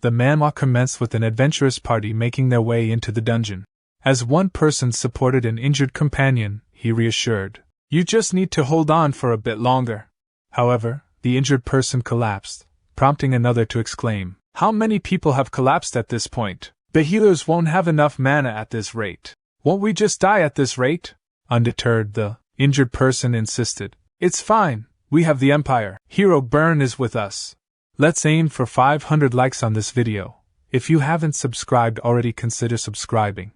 The manhwa commenced with an adventurous party making their way into the dungeon. As one person supported an injured companion, he reassured, "You just need to hold on for a bit longer." However, the injured person collapsed, prompting another to exclaim, "How many people have collapsed at this point? The healers won't have enough mana at this rate. Won't we just die at this rate?" Undeterred, the injured person insisted, "It's fine, we have the Empire. Hero Burn is with us." Let's aim for 500 likes on this video. If you haven't subscribed already, consider subscribing.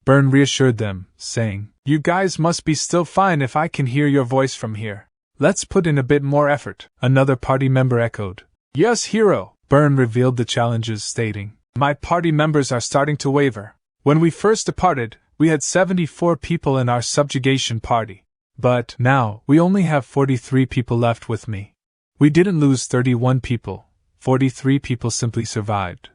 Burn reassured them, saying, "You guys must be still fine if I can hear your voice from here. Let's put in a bit more effort." Another party member echoed, "Yes, Hero." Burn revealed the challenges, stating, "My party members are starting to waver. When we first departed, we had 74 people in our subjugation party. But now, we only have 43 people left with me. We didn't lose 31 people, 43 people simply survived.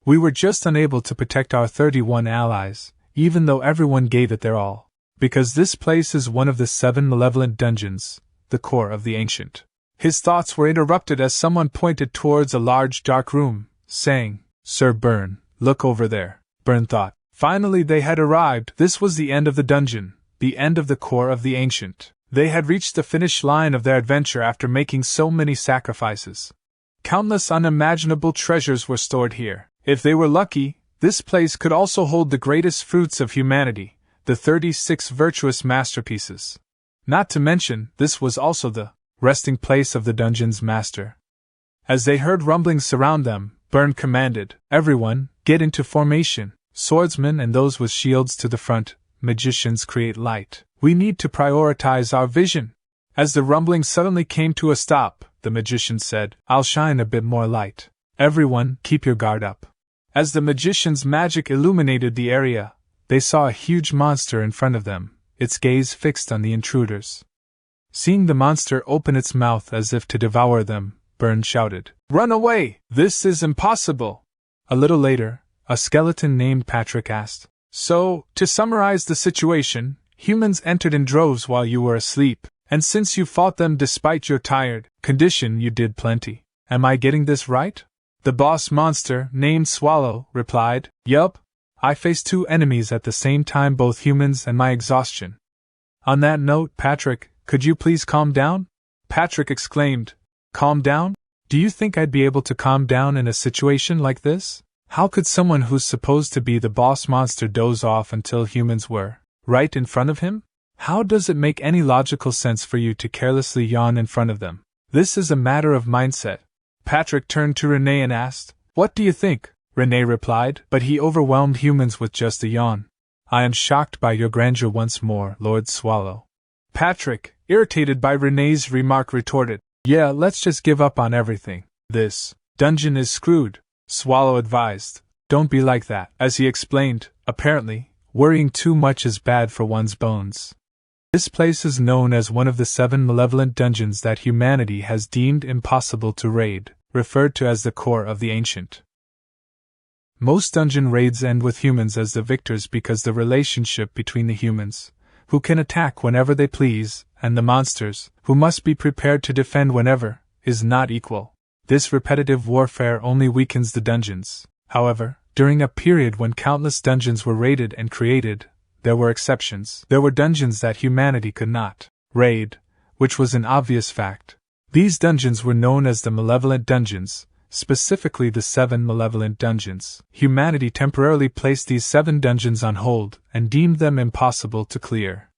We were just unable to protect our 31 allies, even though everyone gave it their all. Because this place is one of the 7 malevolent dungeons, the core of the ancient." His thoughts were interrupted as someone pointed towards a large dark room, saying, "Sir Burn, look over there." Burn thought. Finally they had arrived. This was the end of the dungeon, the end of the core of the ancient. They had reached the finish line of their adventure after making so many sacrifices. Countless unimaginable treasures were stored here. If they were lucky, this place could also hold the greatest fruits of humanity, the 36 virtuous masterpieces. Not to mention, this was also the resting place of the dungeon's master. As they heard rumblings surround them, Burn commanded, "Everyone, get into formation. Swordsmen and those with shields to the front, magicians create light. We need to prioritize our vision." As the rumbling suddenly came to a stop, the magician said, "I'll shine a bit more light. Everyone, keep your guard up." As the magician's magic illuminated the area, they saw a huge monster in front of them, its gaze fixed on the intruders. Seeing the monster open its mouth as if to devour them, Burn shouted, "Run away! This is impossible!" A little later, a skeleton named Patrick asked, "So, to summarize the situation, humans entered in droves while you were asleep, and since you fought them despite your tired condition, you did plenty. Am I getting this right?" The boss monster, named Swallow, replied, "Yup. I faced 2 enemies at the same time, both humans and my exhaustion." On that note, Patrick, could you please calm down? Patrick exclaimed, "Calm down? Do you think I'd be able to calm down in a situation like this? How could someone who's supposed to be the boss monster doze off until humans were right in front of him? How does it make any logical sense for you to carelessly yawn in front of them? This is a matter of mindset." Patrick turned to Renee and asked, "What do you think?" Renee replied, "But he overwhelmed humans with just a yawn." "I am shocked by your grandeur once more, Lord Swallow." Patrick, irritated by Renee's remark, retorted, "Yeah, let's just give up on everything. This dungeon is screwed." Swallow advised, "Don't be like that." As he explained, apparently, worrying too much is bad for one's bones. This place is known as one of the 7 malevolent dungeons that humanity has deemed impossible to raid, referred to as the core of the ancient. Most dungeon raids end with humans as the victors because the relationship between the humans, who can attack whenever they please, and the monsters, who must be prepared to defend whenever, is not equal. This repetitive warfare only weakens the dungeons. However, during a period when countless dungeons were raided and created, there were exceptions. There were dungeons that humanity could not raid, which was an obvious fact. These dungeons were known as the Malevolent Dungeons, specifically the 7 Malevolent Dungeons. Humanity temporarily placed these 7 dungeons on hold and deemed them impossible to clear.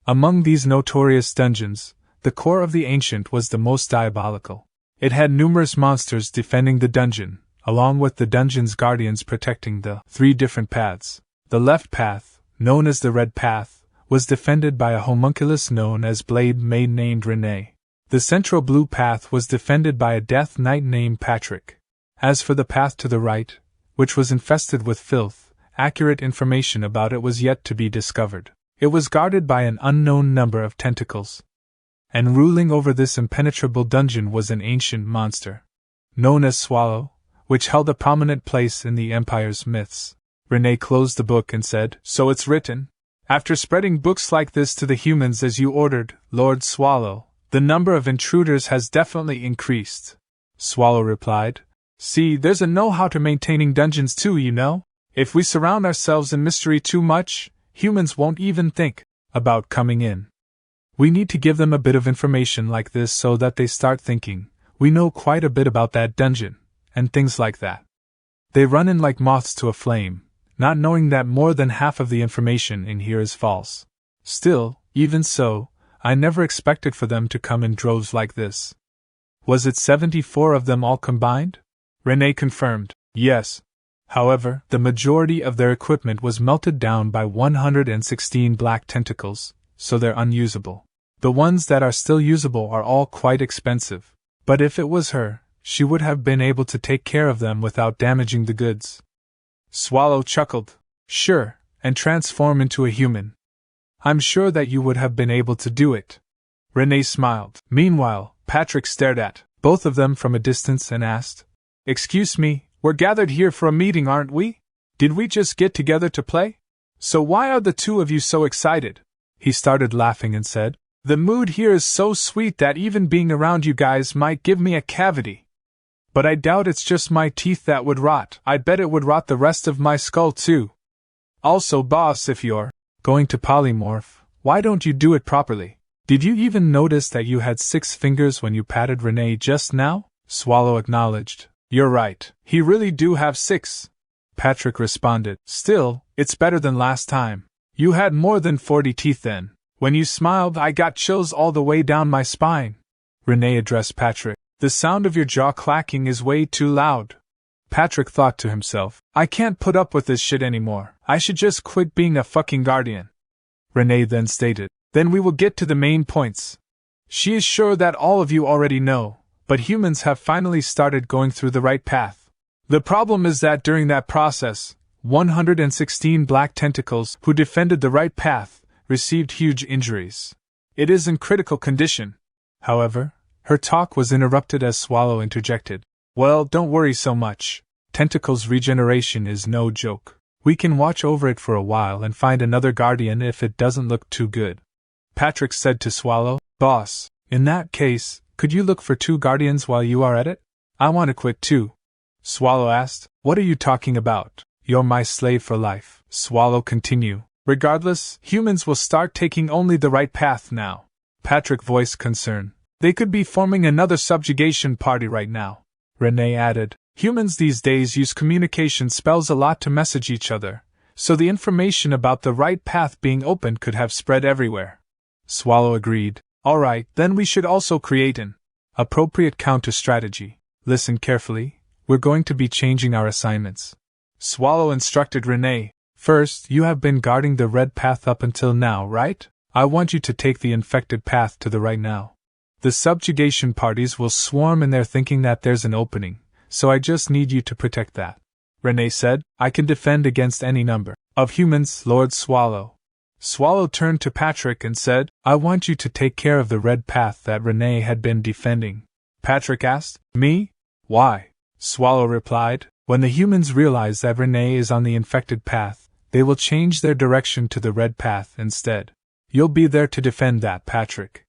Among these notorious dungeons, the core of the ancient was the most diabolical. It had numerous monsters defending the dungeon, along with the dungeon's guardians protecting the 3 different paths. The left path, known as the Red Path, was defended by a homunculus known as Blade Maid named Renee. The central blue path was defended by a Death Knight named Patrick. As for the path to the right, which was infested with filth, accurate information about it was yet to be discovered. It was guarded by an unknown number of tentacles. And ruling over this impenetrable dungeon was an ancient monster, known as Swallow, which held a prominent place in the Empire's myths. Renee closed the book and said, "So it's written? After spreading books like this to the humans as you ordered, Lord Swallow, the number of intruders has definitely increased." Swallow replied, See, there's a know-how to maintaining dungeons too, you know? If we surround ourselves in mystery too much, humans won't even think about coming in. We need to give them a bit of information like this so that they start thinking, we know quite a bit about that dungeon, and things like that. They run in like moths to a flame, not knowing that more than half of the information in here is false. Still, even so, I never expected for them to come in droves like this. Was it 74 of them all combined? Renee confirmed, yes. However, the majority of their equipment was melted down by 116 black tentacles, so they're unusable. The ones that are still usable are all quite expensive. But if it was her, she would have been able to take care of them without damaging the goods. Swallow chuckled. Sure, and transform into a human. I'm sure that you would have been able to do it. Renee smiled. Meanwhile, Patrick stared at both of them from a distance and asked, Excuse me, we're gathered here for a meeting, aren't we? Did we just get together to play? So why are the two of you so excited? He started laughing and said, The mood here is so sweet that even being around you guys might give me a cavity. But I doubt it's just my teeth that would rot. I bet it would rot the rest of my skull too. Also, boss, if you're going to polymorph, why don't you do it properly? Did you even notice that you had 6 fingers when you patted Renee just now? Swallow acknowledged. You're right, he really do have 6. Patrick responded. Still, it's better than last time. You had more than 40 teeth then. When you smiled, I got chills all the way down my spine. Renee addressed Patrick. The sound of your jaw clacking is way too loud. Patrick thought to himself, I can't put up with this shit anymore. I should just quit being a fucking guardian. Renee then stated, Then we will get to the main points. She is sure that all of you already know, but humans have finally started going through the right path. The problem is that during that process, 116 black tentacles who defended the right path received huge injuries. It is in critical condition. However, her talk was interrupted as Swallow interjected. Well, don't worry so much. Tentacles regeneration is no joke. We can watch over it for a while and find another guardian if it doesn't look too good. Patrick said to Swallow, Boss, in that case, could you look for 2 guardians while you are at it? I want to quit too. Swallow asked, What are you talking about? You're my slave for life. Swallow continued. Regardless, humans will start taking only the right path now. Patrick voiced concern. They could be forming another subjugation party right now. Renee added, Humans these days use communication spells a lot to message each other, so the information about the right path being opened could have spread everywhere. Swallow agreed. Alright, then we should also create an appropriate counter-strategy. Listen carefully, we're going to be changing our assignments. Swallow instructed Renee. First, you have been guarding the red path up until now, right? I want you to take the infected path to the right now. The subjugation parties will swarm in there thinking that there's an opening, so I just need you to protect that. Renee said, I can defend against any number of humans, Lord Swallow. Swallow turned to Patrick and said, I want you to take care of the red path that Renee had been defending. Patrick asked, Me? Why? Swallow replied, When the humans realize that Renee is on the infected path, they will change their direction to the red path instead. You'll be there to defend that, Patrick.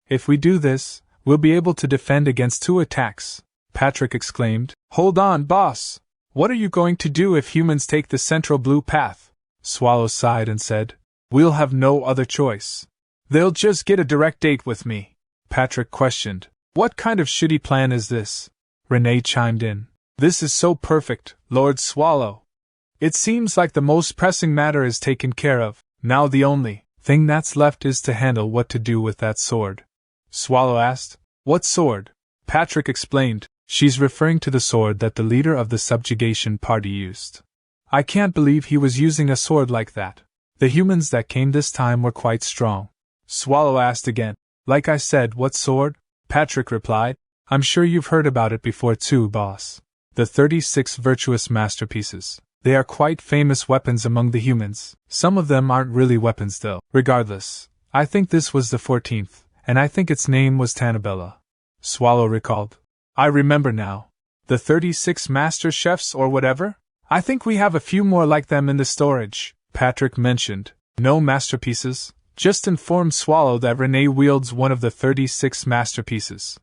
If we do this, we'll be able to defend against 2 attacks. Patrick exclaimed, Hold on, boss! What are you going to do if humans take the central blue path? Swallow sighed and said, We'll have no other choice. They'll just get a direct date with me. Patrick questioned, What kind of shitty plan is this? Renee chimed in, This is so perfect, Lord Swallow. It seems like the most pressing matter is taken care of. Now the only thing that's left is to handle what to do with that sword. Swallow asked, What sword? Patrick explained, She's referring to the sword that the leader of the subjugation party used. I can't believe he was using a sword like that. The humans that came this time were quite strong. Swallow asked again, Like I said, what sword? Patrick replied, I'm sure you've heard about it before too, boss. The 36 virtuous masterpieces. They are quite famous weapons among the humans. Some of them aren't really weapons though. Regardless, I think this was the 14th, and I think its name was Tannabella. Swallow recalled. I remember now. The 36 master chefs or whatever? I think we have a few more like them in the storage. Patrick mentioned. No masterpieces, just informed Swallow that Renee wields one of the 36 masterpieces.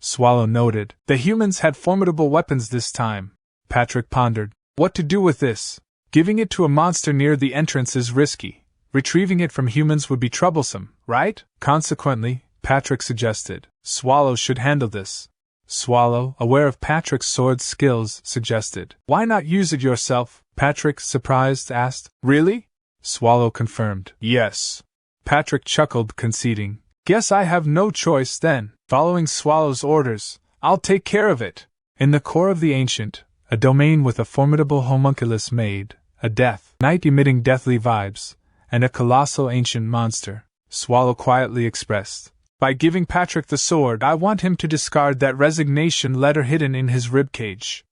Swallow noted. The humans had formidable weapons this time. Patrick pondered. What to do with this? Giving it to a monster near the entrance is risky. Retrieving it from humans would be troublesome, right? Consequently, Patrick suggested, Swallow should handle this. Swallow, aware of Patrick's sword skills, suggested, Why not use it yourself? Patrick, surprised, asked, Really? Swallow confirmed, Yes. Patrick chuckled, conceding, Guess I have no choice then. Following Swallow's orders, I'll take care of it. In the core of the ancient, a domain with a formidable homunculus made, a death knight emitting deathly vibes, and a colossal ancient monster, Swallow quietly expressed. By giving Patrick the sword, I want him to discard that resignation letter hidden in his ribcage.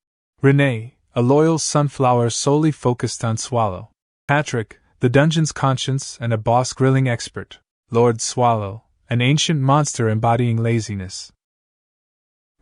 Renee, a loyal sunflower solely focused on Swallow. Patrick, the dungeon's conscience and a boss grilling expert. Lord Swallow, an ancient monster embodying laziness.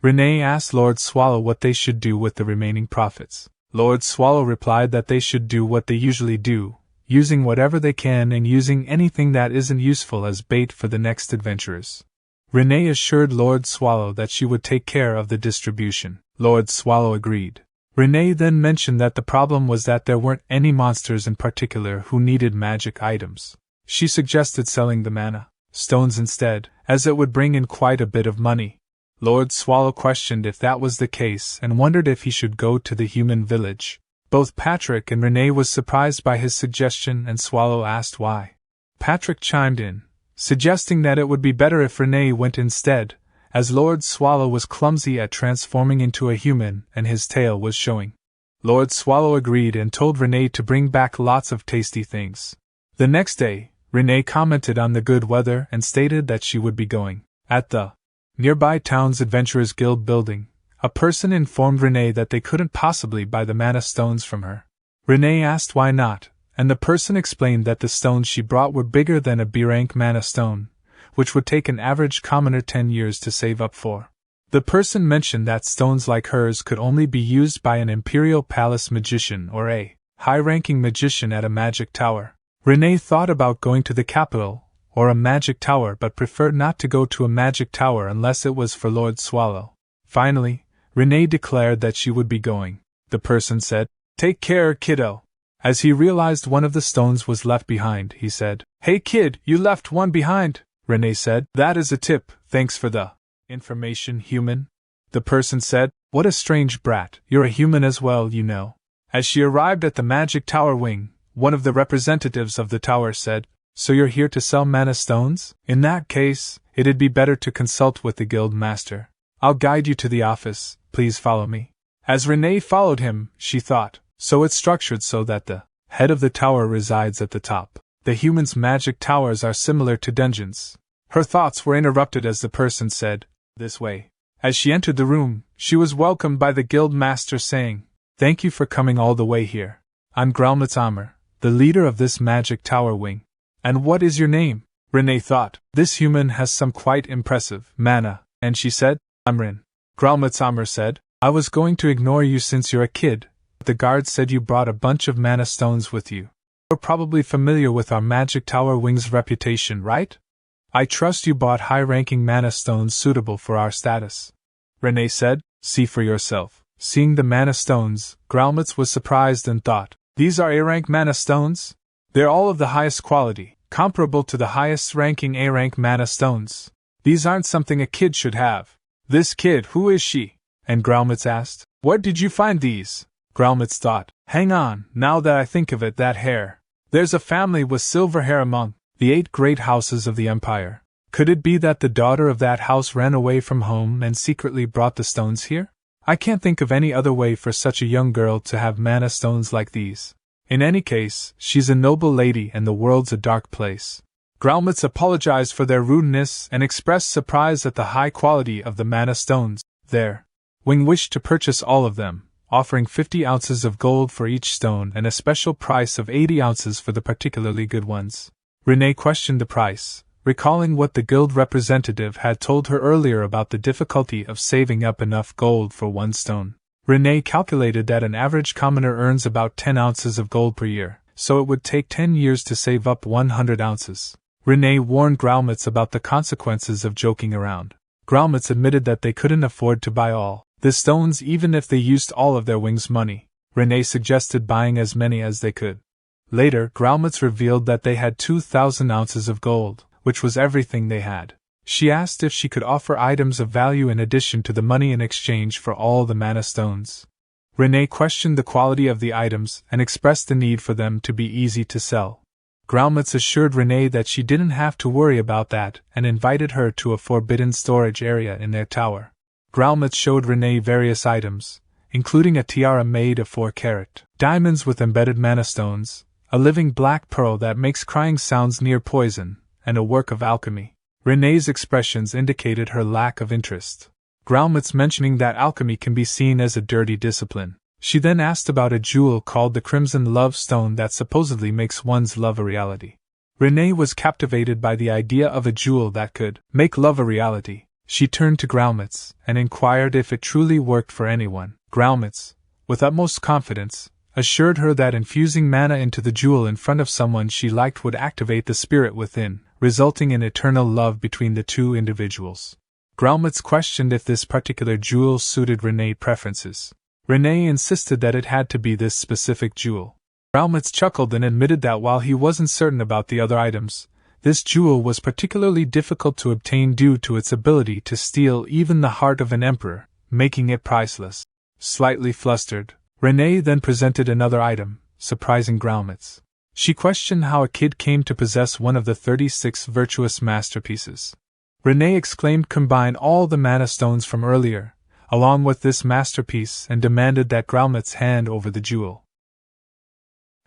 Renee asked Lord Swallow what they should do with the remaining profits. Lord Swallow replied that they should do what they usually do, using whatever they can and using anything that isn't useful as bait for the next adventurers. Renee assured Lord Swallow that she would take care of the distribution. Lord Swallow agreed. Renee then mentioned that the problem was that there weren't any monsters in particular who needed magic items. She suggested selling the mana stones instead, as it would bring in quite a bit of money. Lord Swallow questioned if that was the case and wondered if he should go to the human village. Both Patrick and Renee was surprised by his suggestion, and Swallow asked why. Patrick chimed in, suggesting that it would be better if Renee went instead, as Lord Swallow was clumsy at transforming into a human and his tail was showing. Lord Swallow agreed and told Renee to bring back lots of tasty things. The next day, Renee commented on the good weather and stated that she would be going. At the nearby town's Adventurers Guild building, a person informed Renee that they couldn't possibly buy the mana stones from her. Renee asked why not, and the person explained that the stones she brought were bigger than a B-rank mana stone, which would take an average commoner 10 years to save up for. The person mentioned that stones like hers could only be used by an Imperial Palace magician or a high-ranking magician at a magic tower. Renee thought about going to the capital, or a magic tower, but preferred not to go to a magic tower unless it was for Lord Swallow. Finally, Renee declared that she would be going. The person said, Take care, kiddo. As he realized one of the stones was left behind, he said, Hey kid, you left one behind. Renee said, That is a tip, thanks for the information, human. The person said, What a strange brat, you're a human as well, you know. As she arrived at the magic tower wing, one of the representatives of the tower said, So you're here to sell mana stones? In that case, it'd be better to consult with the guild master. I'll guide you to the office, please follow me. As Renee followed him, she thought, So it's structured so that the head of the tower resides at the top. The humans' magic towers are similar to dungeons. Her thoughts were interrupted as the person said, This way. As she entered the room, she was welcomed by the guild master saying, Thank you for coming all the way here. I'm Graumitzammer, the leader of this magic tower wing. And what is your name? Renee thought, This human has some quite impressive mana, and she said, I'm Rin. Graumitzammer said, I was going to ignore you since you're a kid, but the guard said you brought a bunch of mana stones with you. You're probably familiar with our magic tower wing's reputation, right? I trust you bought high-ranking mana stones suitable for our status. Renee said, See for yourself. Seeing the mana stones, Graumitz was surprised and thought, These are A-rank mana stones? They're all of the highest quality, comparable to the highest-ranking A-rank mana stones. These aren't something a kid should have. This kid, who is she? And Graumitz asked, Where did you find these? Graumitz thought, Hang on, now that I think of it, that hair. There's a family with silver hair among the 8 great houses of the empire. Could it be that the daughter of that house ran away from home and secretly brought the stones here? I can't think of any other way for such a young girl to have mana stones like these. In any case, she's a noble lady and the world's a dark place. Graumitz apologized for their rudeness and expressed surprise at the high quality of the mana stones. Their wing wished to purchase all of them, offering 50 ounces of gold for each stone and a special price of 80 ounces for the particularly good ones. Renee questioned the price, recalling what the guild representative had told her earlier about the difficulty of saving up enough gold for one stone. Renee calculated that an average commoner earns about 10 ounces of gold per year, so it would take 10 years to save up 100 ounces. Renee warned Graumitz about the consequences of joking around. Gromits admitted that they couldn't afford to buy all the stones even if they used all of their wings' money. Renee suggested buying as many as they could. Later, Gromits revealed that they had 2,000 ounces of gold, which was everything they had. She asked if she could offer items of value in addition to the money in exchange for all the mana stones. Renee questioned the quality of the items and expressed the need for them to be easy to sell. Gromits assured Renee that she didn't have to worry about that and invited her to a forbidden storage area in their tower. Gromits showed Renee various items, including a tiara made of 4-carat diamonds with embedded mana stones, a living black pearl that makes crying sounds near poison, and a work of alchemy. Renee's expressions indicated her lack of interest. Gromits mentioning that alchemy can be seen as a dirty discipline. She then asked about a jewel called the Crimson Love Stone that supposedly makes one's love a reality. Renee was captivated by the idea of a jewel that could make love a reality. She turned to Gromits and inquired if it truly worked for anyone. Gromits, with utmost confidence, assured her that infusing mana into the jewel in front of someone she liked would activate the spirit within, resulting in eternal love between the two individuals. Gromits questioned if this particular jewel suited Renee's preferences. Renee insisted that it had to be this specific jewel. Gromits chuckled and admitted that while he wasn't certain about the other items, this jewel was particularly difficult to obtain due to its ability to steal even the heart of an emperor, making it priceless. Slightly flustered, Renee then presented another item, surprising Gromits. She questioned how a kid came to possess one of the 36 virtuous masterpieces. Renee exclaimed combine all the mana stones from earlier, along with this masterpiece, and demanded that Gromits hand over the jewel.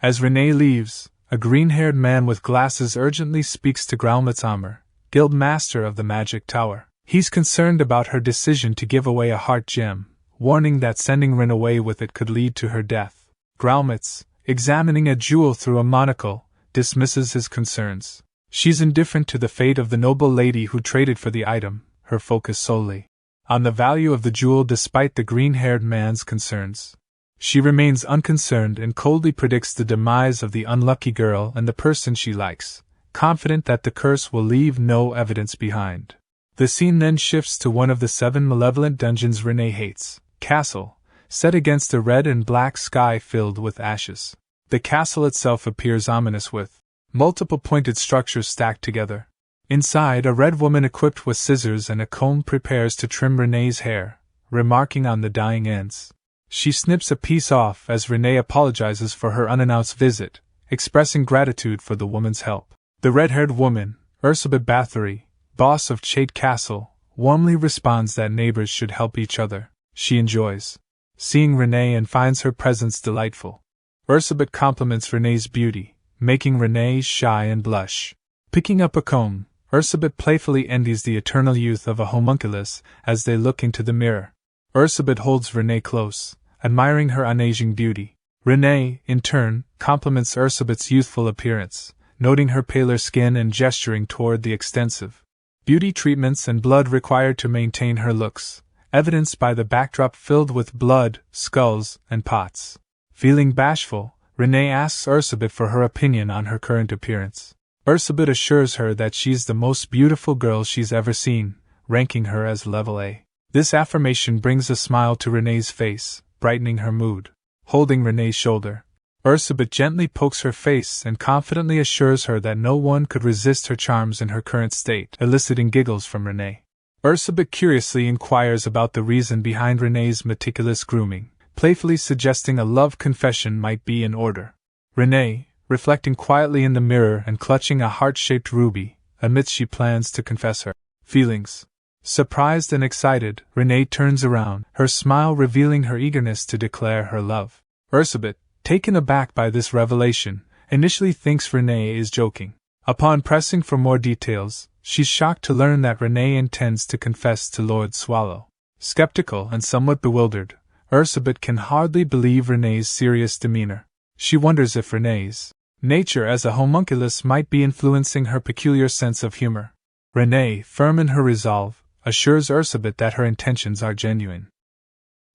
As Renee leaves, a green-haired man with glasses urgently speaks to Gromits Amr, guild master of the magic tower. He's concerned about her decision to give away a heart gem, warning that sending Rin away with it could lead to her death. Gromits, examining a jewel through a monocle, dismisses his concerns. She's indifferent to the fate of the noble lady who traded for the item, her focus solely on the value of the jewel despite the green-haired man's concerns. She remains unconcerned and coldly predicts the demise of the unlucky girl and the person she likes, confident that the curse will leave no evidence behind. The scene then shifts to one of the 7 malevolent dungeons Renee hates, Castle, set against a red and black sky filled with ashes. The castle itself appears ominous with multiple pointed structures stacked together. Inside, a red woman equipped with scissors and a comb prepares to trim Renee's hair, remarking on the dying ends. She snips a piece off as Renee apologizes for her unannounced visit, expressing gratitude for the woman's help. The red-haired woman, Ursabet Bathory, boss of Chait Castle, warmly responds that neighbors should help each other. She enjoys seeing Renee and finds her presence delightful. Ursabet compliments Renee's beauty, making Renee shy and blush. Picking up a comb, Ursabet playfully envies the eternal youth of a homunculus as they look into the mirror. Ursabet holds Renee close, admiring her unaging beauty. Renee, in turn, compliments Ursabet's youthful appearance, noting her paler skin and gesturing toward the extensive beauty treatments and blood required to maintain her looks, evidenced by the backdrop filled with blood, skulls, and pots. Feeling bashful, Renee asks Ursabet for her opinion on her current appearance. Ursabet assures her that she's the most beautiful girl she's ever seen, ranking her as level A. This affirmation brings a smile to Renee's face, brightening her mood. Holding Renee's shoulder, Ursabet gently pokes her face and confidently assures her that no one could resist her charms in her current state, eliciting giggles from Renee. Ursabet curiously inquires about the reason behind Renee's meticulous grooming, playfully suggesting a love confession might be in order. Renee, reflecting quietly in the mirror and clutching a heart-shaped ruby, admits she plans to confess her feelings. Surprised and excited, Renee turns around, her smile revealing her eagerness to declare her love. Ursabet, taken aback by this revelation, initially thinks Renee is joking. Upon pressing for more details, she's shocked to learn that Renee intends to confess to Lord Swallow. Skeptical and somewhat bewildered, Ursabet can hardly believe Renee's serious demeanor. She wonders if Renee's nature as a homunculus might be influencing her peculiar sense of humor. Renee, firm in her resolve, assures Ursabet that her intentions are genuine.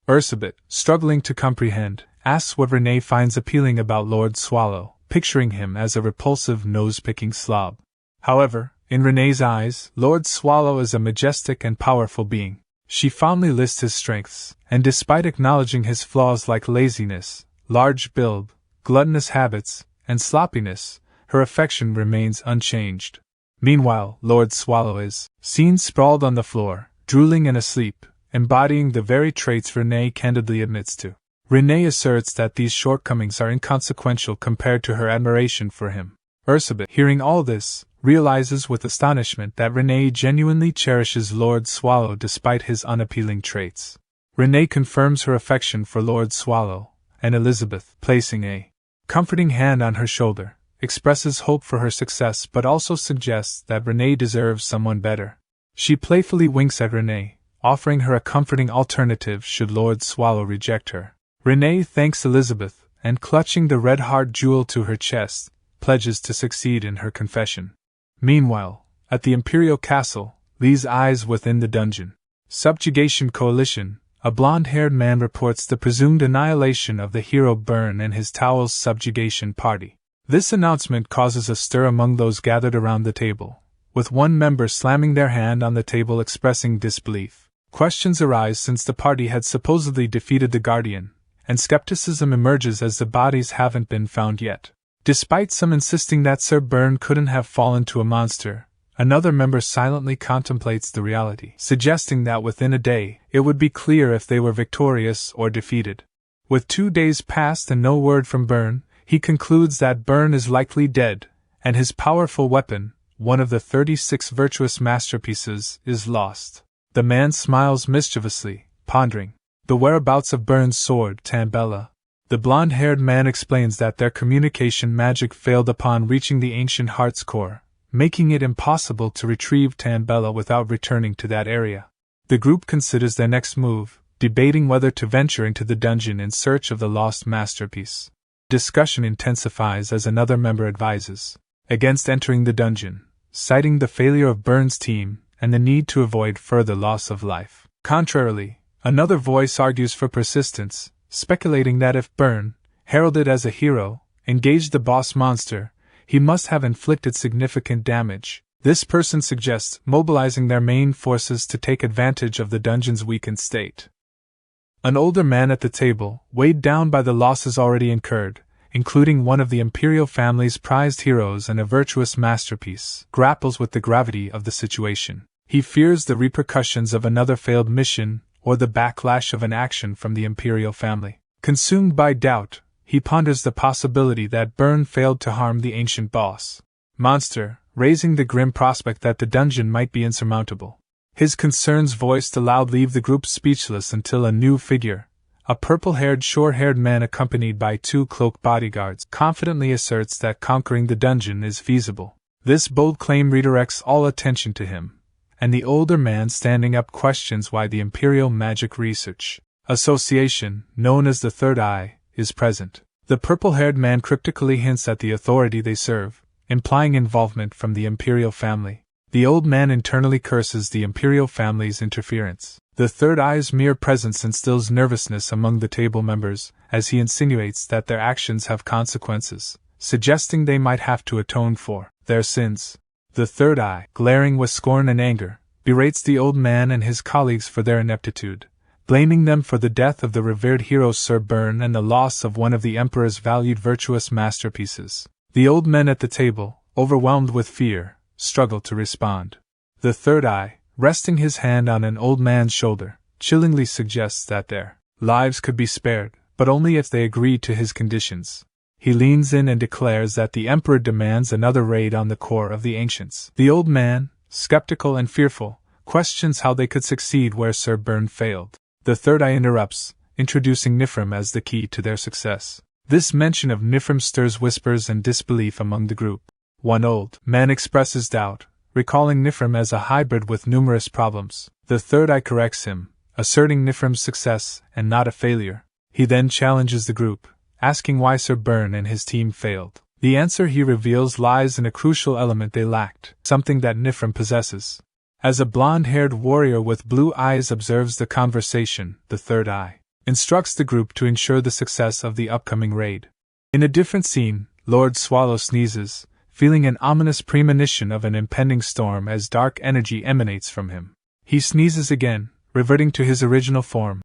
Ursabet, struggling to comprehend, asks what Renee finds appealing about Lord Swallow, picturing him as a repulsive nose-picking slob. However, In Renee's eyes, Lord Swallow is a majestic and powerful being. She fondly lists his strengths, and despite acknowledging his flaws like laziness, large build, gluttonous habits, and sloppiness, her affection remains unchanged. Meanwhile, Lord Swallow is seen sprawled on the floor, drooling and asleep, embodying the very traits Renee candidly admits to. Renee asserts that these shortcomings are inconsequential compared to her admiration for him. Ursabet, hearing all this, realizes with astonishment that Renee genuinely cherishes Lord Swallow despite his unappealing traits. Renee confirms her affection for Lord Swallow, and Elizabeth, placing a comforting hand on her shoulder, expresses hope for her success but also suggests that Renee deserves someone better. She playfully winks at Renee, offering her a comforting alternative should Lord Swallow reject her. Renee thanks Elizabeth, and clutching the red heart jewel to her chest, pledges to succeed in her confession. Meanwhile, at the Imperial Castle, Lee's eyes within the dungeon. Subjugation Coalition, a blonde-haired man reports the presumed annihilation of the hero Byrne and his Towel's subjugation party. This announcement causes a stir among those gathered around the table, with one member slamming their hand on the table expressing disbelief. Questions arise since the party had supposedly defeated the Guardian, and skepticism emerges as the bodies haven't been found yet. Despite some insisting that Sir Byrne couldn't have fallen to a monster, another member silently contemplates the reality, suggesting that within a day, it would be clear if they were victorious or defeated. With 2 days past and no word from Byrne, he concludes that Byrne is likely dead, and his powerful weapon, one of the 36 virtuous masterpieces, is lost. The man smiles mischievously, pondering the whereabouts of Byrne's sword, Tambella. The blonde-haired man explains that their communication magic failed upon reaching the ancient heart's core, making it impossible to retrieve Tambella without returning to that area. The group considers their next move, debating whether to venture into the dungeon in search of the lost masterpiece. Discussion intensifies as another member advises against entering the dungeon, citing the failure of Byrne's team and the need to avoid further loss of life. Contrarily, another voice argues for persistence, speculating that if Byrne, heralded as a hero, engaged the boss monster, he must have inflicted significant damage. This person suggests mobilizing their main forces to take advantage of the dungeon's weakened state. An older man at the table, weighed down by the losses already incurred, including one of the Imperial family's prized heroes and a virtuous masterpiece, grapples with the gravity of the situation. He fears the repercussions of another failed mission, or the backlash of an action from the Imperial family. Consumed by doubt, he ponders the possibility that Byrne failed to harm the ancient boss monster, raising the grim prospect that the dungeon might be insurmountable. His concerns voiced aloud leave the group speechless until a new figure, a purple-haired, short-haired man accompanied by 2 cloaked bodyguards, confidently asserts that conquering the dungeon is feasible. This bold claim redirects all attention to him, and the older man standing up questions why the Imperial Magic Research Association, known as the Third Eye, is present. The purple-haired man cryptically hints at the authority they serve, implying involvement from the Imperial family. The old man internally curses the Imperial family's interference. The Third Eye's mere presence instills nervousness among the table members, as he insinuates that their actions have consequences, suggesting they might have to atone for their sins. The Third Eye, glaring with scorn and anger, berates the old man and his colleagues for their ineptitude, blaming them for the death of the revered hero Sir Byrne and the loss of one of the Emperor's valued virtuous masterpieces. The old men at the table, overwhelmed with fear, struggle to respond. The Third Eye, resting his hand on an old man's shoulder, chillingly suggests that their lives could be spared, but only if they agree to his conditions. He leans in and declares that the Emperor demands another raid on the core of the ancients. The old man, skeptical and fearful, questions how they could succeed where Sir Byrne failed. The Third Eye interrupts, introducing Nifrim as the key to their success. This mention of Nifrim stirs whispers and disbelief among the group. One old man expresses doubt, recalling Nifrim as a hybrid with numerous problems. The Third Eye corrects him, asserting Nifrim's success and not a failure. He then challenges the group, asking why Sir Byrne and his team failed. The answer he reveals lies in a crucial element they lacked, something that Nifrim possesses. As a blonde-haired warrior with blue eyes observes the conversation, the Third Eye instructs the group to ensure the success of the upcoming raid. In a different scene, Lord Swallow sneezes, feeling an ominous premonition of an impending storm as dark energy emanates from him. He sneezes again, reverting to his original form.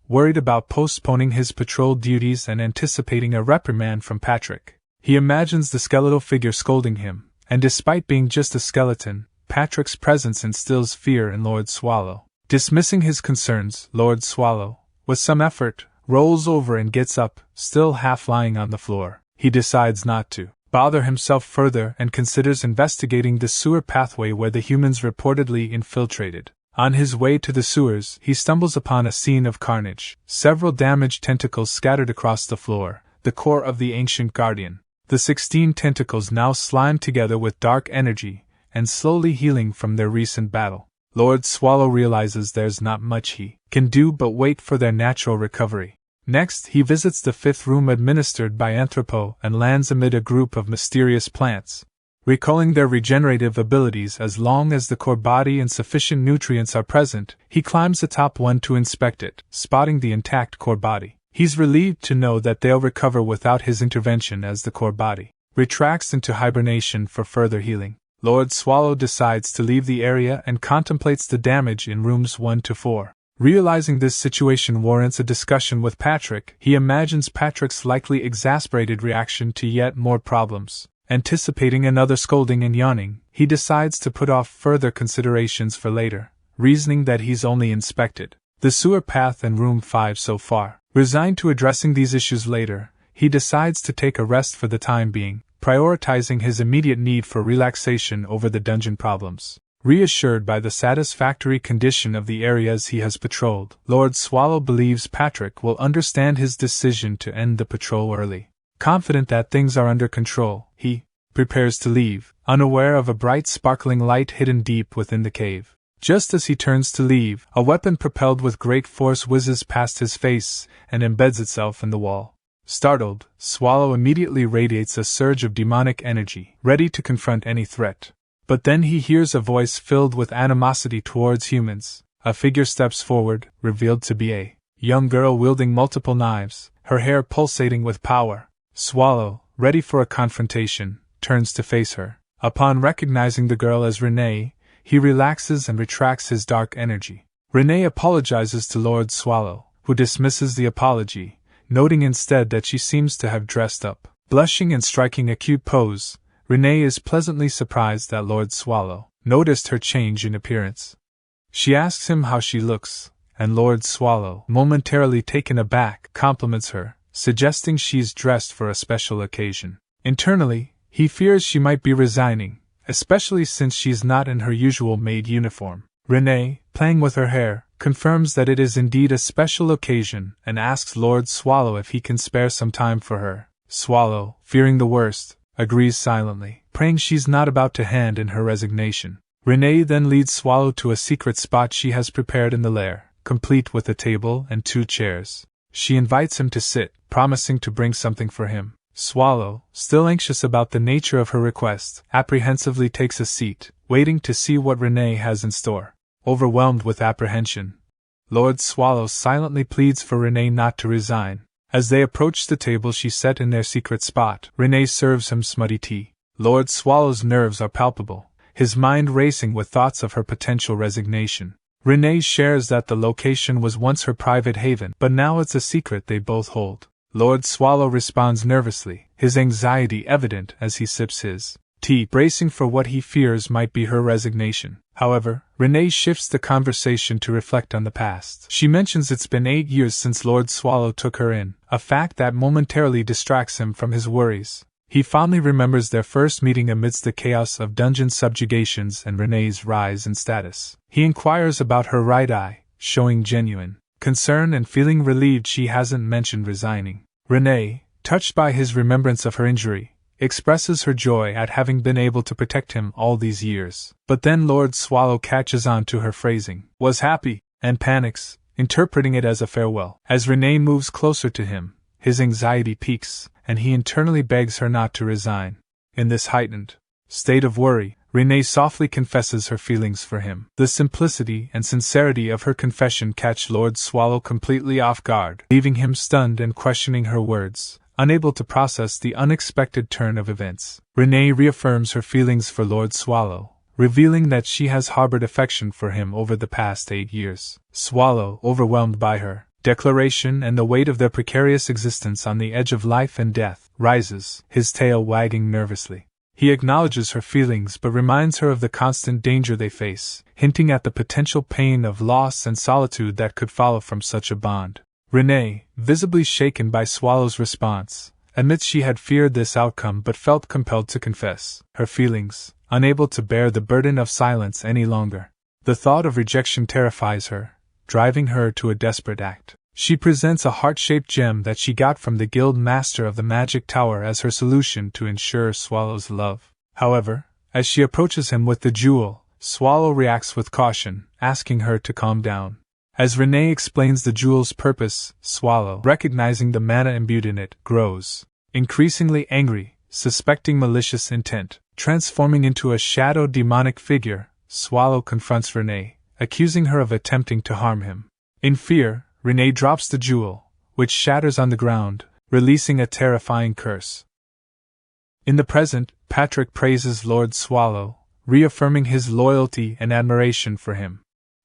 Worried about postponing his patrol duties and anticipating a reprimand from Patrick, he imagines the skeletal figure scolding him, and despite being just a skeleton, Patrick's presence instills fear in Lord Swallow. Dismissing his concerns, Lord Swallow, with some effort, rolls over and gets up, still half lying on the floor. He decides not to bother himself further and considers investigating the sewer pathway where the humans reportedly infiltrated. On his way to the sewers, he stumbles upon a scene of carnage. Several damaged tentacles scattered across the floor, the core of the ancient guardian. The 16 tentacles now slimed together with dark energy, and slowly healing from their recent battle. Lord Swallow realizes there's not much he can do but wait for their natural recovery. Next, he visits the 5th room administered by Anthropo and lands amid a group of mysterious plants. Recalling their regenerative abilities as long as the core body and sufficient nutrients are present, he climbs atop one to inspect it, spotting the intact core body. He's relieved to know that they'll recover without his intervention as the core body retracts into hibernation for further healing. Lord Swallow decides to leave the area and contemplates the damage in rooms 1 to 4. Realizing this situation warrants a discussion with Patrick, he imagines Patrick's likely exasperated reaction to yet more problems. Anticipating another scolding and yawning, he decides to put off further considerations for later, reasoning that he's only inspected the sewer path and room 5 so far. Resigned to addressing these issues later, he decides to take a rest for the time being, prioritizing his immediate need for relaxation over the dungeon problems. Reassured by the satisfactory condition of the areas he has patrolled, Lord Swallow believes Patrick will understand his decision to end the patrol early. Confident that things are under control, he prepares to leave, unaware of a bright sparkling light hidden deep within the cave. Just as he turns to leave, a weapon propelled with great force whizzes past his face and embeds itself in the wall. Startled, Swallow immediately radiates a surge of demonic energy, ready to confront any threat. But then he hears a voice filled with animosity towards humans. A figure steps forward, revealed to be a young girl wielding multiple knives, her hair pulsating with power. Swallow, ready for a confrontation, turns to face her. Upon recognizing the girl as Renee, he relaxes and retracts his dark energy. Renee apologizes to Lord Swallow, who dismisses the apology, noting instead that she seems to have dressed up. Blushing and striking a cute pose, Renee is pleasantly surprised that Lord Swallow noticed her change in appearance. She asks him how she looks, and Lord Swallow, momentarily taken aback, compliments her, suggesting she's dressed for a special occasion. Internally, he fears she might be resigning, especially since she's not in her usual maid uniform. Renee, playing with her hair, confirms that it is indeed a special occasion and asks Lord Swallow if he can spare some time for her. Swallow, fearing the worst, agrees silently, praying she's not about to hand in her resignation. Renee then leads Swallow to a secret spot she has prepared in the lair, complete with a table and 2 chairs. She invites him to sit, promising to bring something for him. Swallow, still anxious about the nature of her request, apprehensively takes a seat, waiting to see what Renee has in store. Overwhelmed with apprehension, Lord Swallow silently pleads for Renee not to resign. As they approach the table she set in their secret spot, Renee serves him smutty tea. Lord Swallow's nerves are palpable, his mind racing with thoughts of her potential resignation. Renee shares that the location was once her private haven, but now it's a secret they both hold. Lord Swallow responds nervously, his anxiety evident as he sips his tea, bracing for what he fears might be her resignation. However, Renee shifts the conversation to reflect on the past. She mentions it's been 8 years since Lord Swallow took her in, a fact that momentarily distracts him from his worries. He fondly remembers their first meeting amidst the chaos of dungeon subjugations and Renee's rise in status. He inquires about her right eye, showing genuine concern and feeling relieved she hasn't mentioned resigning. Renee, touched by his remembrance of her injury, expresses her joy at having been able to protect him all these years. But then Lord Swallow catches on to her phrasing, "was happy," and panics, interpreting it as a farewell. As Renee moves closer to him, his anxiety peaks, and he internally begs her not to resign. In this heightened state of worry, Renee softly confesses her feelings for him. The simplicity and sincerity of her confession catch Lord Swallow completely off guard, leaving him stunned and questioning her words. unable to process the unexpected turn of events. Renee reaffirms her feelings for Lord Swallow, revealing that she has harbored affection for him over the past 8 years. Swallow, overwhelmed by her declaration and the weight of their precarious existence on the edge of life and death, rises, his tail wagging nervously. He acknowledges her feelings but reminds her of the constant danger they face, hinting at the potential pain of loss and solitude that could follow from such a bond. Renee, visibly shaken by Swallow's response, admits she had feared this outcome but felt compelled to confess her feelings, unable to bear the burden of silence any longer. The thought of rejection terrifies her, driving her to a desperate act. She presents a heart-shaped gem that she got from the guild master of the magic tower as her solution to ensure Swallow's love. However, as she approaches him with the jewel, Swallow reacts with caution, asking her to calm down. As Renee explains the jewel's purpose, Swallow, recognizing the mana imbued in it, grows increasingly angry, suspecting malicious intent. Transforming into a shadow demonic figure, Swallow confronts Renee, accusing her of attempting to harm him. In fear, Renee drops the jewel, which shatters on the ground, releasing a terrifying curse. In the present, Patrick praises Lord Swallow, reaffirming his loyalty and admiration for him.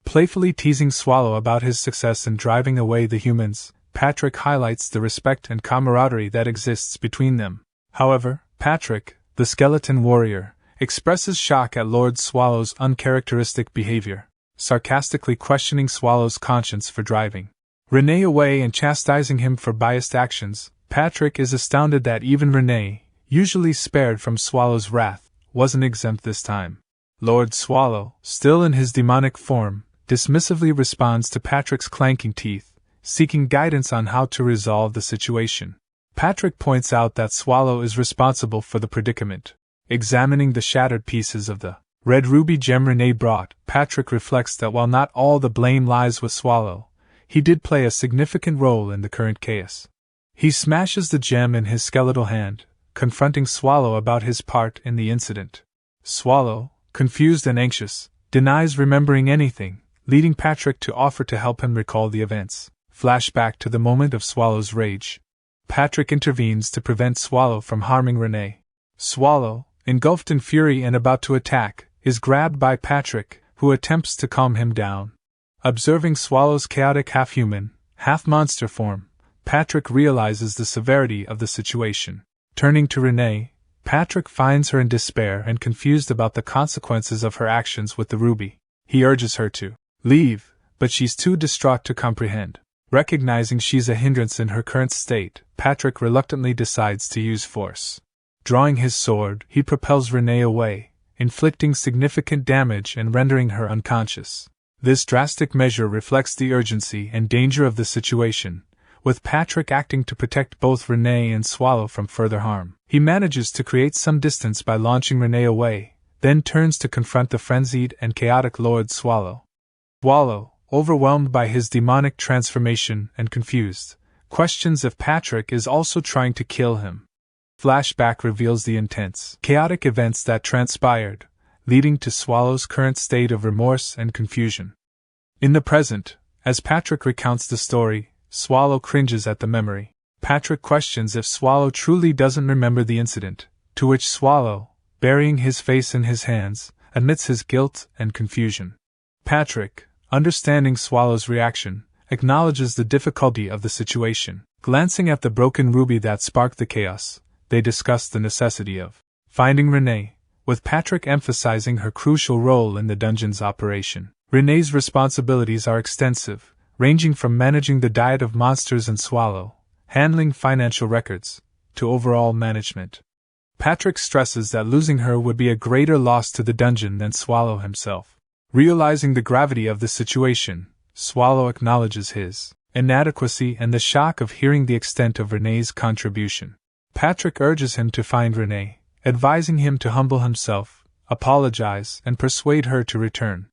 Playfully teasing Swallow about his success in driving away the humans, Patrick highlights the respect and camaraderie that exists between them. However, Patrick, the skeleton warrior, expresses shock at Lord Swallow's uncharacteristic behavior, sarcastically questioning Swallow's conscience for driving Renee away and chastising him for biased actions. Patrick is astounded that even Renee, usually spared from Swallow's wrath, wasn't exempt this time. Lord Swallow, still in his demonic form, dismissively responds to Patrick's clanking teeth, seeking guidance on how to resolve the situation. Patrick points out that Swallow is responsible for the predicament. Examining the shattered pieces of the red ruby gem Renee brought, Patrick reflects that while not all the blame lies with Swallow, he did play a significant role in the current chaos. He smashes the gem in his skeletal hand, confronting Swallow about his part in the incident. Swallow, confused and anxious, denies remembering anything, leading Patrick to offer to help him recall the events. Flashback to the moment of Swallow's rage. Patrick intervenes to prevent Swallow from harming Renee. Swallow, engulfed in fury and about to attack, is grabbed by Patrick, who attempts to calm him down. Observing Swallow's chaotic half-human, half-monster form, Patrick realizes the severity of the situation. Turning to Renee, Patrick finds her in despair and confused about the consequences of her actions with the ruby. He urges her to leave, but she's too distraught to comprehend. Recognizing she's a hindrance in her current state, Patrick reluctantly decides to use force. Drawing his sword, he propels Renee away, inflicting significant damage and rendering her unconscious. This drastic measure reflects the urgency and danger of the situation, with Patrick acting to protect both Renee and Swallow from further harm. He manages to create some distance by launching Renee away, then turns to confront the frenzied and chaotic Lord Swallow. Swallow, overwhelmed by his demonic transformation and confused, questions if Patrick is also trying to kill him. Flashback reveals the intense, chaotic events that transpired, leading to Swallow's current state of remorse and confusion. In the present, as Patrick recounts the story, Swallow cringes at the memory. Patrick questions if Swallow truly doesn't remember the incident, to which Swallow, burying his face in his hands, admits his guilt and confusion. Patrick, understanding Swallow's reaction, acknowledges the difficulty of the situation. Glancing at the broken ruby that sparked the chaos, they discuss the necessity of finding Renee, with Patrick emphasizing her crucial role in the dungeon's operation. Renee's responsibilities are extensive, ranging from managing the diet of monsters and Swallow, handling financial records, to overall management. Patrick stresses that losing her would be a greater loss to the dungeon than Swallow himself. Realizing the gravity of the situation, Swallow acknowledges his inadequacy and the shock of hearing the extent of Renee's contribution. Patrick urges him to find Renee, advising him to humble himself, apologize, and persuade her to return.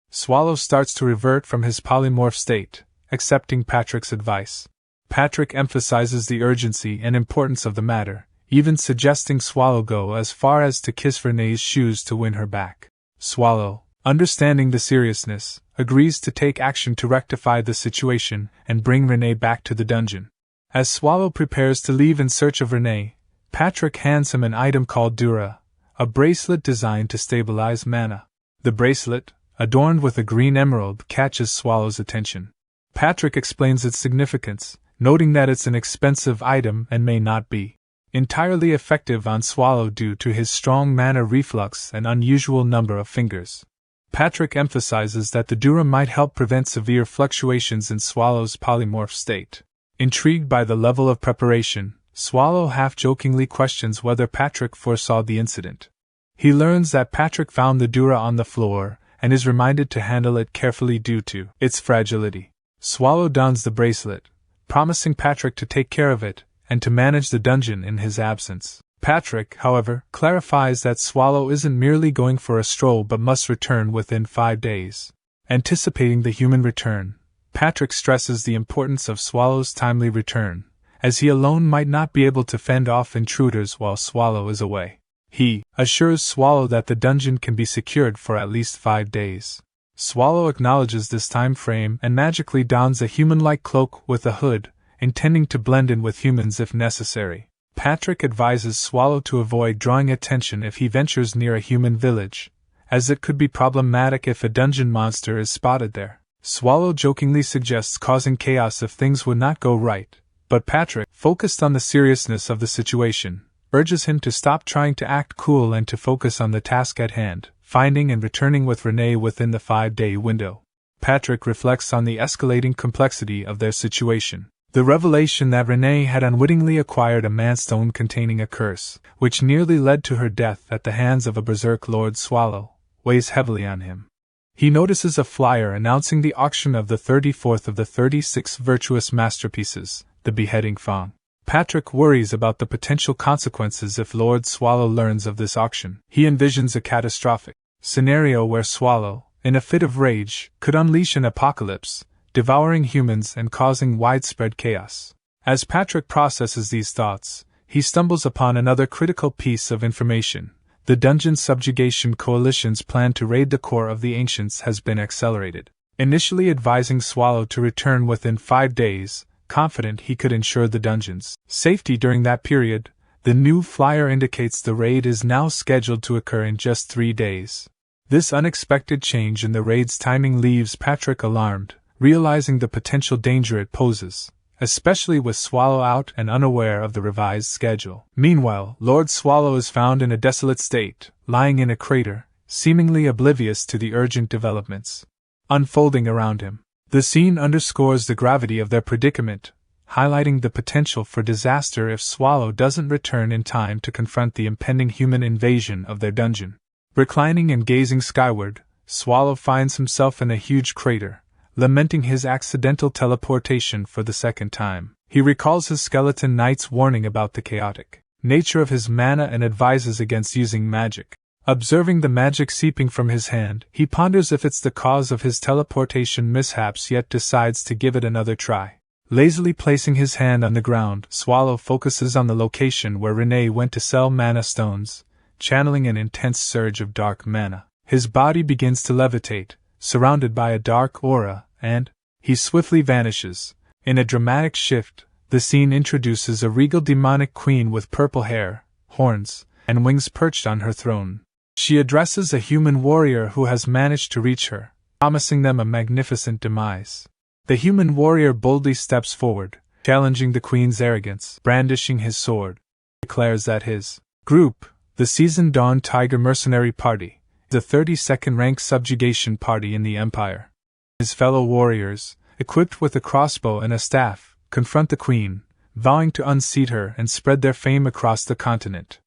Swallow starts to revert from his polymorph state, accepting Patrick's advice. Patrick emphasizes the urgency and importance of the matter, even suggesting Swallow go as far as to kiss Renee's shoes to win her back. Swallow, understanding the seriousness, agrees to take action to rectify the situation and bring Renee back to the dungeon. As Swallow prepares to leave in search of Renee, Patrick hands him an item called Dura, a bracelet designed to stabilize mana. The bracelet, adorned with a green emerald, catches Swallow's attention. Patrick explains its significance, noting that it's an expensive item and may not be entirely effective on Swallow due to his strong mana reflux and unusual number of fingers. Patrick emphasizes that the Dura might help prevent severe fluctuations in Swallow's polymorph state. Intrigued by the level of preparation, Swallow half-jokingly questions whether Patrick foresaw the incident. He learns that Patrick found the Dura on the floor and is reminded to handle it carefully due to its fragility. Swallow dons the bracelet, promising Patrick to take care of it and to manage the dungeon in his absence. Patrick, however, clarifies that Swallow isn't merely going for a stroll but must return within 5 days. Anticipating the human return, Patrick stresses the importance of Swallow's timely return, as he alone might not be able to fend off intruders while Swallow is away. He assures Swallow that the dungeon can be secured for at least 5 days. Swallow acknowledges this time frame and magically dons a human-like cloak with a hood, intending to blend in with humans if necessary. Patrick advises Swallow to avoid drawing attention if he ventures near a human village, as it could be problematic if a dungeon monster is spotted there. Swallow jokingly suggests causing chaos if things would not go right, but Patrick, focused on the seriousness of the situation, urges him to stop trying to act cool and to focus on the task at hand, finding and returning with Renee within the 5-day window. Patrick reflects on the escalating complexity of their situation. The revelation that Renee had unwittingly acquired a manstone containing a curse, which nearly led to her death at the hands of a berserk Lord Swallow, weighs heavily on him. He notices a flyer announcing the auction of the 34th of the 36 virtuous masterpieces, the beheading Fang. Patrick worries about the potential consequences if Lord Swallow learns of this auction. He envisions a catastrophic scenario where Swallow, in a fit of rage, could unleash an apocalypse, devouring humans and causing widespread chaos. As Patrick processes these thoughts, he stumbles upon another critical piece of information. The Dungeon Subjugation Coalition's plan to raid the core of the Ancients has been accelerated. Initially advising Swallow to return within 5 days, confident he could ensure the dungeon's safety during that period, the new flyer indicates the raid is now scheduled to occur in just 3 days. This unexpected change in the raid's timing leaves Patrick alarmed, realizing the potential danger it poses, especially with Swallow out and unaware of the revised schedule. Meanwhile, Lord Swallow is found in a desolate state, lying in a crater, seemingly oblivious to the urgent developments unfolding around him. The scene underscores the gravity of their predicament, highlighting the potential for disaster if Swallow doesn't return in time to confront the impending human invasion of their dungeon. Reclining and gazing skyward, Swallow finds himself in a huge crater, lamenting his accidental teleportation for the second time. He recalls his skeleton knight's warning about the chaotic nature of his mana and advises against using magic. Observing the magic seeping from his hand, he ponders if it's the cause of his teleportation mishaps, yet decides to give it another try. Lazily placing his hand on the ground, Swallow focuses on the location where Renee went to sell mana stones, channeling an intense surge of dark mana. His body begins to levitate, surrounded by a dark aura, and he swiftly vanishes. In a dramatic shift, the scene introduces a regal demonic queen with purple hair, horns, and wings perched on her throne. She addresses a human warrior who has managed to reach her, promising them a magnificent demise. The human warrior boldly steps forward, challenging the queen's arrogance. Brandishing his sword, he declares that his group, the Season Dawn Tiger Mercenary Party, is the 32nd rank subjugation party in the Empire. His fellow warriors, equipped with a crossbow and a staff, confront the queen, vowing to unseat her and spread their fame across the continent.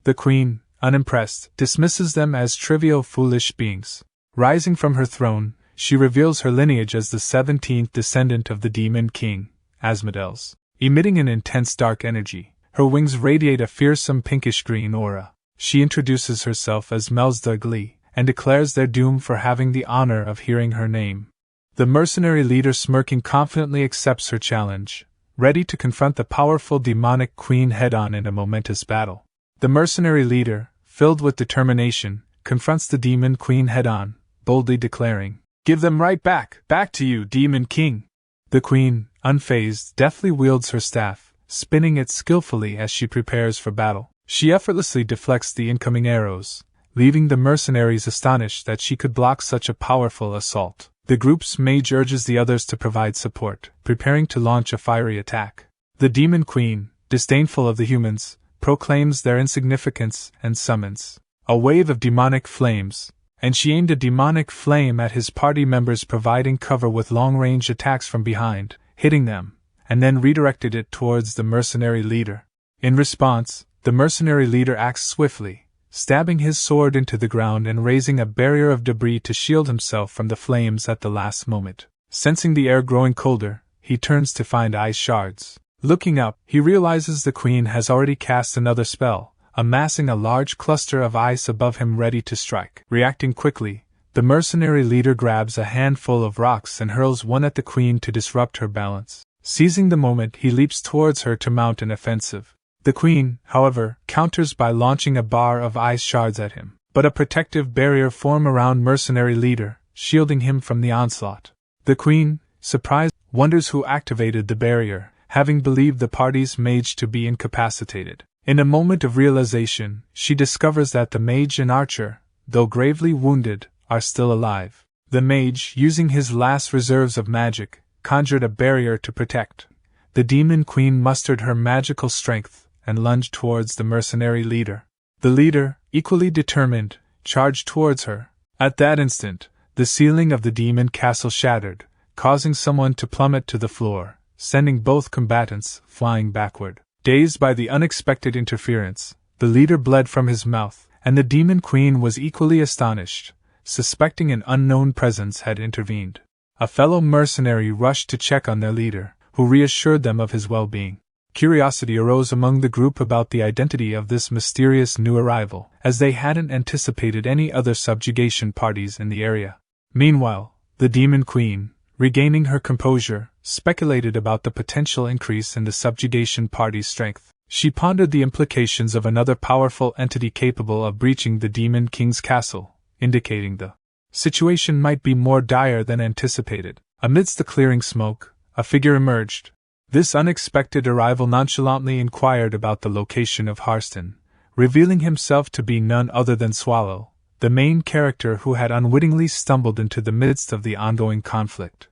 The queen, unimpressed, dismisses them as trivial, foolish beings. Rising from her throne, she reveals her lineage as the 17th descendant of the Demon King, Asmodeus. Emitting an intense dark energy, her wings radiate a fearsome pinkish-green aura. She introduces herself as Malevolent and declares their doom for having the honor of hearing her name. The mercenary leader, smirking confidently, accepts her challenge, ready to confront the powerful demonic queen head-on in a momentous battle. The mercenary leader, filled with determination, confronts the demon queen head-on, boldly declaring, "Give them right back to you, Demon King." The queen, Unfazed, deftly wields her staff, spinning it skillfully as she prepares for battle. She effortlessly deflects the incoming arrows, leaving the mercenaries astonished that she could block such a powerful assault. The group's mage urges the others to provide support, preparing to launch a fiery attack. The Demon Queen, disdainful of the humans, proclaims their insignificance and summons a wave of demonic flames, and she aimed a demonic flame at his party members, providing cover with long-range attacks from behind, hitting them, and then redirected it towards the mercenary leader. In response, the mercenary leader acts swiftly, stabbing his sword into the ground and raising a barrier of debris to shield himself from the flames at the last moment. Sensing the air growing colder, he turns to find ice shards. Looking up, he realizes the queen has already cast another spell, amassing a large cluster of ice above him ready to strike. Reacting quickly, the mercenary leader grabs a handful of rocks and hurls one at the queen to disrupt her balance. Seizing the moment, he leaps towards her to mount an offensive. The queen, however, counters by launching a bar of ice shards at him, but a protective barrier forms around mercenary leader, shielding him from the onslaught. The queen, surprised, wonders who activated the barrier, having believed the party's mage to be incapacitated. In a moment of realization, she discovers that the mage and archer, though gravely wounded, are still alive. The mage, using his last reserves of magic, conjured a barrier to protect. The demon queen mustered her magical strength and lunged towards the mercenary leader. The leader, equally determined, charged towards her. At that instant, the ceiling of the demon castle shattered, causing someone to plummet to the floor, sending both combatants flying backward. Dazed by the unexpected interference, the leader bled from his mouth, and the demon queen was equally astonished, suspecting an unknown presence had intervened. A fellow mercenary rushed to check on their leader, who reassured them of his well-being. Curiosity arose among the group about the identity of this mysterious new arrival, as they hadn't anticipated any other subjugation parties in the area. Meanwhile, the demon queen, regaining her composure, speculated about the potential increase in the subjugation party's strength. She pondered the implications of another powerful entity capable of breaching the Demon King's castle, indicating the situation might be more dire than anticipated. Amidst the clearing smoke, a figure emerged. This unexpected arrival nonchalantly inquired about the location of Harston, revealing himself to be none other than Swallow, the main character who had unwittingly stumbled into the midst of the ongoing conflict,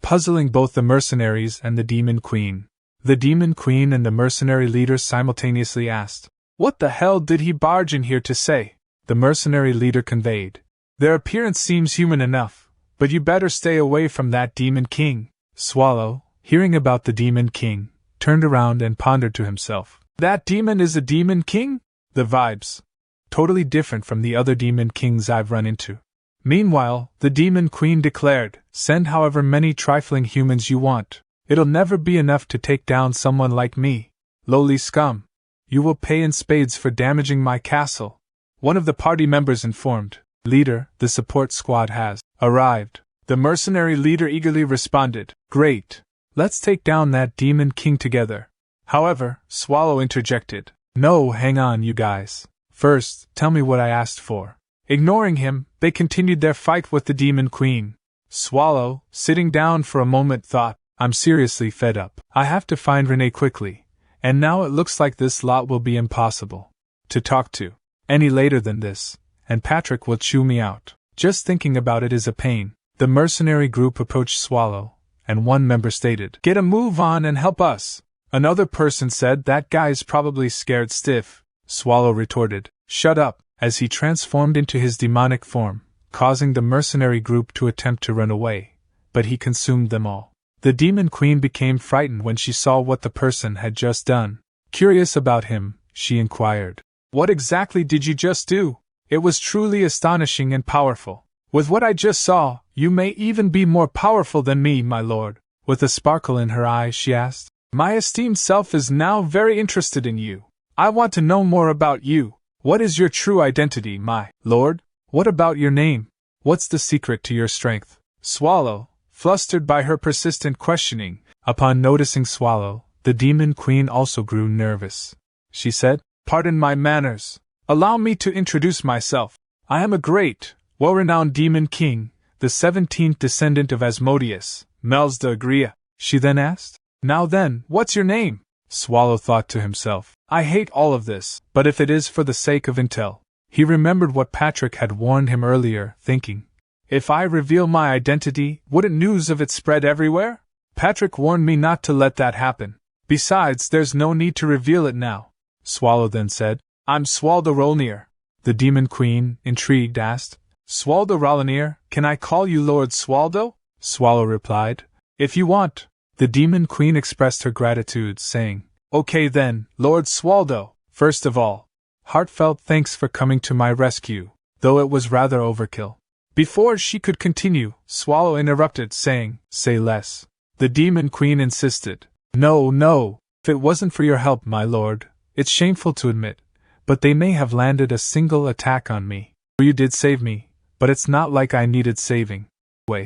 puzzling both the mercenaries and the Demon Queen. The Demon Queen and the mercenary leader simultaneously asked, "What the hell did he barge in here to say?" The mercenary leader conveyed, "Their appearance seems human enough, but you better stay away from that Demon King." Swallow, hearing about the Demon King, turned around and pondered to himself, "That demon is a Demon King? The vibes. Totally different from the other Demon Kings I've run into." Meanwhile, the Demon Queen declared, "Send however many trifling humans you want. It'll never be enough to take down someone like me. Lowly scum. You will pay in spades for damaging my castle." One of the party members informed, "Leader, the support squad has arrived." The mercenary leader eagerly responded, "Great. Let's take down that Demon King together." However, Swallow interjected, "No, hang on, you guys. First, tell me what I asked for." Ignoring him, they continued their fight with the Demon Queen. Swallow, sitting down for a moment, thought, "I'm seriously fed up. I have to find Renee quickly, and now it looks like this lot will be impossible to talk to any later than this, and Patrick will chew me out. Just thinking about it is a pain." The mercenary group approached Swallow, and one member stated, "Get a move on and help us." Another person said, "That guy's probably scared stiff." Swallow retorted, "Shut up," as he transformed into his demonic form, causing the mercenary group to attempt to run away, but he consumed them all. The Demon Queen became frightened when she saw what the person had just done. Curious about him, she inquired, "What exactly did you just do? It was truly astonishing and powerful. With what I just saw, you may even be more powerful than me, my lord." With a sparkle in her eye, she asked, "My esteemed self is now very interested in you. I want to know more about you. What is your true identity, my lord? What about your name? What's the secret to your strength?" Swallow, flustered by her persistent questioning, upon noticing Swallow, the Demon Queen also grew nervous. She said, "Pardon my manners. Allow me to introduce myself. I am a great, well-renowned Demon King, the 17th descendant of Asmodeus, Mels d'Agria." she then asked. Now then, what's your name? Swallow thought to himself. I hate all of this, but if it is for the sake of intel. He remembered what Patrick had warned him earlier, thinking, if I reveal my identity, wouldn't news of it spread everywhere? Patrick warned me not to let that happen. Besides, there's no need to reveal it now. Swallow then said, I'm Swaldo Rolnir. The Demon Queen, intrigued, asked, Swaldo Rolnir, can I call you Lord Swaldo? Swallow replied, if you want. The Demon Queen expressed her gratitude, saying, Okay then, Lord Swaldo, first of all, heartfelt thanks for coming to my rescue, though it was rather overkill. Before she could continue, Swallow interrupted, saying, Say less. The Demon Queen insisted, No, if it wasn't for your help, my lord, it's shameful to admit, but they may have landed a single attack on me. You did save me, but it's not like I needed saving.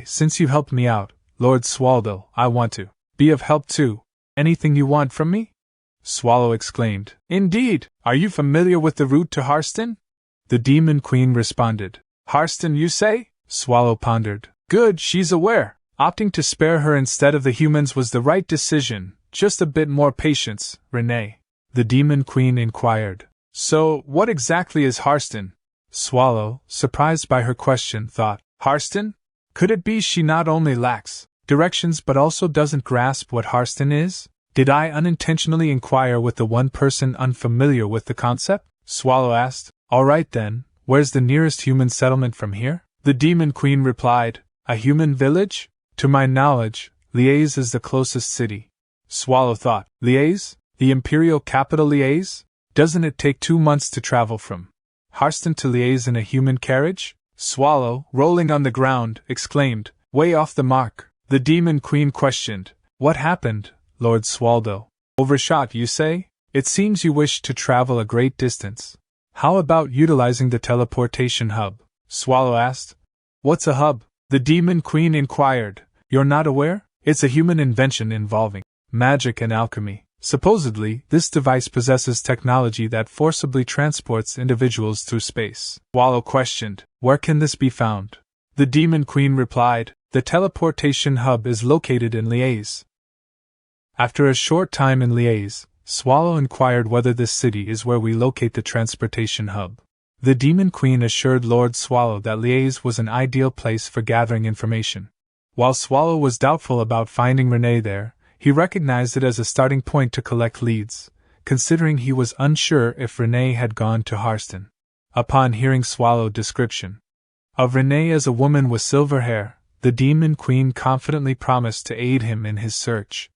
Since you helped me out, Lord Swaldo, I want to be of help too. Anything you want from me? Swallow exclaimed. Indeed, are you familiar with the route to Harston? The Demon Queen responded. Harston, you say? Swallow pondered. Good, she's aware. Opting to spare her instead of the humans was the right decision. Just a bit more patience, Renee. The Demon Queen inquired. So, what exactly is Harston? Swallow, surprised by her question, thought, Harston? Could it be she not only lacks directions but also doesn't grasp what Harston is? Did I unintentionally inquire with the one person unfamiliar with the concept? Swallow asked. All right then, where's the nearest human settlement from here? The Demon Queen replied, A human village? To my knowledge, Liège is the closest city. Swallow thought, Liège? The imperial capital Liège? Doesn't it take 2 months to travel from Harston to Liège in a human carriage? Swallow, rolling on the ground, exclaimed, Way off the mark. The Demon Queen questioned, What happened, Lord Swaldo? Overshot, you say? It seems you wish to travel a great distance. How about utilizing the teleportation hub? Swallow asked. What's a hub? The Demon Queen inquired. You're not aware? It's a human invention involving magic and alchemy. Supposedly, this device possesses technology that forcibly transports individuals through space. Swallow questioned, Where can this be found? The Demon Queen replied, The teleportation hub is located in Liège. After a short time in Liège, Swallow inquired whether this city is where we locate the transportation hub. The Demon Queen assured Lord Swallow that Liège was an ideal place for gathering information. While Swallow was doubtful about finding Renee there, he recognized it as a starting point to collect leads, considering he was unsure if Renee had gone to Harston. Upon hearing Swallow's description of Renee as a woman with silver hair, the Demon Queen confidently promised to aid him in his search.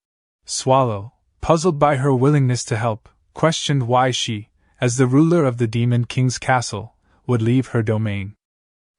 Swallow, puzzled by her willingness to help, questioned why she, as the ruler of the Demon King's castle, would leave her domain.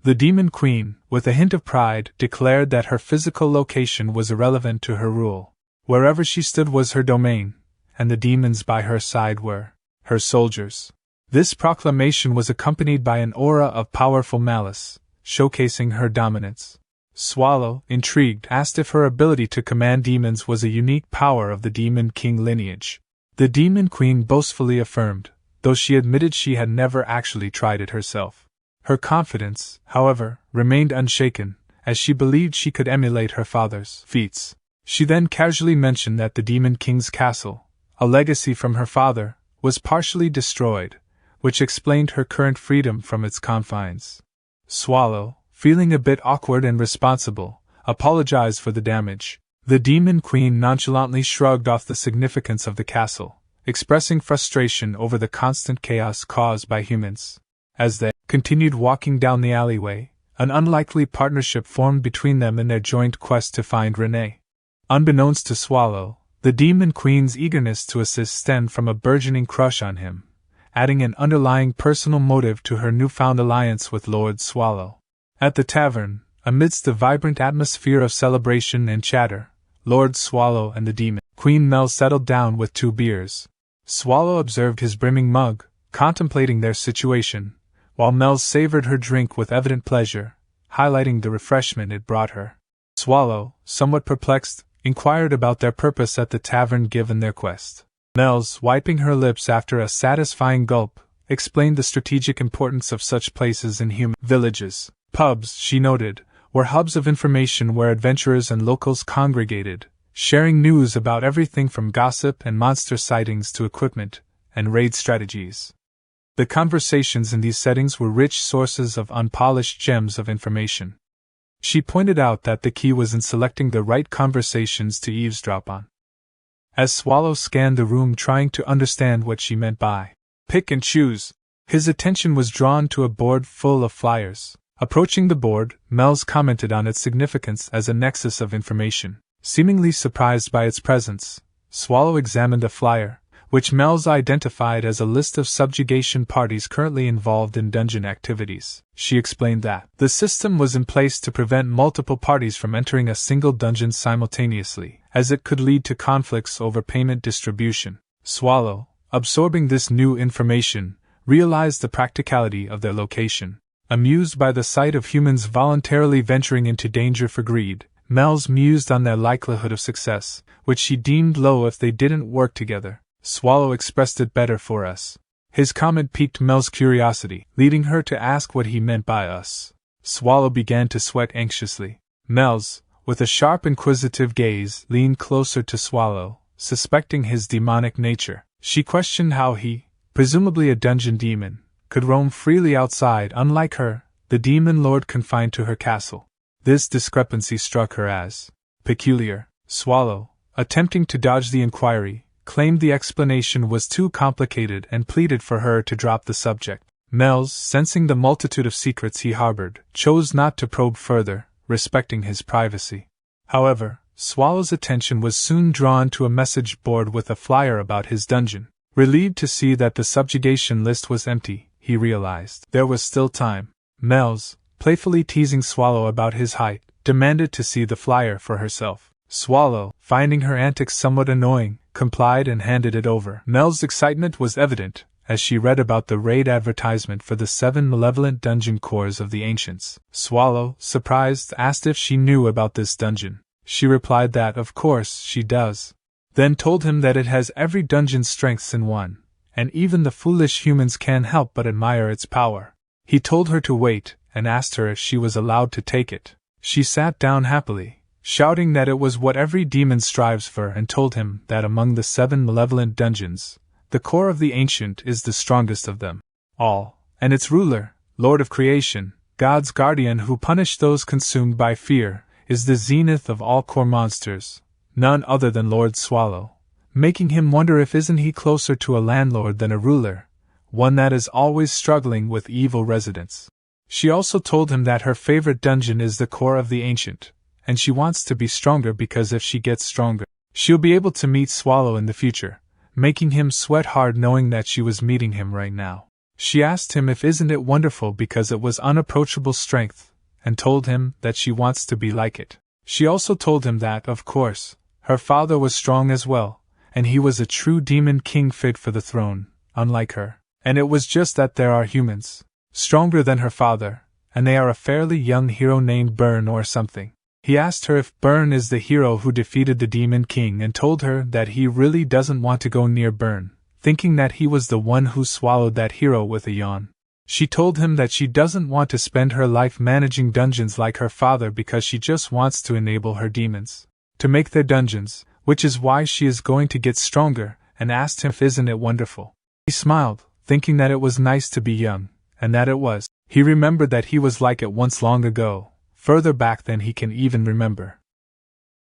The Demon Queen, with a hint of pride, declared that her physical location was irrelevant to her rule. Wherever she stood was her domain, and the demons by her side were her soldiers. This proclamation was accompanied by an aura of powerful malice, showcasing her dominance. Swallow, intrigued, asked if her ability to command demons was a unique power of the Demon King lineage. The Demon Queen boastfully affirmed, though she admitted she had never actually tried it herself. Her confidence, however, remained unshaken, as she believed she could emulate her father's feats. She then casually mentioned that the Demon King's castle, a legacy from her father, was partially destroyed, which explained her current freedom from its confines. Swallow, feeling a bit awkward and responsible, apologized for the damage. The Demon Queen nonchalantly shrugged off the significance of the castle, expressing frustration over the constant chaos caused by humans. As they continued walking down the alleyway, an unlikely partnership formed between them in their joint quest to find Renee. Unbeknownst to Swallow, the Demon Queen's eagerness to assist stemmed from a burgeoning crush on him, adding an underlying personal motive to her newfound alliance with Lord Swallow. At the tavern, amidst the vibrant atmosphere of celebration and chatter, Lord Swallow and the Demon Queen Mel settled down with 2 beers. Swallow observed his brimming mug, contemplating their situation, while Mel savored her drink with evident pleasure, highlighting the refreshment it brought her. Swallow, somewhat perplexed, inquired about their purpose at the tavern given their quest. Mel's, wiping her lips after a satisfying gulp, explained the strategic importance of such places in human villages. Pubs, she noted, were hubs of information where adventurers and locals congregated, sharing news about everything from gossip and monster sightings to equipment and raid strategies. The conversations in these settings were rich sources of unpolished gems of information. She pointed out that the key was in selecting the right conversations to eavesdrop on. As Swallow scanned the room trying to understand what she meant by pick and choose, his attention was drawn to a board full of flyers. Approaching the board, Mel's commented on its significance as a nexus of information. Seemingly surprised by its presence, Swallow examined a flyer, which Mel's identified as a list of subjugation parties currently involved in dungeon activities. She explained that the system was in place to prevent multiple parties from entering a single dungeon simultaneously, as it could lead to conflicts over payment distribution. Swallow, absorbing this new information, realized the practicality of their location. Amused by the sight of humans voluntarily venturing into danger for greed, Mel's mused on their likelihood of success, which she deemed low if they didn't work together. Swallow expressed it better for us. His comment piqued Mel's curiosity, leading her to ask what he meant by us. Swallow began to sweat anxiously. Mel's, with a sharp inquisitive gaze, leaned closer to Swallow, suspecting his demonic nature. She questioned how he, presumably a dungeon demon, could roam freely outside unlike her, the demon lord confined to her castle. This discrepancy struck her as peculiar. Swallow, attempting to dodge the inquiry, claimed the explanation was too complicated and pleaded for her to drop the subject. Mel's, sensing the multitude of secrets he harbored, chose not to probe further, respecting his privacy. However, Swallow's attention was soon drawn to a message board with a flyer about his dungeon. Relieved to see that the subjugation list was empty, he realized there was still time. Mel's, playfully teasing Swallow about his height, demanded to see the flyer for herself. Swallow, finding her antics somewhat annoying, complied and handed it over. Mel's excitement was evident as she read about the raid advertisement for the 7 Malevolent Dungeon cores of the Ancients. Swallow, surprised, asked if she knew about this dungeon. She replied that of course she does. Then told him that it has every dungeon's strengths in one, and even the foolish humans can't help but admire its power. He told her to wait, and asked her if she was allowed to take it. She sat down happily, shouting that it was what every demon strives for, and told him that among the 7 Malevolent Dungeons, the core of the Ancient is the strongest of them all, and its ruler, Lord of Creation, God's guardian who punished those consumed by fear, is the zenith of all core monsters, none other than Lord Swallow, making him wonder if isn't he closer to a landlord than a ruler, one that is always struggling with evil residents. She also told him that her favorite dungeon is the core of the Ancient, and she wants to be stronger because if she gets stronger, she'll be able to meet Swallow in the future, making him sweat hard knowing that she was meeting him right now. She asked him if isn't it wonderful because it was unapproachable strength, and told him that she wants to be like it. She also told him that, of course, her father was strong as well, and he was a true demon king fit for the throne, unlike her. And it was just that there are humans stronger than her father, and they are a fairly young hero named Burn or something. He asked her if Burn is the hero who defeated the Demon King and told her that he really doesn't want to go near Burn, thinking that he was the one who swallowed that hero with a yawn. She told him that she doesn't want to spend her life managing dungeons like her father because she just wants to enable her demons to make their dungeons, which is why she is going to get stronger, and asked him if isn't it wonderful. He smiled, thinking that it was nice to be young, and that it was. He remembered that he was like it once long ago, further back than he can even remember.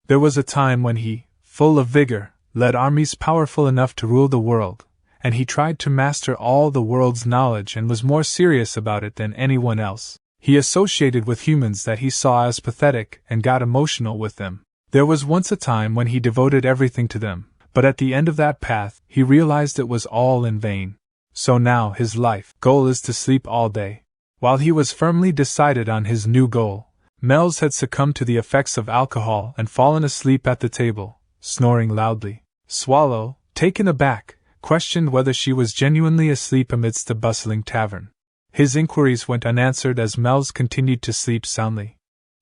There was a time when he, full of vigor, led armies powerful enough to rule the world, and he tried to master all the world's knowledge and was more serious about it than anyone else. He associated with humans that he saw as pathetic and got emotional with them. There was once a time when he devoted everything to them, but at the end of that path, he realized it was all in vain. So now his life goal is to sleep all day. While he was firmly decided on his new goal, Mel's had succumbed to the effects of alcohol and fallen asleep at the table, snoring loudly. Swallow, taken aback, questioned whether she was genuinely asleep amidst the bustling tavern. His inquiries went unanswered as Mel's continued to sleep soundly.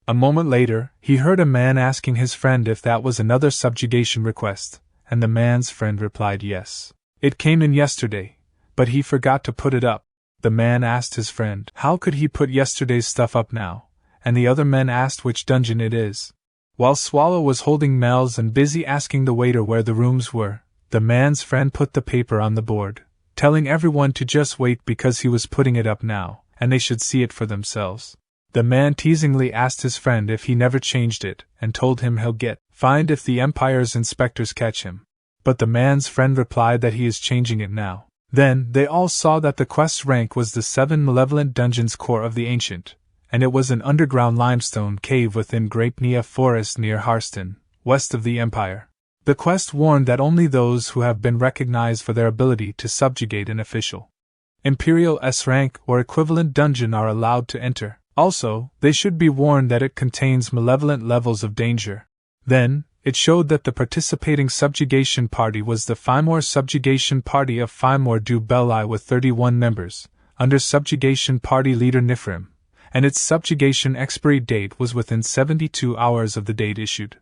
A moment later, he heard a man asking his friend if that was another subjugation request, and the man's friend replied yes. It came in yesterday, but he forgot to put it up. The man asked his friend how could he put yesterday's stuff up now, and the other men asked which dungeon it is. While Swallow was holding Mel's and busy asking the waiter where the rooms were, the man's friend put the paper on the board, telling everyone to just wait because he was putting it up now, and they should see it for themselves. The man teasingly asked his friend if he never changed it, and told him he'll get fined if the Empire's inspectors catch him. But the man's friend replied that he is changing it now. Then they all saw that the quest's rank was the 7 Malevolent Dungeons core of the Ancient, and it was an underground limestone cave within Grapenia Forest near Harston, west of the Empire. The quest warned that only those who have been recognized for their ability to subjugate an official Imperial S rank or equivalent dungeon are allowed to enter. Also, they should be warned that it contains malevolent levels of danger. Then, it showed that the participating subjugation party was the Fimor Subjugation Party of Fimor du Belli with 31 members, under subjugation party leader Nifrim, and its subjugation expiry date was within 72 hours of the date issued.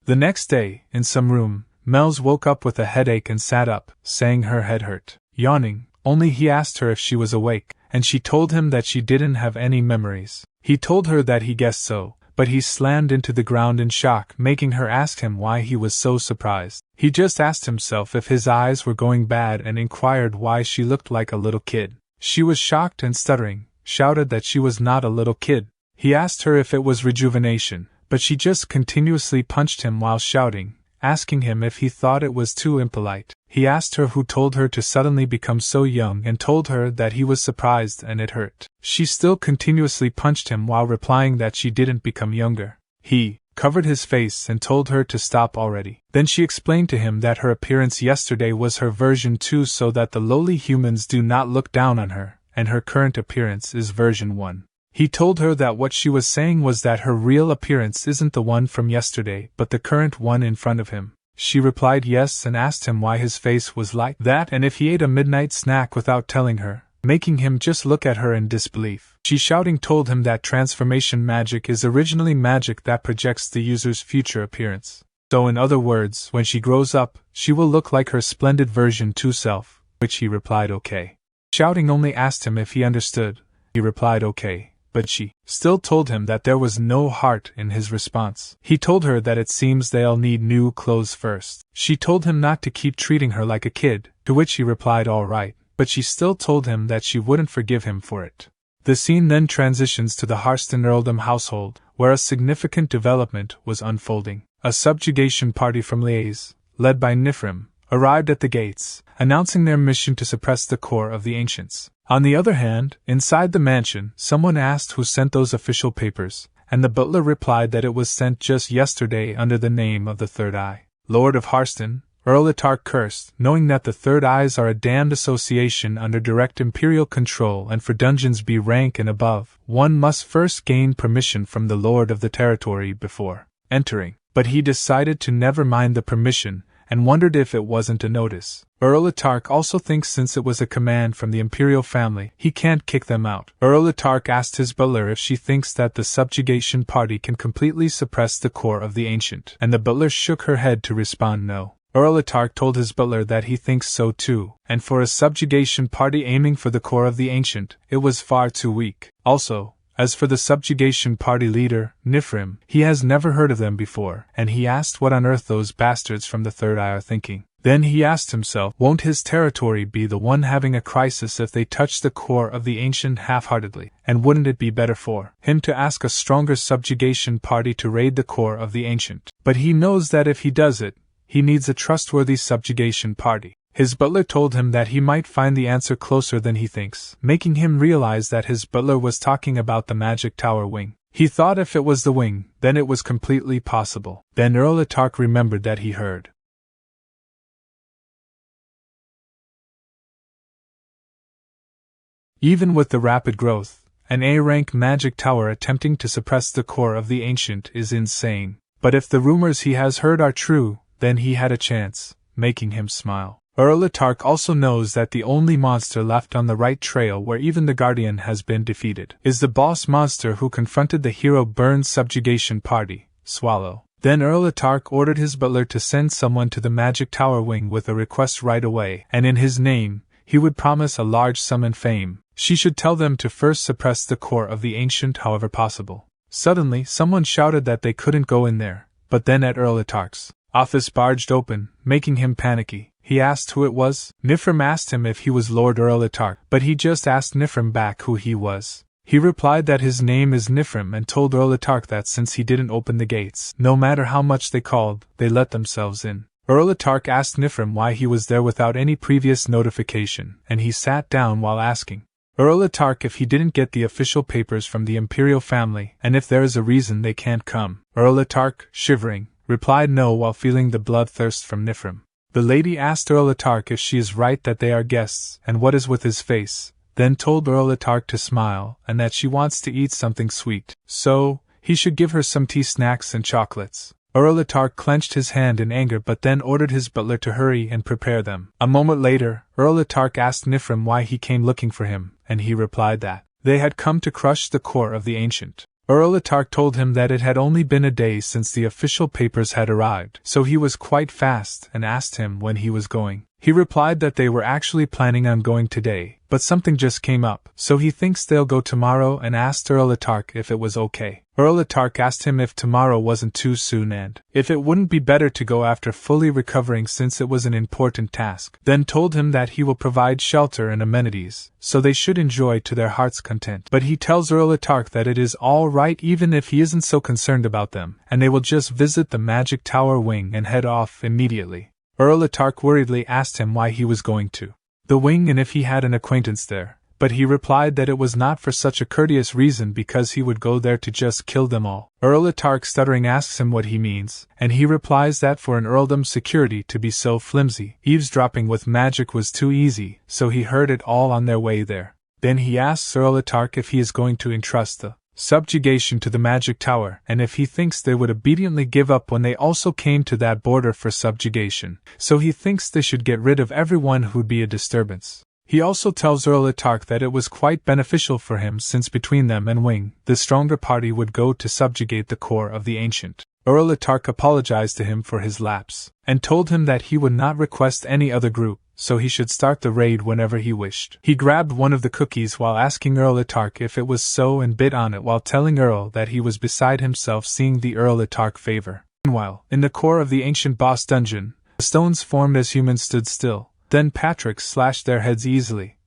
The next day, in some room, Mel's woke up with a headache and sat up, saying her head hurt. Yawning, only he asked her if she was awake, and she told him that she didn't have any memories. He told her that he guessed so, but he slammed into the ground in shock, making her ask him why he was so surprised. He just asked himself if his eyes were going bad and inquired why she looked like a little kid. She was shocked and stuttering, shouted that she was not a little kid. He asked her if it was rejuvenation, but she just continuously punched him while shouting, asking him if he thought it was too impolite. He asked her who told her to suddenly become so young and told her that he was surprised and it hurt. She still continuously punched him while replying that she didn't become younger. He covered his face and told her to stop already. Then she explained to him that her appearance yesterday was her version 2 so that the lowly humans do not look down on her, and her current appearance is version 1. He told her that what she was saying was that her real appearance isn't the one from yesterday but the current one in front of him. She replied yes and asked him why his face was like that and if he ate a midnight snack without telling her, making him just look at her in disbelief. She shouting told him that transformation magic is originally magic that projects the user's future appearance. So in other words, when she grows up, she will look like her splendid version 2 self, which he replied okay. Shouting only asked him if he understood. He replied okay. But she still told him that there was no heart in his response. He told her that it seems they'll need new clothes first. She told him not to keep treating her like a kid, to which he replied all right, but she still told him that she wouldn't forgive him for it. The scene then transitions to the Harston Earldom household, where a significant development was unfolding. A subjugation party from Liège, led by Nifrim, arrived at the gates, announcing their mission to suppress the core of the Ancients. On the other hand, inside the mansion, someone asked who sent those official papers, and the butler replied that it was sent just yesterday under the name of the Third Eye. Lord of Harston, Earl Atark cursed, knowing that the Third Eyes are a damned association under direct imperial control and for dungeons B rank and above, one must first gain permission from the Lord of the territory before entering. But he decided to never mind the permission, and wondered if it wasn't a notice. Earl Atark also thinks since it was a command from the imperial family, he can't kick them out. Earl Atark asked his butler if she thinks that the subjugation party can completely suppress the core of the Ancient, and the butler shook her head to respond no. Earl Atark told his butler that he thinks so too, and for a subjugation party aiming for the core of the Ancient, it was far too weak. Also, as for the subjugation party leader, Nifrim, he has never heard of them before, and he asked what on earth those bastards from the Third Eye are thinking. Then he asked himself, won't his territory be the one having a crisis if they touch the core of the Ancient half-heartedly, and wouldn't it be better for him to ask a stronger subjugation party to raid the core of the Ancient? But he knows that if he does it, he needs a trustworthy subjugation party. His butler told him that he might find the answer closer than he thinks, making him realize that his butler was talking about the magic tower wing. He thought if it was the wing, then it was completely possible. Then Earl Atark remembered that he heard. Even with the rapid growth, an A-rank magic tower attempting to suppress the core of the Ancient is insane. But if the rumors he has heard are true, then he had a chance, making him smile. Earl Atark also knows that the only monster left on the right trail where even the Guardian has been defeated is the boss monster who confronted the hero Byrne's subjugation party, Swallow. Then Earl Atark ordered his butler to send someone to the magic tower wing with a request right away, and in his name, he would promise a large sum and fame. She should tell them to first suppress the core of the Ancient however possible. Suddenly, someone shouted that they couldn't go in there, but then at Erlitarch's office barged open, making him panicky. He asked who it was. Nifrim asked him if he was Lord Erlitarch, but he just asked Nifrim back who he was. He replied that his name is Nifrim and told Erlitarch that since he didn't open the gates, no matter how much they called, they let themselves in. Erlitarch asked Nifrim why he was there without any previous notification, and he sat down while asking Erlitarch if he didn't get the official papers from the imperial family, and if there is a reason they can't come. Erlitarch, shivering, replied no while feeling the bloodthirst from Nifrim. The lady asked Erlitarch if she is right that they are guests, and what is with his face, then told Erlitarch to smile, and that she wants to eat something sweet, so he should give her some tea, snacks and chocolates. Erlitarch clenched his hand in anger but then ordered his butler to hurry and prepare them. A moment later, Erlitarch asked Nifrim why he came looking for him, and he replied that they had come to crush the core of the ancient. Erlitarch told him that it had only been a day since the official papers had arrived, so he was quite fast, and asked him when he was going. He replied that they were actually planning on going today, but something just came up, so he thinks they'll go tomorrow, and asked Erlitarch if it was okay. Erlitarch asked him if tomorrow wasn't too soon and if it wouldn't be better to go after fully recovering since it was an important task, then told him that he will provide shelter and amenities, so they should enjoy to their heart's content. But he tells Erlitarch that it is all right even if he isn't so concerned about them, and they will just visit the magic tower wing and head off immediately. Erlitarch worriedly asked him why he was going to the wing and if he had an acquaintance there, but he replied that it was not for such a courteous reason because he would go there to just kill them all. Erlitarch stuttering asks him what he means, and he replies that for an earldom's security to be so flimsy, eavesdropping with magic was too easy, so he heard it all on their way there. Then he asks Erlitarch if he is going to entrust the subjugation to the magic tower, and if he thinks they would obediently give up when they also came to that border for subjugation, so he thinks they should get rid of everyone who'd be a disturbance. He also tells Erlitarch that it was quite beneficial for him since between them and Wing, the stronger party would go to subjugate the core of the ancient. Erlitarch apologized to him for his lapse, and told him that he would not request any other group, so he should start the raid whenever he wished. He grabbed one of the cookies while asking Erlitarch if it was so and bit on it while telling Earl that he was beside himself seeing the Erlitarch favor. Meanwhile, in the core of the ancient boss dungeon, the stones formed as humans stood still. Then Patrick slashed their heads easily,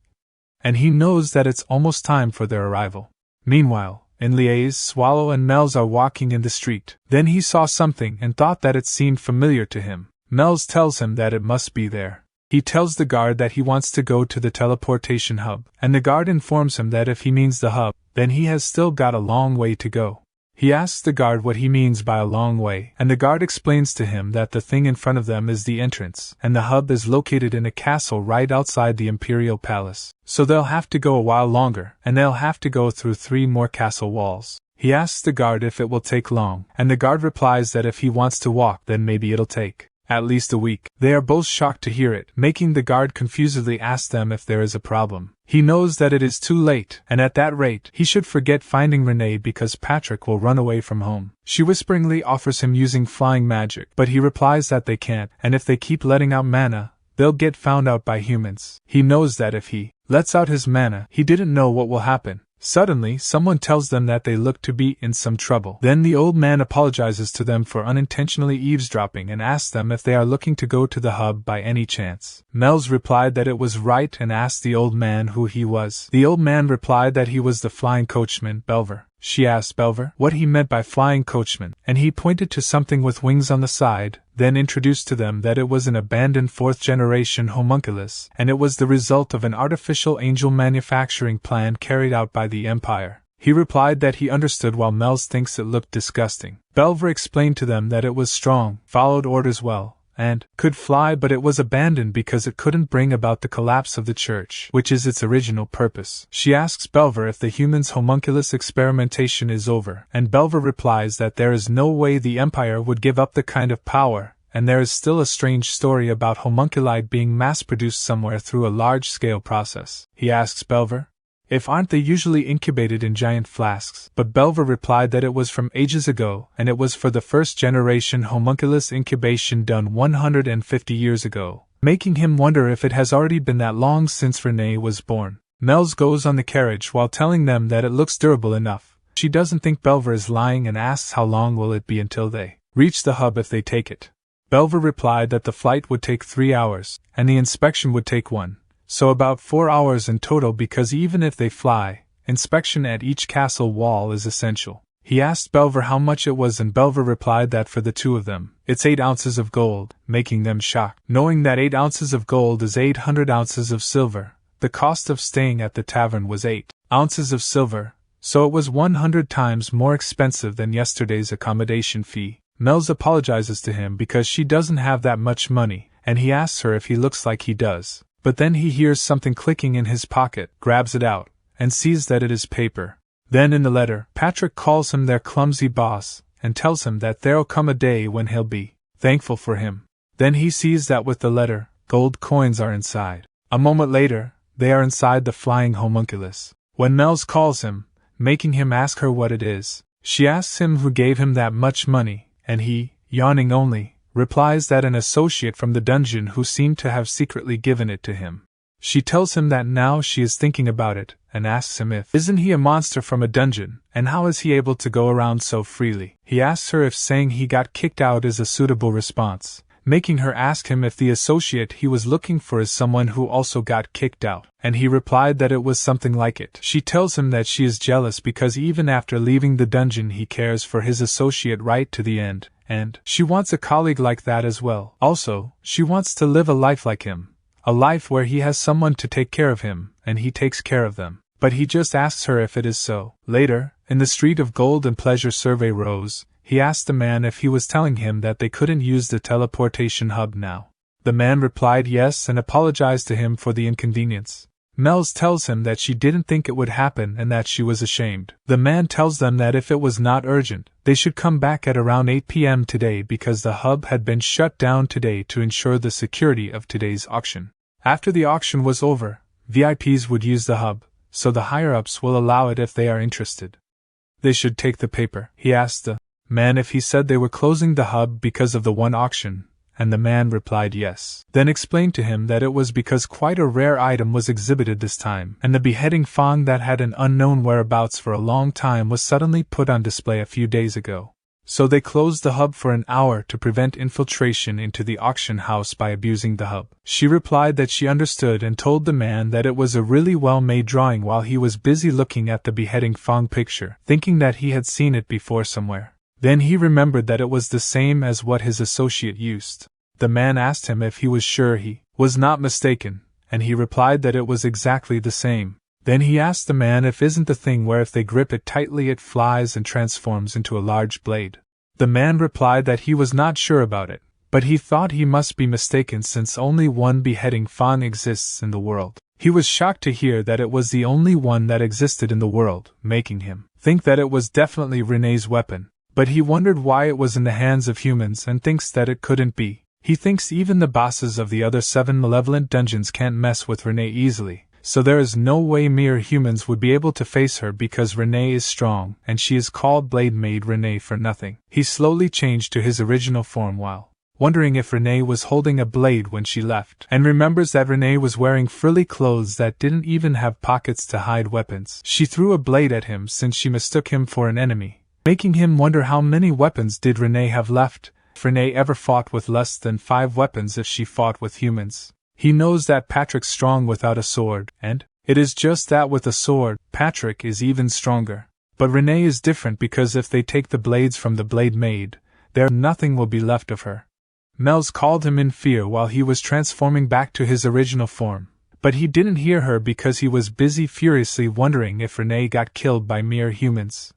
and he knows that it's almost time for their arrival. Meanwhile, in Liaise, Swallow and Melz are walking in the street. Then he saw something and thought that it seemed familiar to him. Melz tells him that it must be there. He tells the guard that he wants to go to the teleportation hub, and the guard informs him that if he means the hub, then he has still got a long way to go. He asks the guard what he means by a long way, and the guard explains to him that the thing in front of them is the entrance, and the hub is located in a castle right outside the Imperial Palace. So they'll have to go a while longer, and they'll have to go through 3 more castle walls. He asks the guard if it will take long, and the guard replies that if he wants to walk, then maybe it'll take at least a week. They are both shocked to hear it, making the guard confusedly ask them if there is a problem. He knows that it is too late, and at that rate, he should forget finding Renee because Patrick will run away from home. She whisperingly offers him using flying magic, but he replies that they can't, and if they keep letting out mana, they'll get found out by humans. He knows that if he lets out his mana, he didn't know what will happen. Suddenly, someone tells them that they look to be in some trouble. Then the old man apologizes to them for unintentionally eavesdropping and asks them if they are looking to go to the hub by any chance. Melz replied that it was right and asked the old man who he was. The old man replied that he was the flying coachman, Belver. She asked Belver what he meant by flying coachman, and he pointed to something with wings on the side, then introduced to them that it was an abandoned 4th-generation homunculus, and it was the result of an artificial angel manufacturing plan carried out by the Empire. He replied that he understood while Melz thinks it looked disgusting. Belver explained to them that it was strong, followed orders well, and could fly, but it was abandoned because it couldn't bring about the collapse of the church, which is its original purpose. She asks Belver if the humans' homunculus experimentation is over, and Belver replies that there is no way the Empire would give up the kind of power, and there is still a strange story about homunculi being mass-produced somewhere through a large-scale process. He asks Belver if aren't they usually incubated in giant flasks, but Belver replied that it was from ages ago, and it was for the 1st-generation homunculus incubation done 150 years ago, making him wonder if it has already been that long since Renee was born. Melz goes on the carriage while telling them that it looks durable enough, She doesn't think Belver is lying and asks how long will it be until they reach the hub if they take it. Belver replied that the flight would take 3 hours, and the inspection would take 1, so about 4 hours in total because even if they fly, inspection at each castle wall is essential. He asked Belver how much it was and Belver replied that for the two of them, it's 8 ounces of gold, making them shocked. Knowing that 8 ounces of gold is 800 ounces of silver, the cost of staying at the tavern was 8 ounces of silver, so it was 100 times more expensive than yesterday's accommodation fee. Mel's apologizes to him because she doesn't have that much money, and he asks her if he looks like he does. But then he hears something clicking in his pocket, grabs it out, and sees that it is paper. Then in the letter, Patrick calls him their clumsy boss, and tells him that there'll come a day when he'll be thankful for him. Then he sees that with the letter, gold coins are inside. A moment later, they are inside the flying homunculus. When Mel's calls him, making him ask her what it is, she asks him who gave him that much money, and he, yawning only, replies that an associate from the dungeon who seemed to have secretly given it to him. She tells him that now she is thinking about it, and asks him if isn't he a monster from a dungeon, and how is he able to go around so freely. He asks her if saying he got kicked out is a suitable response, making her ask him if the associate he was looking for is someone who also got kicked out, and he replied that it was something like it. She tells him that she is jealous because even after leaving the dungeon he cares for his associate right to the end, and she wants a colleague like that as well. Also, she wants to live a life like him. A life where he has someone to take care of him, and he takes care of them. But he just asks her if it is so. Later, in the Street of Gold and Pleasure Survey Rose, he asked the man if he was telling him that they couldn't use the teleportation hub now. The man replied yes and apologized to him for the inconvenience. Mel's tells him that she didn't think it would happen and that she was ashamed. The man tells them that if it was not urgent, they should come back at around 8 p.m. today because the hub had been shut down today to ensure the security of today's auction. After the auction was over, VIPs would use the hub, so the higher-ups will allow it if they are interested. They should take the paper. He asked the man if he said they were closing the hub because of the one auction, and the man replied yes. Then explained to him that it was because quite a rare item was exhibited this time, and the beheading Fang that had an unknown whereabouts for a long time was suddenly put on display a few days ago. So they closed the hub for an hour to prevent infiltration into the auction house by abusing the hub. She replied that she understood and told the man that it was a really well-made drawing while he was busy looking at the beheading Fang picture, thinking that he had seen it before somewhere. Then he remembered that it was the same as what his associate used. The man asked him if he was sure he was not mistaken, and he replied that it was exactly the same. Then he asked the man if isn't the thing where if they grip it tightly it flies and transforms into a large blade. The man replied that he was not sure about it, but he thought he must be mistaken since only one beheading Fang exists in the world. He was shocked to hear that it was the only one that existed in the world, making him think that it was definitely Renee's weapon. But he wondered why it was in the hands of humans and thinks that it couldn't be. He thinks even the bosses of the other 7 malevolent dungeons can't mess with Renee easily. So there is no way mere humans would be able to face her because Renee is strong and she is called Blade Maid Renee for nothing. He slowly changed to his original form while wondering if Renee was holding a blade when she left, and remembers that Renee was wearing frilly clothes that didn't even have pockets to hide weapons. She threw a blade at him since she mistook him for an enemy, making him wonder how many weapons did Renee have left, if Renee ever fought with less than 5 weapons if she fought with humans. He knows that Patrick's strong without a sword, and it is just that with a sword, Patrick is even stronger. But Renee is different because if they take the blades from the Blade Maid, there nothing will be left of her. Mel's called him in fear while he was transforming back to his original form, but he didn't hear her because he was busy furiously wondering if Renee got killed by mere humans.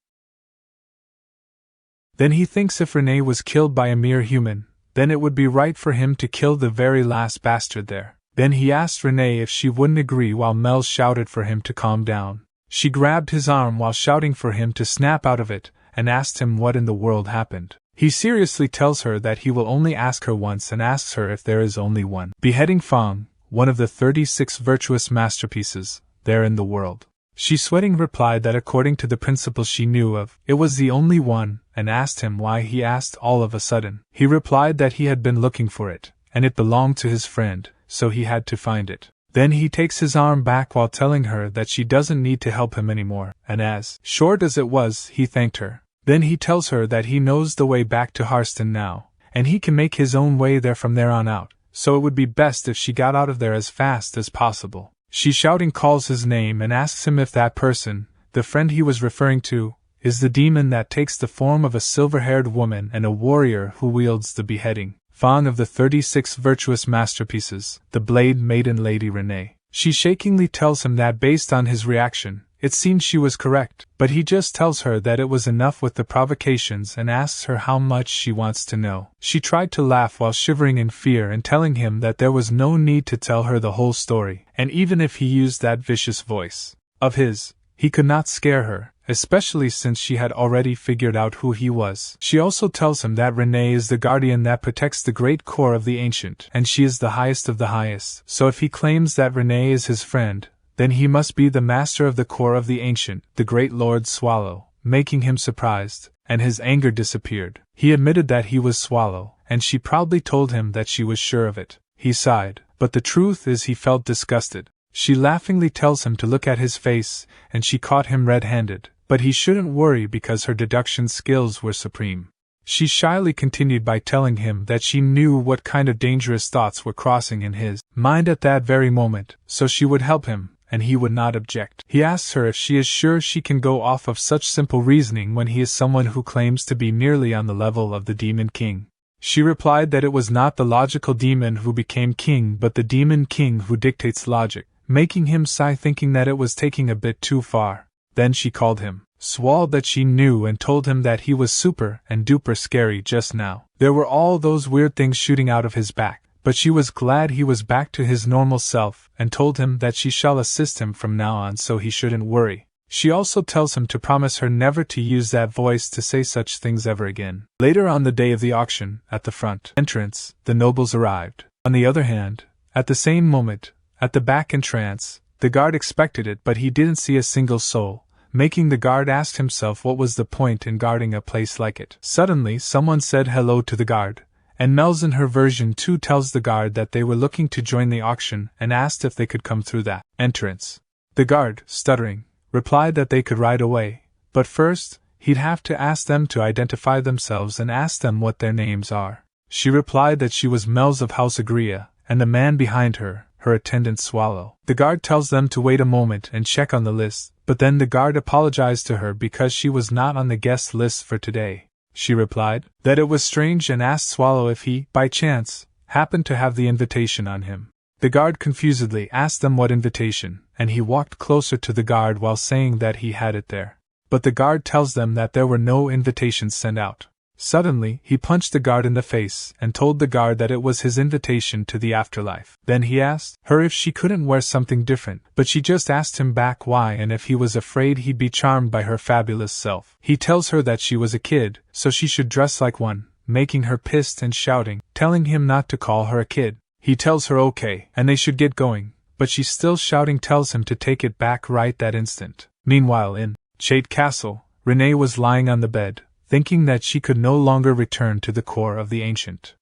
Then he thinks if Renee was killed by a mere human, then it would be right for him to kill the very last bastard there. Then he asked Renee if she wouldn't agree while Mel shouted for him to calm down. She grabbed his arm while shouting for him to snap out of it, and asked him what in the world happened. He seriously tells her that he will only ask her once and asks her if there is only one beheading Fang, one of the 36 virtuous masterpieces, there in the world. She sweating replied that according to the principles she knew of, it was the only one, and asked him why he asked all of a sudden. He replied that he had been looking for it, and it belonged to his friend, so he had to find it. Then he takes his arm back while telling her that she doesn't need to help him anymore, and as short as it was, he thanked her. Then he tells her that he knows the way back to Harston now, and he can make his own way there from there on out, so it would be best if she got out of there as fast as possible. She shouting calls his name and asks him if that person, the friend he was referring to, is the demon that takes the form of a silver-haired woman and a warrior who wields the beheading fang of the 36 virtuous masterpieces, the Blade Maiden Lady Renee. She shakingly tells him that based on his reaction, it seemed she was correct, but he just tells her that it was enough with the provocations and asks her how much she wants to know. She tried to laugh while shivering in fear and telling him that there was no need to tell her the whole story, and even if he used that vicious voice of his, he could not scare her, especially since she had already figured out who he was. She also tells him that Renee is the guardian that protects the great core of the ancient, and she is the highest of the highest. So if he claims that Renee is his friend, then he must be the master of the core of the ancient, the great Lord Swallow, making him surprised, and his anger disappeared. He admitted that he was Swallow, and she proudly told him that she was sure of it. He sighed, but the truth is he felt disgusted. She laughingly tells him to look at his face, and she caught him red-handed, but he shouldn't worry because her deduction skills were supreme. She shyly continued by telling him that she knew what kind of dangerous thoughts were crossing in his mind at that very moment, so she would help him, and he would not object. He asks her if she is sure she can go off of such simple reasoning when he is someone who claims to be nearly on the level of the Demon King. She replied that it was not the logical demon who became king but the Demon King who dictates logic, making him sigh thinking that it was taking a bit too far. Then she called him Swall that she knew and told him that he was super and duper scary just now. There were all those weird things shooting out of his back, but she was glad he was back to his normal self and told him that she shall assist him from now on so he shouldn't worry. She also tells him to promise her never to use that voice to say such things ever again. Later on the day of the auction, at the front entrance, the nobles arrived. On the other hand, at the same moment, at the back entrance, the guard expected it but he didn't see a single soul, making the guard ask himself what was the point in guarding a place like it. Suddenly someone said hello to the guard, and Mel's in her version 2 tells the guard that they were looking to join the auction and asked if they could come through that entrance. The guard, stuttering, replied that they could right away, but first, he'd have to ask them to identify themselves and ask them what their names are. She replied that she was Mel's of House Agria, and the man behind her, her attendant Swallow. The guard tells them to wait a moment and check on the list, but then the guard apologized to her because she was not on the guest list for today. She replied that it was strange and asked Swallow if he, by chance, happened to have the invitation on him. The guard confusedly asked them what invitation, and he walked closer to the guard while saying that he had it there. But the guard tells them that there were no invitations sent out. Suddenly, he punched the guard in the face and told the guard that it was his invitation to the afterlife. Then he asked her if she couldn't wear something different, but she just asked him back why and if he was afraid he'd be charmed by her fabulous self. He tells her that she was a kid, so she should dress like one, making her pissed and shouting, telling him not to call her a kid. He tells her okay, and they should get going, but she still shouting tells him to take it back right that instant. Meanwhile in Chait Castle, Renee was lying on the bed, thinking that she could no longer return to the core of the ancient.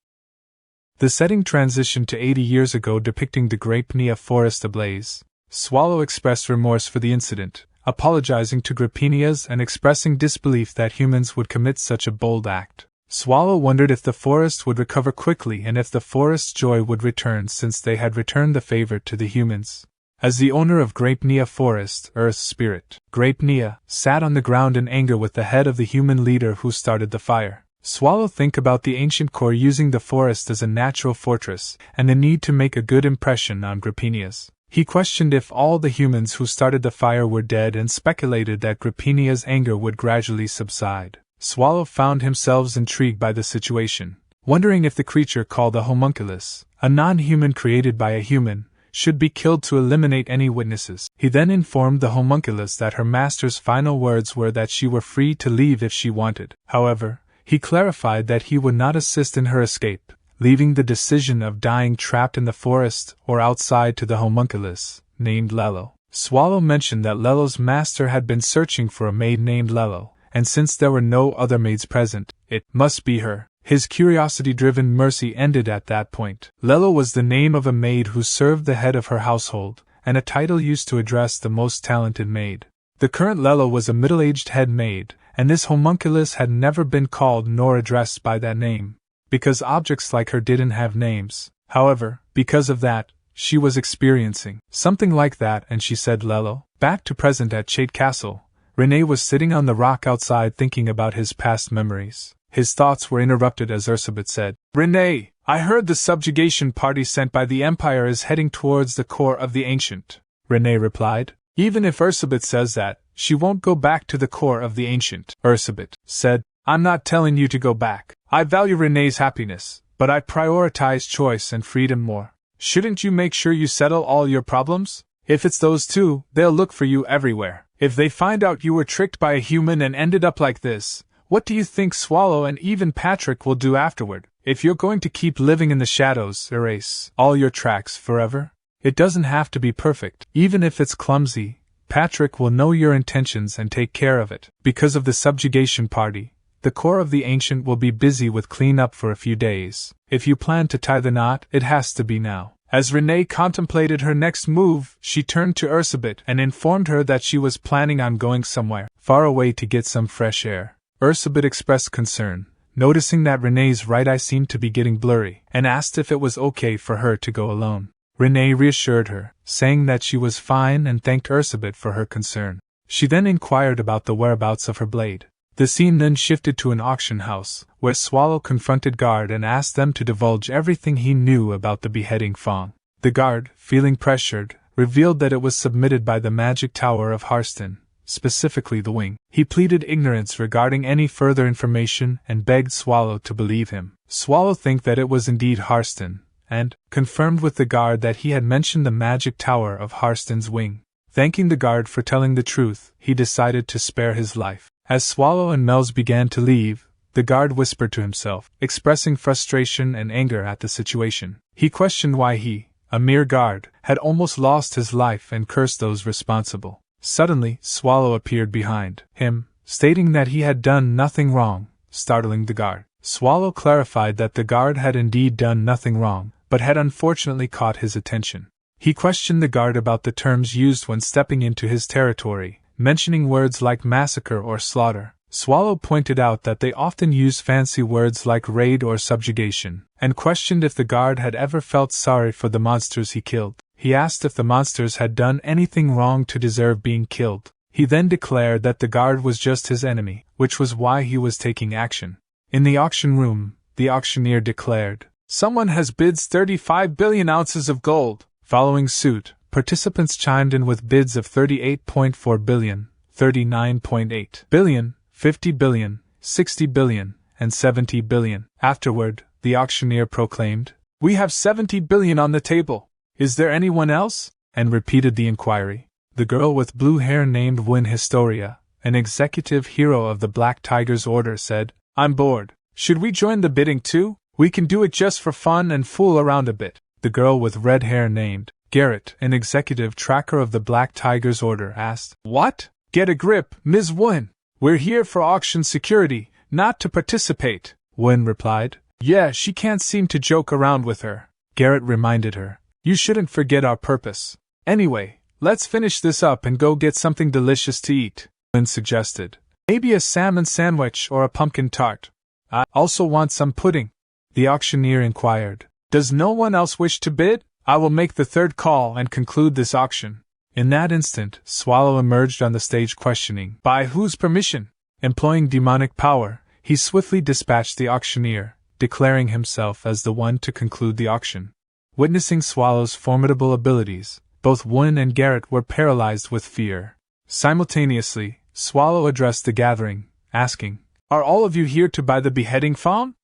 The setting transitioned to 80 years ago depicting the Grapenia forest ablaze. Swallow expressed remorse for the incident, apologizing to Grapenias and expressing disbelief that humans would commit such a bold act. Swallow wondered if the forest would recover quickly and if the forest's joy would return since they had returned the favor to the humans. As the owner of Grapenia Forest, Earth's spirit, Grapenia sat on the ground in anger with the head of the human leader who started the fire. Swallow think about the ancient core using the forest as a natural fortress and the need to make a good impression on Grapenias. He questioned if all the humans who started the fire were dead and speculated that Grapenia's anger would gradually subside. Swallow found himself intrigued by the situation, wondering if the creature called the homunculus, a non-human created by a human, should be killed to eliminate any witnesses. He then informed the homunculus that her master's final words were that she were free to leave if she wanted. However, he clarified that he would not assist in her escape, leaving the decision of dying trapped in the forest or outside to the homunculus, named Lelo. Swallow mentioned that Lelo's master had been searching for a maid named Lelo, and since there were no other maids present, it must be her. His curiosity-driven mercy ended at that point. Lelo was the name of a maid who served the head of her household, and a title used to address the most talented maid. The current Lelo was a middle-aged head maid, and this homunculus had never been called nor addressed by that name, because objects like her didn't have names. However, because of that, she was experiencing something like that, and she said Lelo. Back to present at Chait Castle, Rene was sitting on the rock outside thinking about his past memories. His thoughts were interrupted as Ursabet said, "Rene, I heard the subjugation party sent by the Empire is heading towards the core of the Ancient." Rene replied, "Even if Ursabet says that, she won't go back to the core of the Ancient." Ursabet said, "I'm not telling you to go back. I value Rene's happiness, but I prioritize choice and freedom more. Shouldn't you make sure you settle all your problems? If it's those two, they'll look for you everywhere. If they find out you were tricked by a human and ended up like this, what do you think Swallow and even Patrick will do afterward? If you're going to keep living in the shadows, erase all your tracks forever? It doesn't have to be perfect. Even if it's clumsy, Patrick will know your intentions and take care of it. Because of the subjugation party, the core of the Ancient will be busy with cleanup for a few days. If you plan to tie the knot, it has to be now." As Rene contemplated her next move, she turned to Ursabet and informed her that she was planning on going somewhere far away to get some fresh air. Ursabet expressed concern, noticing that Rene's right eye seemed to be getting blurry, and asked if it was okay for her to go alone. Rene reassured her, saying that she was fine and thanked Ursabet for her concern. She then inquired about the whereabouts of her blade. The scene then shifted to an auction house, where Swallow confronted Guard and asked them to divulge everything he knew about the beheading Fong. The Guard, feeling pressured, revealed that it was submitted by the magic tower of Harston, specifically the wing. He pleaded ignorance regarding any further information and begged Swallow to believe him. Swallow think that it was indeed Harston, and confirmed with the Guard that he had mentioned the magic tower of Harston's wing. Thanking the Guard for telling the truth, he decided to spare his life. As Swallow and Melz began to leave, the Guard whispered to himself, expressing frustration and anger at the situation. He questioned why he, a mere guard, had almost lost his life and cursed those responsible. Suddenly, Swallow appeared behind him, stating that he had done nothing wrong, startling the Guard. Swallow clarified that the Guard had indeed done nothing wrong, but had unfortunately caught his attention. He questioned the Guard about the terms used when stepping into his territory, mentioning words like massacre or slaughter. Swallow pointed out that they often use fancy words like raid or subjugation, and questioned if the Guard had ever felt sorry for the monsters he killed. He asked if the monsters had done anything wrong to deserve being killed. He then declared that the Guard was just his enemy, which was why he was taking action. In the auction room, the auctioneer declared, "Someone has bids 35 billion ounces of gold." Following suit, participants chimed in with bids of 38.4 billion, 39.8 billion, 50 billion, 60 billion, and 70 billion. Afterward, the auctioneer proclaimed, "We have 70 billion on the table. Is there anyone else?" and repeated the inquiry. The girl with blue hair named Win Historia, an executive hero of the Black Tiger's Order, said, "I'm bored. Should we join the bidding too? We can do it just for fun and fool around a bit." The girl with red hair named Garrett, an executive tracker of the Black Tiger's Order, asked, "What? Get a grip, Ms. Win. We're here for auction security, not to participate." Win replied, "Yeah, she can't seem to joke around with her." Garrett reminded her, "You shouldn't forget our purpose. Anyway, let's finish this up and go get something delicious to eat." Win suggested, "Maybe a salmon sandwich or a pumpkin tart. I also want some pudding." The auctioneer inquired, "Does no one else wish to bid? I will make the third call and conclude this auction." In that instant, Swallow emerged on the stage questioning, "By whose permission?" Employing demonic power, he swiftly dispatched the auctioneer, declaring himself as the one to conclude the auction. Witnessing Swallow's formidable abilities, both Win and Garrett were paralyzed with fear. Simultaneously, Swallow addressed the gathering, asking, "Are all of you here to buy the beheading fawn?"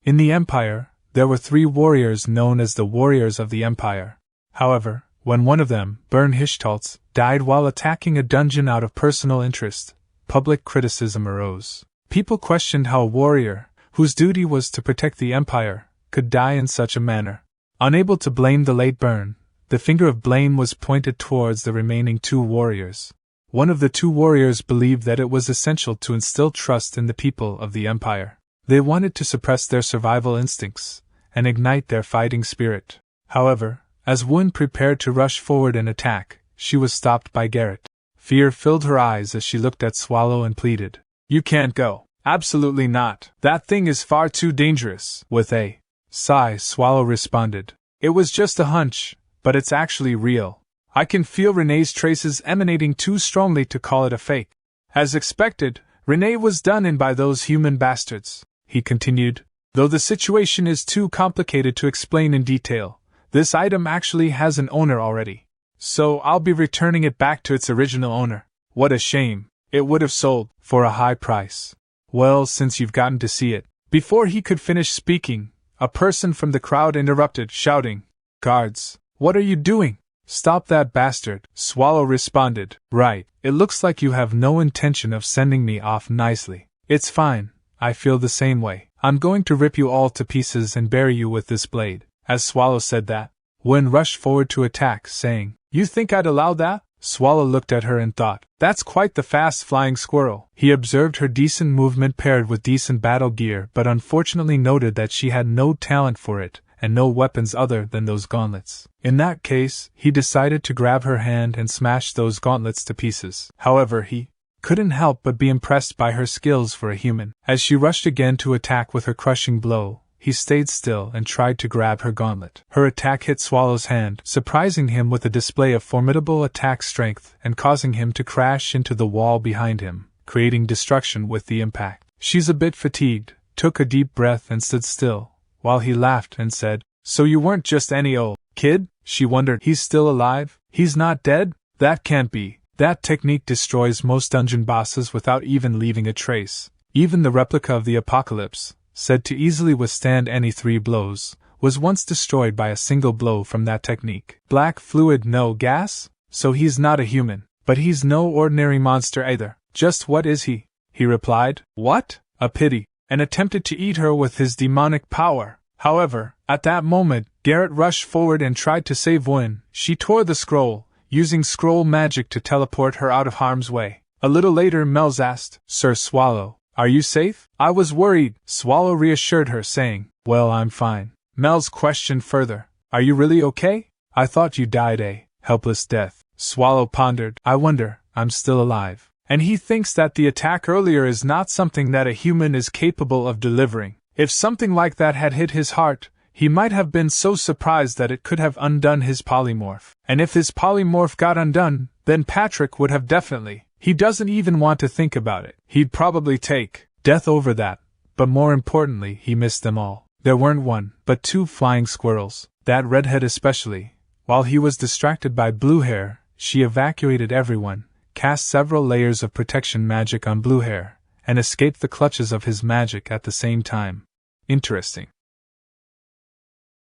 In the Empire, there were 3 warriors known as the Warriors of the Empire. However, when one of them, Bern Hishtoltz, died while attacking a dungeon out of personal interest, public criticism arose. People questioned how a warrior, whose duty was to protect the Empire, could die in such a manner. Unable to blame the late Bern, the finger of blame was pointed towards the remaining 2 warriors. One of the 2 warriors believed that it was essential to instill trust in the people of the Empire. They wanted to suppress their survival instincts and ignite their fighting spirit. However, as Wun prepared to rush forward and attack, she was stopped by Garrett. Fear filled her eyes as she looked at Swallow and pleaded. You can't go. Absolutely not. That thing is far too dangerous. With a sigh, Swallow responded. It was just a hunch, but it's actually real. I can feel Renee's traces emanating too strongly to call it a fake. As expected, Renee was done in by those human bastards, he continued. Though the situation is too complicated to explain in detail, this item actually has an owner already. So I'll be returning it back to its original owner. What a shame. It would have sold for a high price. Well, since you've gotten to see it. Before he could finish speaking, a person from the crowd interrupted, shouting, Guards, what are you doing? Stop that bastard, Swallow responded. Right, it looks like you have no intention of sending me off nicely. It's fine, I feel the same way. I'm going to rip you all to pieces and bury you with this blade. As Swallow said that, Wun rushed forward to attack, saying, You think I'd allow that? Swallow looked at her and thought, That's quite the fast-flying squirrel. He observed her decent movement paired with decent battle gear, but unfortunately noted that she had no talent for it, and no weapons other than those gauntlets. In that case, he decided to grab her hand and smash those gauntlets to pieces. However, he couldn't help but be impressed by her skills for a human. As she rushed again to attack with her crushing blow, he stayed still and tried to grab her gauntlet. Her attack hit Swallow's hand, surprising him with a display of formidable attack strength and causing him to crash into the wall behind him, creating destruction with the impact. She's a bit fatigued, took a deep breath and stood still, while he laughed and said, So you weren't just any old kid? She wondered, He's still alive? He's not dead? That can't be. That technique destroys most dungeon bosses without even leaving a trace. Even the replica of the Apocalypse, said to easily withstand any 3 blows, was once destroyed by a single blow from that technique. Black fluid, no gas? So he's not a human. But he's no ordinary monster either. Just what is he? He replied, What? A pity, and attempted to eat her with his demonic power. However, at that moment, Garrett rushed forward and tried to save Wun. She tore the scroll, using scroll magic to teleport her out of harm's way. A little later, Mel's asked, Sir Swallow, are you safe? I was worried. Swallow reassured her, saying, Well, I'm fine. Mel's questioned further, Are you really okay? I thought you died a helpless death. Swallow pondered, I wonder, I'm still alive. And he thinks that the attack earlier is not something that a human is capable of delivering. If something like that had hit his heart, he might have been so surprised that it could have undone his polymorph. And if his polymorph got undone, then Patrick would have definitely. He doesn't even want to think about it. He'd probably take death over that. But more importantly, he missed them all. There weren't one, but 2 flying squirrels, that redhead especially. While he was distracted by Blue Hair, she evacuated everyone, cast several layers of protection magic on Blue Hair, and escaped the clutches of his magic at the same time. Interesting.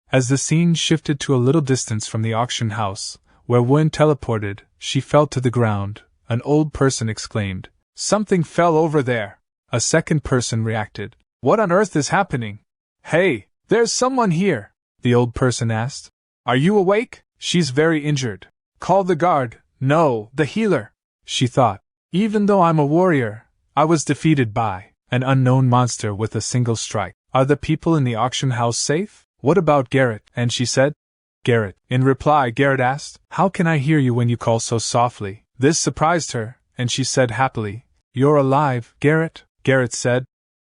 As the scene shifted to a little distance from the auction house, where Wun teleported, she fell to the ground. An old person exclaimed, Something fell over there. A second person reacted, What on earth is happening? Hey, there's someone here, the old person asked. Are you awake? She's very injured. Call the guard. No, the healer. She thought, Even though I'm a warrior, I was defeated by an unknown monster with a single strike. Are the people in the auction house safe? What about Garrett? And she said, Garrett. In reply, Garrett asked, How can I hear you when you call so softly? This surprised her, and she said happily, You're alive, Garrett. Garrett said,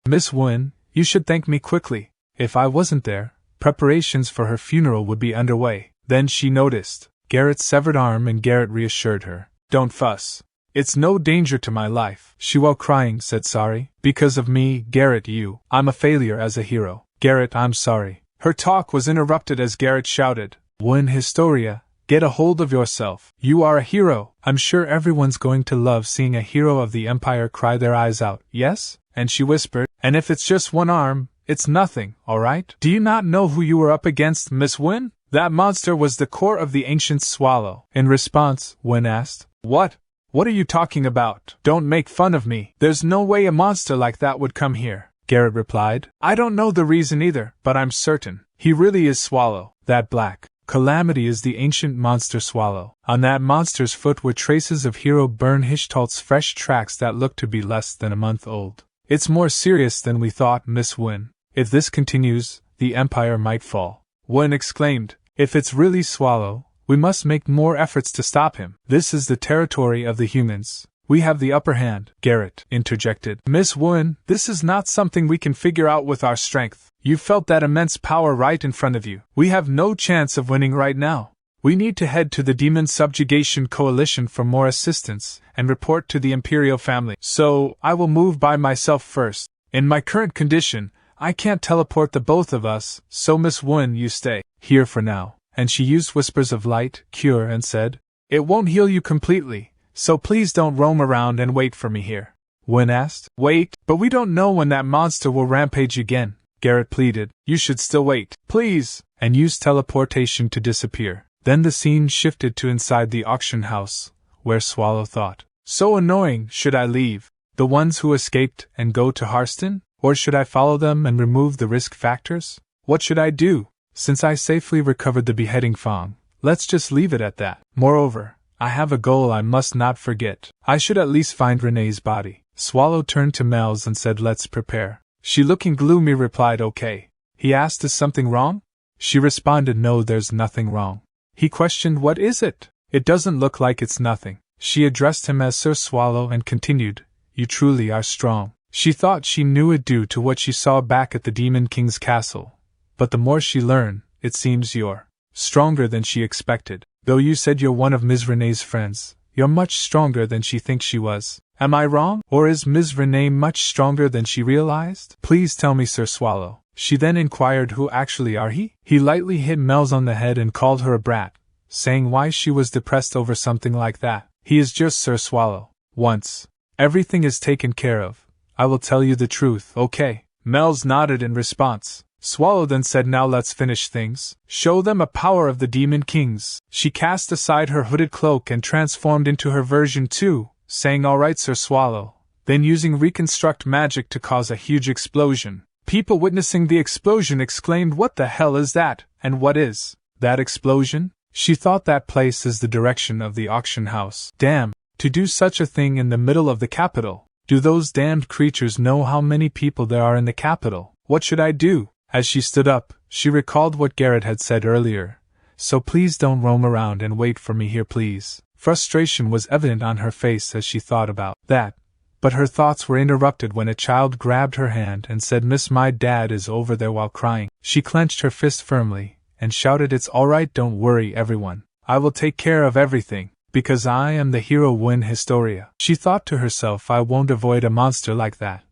Miss Wun, you should thank me quickly. If I wasn't there, preparations for her funeral would be underway. Then she noticed Garrett's severed arm, and Garrett reassured her, Don't fuss. It's no danger to my life. She, while crying, said, Sorry. Because of me, Garrett, I'm a failure as a hero. Garrett, I'm sorry. Her talk was interrupted as Garrett shouted, Wun Historia, get a hold of yourself. You are a hero. I'm sure everyone's going to love seeing a hero of the Empire cry their eyes out, yes? And she whispered, And if it's just one arm, it's nothing, alright? Do you not know who you were up against, Miss Wun? That monster was the core of the ancient swallow. In response, Wun asked, What? What are you talking about? Don't make fun of me. There's no way a monster like that would come here, Garrett replied. I don't know the reason either, but I'm certain. He really is Swallow. That black calamity is the ancient monster Swallow. On that monster's foot were traces of hero Bern Hishtalt's fresh tracks that looked to be less than a month old. It's more serious than we thought, Miss Wen. If this continues, the Empire might fall. Wen exclaimed. If it's really Swallow, we must make more efforts to stop him. This is the territory of the humans. We have the upper hand, Garrett interjected. Miss Wen, this is not something we can figure out with our strength. You felt that immense power right in front of you. We have no chance of winning right now. We need to head to the Demon Subjugation Coalition for more assistance and report to the Imperial family. So, I will move by myself first. In my current condition, I can't teleport the both of us, so Miss Wen, you stay here for now. And she used Whispers of Light, Cure, and said, It won't heal you completely, so please don't roam around and wait for me here. Wen asked. Wait, but we don't know when that monster will rampage again, Garrett pleaded. You should still wait, please, and use teleportation to disappear. Then the scene shifted to inside the auction house, where Swallow thought, So annoying, should I leave the ones who escaped and go to Harston? Or should I follow them and remove the risk factors? What should I do? Since I safely recovered the beheading Fang, let's just leave it at that. Moreover, I have a goal I must not forget. I should at least find Renee's body. Swallow turned to Mel's and said, Let's prepare. She, looking gloomy, replied, Okay. He asked, Is something wrong? She responded, No, there's nothing wrong. He questioned, What is it? It doesn't look like it's nothing. She addressed him as Sir Swallow and continued, You truly are strong. She thought she knew it due to what she saw back at the Demon King's castle. But the more she learned, it seems you're stronger than she expected. Though you said you're one of Ms. Renee's friends, you're much stronger than she thinks she was. Am I wrong? Or is Ms. Renee much stronger than she realized? Please tell me, Sir Swallow. She then inquired, Who actually are he? He lightly hit Mel's on the head and called her a brat, saying why she was depressed over something like that. He is just Sir Swallow. Once everything is taken care of, I will tell you the truth, okay? Mel's nodded in response. Swallow then said, Now let's finish things. Show them a power of the Demon Kings. She cast aside her hooded cloak and transformed into her version 2, saying, All right, Sir Swallow. Then using reconstruct magic to cause a huge explosion. People witnessing the explosion exclaimed, What the hell is that? And what is that explosion? She thought that place is the direction of the auction house. Damn, to do such a thing in the middle of the capital. Do those damned creatures know how many people there are in the capital? What should I do? As she stood up, she recalled what Garrett had said earlier. So please don't roam around and wait for me here, please. Frustration was evident on her face as she thought about that. But her thoughts were interrupted when a child grabbed her hand and said, Miss, my dad is over there, while crying. She clenched her fist firmly and shouted, It's all right, don't worry, everyone. I will take care of everything, because I am the hero Wen Historia. She thought to herself, I won't avoid a monster like that.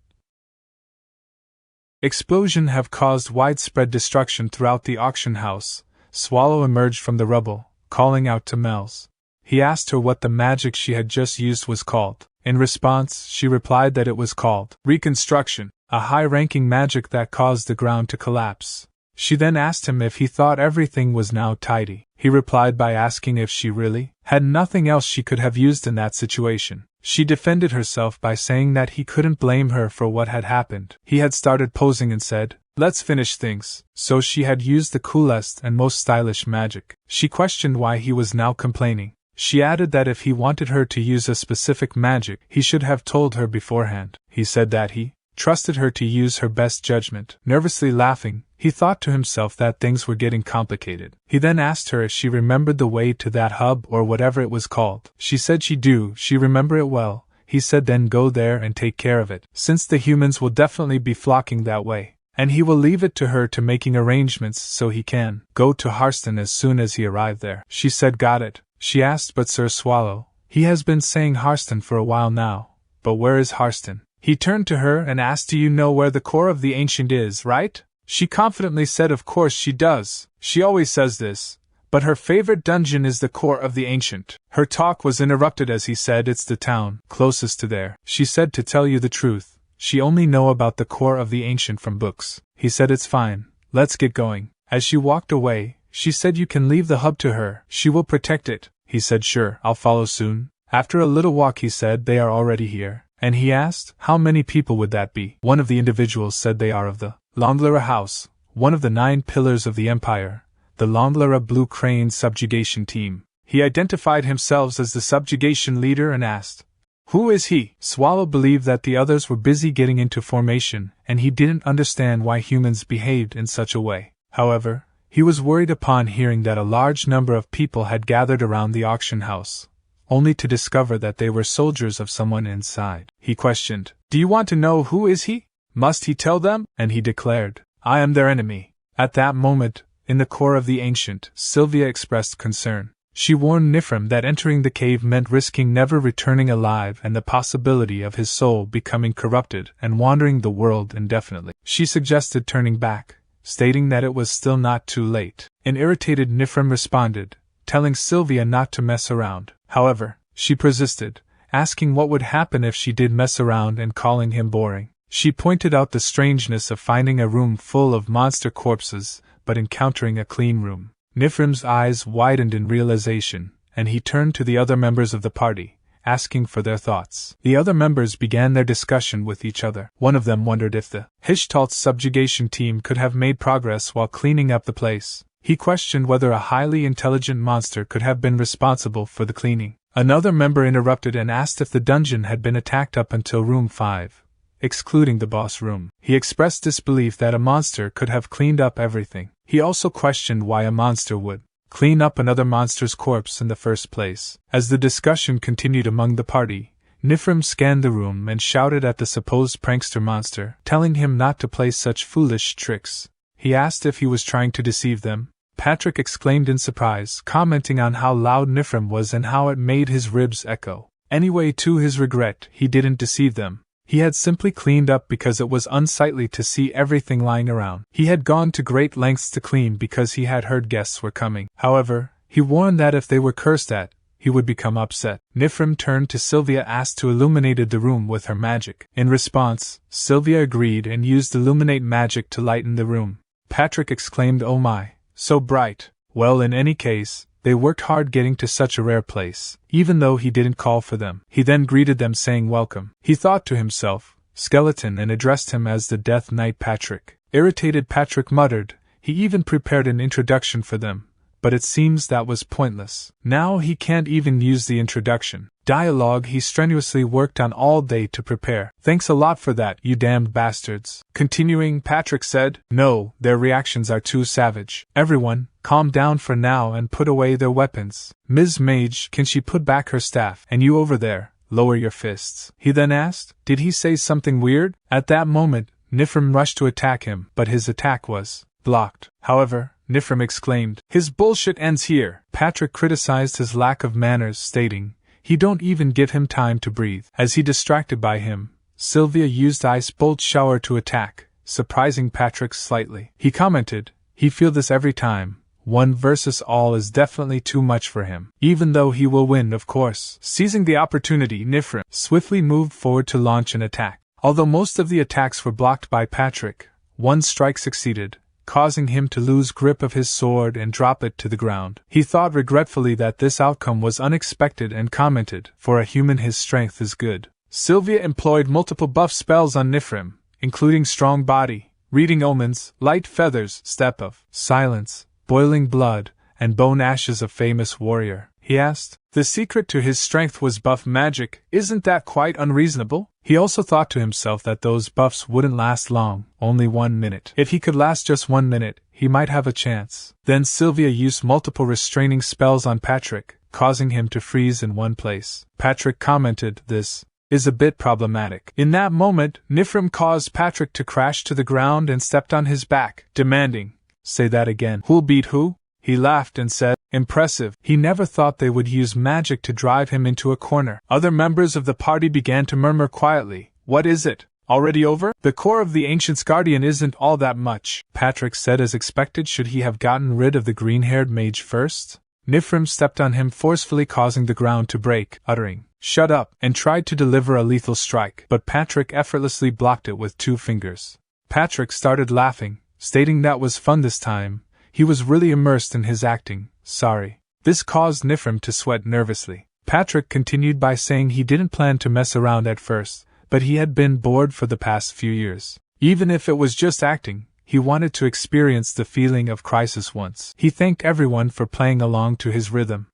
Explosion have caused widespread destruction throughout the auction house. Swallow emerged from the rubble, calling out to Mel's. He asked her what the magic she had just used was called. In response, she replied that it was called reconstruction, a high-ranking magic that caused the ground to collapse. She then asked him if he thought everything was now tidy. He replied by asking if she really had nothing else she could have used in that situation. She defended herself by saying that he couldn't blame her for what had happened. He had started posing and said, Let's finish things. So she had used the coolest and most stylish magic. She questioned why he was now complaining. She added that if he wanted her to use a specific magic, he should have told her beforehand. He said that he trusted her to use her best judgment. Nervously laughing, he thought to himself that things were getting complicated. He then asked her if she remembered the way to that hub or whatever it was called. She said she remember it well. He said then go there and take care of it, since the humans will definitely be flocking that way. And he will leave it to her to making arrangements so he can go to Harston as soon as he arrived there. She said, Got it. She asked, But Sir Swallow, he has been saying Harston for a while now. But where is Harston? He turned to her and asked, Do you know where the core of the ancient is, right? She confidently said, Of course she does. She always says this. But her favorite dungeon is the core of the ancient. Her talk was interrupted as he said, It's the town closest to there. She said, To tell you the truth, she only know about the core of the ancient from books. He said, It's fine. Let's get going. As she walked away, she said, You can leave the hub to her. She will protect it. He said, Sure, I'll follow soon. After a little walk he said, They are already here. And he asked, How many people would that be? One of the individuals said they are of the Longlara House, one of the 9 pillars of the Empire, the Longlara Blue Crane subjugation team. He identified himself as the subjugation leader and asked, Who is he? Swallow believed that the others were busy getting into formation, and he didn't understand why humans behaved in such a way. However, he was worried upon hearing that a large number of people had gathered around the auction house, only to discover that they were soldiers of someone inside. He questioned, "Do you want to know who is he? Must he tell them?" And he declared, "I am their enemy." At that moment, in the core of the ancient, Sylvia expressed concern. She warned Nifrim that entering the cave meant risking never returning alive and the possibility of his soul becoming corrupted and wandering the world indefinitely. She suggested turning back, stating that it was still not too late. An irritated Nifrim responded, telling Sylvia not to mess around. However, she persisted, asking what would happen if she did mess around and calling him boring. She pointed out the strangeness of finding a room full of monster corpses, but encountering a clean room. Nifrim's eyes widened in realization, and he turned to the other members of the party, asking for their thoughts. The other members began their discussion with each other. One of them wondered if the Hishtalt's subjugation team could have made progress while cleaning up the place. He questioned whether a highly intelligent monster could have been responsible for the cleaning. Another member interrupted and asked if the dungeon had been attacked up until room 5, excluding the boss room. He expressed disbelief that a monster could have cleaned up everything. He also questioned why a monster would clean up another monster's corpse in the first place. As the discussion continued among the party, Nifrim scanned the room and shouted at the supposed prankster monster, telling him not to play such foolish tricks. He asked if he was trying to deceive them. Patrick exclaimed in surprise, commenting on how loud Nifrim was and how it made his ribs echo. Anyway, to his regret, he didn't deceive them. He had simply cleaned up because it was unsightly to see everything lying around. He had gone to great lengths to clean because he had heard guests were coming. However, he warned that if they were cursed at, he would become upset. Nifrim turned to Sylvia, asked to illuminate the room with her magic. In response, Sylvia agreed and used illuminate magic to lighten the room. Patrick exclaimed, "Oh my, so bright." Well, in any case, they worked hard getting to such a rare place, even though he didn't call for them. He then greeted them saying welcome. He thought to himself, "Skeleton," and addressed him as the Death Knight Patrick. Irritated Patrick muttered, he even prepared an introduction for them, but it seems that was pointless. Now he can't even use the introduction. Dialogue he strenuously worked on all day to prepare. "Thanks a lot for that, you damned bastards." Continuing, Patrick said, "No, their reactions are too savage. Everyone, calm down for now and put away their weapons. Ms. Mage, can she put back her staff? And you over there, lower your fists." He then asked, "Did he say something weird?" At that moment, Nifrim rushed to attack him, but his attack was blocked. However, Nifrim exclaimed, "His bullshit ends here." Patrick criticized his lack of manners, stating, "He don't even give him time to breathe." As he distracted by him, Sylvia used Ice Bolt Shower to attack, surprising Patrick slightly. He commented, "He feel this every time. 1 versus all is definitely too much for him. Even though he will win, of course." Seizing the opportunity, Nifrim swiftly moved forward to launch an attack. Although most of the attacks were blocked by Patrick, one strike succeeded, causing him to lose grip of his sword and drop it to the ground. He thought regretfully that this outcome was unexpected and commented, "For a human his strength is good." Sylvia employed multiple buff spells on Nifrim, including Strong Body, Reading Omens, Light Feathers, Step of Silence, Boiling Blood, and Bone Ashes of Famous Warrior. He asked, "The secret to his strength was buff magic, isn't that quite unreasonable?" He also thought to himself that those buffs wouldn't last long, only 1 minute. If he could last just 1 minute, he might have a chance. Then Sylvia used multiple restraining spells on Patrick, causing him to freeze in one place. Patrick commented, "This is a bit problematic." In that moment, Nifrim caused Patrick to crash to the ground and stepped on his back, demanding, "Say that again. Who'll beat who?" He laughed and said, "Impressive." He never thought they would use magic to drive him into a corner. Other members of the party began to murmur quietly, "What is it? Already over?" "The core of the Ancient's Guardian isn't all that much," Patrick said as expected. Should he have gotten rid of the green-haired mage first? Nifrim stepped on him forcefully, causing the ground to break, uttering, "Shut up," and tried to deliver a lethal strike, but Patrick effortlessly blocked it with 2 fingers. Patrick started laughing, stating that was fun this time. He was really immersed in his acting. "Sorry." This caused Nifrim to sweat nervously. Patrick continued by saying he didn't plan to mess around at first, but he had been bored for the past few years. Even if it was just acting, he wanted to experience the feeling of crisis once. He thanked everyone for playing along to his rhythm.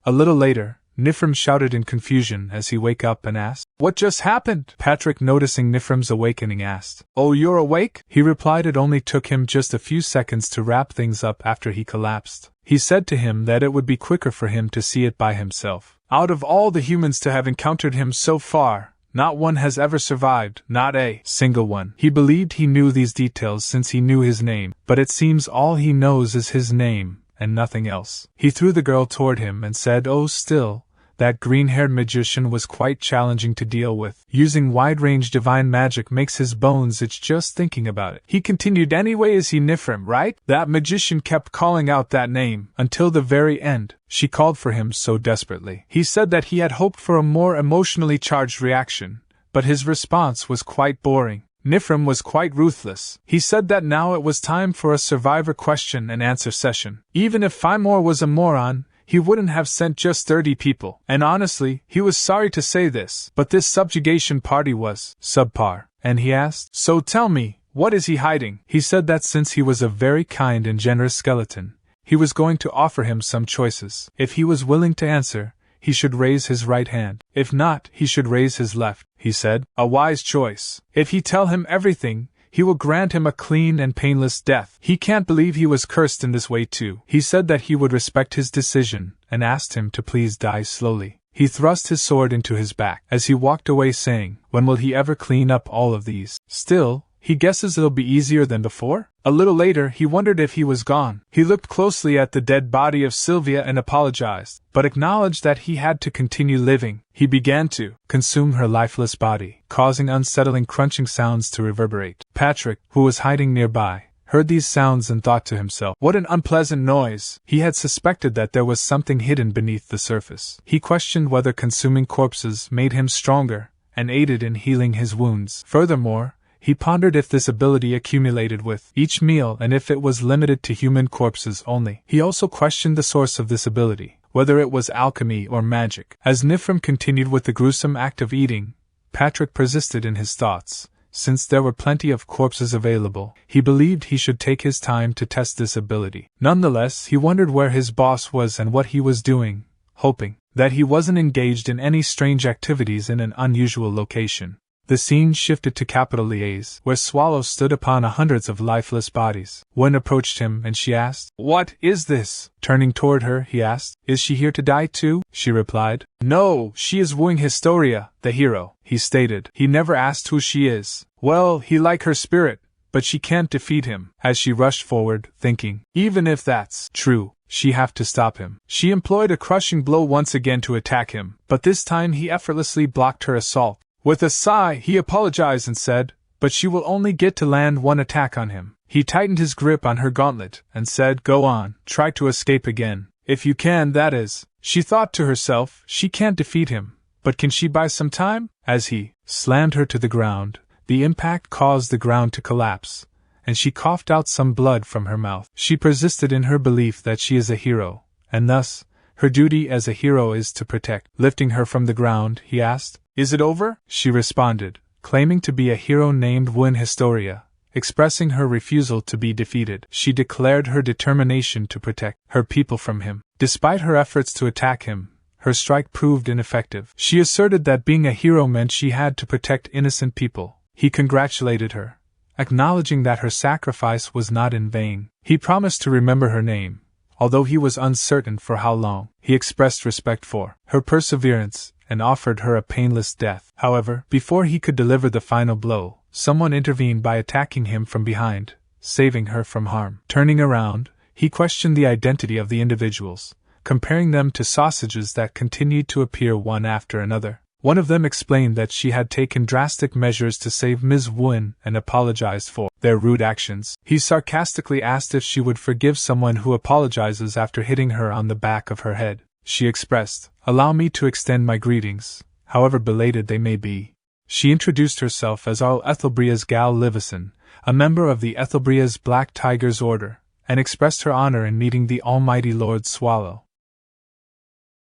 A little later, Nifrim shouted in confusion as he woke up and asked, "What just happened?" Patrick, noticing Nifrim's awakening, asked, "Oh, you're awake?" He replied it only took him just a few seconds to wrap things up after he collapsed. He said to him that it would be quicker for him to see it by himself. Out of all the humans to have encountered him so far, not one has ever survived, not a single one. He believed he knew these details since he knew his name, but it seems all he knows is his name, and nothing else. He threw the girl toward him and said, "Oh, still, that green-haired magician was quite challenging to deal with. Using wide-range divine magic makes his bones itch just thinking about it." He continued, "Anyway, is he Nifrim, right?" That magician kept calling out that name, until the very end. She called for him so desperately. He said that he had hoped for a more emotionally charged reaction, but his response was quite boring. Nifrim was quite ruthless. He said that now it was time for a survivor question and answer session. Even if Fimor was a moron, he wouldn't have sent just 30 people. And honestly, he was sorry to say this, but this subjugation party was subpar. And he asked, "So tell me, what is he hiding?" He said that since he was a very kind and generous skeleton, he was going to offer him some choices. If he was willing to answer, he should raise his right hand. If not, he should raise his left, he said. A wise choice. If he tell him everything, he will grant him a clean and painless death. He can't believe he was cursed in this way too. He said that he would respect his decision, and asked him to please die slowly. He thrust his sword into his back as he walked away, saying, "When will he ever clean up all of these?" Still, he guesses it'll be easier than before? A little later, he wondered if he was gone. He looked closely at the dead body of Sylvia and apologized, but acknowledged that he had to continue living. He began to consume her lifeless body, causing unsettling crunching sounds to reverberate. Patrick, who was hiding nearby, heard these sounds and thought to himself, "What an unpleasant noise." He had suspected that there was something hidden beneath the surface. He questioned whether consuming corpses made him stronger, and aided in healing his wounds. Furthermore, he pondered if this ability accumulated with each meal and if it was limited to human corpses only. He also questioned the source of this ability, whether it was alchemy or magic. As Nifrim continued with the gruesome act of eating, Patrick persisted in his thoughts. Since there were plenty of corpses available, he believed he should take his time to test this ability. Nonetheless, he wondered where his boss was and what he was doing, hoping that he wasn't engaged in any strange activities in an unusual location. The scene shifted to Capital Liaise, where Swallow stood upon hundreds of lifeless bodies. One approached him and she asked, "What is this?" Turning toward her, he asked, "Is she here to die too?" She replied, "No, she is wooing Historia, the hero," he stated. He never asked who she is. Well, he like her spirit, but she can't defeat him. As she rushed forward, thinking, even if that's true, she have to stop him. She employed a crushing blow once again to attack him, but this time he effortlessly blocked her assault. With a sigh, he apologized and said, "But she will only get to land one attack on him." He tightened his grip on her gauntlet and said, "Go on, try to escape again. If you can, that is." She thought to herself, she can't defeat him, but can she buy some time? As he slammed her to the ground, the impact caused the ground to collapse, and she coughed out some blood from her mouth. She persisted in her belief that she is a hero, and thus, her duty as a hero is to protect. Lifting her from the ground, he asked, "Is it over?" She responded, claiming to be a hero named Win Historia, expressing her refusal to be defeated. She declared her determination to protect her people from him. Despite her efforts to attack him, her strike proved ineffective. She asserted that being a hero meant she had to protect innocent people. He congratulated her, acknowledging that her sacrifice was not in vain. He promised to remember her name, although he was uncertain for how long. He expressed respect for her perseverance and offered her a painless death. However, before he could deliver the final blow, someone intervened by attacking him from behind, saving her from harm. Turning around, he questioned the identity of the individuals, comparing them to sausages that continued to appear one after another. One of them explained that she had taken drastic measures to save Ms. Wynn and apologized for their rude actions. He sarcastically asked if she would forgive someone who apologizes after hitting her on the back of her head. She expressed, "Allow me to extend my greetings, however belated they may be." She introduced herself as Arl Ethelbria's Gal Livison, a member of the Ethelbria's Black Tigers Order, and expressed her honor in meeting the almighty Lord Swallow.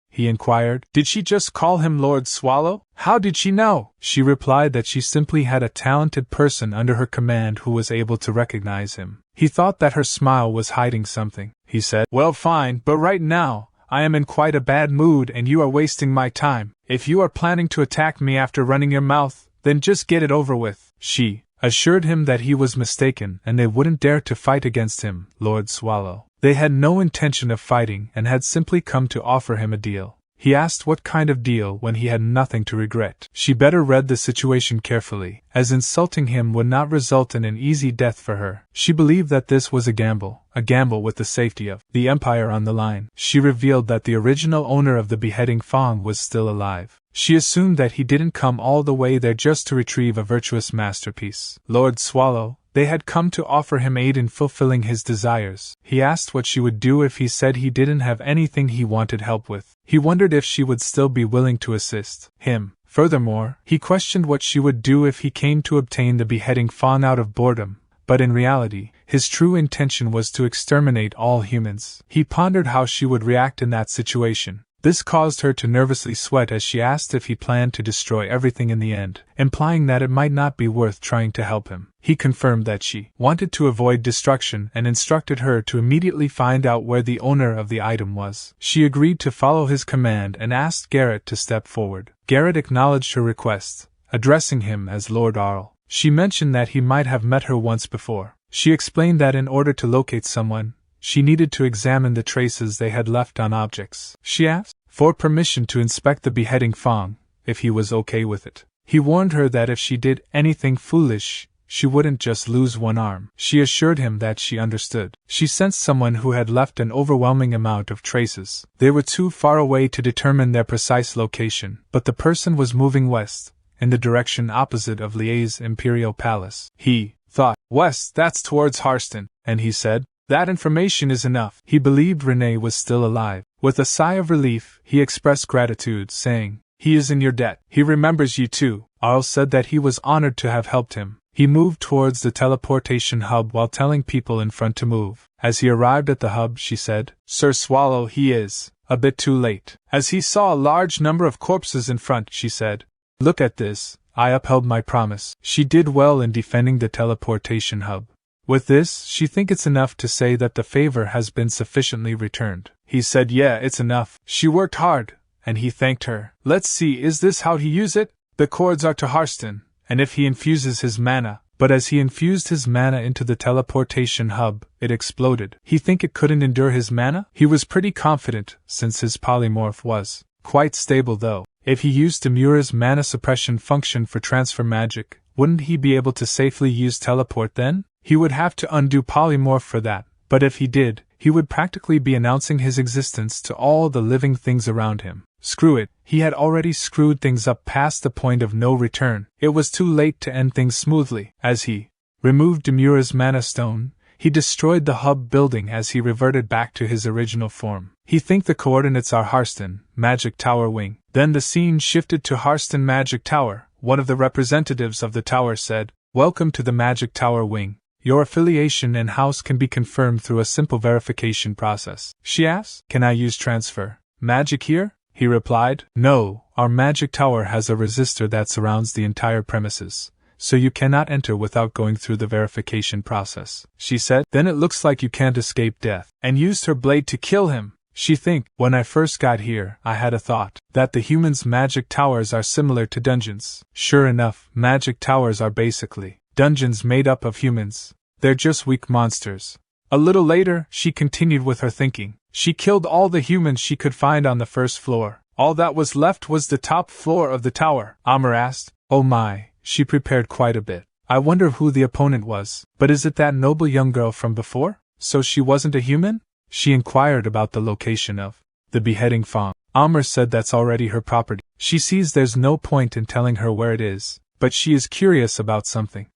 He inquired, "Did she just call him Lord Swallow? How did she know?" She replied that she simply had a talented person under her command who was able to recognize him. He thought that her smile was hiding something. He said, "Well, fine, but right now, I am in quite a bad mood and you are wasting my time. If you are planning to attack me after running your mouth, then just get it over with. She assured him that he was mistaken and they wouldn't dare to fight against him, Lord Swallow. They had no intention of fighting and had simply come to offer him a deal. He asked what kind of deal when he had nothing to regret. She better read the situation carefully, as insulting him would not result in an easy death for her. She believed that this was a gamble with the safety of the Empire on the line. She revealed that the original owner of the beheading Fong was still alive. She assumed that he didn't come all the way there just to retrieve a virtuous masterpiece. Lord Swallow, they had come to offer him aid in fulfilling his desires. He asked what she would do if he said he didn't have anything he wanted help with. He wondered if she would still be willing to assist him. Furthermore, he questioned what she would do if he came to obtain the beheading Fong out of boredom. But in reality, his true intention was to exterminate all humans. He pondered how she would react in that situation. This caused her to nervously sweat as she asked if he planned to destroy everything in the end, implying that it might not be worth trying to help him. He confirmed that she wanted to avoid destruction and instructed her to immediately find out where the owner of the item was. She agreed to follow his command and asked Garrett to step forward. Garrett acknowledged her request, addressing him as Lord Arl. She mentioned that he might have met her once before. She explained that in order to locate someone, she needed to examine the traces they had left on objects. She asked for permission to inspect the beheading Fong, if he was okay with it. He warned her that if she did anything foolish, she wouldn't just lose one arm. She assured him that she understood. She sensed someone who had left an overwhelming amount of traces. They were too far away to determine their precise location, but the person was moving west, in the direction opposite of Lie's imperial palace. He thought, "West, that's towards Harston," and he said, "That information is enough." He believed Renee was still alive. With a sigh of relief, he expressed gratitude, saying, "He is in your debt. He remembers you too." Arl said that he was honored to have helped him. He moved towards the teleportation hub while telling people in front to move. As he arrived at the hub, she said, "Sir Swallow, he is a bit too late." As he saw a large number of corpses in front, she said, "Look at this, I upheld my promise." She did well in defending the teleportation hub. With this, she thinks it's enough to say that the favor has been sufficiently returned. He said, "Yeah, it's enough. She worked hard," and he thanked her. "Let's see, is this how he use it? The cords are to Harston, and if he infuses his mana." But as he infused his mana into the teleportation hub, it exploded. He think it couldn't endure his mana? He was pretty confident, since his polymorph was quite stable though. If he used Demura's mana suppression function for transfer magic, wouldn't he be able to safely use teleport then? He would have to undo polymorph for that, but if he did, he would practically be announcing his existence to all the living things around him. Screw it, he had already screwed things up past the point of no return. It was too late to end things smoothly. As he removed Demura's mana stone, he destroyed the hub building as he reverted back to his original form. He think the coordinates are Harston, Magic Tower Wing. Then the scene shifted to Harston Magic Tower. One of the representatives of the tower said, "Welcome to the Magic Tower Wing. Your affiliation and house can be confirmed through a simple verification process." She asked, "Can I use transfer magic here?" He replied, "No, our magic tower has a resistor that surrounds the entire premises, so you cannot enter without going through the verification process." She said, "Then it looks like you can't escape death," and used her blade to kill him. She think, "When I first got here, I had a thought that the humans' magic towers are similar to dungeons." Sure enough, magic towers are basically dungeons made up of humans. They're just weak monsters. A little later, she continued with her thinking. She killed all the humans she could find on the first floor. All that was left was the top floor of the tower. Amr asked, "Oh my," she prepared quite a bit. "I wonder who the opponent was. But is it that noble young girl from before? So she wasn't a human?" She inquired about the location of the beheading Fong. Amr said that's already her property. She sees there's no point in telling her where it is, but she is curious about something.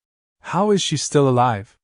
How is she still alive?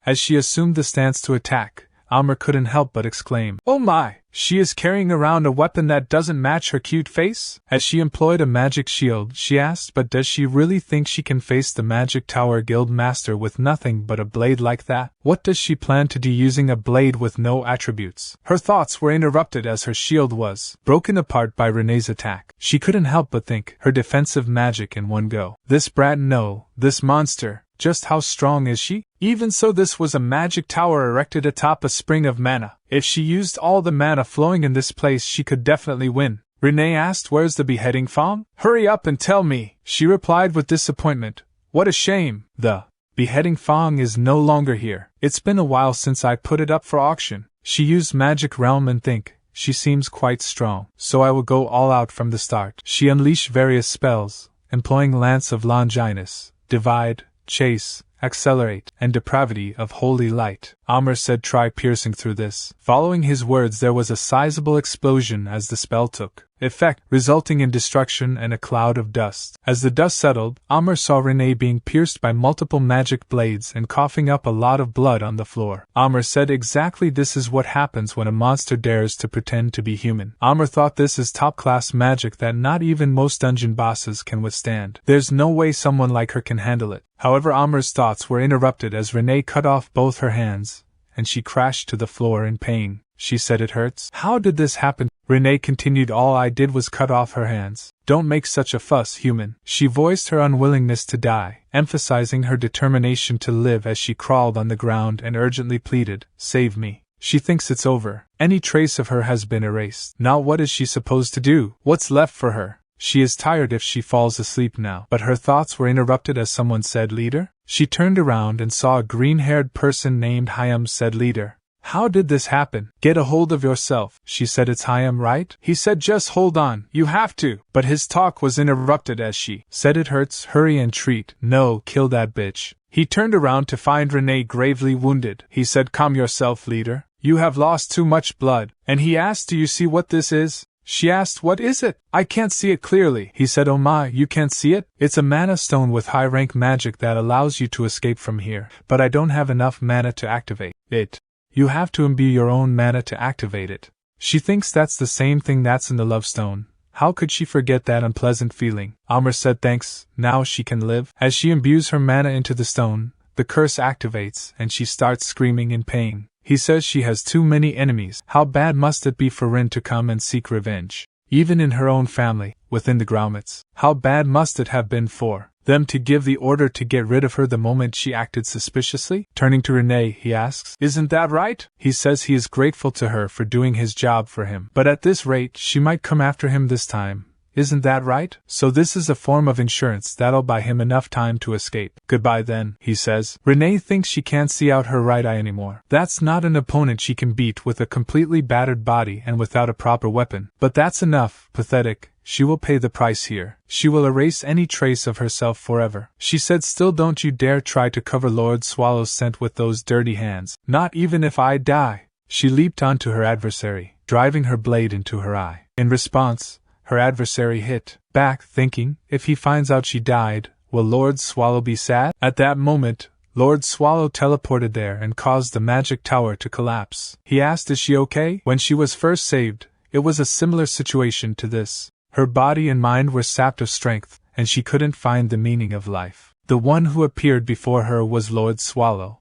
As she assumed the stance to attack, Amr couldn't help but exclaim, "Oh my! She is carrying around a weapon that doesn't match her cute face?" As she employed a magic shield, she asked, "But does she really think she can face the Magic Tower Guild Master with nothing but a blade like that? What does she plan to do using a blade with no attributes?" Her thoughts were interrupted as her shield was broken apart by Renee's attack. She couldn't help but think, her defensive magic in one go. This brat, no, this monster. Just how strong is she? Even so, this was a magic tower erected atop a spring of mana. If she used all the mana flowing in this place, she could definitely win. Renee asked, "Where's the beheading fong?" "Hurry up and tell me," she replied with disappointment. "What a shame. The beheading fong is no longer here. It's been a while since I put it up for auction. She used magic realm and think. She seems quite strong, so I will go all out from the start." She unleashed various spells, employing Lance of Longinus, Divide, Chase, Accelerate, and Depravity of Holy Light. Amr said, "Try piercing through this." Following his words, there was a sizable explosion as the spell took effect, resulting in destruction and a cloud of dust. As the dust settled, Amr saw Renee being pierced by multiple magic blades and coughing up a lot of blood on the floor. Amr said, "Exactly, this is what happens when a monster dares to pretend to be human." Amr thought, this is top-class magic that not even most dungeon bosses can withstand. There's no way someone like her can handle it. However, Amr's thoughts were interrupted as Renee cut off both her hands, and she crashed to the floor in pain. She said, "It hurts." "How did this happen?" Renee continued, "All I did was cut off her hands." "Don't make such a fuss, human." She voiced her unwillingness to die, emphasizing her determination to live as she crawled on the ground and urgently pleaded, "Save me." She thinks it's over. Any trace of her has been erased. Now what is she supposed to do? What's left for her? She is tired if she falls asleep now. But her thoughts were interrupted as someone said, "Leader?" She turned around and saw a green-haired person named Hyam. Said, "Leader, how did this happen?" "Get a hold of yourself," she said. "It's Hyam, right?" He said, "Just hold on, you have to." But his talk was interrupted as she said, "It hurts, hurry and treat." "No, kill that bitch." He turned around to find Renee gravely wounded. He said, "Calm yourself, leader. You have lost too much blood." And he asked, "Do you see what this is?" She asked, "What is it?" "I can't see it clearly." He said, "Oh my, you can't see it? It's a mana stone with high-rank magic that allows you to escape from here. But I don't have enough mana to activate it. You have to imbue your own mana to activate it." She thinks that's the same thing that's in the love stone. How could she forget that unpleasant feeling? Amr said, "Thanks, now she can live." As she imbues her mana into the stone, the curse activates and she starts screaming in pain. He says she has too many enemies. How bad must it be for Rin to come and seek revenge? Even in her own family, within the grommets. How bad must it have been for them to give the order to get rid of her the moment she acted suspiciously? Turning to Renee, he asks, "Isn't that right?" He says he is grateful to her for doing his job for him. But at this rate, she might come after him this time. Isn't that right? So this is a form of insurance that'll buy him enough time to escape. "Goodbye then," he says. Renee thinks she can't see out her right eye anymore. That's not an opponent she can beat with a completely battered body and without a proper weapon. But that's enough. Pathetic. She will pay the price here. She will erase any trace of herself forever. She said, "Still, don't you dare try to cover Lord Swallow's scent with those dirty hands. Not even if I die." She leaped onto her adversary, driving her blade into her eye. In response, her adversary hit back, thinking, if he finds out she died, will Lord Swallow be sad? At that moment, Lord Swallow teleported there and caused the magic tower to collapse. He asked, "Is she okay?" When she was first saved, it was a similar situation to this. Her body and mind were sapped of strength, and she couldn't find the meaning of life. The one who appeared before her was Lord Swallow.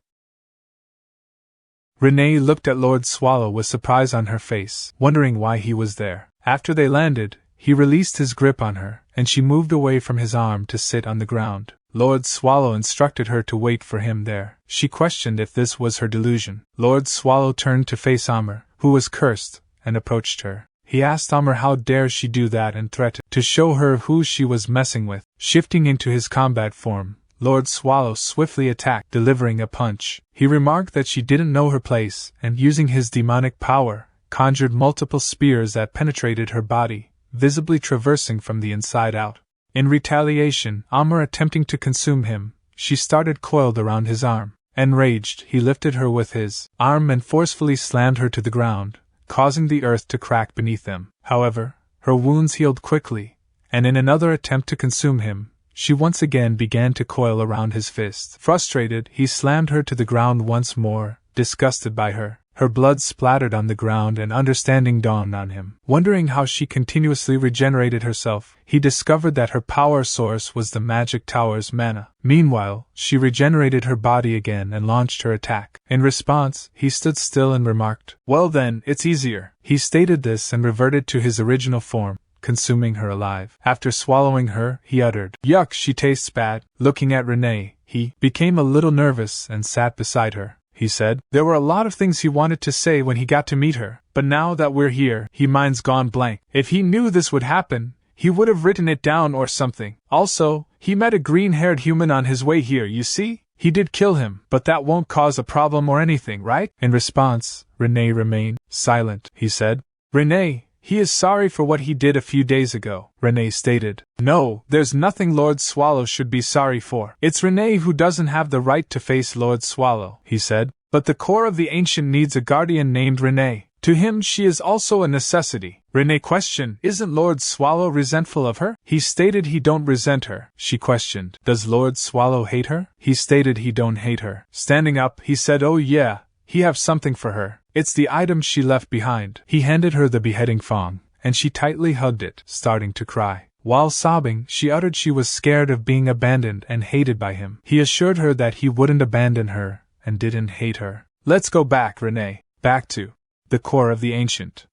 Renee looked at Lord Swallow with surprise on her face, wondering why he was there. After they landed, he released his grip on her, and she moved away from his arm to sit on the ground. Lord Swallow instructed her to wait for him there. She questioned if this was her delusion. Lord Swallow turned to face Amr, who was cursed, and approached her. He asked Amr how dare she do that and threatened to show her who she was messing with. Shifting into his combat form, Lord Swallow swiftly attacked, delivering a punch. He remarked that she didn't know her place, and using his demonic power, conjured multiple spears that penetrated her body, visibly traversing from the inside out. In retaliation, Amr attempting to consume him, she started coiled around his arm. Enraged, he lifted her with his arm and forcefully slammed her to the ground, causing the earth to crack beneath them. However, her wounds healed quickly, and in another attempt to consume him, she once again began to coil around his fist. Frustrated, he slammed her to the ground once more, disgusted by her. Her blood splattered on the ground and understanding dawned on him. Wondering how she continuously regenerated herself, he discovered that her power source was the magic tower's mana. Meanwhile, she regenerated her body again and launched her attack. In response, he stood still and remarked, "Well then, it's easier." He stated this and reverted to his original form, consuming her alive. After swallowing her, he uttered, "Yuck, she tastes bad." Looking at Renee, He became a little nervous and sat beside her. He said, there were a lot of things he wanted to say when he got to meet her, but now that we're here, his mind's gone blank. If he knew this would happen, he would have written it down or something. Also, he met a green-haired human on his way here, you see? He did kill him, but that won't cause a problem or anything, right? In response, Renee remained silent. He said, Renee, he is sorry for what he did a few days ago, Renee stated. No, there's nothing Lord Swallow should be sorry for. It's Renee who doesn't have the right to face Lord Swallow, he said. But the core of the ancient needs a guardian named Renee. To him she is also a necessity. Renee questioned, isn't Lord Swallow resentful of her? He stated he don't resent her. She questioned, does Lord Swallow hate her? He stated he don't hate her. Standing up, he said, oh yeah, he have something for her. It's the item she left behind. He handed her the beheading thong, and she tightly hugged it, starting to cry. While sobbing, she uttered she was scared of being abandoned and hated by him. He assured her that he wouldn't abandon her, and didn't hate her. Let's go back, Renee. Back to the core of the ancient.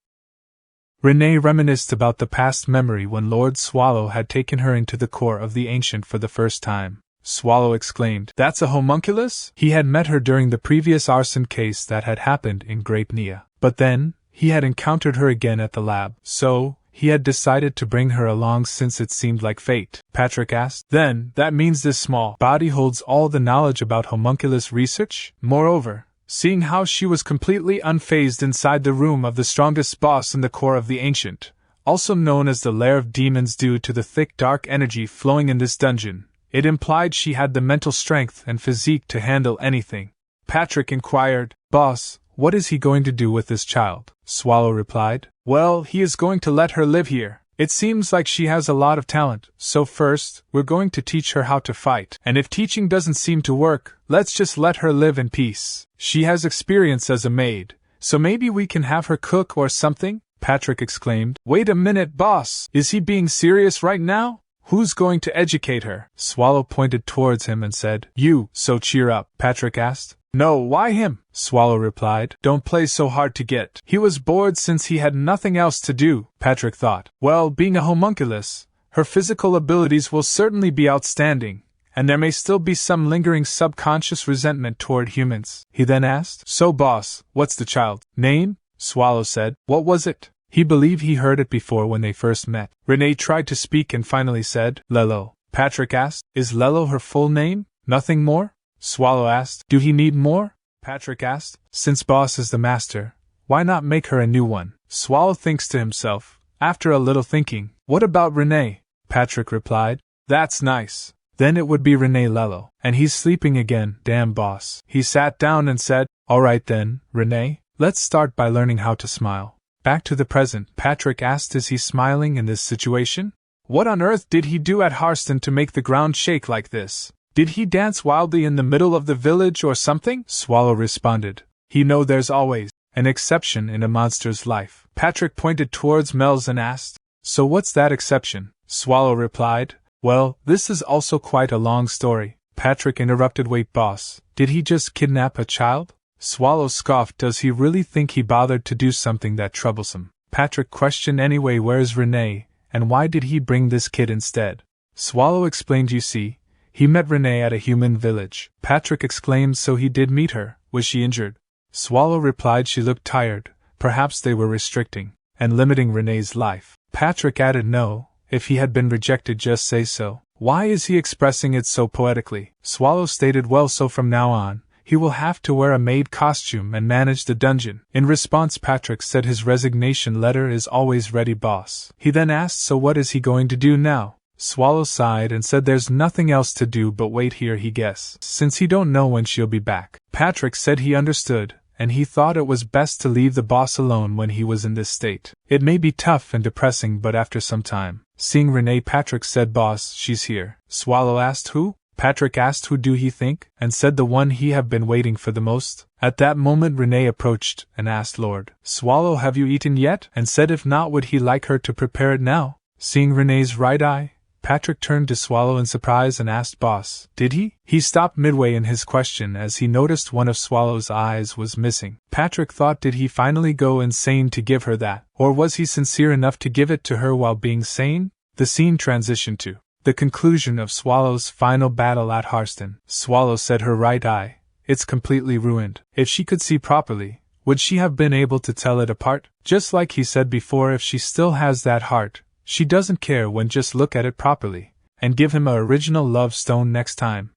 Renee reminisced about the past memory when Lord Swallow had taken her into the core of the ancient for the first time. Swallow exclaimed, that's a homunculus? He had met her during the previous arson case that had happened in Grape Nia. But then, he had encountered her again at the lab, so he had decided to bring her along since it seemed like fate. Patrick asked, then, that means this small body holds all the knowledge about homunculus research? Moreover, seeing how she was completely unfazed inside the room of the strongest boss in the core of the ancient, also known as the lair of demons due to the thick dark energy flowing in this dungeon, it implied she had the mental strength and physique to handle anything. Patrick inquired, boss, what is he going to do with this child? Swallow replied, well, he is going to let her live here. It seems like she has a lot of talent, so first, we're going to teach her how to fight. And if teaching doesn't seem to work, let's just let her live in peace. She has experience as a maid, so maybe we can have her cook or something? Patrick exclaimed, wait a minute, boss, is he being serious right now? Who's going to educate her? Swallow pointed towards him and said, you, so cheer up, Patrick asked. No, why him? Swallow replied. Don't play so hard to get. He was bored since he had nothing else to do, Patrick thought. Well, being a homunculus, her physical abilities will certainly be outstanding, and there may still be some lingering subconscious resentment toward humans. He then asked, so boss, what's the child's name? Swallow said, what was it? He believed he heard it before when they first met. Renee tried to speak and finally said, Lelo. Patrick asked, is Lelo her full name? Nothing more? Swallow asked, do he need more? Patrick asked, since boss is the master, why not make her a new one? Swallow thinks to himself, after a little thinking, what about Renee? Patrick replied, that's nice. Then it would be Renee Lelo. And he's sleeping again, damn boss. He sat down and said, alright then, Renee, let's start by learning how to smile. Back to the present, Patrick asked, is he smiling in this situation? What on earth did he do at Harston to make the ground shake like this? Did he dance wildly in the middle of the village or something? Swallow responded, he know there's always an exception in a monster's life. Patrick pointed towards Mel's and asked, so what's that exception? Swallow replied, well, this is also quite a long story. Patrick interrupted, wait boss, did he just kidnap a child? Swallow scoffed, does he really think he bothered to do something that troublesome? Patrick questioned, anyway, where's Renee, and why did he bring this kid instead? Swallow explained, you see, he met Renee at a human village. Patrick exclaimed, so he did meet her, was she injured? Swallow replied, she looked tired, perhaps they were restricting and limiting Renee's life. Patrick added, no, if he had been rejected just say so. Why is he expressing it so poetically? Swallow stated, well, so from now on, he will have to wear a maid costume and manage the dungeon. In response, Patrick said his resignation letter is always ready, boss. He then asked, so what is he going to do now? Swallow sighed and said there's nothing else to do but wait here, he guessed, since he don't know when she'll be back. Patrick said he understood, and he thought it was best to leave the boss alone when he was in this state. It may be tough and depressing, but after some time, seeing Renee, Patrick said, boss, she's here. Swallow asked, who? Patrick asked, who do he think? And said, the one he have been waiting for the most. At that moment Renee approached and asked, Lord Swallow, have you eaten yet? And said if not, would he like her to prepare it now? Seeing Renee's right eye, Patrick turned to Swallow in surprise and asked, boss, did he? He stopped midway in his question as he noticed one of Swallow's eyes was missing. Patrick thought, did he finally go insane to give her that? Or was he sincere enough to give it to her while being sane? The scene transitioned to The conclusion of Swallow's final battle at Harston. Swallow said her right eye, "It's completely ruined." If she could see properly, would she have been able to tell it apart? Just like he said before, if she still has that heart, she doesn't care when just look at it properly, and give him a original love stone next time.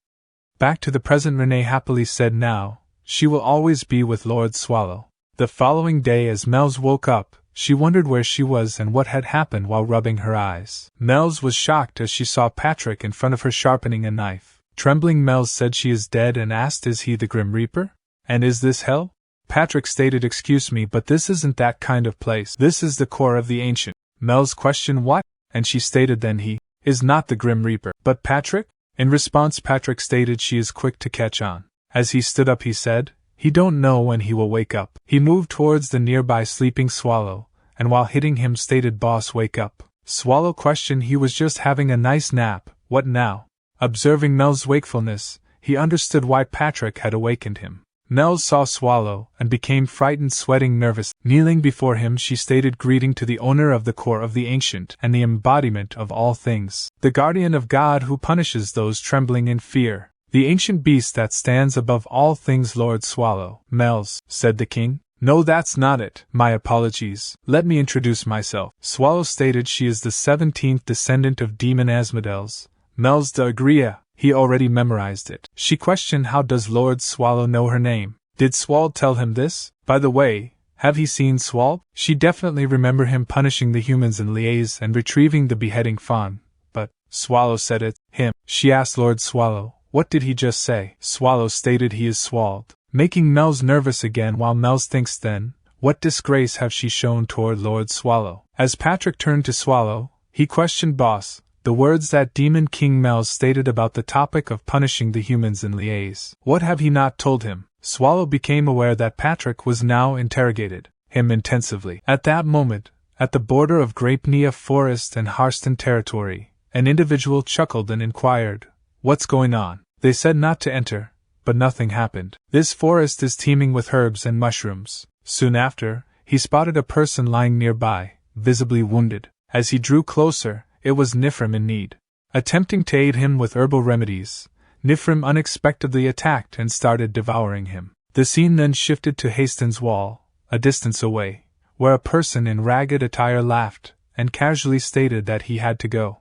Back to the present, Renee happily said now, she will always be with Lord Swallow. The following day as Mel's woke up, she wondered where she was and what had happened while rubbing her eyes. Mel's was shocked as she saw Patrick in front of her sharpening a knife. Trembling, Mel's said she is dead and asked, "Is he the Grim Reaper? And is this hell?" Patrick stated, "Excuse me, but this isn't that kind of place. This is the core of the ancient." Mel's questioned, "What?" And she stated, "Then he is not the Grim Reaper." "But Patrick?" In response, Patrick stated she is quick to catch on. As he stood up, he said, "He don't know when he will wake up." He moved towards the nearby sleeping Swallow, and while hitting him stated, "Boss, wake up." Swallow questioned, "He was just having a nice nap, what now?" Observing Mel's wakefulness, he understood why Patrick had awakened him. Mel saw Swallow and became frightened, sweating, nervous. Kneeling before him, she stated, "Greeting to the owner of the core of the ancient and the embodiment of all things, the guardian of God who punishes those trembling in fear, the ancient beast that stands above all things, Lord Swallow." "Mel's," said the king. "No, that's not it. My apologies. Let me introduce myself." Swallow stated she is the 17th descendant of Demon Asmodel's, Mel's d'Agria. He already memorized it. She questioned, "How does Lord Swallow know her name? Did Swald tell him this? By the way, have he seen Swald?" She definitely remembered him punishing the humans in Liaise and retrieving the beheading fawn. But Swallow said it, him. She asked Lord Swallow, "What did he just say?" Swallow stated he is Swald, making Mel's nervous again while Mel's thinks, then, what disgrace have she shown toward Lord Swallow? As Patrick turned to Swallow, he questioned, "Boss, the words that Demon King Mel's stated about the topic of punishing the humans in Liaise, what have he not told him?" Swallow became aware that Patrick was now interrogated him intensively. At that moment, at the border of Grapenea Forest and Harston territory, an individual chuckled and inquired, "What's going on?" They said not to enter, but nothing happened. This forest is teeming with herbs and mushrooms. Soon after, he spotted a person lying nearby, visibly wounded. As he drew closer, it was Nifrim in need. Attempting to aid him with herbal remedies, Nifrim unexpectedly attacked and started devouring him. The scene then shifted to Hastings Wall, a distance away, where a person in ragged attire laughed and casually stated that he had to go.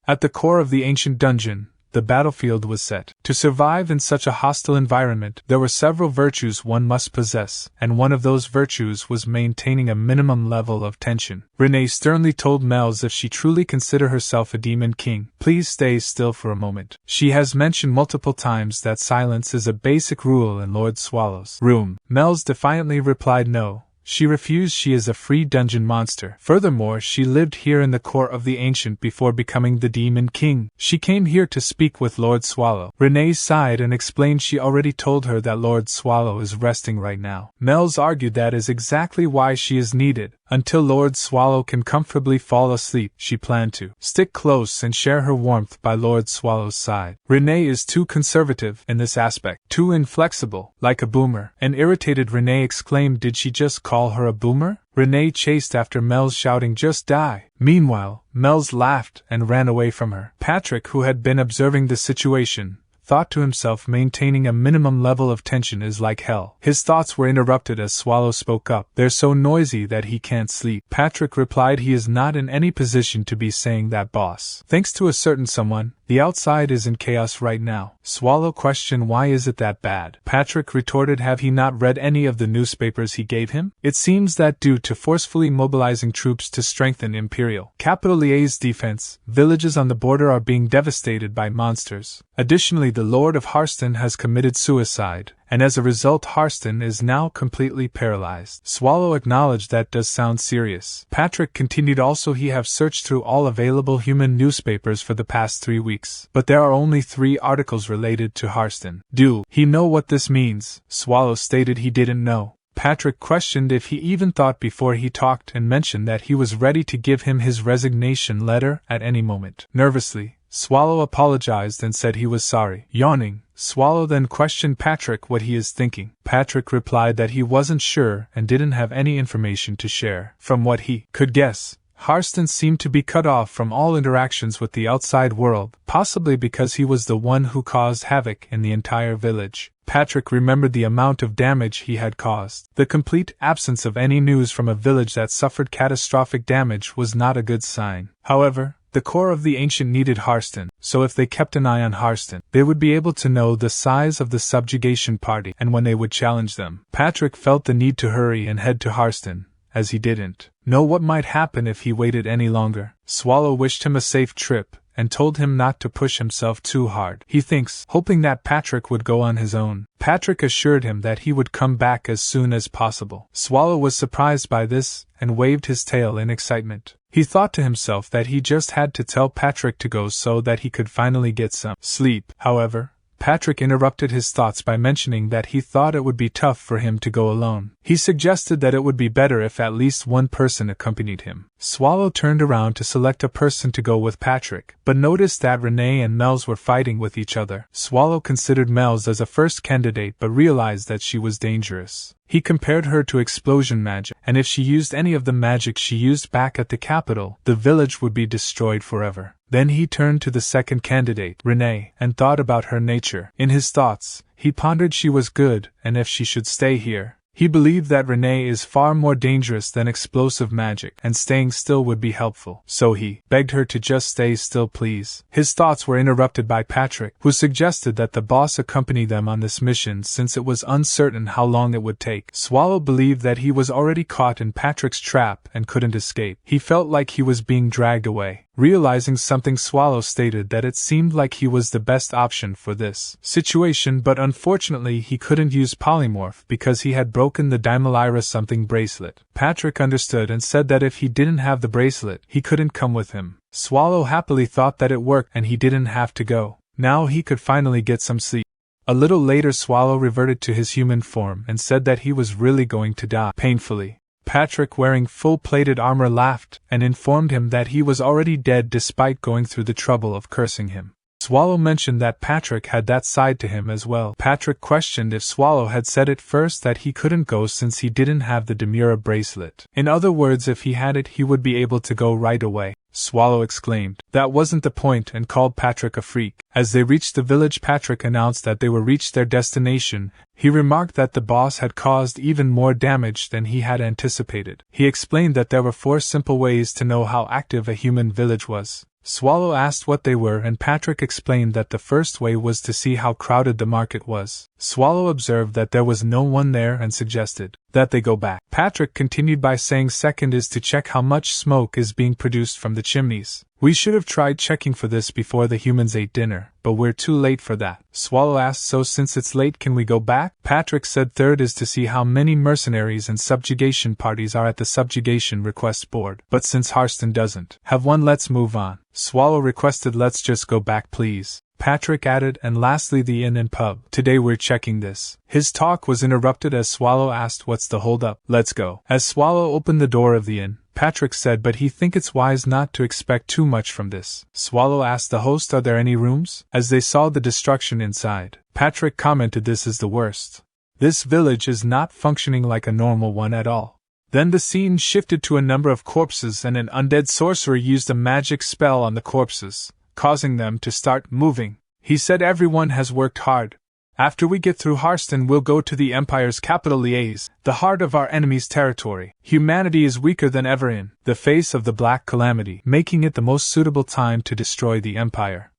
At the core of the ancient dungeon, the battlefield was set. To survive in such a hostile environment, there were several virtues one must possess, and one of those virtues was maintaining a minimum level of tension. Renee sternly told Mel's if she truly consider herself a demon king, please stay still for a moment. She has mentioned multiple times that silence is a basic rule in Lord Swallow's room. Mel's defiantly replied no. She refused. She is a free dungeon monster. Furthermore, she lived here in the core of the ancient before becoming the Demon King. She came here to speak with Lord Swallow. Renee sighed and explained she already told her that Lord Swallow is resting right now. Mel's argued that is exactly why she is needed. Until Lord Swallow can comfortably fall asleep, she planned to stick close and share her warmth by Lord Swallow's side. Renee is too conservative in this aspect, too inflexible, like a boomer. An irritated Renee exclaimed, did she just call her a boomer? Renee chased after Mel's, shouting, just die. Meanwhile, Mel's laughed and ran away from her. Patrick, who had been observing the situation, thought to himself, maintaining a minimum level of tension is like hell. His thoughts were interrupted as Swallow spoke up. They're so noisy that he can't sleep. Patrick replied he is not in any position to be saying that, boss. Thanks to a certain someone, the outside is in chaos right now. Swallow questioned, why is it that bad? Patrick retorted, have he not read any of the newspapers he gave him? It seems that due to forcefully mobilizing troops to strengthen Imperial capital Liaise defense, villages on the border are being devastated by monsters. Additionally, the Lord of Harston has committed suicide, and as a result Harston is now completely paralyzed. Swallow acknowledged that does sound serious. Patrick continued, also he have searched through all available human newspapers for the past 3 weeks, but there are only 3 articles related to Harston. Do he know what this means? Swallow stated he didn't know. Patrick questioned if he even thought before he talked and mentioned that he was ready to give him his resignation letter at any moment. Nervously, Swallow apologized and said he was sorry. Yawning, Swallow then questioned Patrick what he is thinking. Patrick replied that he wasn't sure and didn't have any information to share. From what he could guess, Harston seemed to be cut off from all interactions with the outside world, possibly because he was the one who caused havoc in the entire village. Patrick remembered the amount of damage he had caused. The complete absence of any news from a village that suffered catastrophic damage was not a good sign. However, the core of the Ancient needed Harston, so if they kept an eye on Harston, they would be able to know the size of the subjugation party and when they would challenge them. Patrick felt the need to hurry and head to Harston, as he didn't know what might happen if he waited any longer. Swallow wished him a safe trip, and told him not to push himself too hard. He thinks, hoping that Patrick would go on his own. Patrick assured him that he would come back as soon as possible. Swallow was surprised by this, and waved his tail in excitement. He thought to himself that he just had to tell Patrick to go so that he could finally get some sleep. However, Patrick interrupted his thoughts by mentioning that he thought it would be tough for him to go alone. He suggested that it would be better if at least one person accompanied him. Swallow turned around to select a person to go with Patrick, but noticed that Renee and Mel's were fighting with each other. Swallow considered Mel's as a first candidate but realized that she was dangerous. He compared her to explosion magic, and if she used any of the magic she used back at the capital, the village would be destroyed forever. Then he turned to the second candidate, Renee, and thought about her nature. In his thoughts, he pondered she was good, and if she should stay here. He believed that Renee is far more dangerous than explosive magic, and staying still would be helpful. So he begged her to just stay still, please. His thoughts were interrupted by Patrick, who suggested that the boss accompany them on this mission since it was uncertain how long it would take. Swallow believed that he was already caught in Patrick's trap and couldn't escape. He felt like he was being dragged away. Realizing something, Swallow stated that it seemed like he was the best option for this situation, but unfortunately he couldn't use polymorph because he had broken the Daimalaira something bracelet. Patrick understood and said that if he didn't have the bracelet, he couldn't come with him. Swallow happily thought that it worked and he didn't have to go. Now he could finally get some sleep. A little later, Swallow reverted to his human form and said that he was really going to die painfully. Patrick, wearing full-plated armor, laughed and informed him that he was already dead despite going through the trouble of cursing him. Swallow mentioned that Patrick had that side to him as well. Patrick questioned if Swallow had said at first that he couldn't go since he didn't have the Demura bracelet. In other words, if he had it, he would be able to go right away. Swallow exclaimed that wasn't the point and called Patrick a freak. As they reached the village, Patrick announced that they were reached their destination. He remarked that the boss had caused even more damage than he had anticipated. He explained that there were 4 simple ways to know how active a human village was. Swallow asked what they were, and Patrick explained that the first way was to see how crowded the market was. Swallow observed that there was no one there and suggested that they go back. Patrick continued by saying second is to check how much smoke is being produced from the chimneys. We should have tried checking for this before the humans ate dinner, but we're too late for that. Swallow asked, so since it's late, can we go back? Patrick said third is to see how many mercenaries and subjugation parties are at the subjugation request board, but since Harston doesn't have one, let's move on. Swallow requested, let's just go back please. Patrick added, and lastly the inn and pub. Today we're checking this. His talk was interrupted as Swallow asked, what's the hold up? Let's go. As Swallow opened the door of the inn, Patrick said, but he think it's wise not to expect too much from this. Swallow asked the host, are there any rooms? As they saw the destruction inside, Patrick commented, this is the worst. This village is not functioning like a normal one at all. Then the scene shifted to a number of corpses, and an undead sorcerer used a magic spell on the corpses, causing them to start moving. He said, everyone has worked hard. After we get through Harston, we'll go to the Empire's capital, Liège, the heart of our enemy's territory. Humanity is weaker than ever in the face of the Black Calamity, making it the most suitable time to destroy the Empire.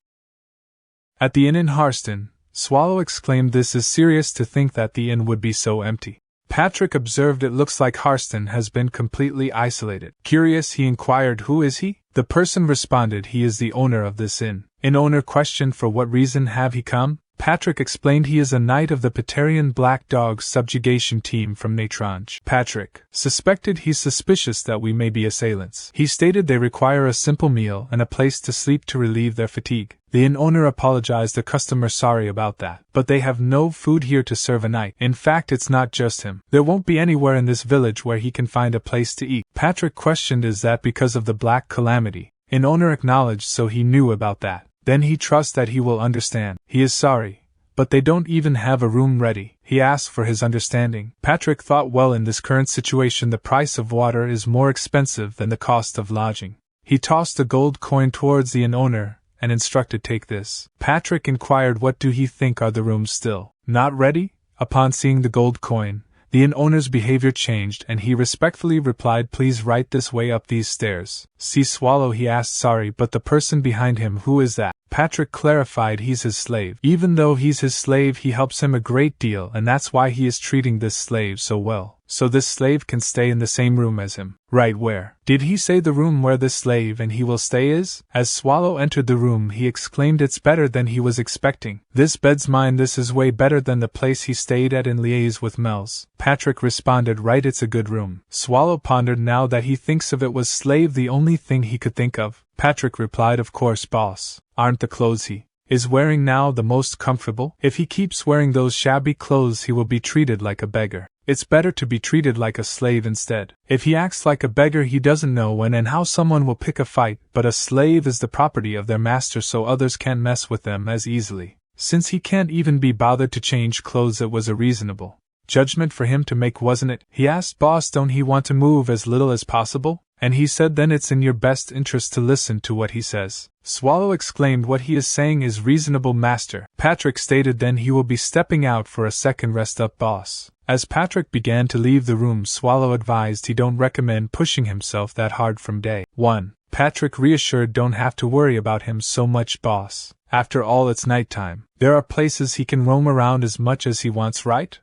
At the inn in Harston, Swallow exclaimed, this is serious to think that the inn would be so empty. Patrick observed, it looks like Harston has been completely isolated. Curious, he inquired, who is he? The person responded, he is the owner of this inn. An owner questioned, for what reason have he come? Patrick explained he is a knight of the Patarian Black Dog subjugation team from Natrange. Patrick suspected he's suspicious that we may be assailants. He stated they require a simple meal and a place to sleep to relieve their fatigue. The inn owner apologized, the customer sorry about that, but they have no food here to serve a night. In fact, it's not just him. There won't be anywhere in this village where he can find a place to eat. Patrick questioned, is that because of the Black Calamity? An owner acknowledged, so he knew about that. Then he trusts that he will understand. He is sorry, But they don't even have a room ready. He asked for his understanding. Patrick thought, well, in this current situation the price of water is more expensive than the cost of lodging. He tossed a gold coin towards the inn owner and instructed, take this. Patrick inquired, what do he think, are the rooms still not ready? Upon seeing the gold coin, the inn owner's behavior changed and he respectfully replied, please right this way up these stairs. See Swallow, he asked. Sorry, but the person behind him, who is that? Patrick clarified, he's his slave. Even though he's his slave, he helps him a great deal, and that's why he is treating this slave so well. So this slave can stay in the same room as him. Right, where? Did he say the room where this slave and he will stay is? As Swallow entered the room, he exclaimed, it's better than he was expecting. This bed's mine. This is way better than the place he stayed at in liaise with Mel's. Patrick responded, right, it's a good room. Swallow pondered. Now that he thinks of it, was slave the only thing he could think of? Patrick replied, of course, boss. Aren't the clothes he is wearing now the most comfortable? If he keeps wearing those shabby clothes, he will be treated like a beggar. It's better to be treated like a slave instead. If he acts like a beggar, he doesn't know when and how someone will pick a fight, but a slave is the property of their master, so others can't mess with them as easily. Since he can't even be bothered to change clothes, it was a reasonable judgment for him to make, wasn't it? He asked, boss, don't he want to move as little as possible? And he said, then it's in your best interest to listen to what he says. Swallow exclaimed, what he is saying is reasonable, master. Patrick stated, then he will be stepping out for a second rest up, boss. As Patrick began to leave the room, Swallow advised he don't recommend pushing himself that hard from day one. Patrick reassured, don't have to worry about him so much, boss. After all, it's nighttime. There are places he can roam around as much as he wants, right?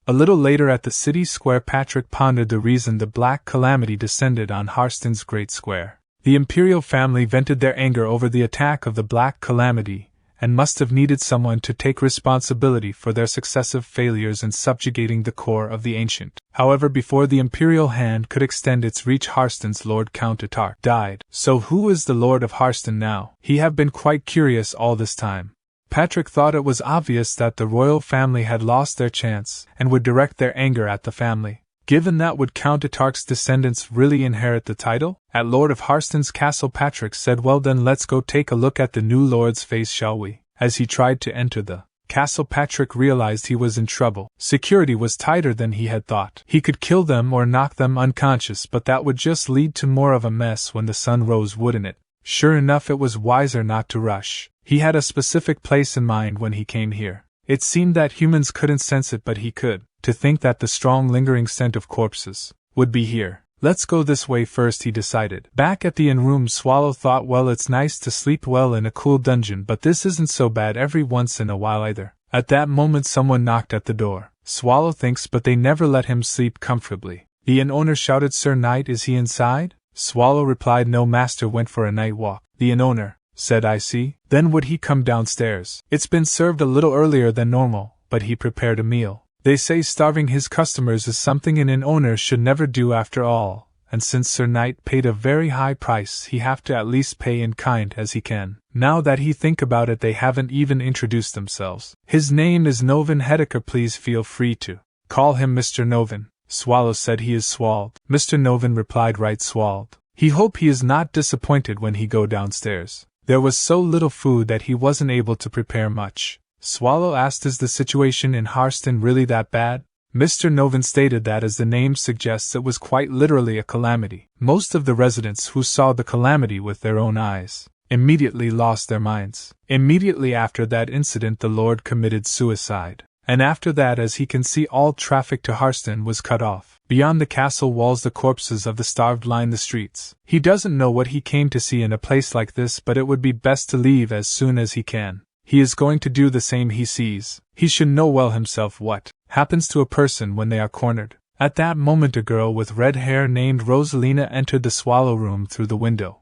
A little later at the city square, Patrick pondered the reason the Black Calamity descended on Harston's Great Square. The Imperial family vented their anger over the attack of the Black Calamity, and must have needed someone to take responsibility for their successive failures in subjugating the core of the ancient. However, before the Imperial hand could extend its reach, Harston's Lord Count Atark died. So who is the Lord of Harston now? He had been quite curious all this time. Patrick thought it was obvious that the royal family had lost their chance, and would direct their anger at the family. Given that, would Count Atark's descendants really inherit the title? At Lord of Harston's castle, Patrick said, well then, let's go take a look at the new lord's face, shall we? As he tried to enter the castle, Patrick realized he was in trouble. Security was tighter than he had thought. He could kill them or knock them unconscious, but that would just lead to more of a mess when the sun rose, wouldn't it? Sure enough, it was wiser not to rush. He had a specific place in mind when he came here. It seemed that humans couldn't sense it, but he could. To think that the strong lingering scent of corpses would be here. Let's go this way first, he decided. Back at the inn room, Swallow thought, well, it's nice to sleep well in a cool dungeon, but this isn't so bad every once in a while either. At that moment, someone knocked at the door. Swallow thinks, but they never let him sleep comfortably. The inn owner shouted, Sir Knight, is he inside? Swallow replied, no, master went for a night walk. The inn owner said, I see. Then would he come downstairs? It's been served a little earlier than normal, but he prepared a meal. They say starving his customers is something an inn owner should never do after all, and since Sir Knight paid a very high price, he have to at least pay in kind as he can. Now that he think about it, they haven't even introduced themselves. His name is Novin Hedeker. Please feel free to call him Mr. Novin. Swallow said, he is Swald. Mr. Novin replied, right, Swald. He hope he is not disappointed when he go downstairs. There was so little food that he wasn't able to prepare much. Swallow asked, is the situation in Harston really that bad? Mr. Novin stated that, as the name suggests, it was quite literally a calamity. Most of the residents who saw the calamity with their own eyes immediately lost their minds. Immediately after that incident, the Lord committed suicide. And after that, as he can see, all traffic to Harston was cut off. Beyond the castle walls, the corpses of the starved line the streets. He doesn't know what he came to see in a place like this, but it would be best to leave as soon as he can. He is going to do the same he sees. He should know well himself what happens to a person when they are cornered. At that moment, a girl with red hair named Rosalina entered the Swallow room through the window.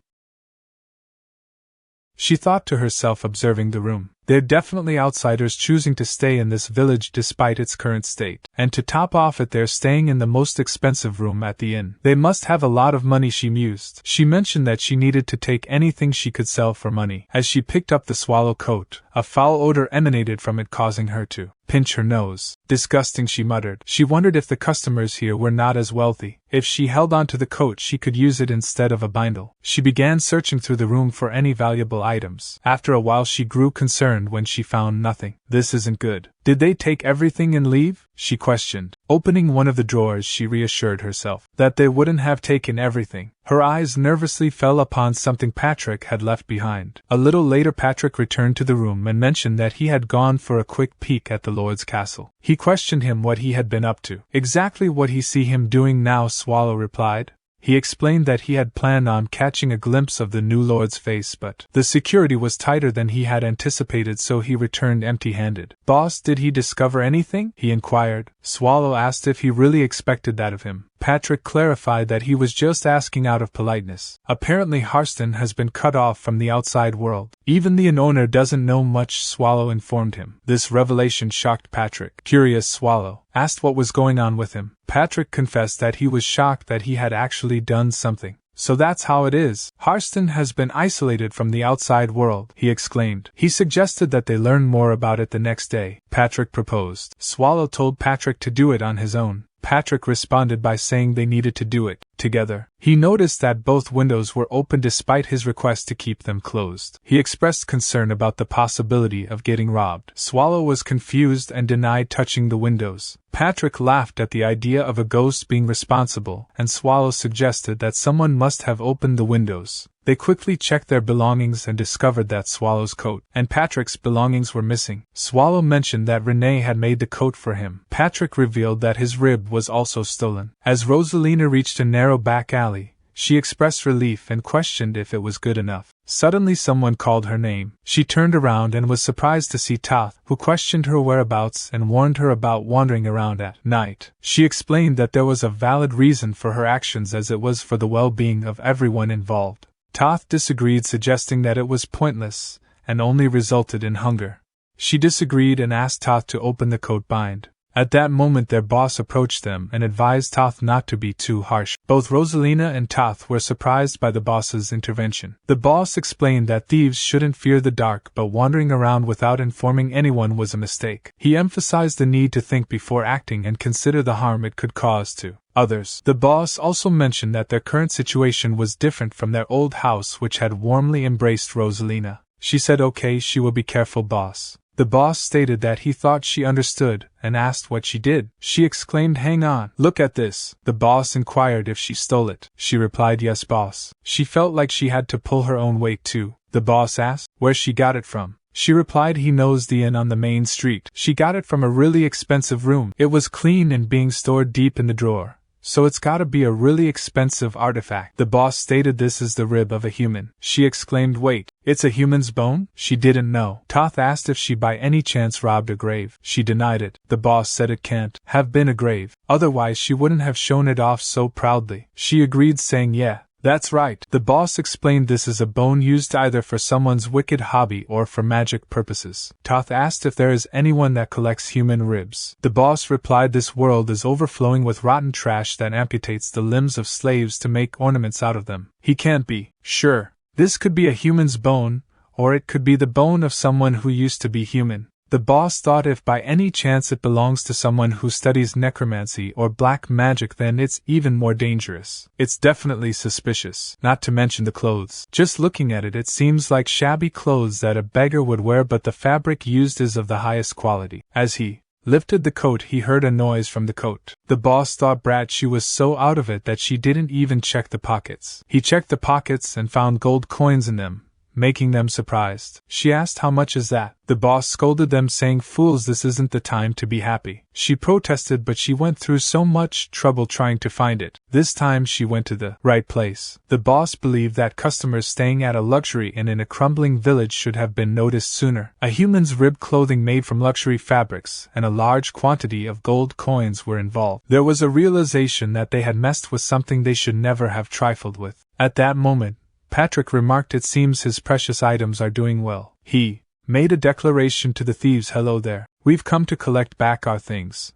She thought to herself, observing the room, they're definitely outsiders choosing to stay in this village despite its current state. And to top off it, they're staying in the most expensive room at the inn. They must have a lot of money, she mused. She mentioned that she needed to take anything she could sell for money. As she picked up the Swallow coat, a foul odor emanated from it, causing her to pinch her nose. Disgusting, she muttered. She wondered if the customers here were not as wealthy. If she held on to the coat, she could use it instead of a bindle. She began searching through the room for any valuable items. After a while she grew concerned when she found nothing. This isn't good. Did they take everything and leave? She questioned. Opening one of the drawers, she reassured herself that they wouldn't have taken everything. Her eyes nervously fell upon something Patrick had left behind. A little later Patrick returned to the room and mentioned that he had gone for a quick peek at the Lord's castle. He questioned him what he had been up to. Exactly what he see him doing now, Swallow replied. He explained that he had planned on catching a glimpse of the new Lord's face, but the security was tighter than he had anticipated, so he returned empty-handed. Boss, did he discover anything? He inquired. Swallow asked if he really expected that of him. Patrick clarified that he was just asking out of politeness. Apparently Harston has been cut off from the outside world. Even the owner doesn't know much, Swallow informed him. This revelation shocked Patrick. Curious, Swallow asked what was going on with him. Patrick confessed that he was shocked that he had actually done something. So that's how it is. Harston has been isolated from the outside world, he exclaimed. He suggested that they learn more about it the next day. Patrick proposed. Swallow told Patrick to do it on his own. Patrick responded by saying they needed to do it together. He noticed that both windows were open despite his request to keep them closed. He expressed concern about the possibility of getting robbed. Swallow was confused and denied touching the windows. Patrick laughed at the idea of a ghost being responsible, and Swallow suggested that someone must have opened the windows. They quickly checked their belongings and discovered that Swallow's coat and Patrick's belongings were missing. Swallow mentioned that Renee had made the coat for him. Patrick revealed that his rib was also stolen. As Rosalina reached a narrow back alley, she expressed relief and questioned if it was good enough. Suddenly someone called her name. She turned around and was surprised to see Toth, who questioned her whereabouts and warned her about wandering around at night. She explained that there was a valid reason for her actions, as it was for the well-being of everyone involved. Toth disagreed, suggesting that it was pointless and only resulted in hunger. She disagreed and asked Toth to open the coat bind. At that moment their boss approached them and advised Toth not to be too harsh. Both Rosalina and Toth were surprised by the boss's intervention. The boss explained that thieves shouldn't fear the dark, but wandering around without informing anyone was a mistake. He emphasized the need to think before acting and consider the harm it could cause to others. The boss also mentioned that their current situation was different from their old house, which had warmly embraced Rosalina. She said, "Okay, she will be careful, boss." The boss stated that he thought she understood and asked what she did. She exclaimed, "Hang on, look at this." The boss inquired if she stole it. She replied, "Yes, boss." She felt like she had to pull her own weight too. The boss asked where she got it from. She replied, "He knows the inn on the main street. She got it from a really expensive room. It was clean and being stored deep in the drawer. So it's gotta be a really expensive artifact." The boss stated, "This is the rib of a human." She exclaimed, "Wait, it's a human's bone?" She didn't know. Toth asked if she by any chance robbed a grave. She denied it. The boss said it can't have been a grave, otherwise she wouldn't have shown it off so proudly. She agreed, saying, "Yeah, that's right." The boss explained this is a bone used either for someone's wicked hobby or for magic purposes. Toth asked if there is anyone that collects human ribs. The boss replied, "This world is overflowing with rotten trash that amputates the limbs of slaves to make ornaments out of them. He can't be sure. This could be a human's bone, or it could be the bone of someone who used to be human." The boss thought if by any chance it belongs to someone who studies necromancy or black magic, then it's even more dangerous. It's definitely suspicious, not to mention the clothes. Just looking at it, it seems like shabby clothes that a beggar would wear, but the fabric used is of the highest quality. As he lifted the coat, he heard a noise from the coat. The boss thought brat she was so out of it that she didn't even check the pockets. He checked the pockets and found gold coins in them, making them surprised. She asked, "How much is that?" The boss scolded them, saying, "Fools, this isn't the time to be happy." She protested, but she went through so much trouble trying to find it. This time she went to the right place. The boss believed that customers staying at a luxury inn in a crumbling village should have been noticed sooner. A human's rib clothing made from luxury fabrics and a large quantity of gold coins were involved. There was a realization that they had messed with something they should never have trifled with. At that moment, Patrick remarked, "It seems his precious items are doing well." He made a declaration to the thieves, "Hello there. We've come to collect back our things."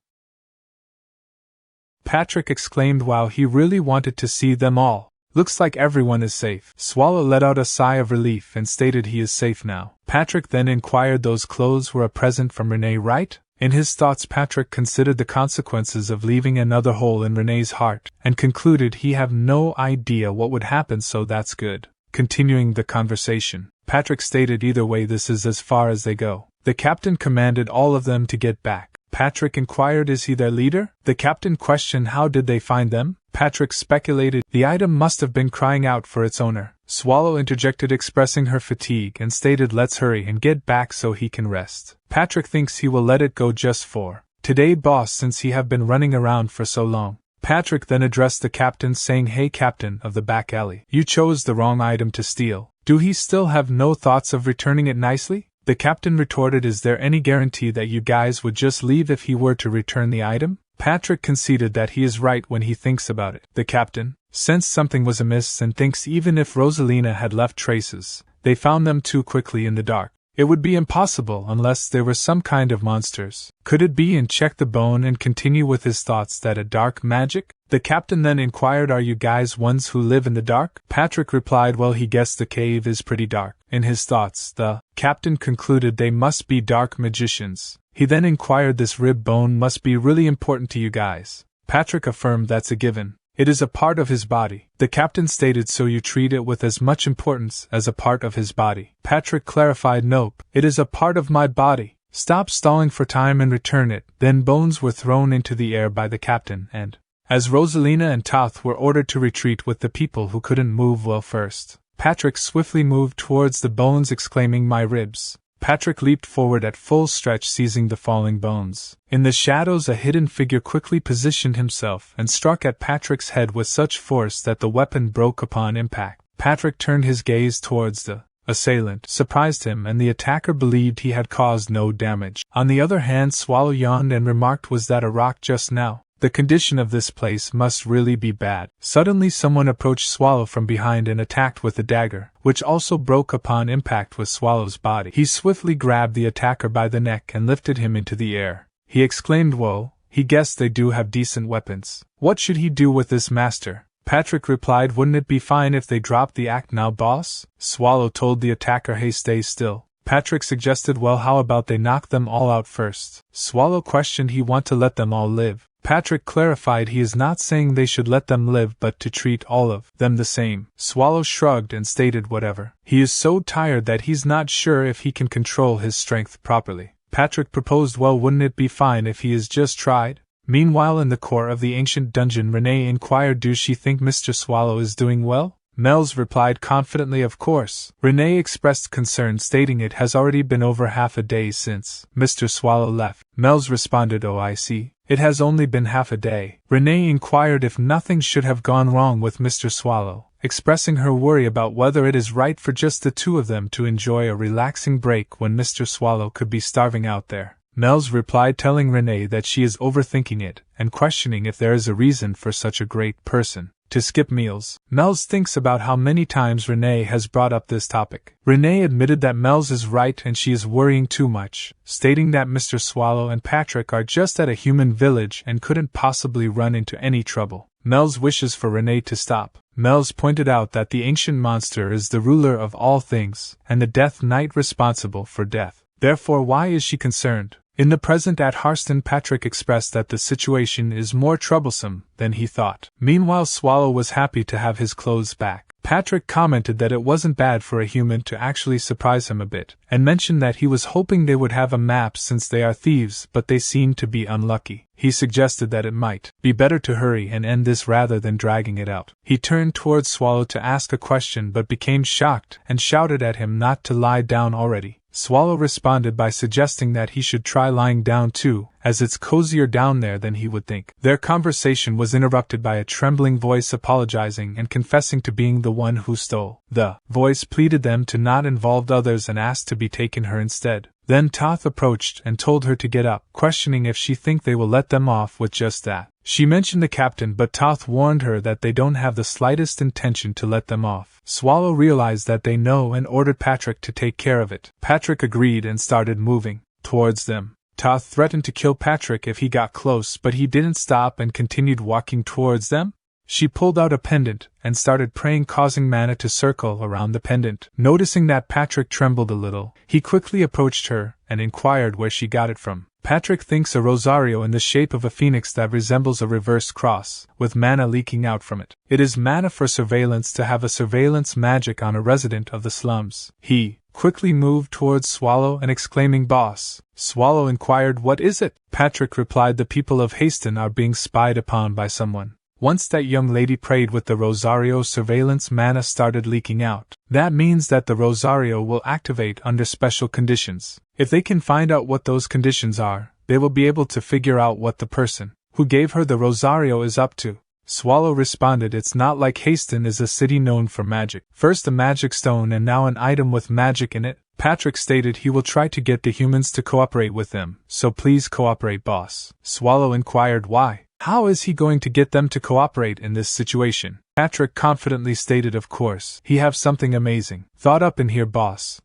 Patrick exclaimed while he really wanted to see them all. "Looks like everyone is safe." Swallow let out a sigh of relief and stated he is safe now. Patrick then inquired, "Those clothes were a present from Renee, right?" In his thoughts, Patrick considered the consequences of leaving another hole in Renee's heart, and concluded he have no idea what would happen, so that's good. Continuing the conversation, Patrick stated, either way, this is as far as they go. The captain commanded all of them to get back. Patrick inquired, is he their leader? The captain questioned, how did they find them? Patrick speculated, the item must have been crying out for its owner. Swallow interjected, expressing her fatigue, and stated, let's hurry and get back so he can rest. Patrick thinks he will let it go just for today, boss, since he have been running around for so long. Patrick then addressed the captain, saying, hey captain of the back alley, you chose the wrong item to steal. Do he still have no thoughts of returning it nicely? The captain retorted, is there any guarantee that you guys would just leave if he were to return the item? Patrick conceded that he is right when he thinks about it. The captain sensed something was amiss and thinks even if Rosalina had left traces, they found them too quickly in the dark. It would be impossible unless there were some kind of monsters. Could it be? And check the bone and continue with his thoughts that a dark magic? The captain then inquired, are you guys ones who live in the dark? Patrick replied, well, he guessed the cave is pretty dark. In his thoughts, the captain concluded they must be dark magicians. He then inquired, this rib bone must be really important to you guys. Patrick affirmed, that's a given. It is a part of his body. The captain stated, so you treat it with as much importance as a part of his body. Patrick clarified, nope, it is a part of my body. Stop stalling for time and return it. Then bones were thrown into the air by the captain, and as Rosalina and Toth were ordered to retreat with the people who couldn't move well first, Patrick swiftly moved towards the bones, exclaiming, my ribs. Patrick leaped forward at full stretch, seizing the falling bones. In the shadows, a hidden figure quickly positioned himself and struck at Patrick's head with such force that the weapon broke upon impact. Patrick turned his gaze towards the assailant, surprised him, and the attacker believed he had caused no damage. On the other hand, Swallow yawned and remarked, was that a rock just now? The condition of this place must really be bad. Suddenly someone approached Swallow from behind and attacked with a dagger, which also broke upon impact with Swallow's body. He swiftly grabbed the attacker by the neck and lifted him into the air. He exclaimed, whoa, he guessed they do have decent weapons. What should he do with this, master? Patrick replied, wouldn't it be fine if they dropped the act now, boss? Swallow told the attacker, hey, stay still. Patrick suggested, well, how about they knock them all out first? Swallow questioned, he want to let them all live. Patrick clarified, he is not saying they should let them live but to treat all of them the same. Swallow shrugged and stated, whatever. He is so tired that he's not sure if he can control his strength properly. Patrick proposed, well, wouldn't it be fine if he is just tried? Meanwhile, in the core of the ancient dungeon, Renee inquired, does she think Mr. Swallow is doing well? Mel's replied confidently, of course. Renee expressed concern, stating it has already been over half a day since Mr. Swallow left. Mel's responded, oh, I see. It has only been half a day. Renee inquired if nothing should have gone wrong with Mr. Swallow, expressing her worry about whether it is right for just the two of them to enjoy a relaxing break when Mr. Swallow could be starving out there. Mel's replied, telling Renee that she is overthinking it and questioning if there is a reason for such a great person to skip meals. Mel's thinks about how many times Renee has brought up this topic. Renee admitted that Mel's is right and she is worrying too much, stating that Mr. Swallow and Patrick are just at a human village and couldn't possibly run into any trouble. Mel's wishes for Renee to stop. Mel's pointed out that the ancient monster is the ruler of all things and the Death Knight responsible for death. Therefore, why is she concerned? In the present at Harston, Patrick expressed that the situation is more troublesome than he thought. Meanwhile, Swallow was happy to have his clothes back. Patrick commented that it wasn't bad for a human to actually surprise him a bit, and mentioned that he was hoping they would have a map since they are thieves, but they seemed to be unlucky. He suggested that it might be better to hurry and end this rather than dragging it out. He turned towards Swallow to ask a question but became shocked and shouted at him not to lie down already. Swallow responded by suggesting that he should try lying down too, as it's cozier down there than he would think. Their conversation was interrupted by a trembling voice apologizing and confessing to being the one who stole. The voice pleaded them to not involve others and asked to be taken her instead. Then Toth approached and told her to get up, questioning if she think they will let them off with just that. She mentioned the captain, but Toth warned her that they don't have the slightest intention to let them off. Swallow realized that they know and ordered Patrick to take care of it. Patrick agreed and started moving towards them. Toth threatened to kill Patrick if he got close, but he didn't stop and continued walking towards them. She pulled out a pendant and started praying, causing mana to circle around the pendant. Noticing that Patrick trembled a little, he quickly approached her and inquired where she got it from. Patrick thinks a rosario in the shape of a phoenix that resembles a reverse cross, with mana leaking out from it. It is mana for surveillance to have a surveillance magic on a resident of the slums. He quickly moved towards Swallow and exclaiming, "Boss!" Swallow inquired, "What is it?" Patrick replied, "The people of Haston are being spied upon by someone." Once that young lady prayed with the rosario, surveillance mana started leaking out. That means that the rosario will activate under special conditions. If they can find out what those conditions are, they will be able to figure out what the person who gave her the rosario is up to. Swallow responded, "It's not like Haston is a city known for magic. First a magic stone and now an item with magic in it." Patrick stated he will try to get the humans to cooperate with them, "So please cooperate, boss." Swallow inquired why. How is he going to get them to cooperate in this situation? Patrick confidently stated, "Of course, he have something amazing thought up in here, boss."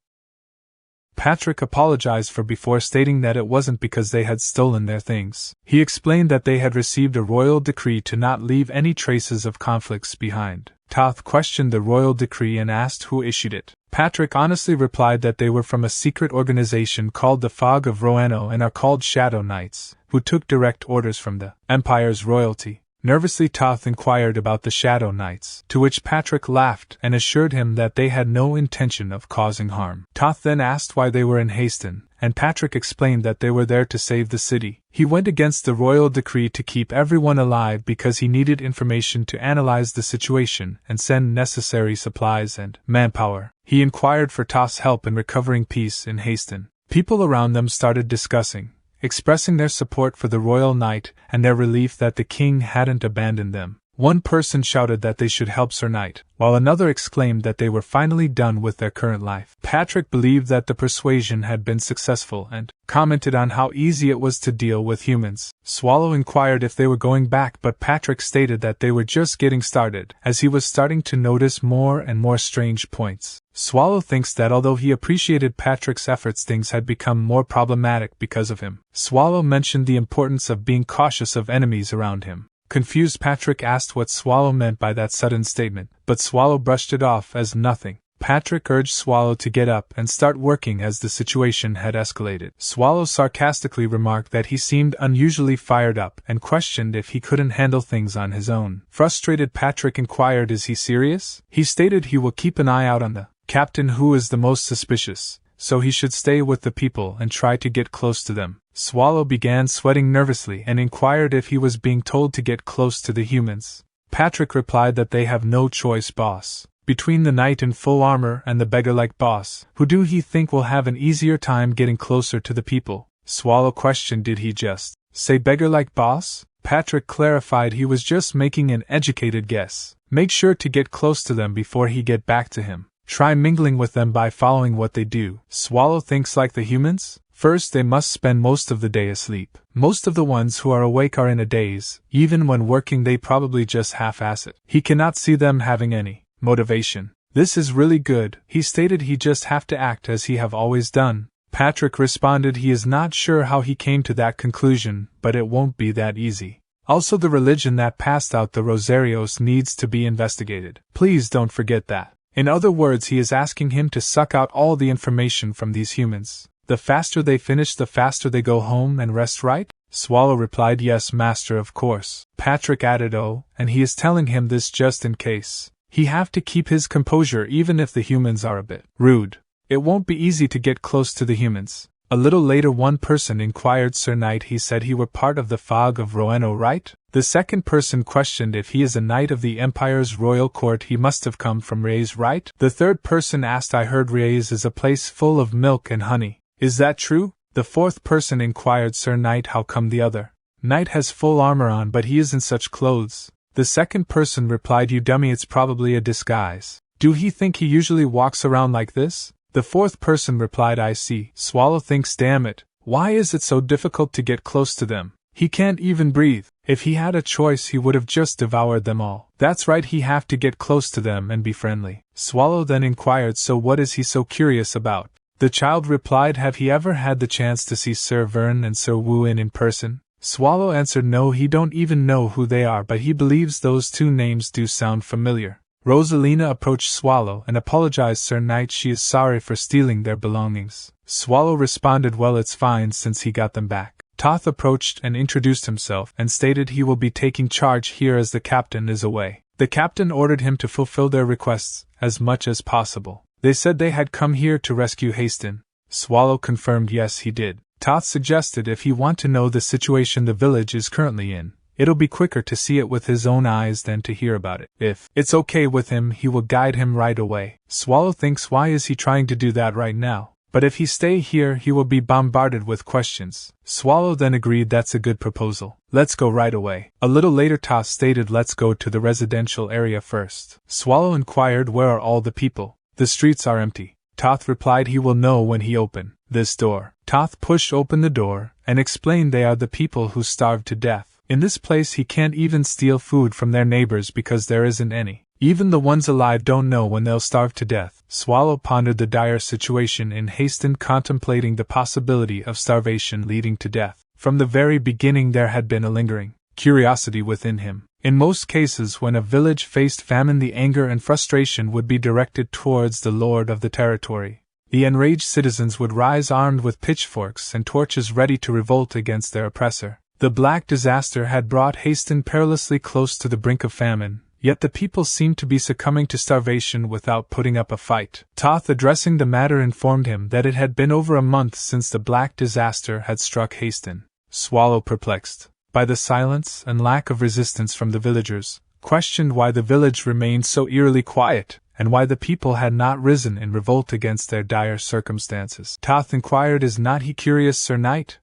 Patrick apologized for before, stating that it wasn't because they had stolen their things. He explained that they had received a royal decree to not leave any traces of conflicts behind. Toth questioned the royal decree and asked who issued it. Patrick honestly replied that they were from a secret organization called the Fog of Roano and are called Shadow Knights, who took direct orders from the Empire's royalty. Nervously, Toth inquired about the Shadow Knights, to which Patrick laughed and assured him that they had no intention of causing harm. Toth then asked why they were in Haston, and Patrick explained that they were there to save the city. He went against the royal decree to keep everyone alive because he needed information to analyze the situation and send necessary supplies and manpower. He inquired for Toth's help in recovering peace in Haston. People around them started discussing, expressing their support for the royal knight and their relief that the king hadn't abandoned them. One person shouted that they should help Sir Knight, while another exclaimed that they were finally done with their current life. Patrick believed that the persuasion had been successful and commented on how easy it was to deal with humans. Swallow inquired if they were going back, but Patrick stated that they were just getting started, as he was starting to notice more and more strange points. Swallow thinks that although he appreciated Patrick's efforts, things had become more problematic because of him. Swallow mentioned the importance of being cautious of enemies around him. Confused, Patrick asked what Swallow meant by that sudden statement, but Swallow brushed it off as nothing. Patrick urged Swallow to get up and start working as the situation had escalated. Swallow sarcastically remarked that he seemed unusually fired up and questioned if he couldn't handle things on his own. Frustrated, Patrick inquired, "Is he serious?" He stated he will keep an eye out on the captain, who is the most suspicious, so he should stay with the people and try to get close to them. Swallow began sweating nervously and inquired if he was being told to get close to the humans. Patrick replied that they have no choice, boss. Between the knight in full armor and the beggar-like boss, who do he think will have an easier time getting closer to the people? Swallow questioned, "Did he just say beggar-like boss?" Patrick clarified he was just making an educated guess. Make sure to get close to them before he get back to him. Try mingling with them by following what they do. Swallow thinks like the humans? First, they must spend most of the day asleep. Most of the ones who are awake are in a daze. Even when working, they probably just half-ass it. He cannot see them having any motivation. This is really good. He stated he just have to act as he have always done. Patrick responded he is not sure how he came to that conclusion, but it won't be that easy. Also, the religion that passed out the Rosarios needs to be investigated. Please don't forget that. In other words, he is asking him to suck out all the information from these humans. The faster they finish, the faster they go home and rest, right? Swallow replied, "Yes, master, of course." Patrick added, "Oh, and he is telling him this just in case. He have to keep his composure even if the humans are a bit rude. It won't be easy to get close to the humans." A little later, one person inquired, "Sir Knight, he said he were part of the Fog of Roano, right?" The second person questioned if he is a knight of the Empire's royal court, he must have come from Reyes, right? The third person asked, "I heard Reyes is a place full of milk and honey. Is that true?" The fourth person inquired, "Sir Knight, how come the other knight has full armor on but he is in such clothes?" The second person replied, "You dummy, it's probably a disguise. Do he think he usually walks around like this?" The fourth person replied, "I see." Swallow thinks, damn it, why is it so difficult to get close to them? He can't even breathe. If he had a choice, he would have just devoured them all. That's right, he have to get close to them and be friendly. Swallow then inquired, "So what is he so curious about?" The child replied, "Have he ever had the chance to see Sir Vern and Sir Woo-in person?" Swallow answered, "No, he don't even know who they are, but he believes those two names do sound familiar." Rosalina approached Swallow and apologized, "Sir Knight, she is sorry for stealing their belongings." Swallow responded, "Well, it's fine since he got them back." Toth approached and introduced himself and stated he will be taking charge here as the captain is away. The captain ordered him to fulfill their requests as much as possible. They said they had come here to rescue Haston. Swallow confirmed yes he did. Toth suggested if he want to know the situation the village is currently in, it'll be quicker to see it with his own eyes than to hear about it. If it's okay with him, he will guide him right away. Swallow thinks why is he trying to do that right now? But if he stay here he will be bombarded with questions. Swallow then agreed that's a good proposal. Let's go right away. A little later Toth stated let's go to the residential area first. Swallow inquired where are all the people? The streets are empty. Toth replied he will know when he open this door. Toth pushed open the door and explained they are the people who starved to death. In this place he can't even steal food from their neighbors because there isn't any. Even the ones alive don't know when they'll starve to death. Swallow pondered the dire situation in Haston, contemplating the possibility of starvation leading to death. From the very beginning there had been a lingering curiosity within him. In most cases when a village faced famine the anger and frustration would be directed towards the lord of the territory. The enraged citizens would rise armed with pitchforks and torches ready to revolt against their oppressor. The Black Disaster had brought Haston perilously close to the brink of famine, yet the people seemed to be succumbing to starvation without putting up a fight. Toth addressing the matter informed him that it had been over a month since the Black Disaster had struck Haston. Swallow, perplexed by the silence and lack of resistance from the villagers, questioned why the village remained so eerily quiet, and why the people had not risen in revolt against their dire circumstances. Toth inquired, is not he curious, Sir Knight?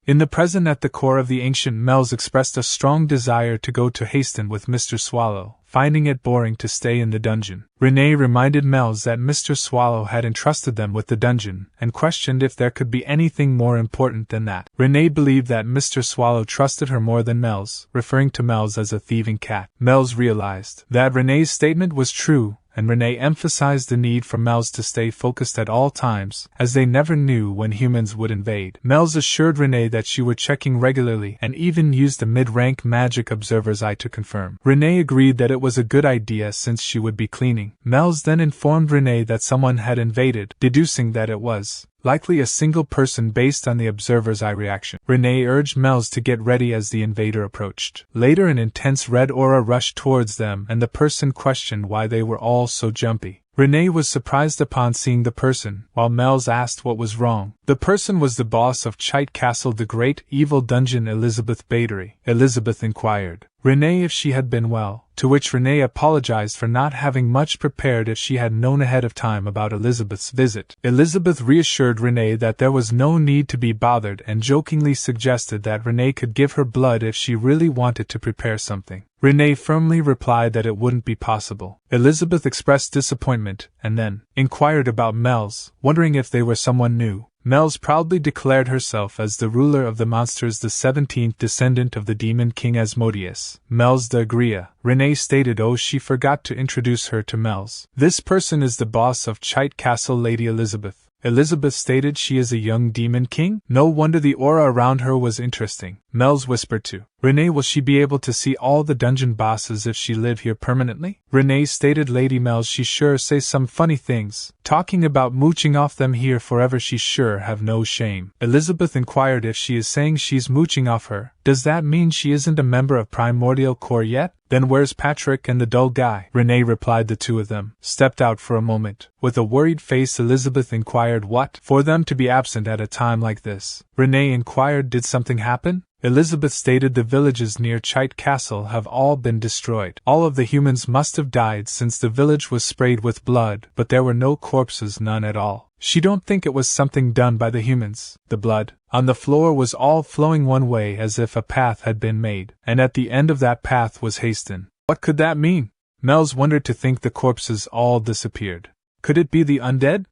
In the present, at the core of the ancient Mells expressed a strong desire to go to Haston with Mr. Swallow, finding it boring to stay in the dungeon. Renee reminded Mells that Mr. Swallow had entrusted them with the dungeon, and questioned if there could be anything more important than that. Renee believed that Mr. Swallow trusted her more than Mells, referring to Mells as a thieving cat. Mells realized that Renee's statement was true, and Renee emphasized the need for Mells to stay focused at all times, as they never knew when humans would invade. Mells assured Renee that she would checking regularly and even used a mid-rank magic observer's eye to confirm. Renee agreed that it was a good idea since she would be cleaning. Mells then informed Renee that someone had invaded, deducing that it was likely a single person based on the observer's eye reaction. Renee urged Mells to get ready as the invader approached. Later an intense red aura rushed towards them and the person questioned why they were all so jumpy. Renee was surprised upon seeing the person, while Mells asked what was wrong. The person was the boss of Chite Castle, the great evil dungeon, Elizabeth Battery. Elizabeth inquired Renee if she had been well, to which Renee apologized for not having much prepared if she had known ahead of time about Elizabeth's visit. Elizabeth reassured Renee that there was no need to be bothered and jokingly suggested that Renee could give her blood if she really wanted to prepare something. Renee firmly replied that it wouldn't be possible. Elizabeth expressed disappointment and then inquired about Mells, wondering if they were someone new. Mells proudly declared herself as the ruler of the monsters, the 17th descendant of the demon king Asmodeus, Mells the Agria. Renee stated she forgot to introduce her to Mells. This person is the boss of Chite Castle, Lady Elizabeth. Elizabeth stated she is a young demon king? No wonder the aura around her was interesting. Mells whispered to Renee, will she be able to see all the dungeon bosses if she live here permanently? Renee stated Lady Mells she sure say some funny things, talking about mooching off them here forever, she sure have no shame. Elizabeth inquired if she is saying she's mooching off her, does that mean she isn't a member of Primordial Core yet? Then where's Patrick and the dull guy? Renee replied the two of them stepped out for a moment. With a worried face Elizabeth inquired what for them to be absent at a time like this. Renee inquired did something happen? Elizabeth stated the villages near Chite Castle have all been destroyed. All of the humans must have died since the village was sprayed with blood, but there were no corpses, none at all. She don't think it was something done by the humans. The blood on the floor was all flowing one way as if a path had been made, and at the end of that path was Haston. What could that mean? Mells wondered to think the corpses all disappeared. Could it be the undead?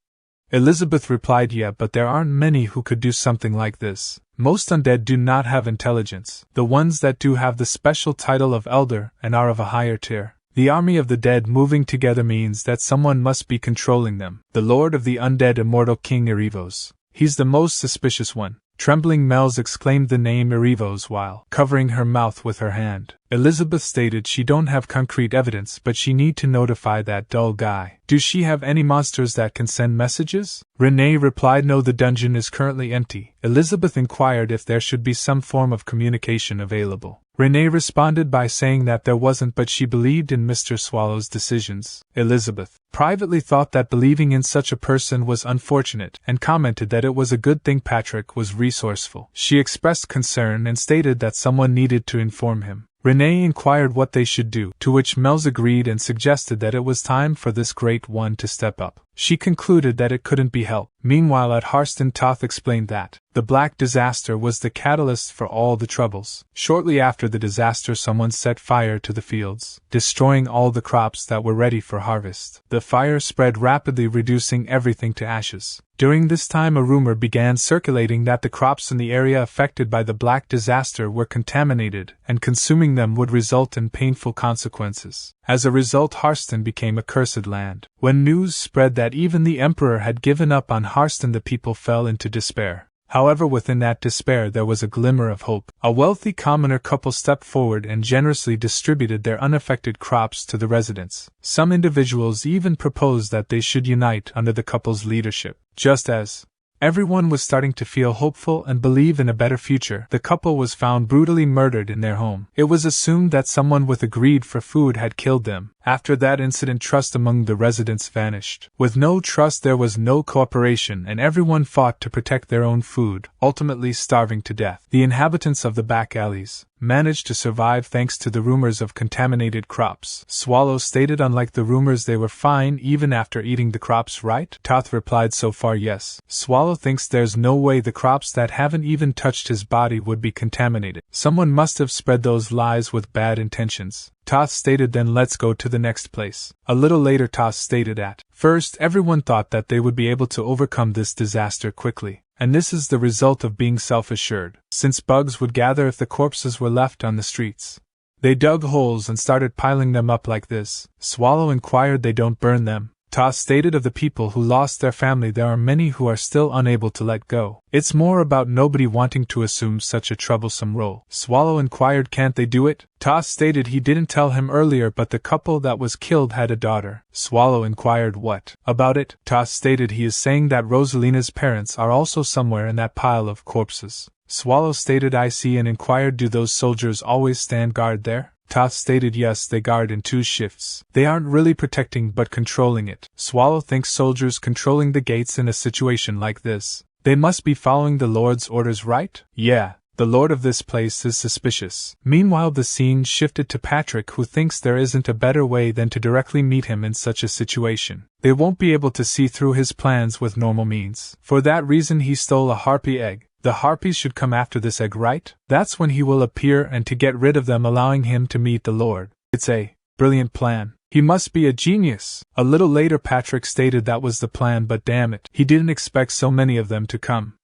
Elizabeth replied yeah, but there aren't many who could do something like this. Most undead do not have intelligence. The ones that do have the special title of Elder and are of a higher tier. The army of the dead moving together means that someone must be controlling them. The lord of the undead, immortal King Erivos. He's the most suspicious one. Trembling Mells exclaimed the name Erivos while covering her mouth with her hand. Elizabeth stated she don't have concrete evidence, but she need to notify that dull guy. Do she have any monsters that can send messages? Renee replied no, the dungeon is currently empty. Elizabeth inquired if there should be some form of communication available. Renee responded by saying that there wasn't, but she believed in Mr. Swallow's decisions. Elizabeth privately thought that believing in such a person was unfortunate, and commented that it was a good thing Patrick was resourceful. She expressed concern and stated that someone needed to inform him. Renee inquired what they should do, to which Mel's agreed and suggested that it was time for this great one to step up. She concluded that it couldn't be helped. Meanwhile at Harston, Toth explained that the Black Disaster was the catalyst for all the troubles. Shortly after the disaster, someone set fire to the fields, destroying all the crops that were ready for harvest. The fire spread rapidly, reducing everything to ashes. During this time, a rumor began circulating that the crops in the area affected by the Black Disaster were contaminated, and consuming them would result in painful consequences. As a result, Harston became a cursed land. When news spread that even the Emperor had given up on Harston, the people fell into despair. However, within that despair there was a glimmer of hope. A wealthy commoner couple stepped forward and generously distributed their unaffected crops to the residents. Some individuals even proposed that they should unite under the couple's leadership. Just as everyone was starting to feel hopeful and believe in a better future, the couple was found brutally murdered in their home. It was assumed that someone with a greed for food had killed them. After that incident, trust among the residents vanished. With no trust, there was no cooperation, and everyone fought to protect their own food, ultimately starving to death. The inhabitants of the back alleys managed to survive thanks to the rumors of contaminated crops. Swallow stated unlike the rumors, they were fine even after eating the crops, right? Toth replied so far yes. Swallow thinks there's no way the crops that haven't even touched his body would be contaminated. Someone must have spread those lies with bad intentions. Toth stated then let's go to the next place. A little later Toth stated at first everyone thought that they would be able to overcome this disaster quickly. And this is the result of being self-assured, since bugs would gather if the corpses were left on the streets. They dug holes and started piling them up like this. Swallow inquired they don't burn them. Toth stated of the people who lost their family, there are many who are still unable to let go. It's more about nobody wanting to assume such a troublesome role. Swallow inquired can't they do it? Toth stated he didn't tell him earlier, but the couple that was killed had a daughter. Swallow inquired what about it? Toth stated he is saying that Rosalina's parents are also somewhere in that pile of corpses. Swallow stated I see and inquired do those soldiers always stand guard there? Toth stated yes, they guard in 2 shifts. They aren't really protecting but controlling it. Swallow thinks soldiers controlling the gates in a situation like this. They must be following the Lord's orders, right? Yeah, the Lord of this place is suspicious. Meanwhile the scene shifted to Patrick, who thinks there isn't a better way than to directly meet him in such a situation. They won't be able to see through his plans with normal means. For that reason he stole a harpy egg. The harpies should come after this egg, right? That's when he will appear and to get rid of them, allowing him to meet the Lord. It's a brilliant plan. He must be a genius. A little later Patrick stated that was the plan, but damn it, he didn't expect so many of them to come.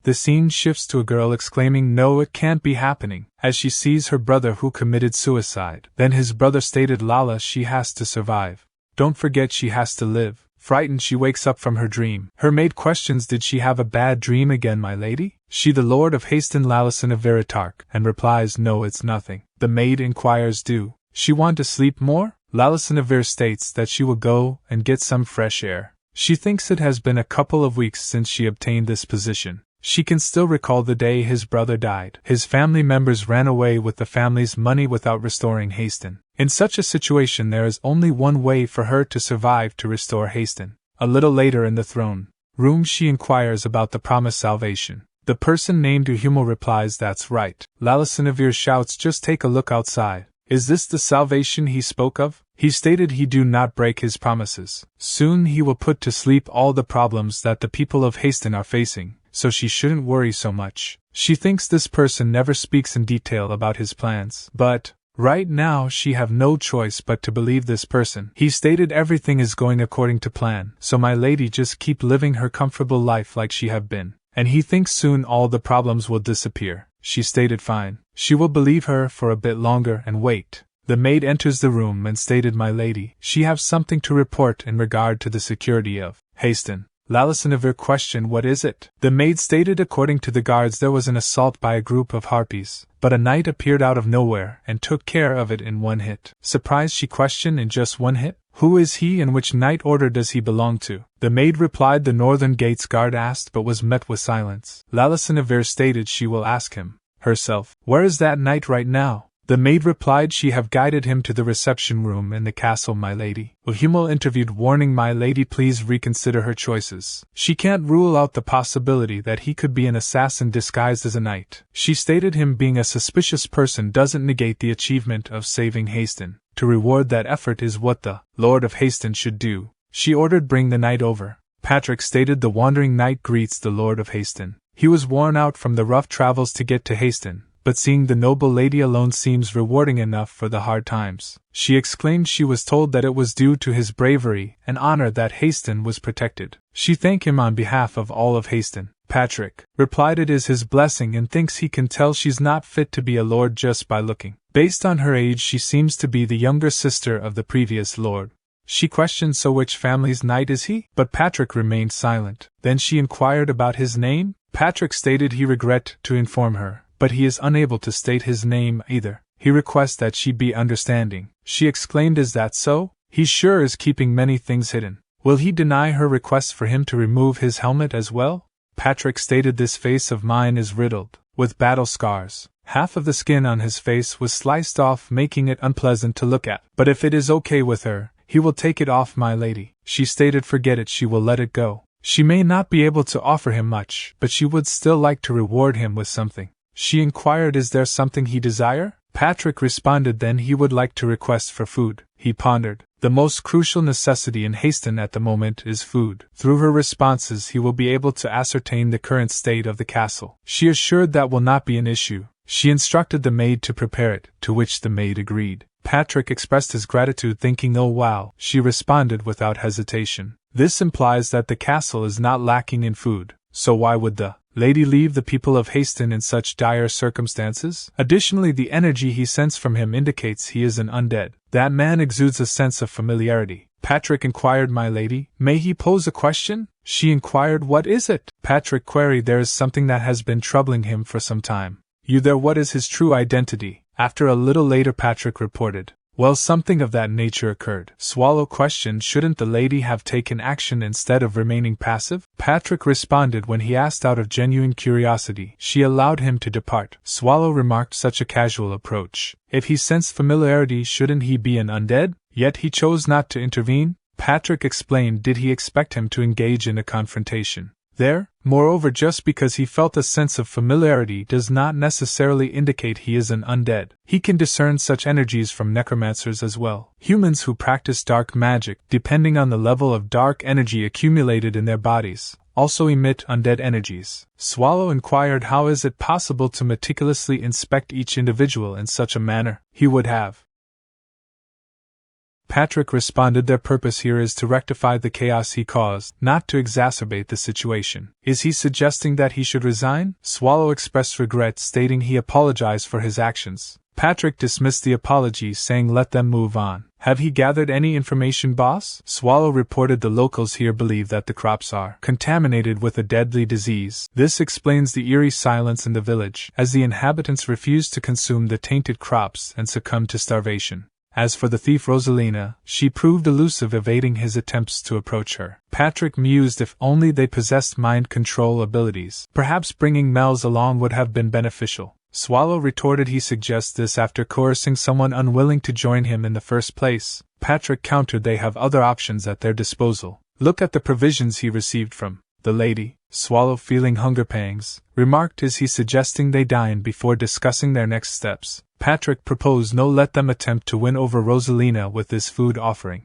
The scene shifts to a girl exclaiming no, it can't be happening, as she sees her brother who committed suicide. Then his brother stated Lala, she has to survive. Don't forget she has to live. Frightened, she wakes up from her dream. Her maid questions, did she have a bad dream again, my lady? She the Lord of Haston Lalison of Veritark, and replies no, it's nothing. The maid inquires, do she want to sleep more? Lalison of Ver states that she will go and get some fresh air. She thinks it has been a couple of weeks since she obtained this position. She can still recall the day his brother died. His family members ran away with the family's money without restoring Haston. In such a situation there is only one way for her to survive, to restore Haston. A little later in the throne room she inquires about the promised salvation. The person named Uhumo replies that's right. Lalisinavir shouts just take a look outside. Is this the salvation he spoke of? He stated he do not break his promises. Soon he will put to sleep all the problems that the people of Haston are facing, so she shouldn't worry so much. She thinks this person never speaks in detail about his plans, but right now she have no choice but to believe this person. He stated everything is going according to plan, so my lady just keep living her comfortable life like she have been, and he thinks soon all the problems will disappear. She stated fine. She will believe her for a bit longer and wait. The maid enters the room and stated my lady, she have something to report in regard to the security of Haston. Lalissaniver questioned, "What is it?" The maid stated according to the guards there was an assault by a group of harpies, but a knight appeared out of nowhere and took care of it in one hit. Surprised, she questioned, "In just one hit? Who is he and which knight order does he belong to?" The maid replied the Northern Gates guard asked but was met with silence. Lalissaniver stated she will ask him herself. "Where is that knight right now?" The maid replied she have guided him to the reception room in the castle, my lady. Hummel interviewed, warning, "My lady, please reconsider her choices. She can't rule out the possibility that he could be an assassin disguised as a knight." She stated him being a suspicious person doesn't negate the achievement of saving Haston. To reward that effort is what the Lord of Haston should do. She ordered, "Bring the knight over." Patrick stated the wandering knight greets the Lord of Haston. He was worn out from the rough travels to get to Haston, but seeing the noble lady alone seems rewarding enough for the hard times. She exclaimed she was told that it was due to his bravery and honor that Haston was protected. She thanked him on behalf of all of Haston. Patrick replied it is his blessing and thinks he can tell she's not fit to be a lord just by looking. Based on her age, she seems to be the younger sister of the previous lord. She questioned, "So which family's knight is he?" But Patrick remained silent. Then she inquired about his name. Patrick stated he regret to inform her, but he is unable to state his name either. He requests that she be understanding. She exclaimed, "Is that so? He sure is keeping many things hidden. Will he deny her request for him to remove his helmet as well?" Patrick stated, "This face of mine is riddled with battle scars. Half of the skin on his face was sliced off, making it unpleasant to look at. But if it is okay with her, he will take it off, my lady." She stated forget it, she will let it go. She may not be able to offer him much, but she would still like to reward him with something. She inquired, "Is there something he desire?" Patrick responded then he would like to request for food. He pondered. The most crucial necessity in Haston at the moment is food. Through her responses he will be able to ascertain the current state of the castle. She assured that will not be an issue. She instructed the maid to prepare it, to which the maid agreed. Patrick expressed his gratitude, thinking, "Oh wow." She responded without hesitation. This implies that the castle is not lacking in food, so why would the lady leave the people of Haston in such dire circumstances? Additionally, the energy he sensed from him indicates he is an undead. That man exudes a sense of familiarity. Patrick inquired, "My lady, may he pose a question?" She inquired, "What is it?" Patrick queried, "There is something that has been troubling him for some time." "You there? What is his true identity?" After a little later Patrick reported, "Well, something of that nature occurred." Swallow questioned, "Shouldn't the lady have taken action instead of remaining passive?" Patrick responded when he asked out of genuine curiosity. She allowed him to depart. Swallow remarked, "Such a casual approach. If he sensed familiarity, shouldn't he be an undead? Yet he chose not to intervene." Patrick explained, did he expect him to engage in a confrontation there? Moreover, just because he felt a sense of familiarity does not necessarily indicate he is an undead. He can discern such energies from necromancers as well. Humans who practice dark magic, depending on the level of dark energy accumulated in their bodies, also emit undead energies. Swallow inquired, how is it possible to meticulously inspect each individual in such a manner? He would have. Patrick responded, their purpose here is to rectify the chaos he caused, not to exacerbate the situation. Is he suggesting that he should resign? Swallow expressed regret, stating he apologized for his actions. Patrick dismissed the apology, saying let them move on. Have he gathered any information, boss? Swallow reported the locals here believe that the crops are contaminated with a deadly disease. This explains the eerie silence in the village, as the inhabitants refuse to consume the tainted crops and succumb to starvation. As for the thief Rosalina, she proved elusive, evading his attempts to approach her. Patrick mused, if only they possessed mind control abilities. Perhaps bringing Mel's along would have been beneficial. Swallow retorted he suggests this after coercing someone unwilling to join him in the first place. Patrick countered they have other options at their disposal. Look at the provisions he received from the lady. Swallow, feeling hunger pangs, remarked, is he suggesting they dine before discussing their next steps? Patrick proposed no, let them attempt to win over Rosalina with this food offering.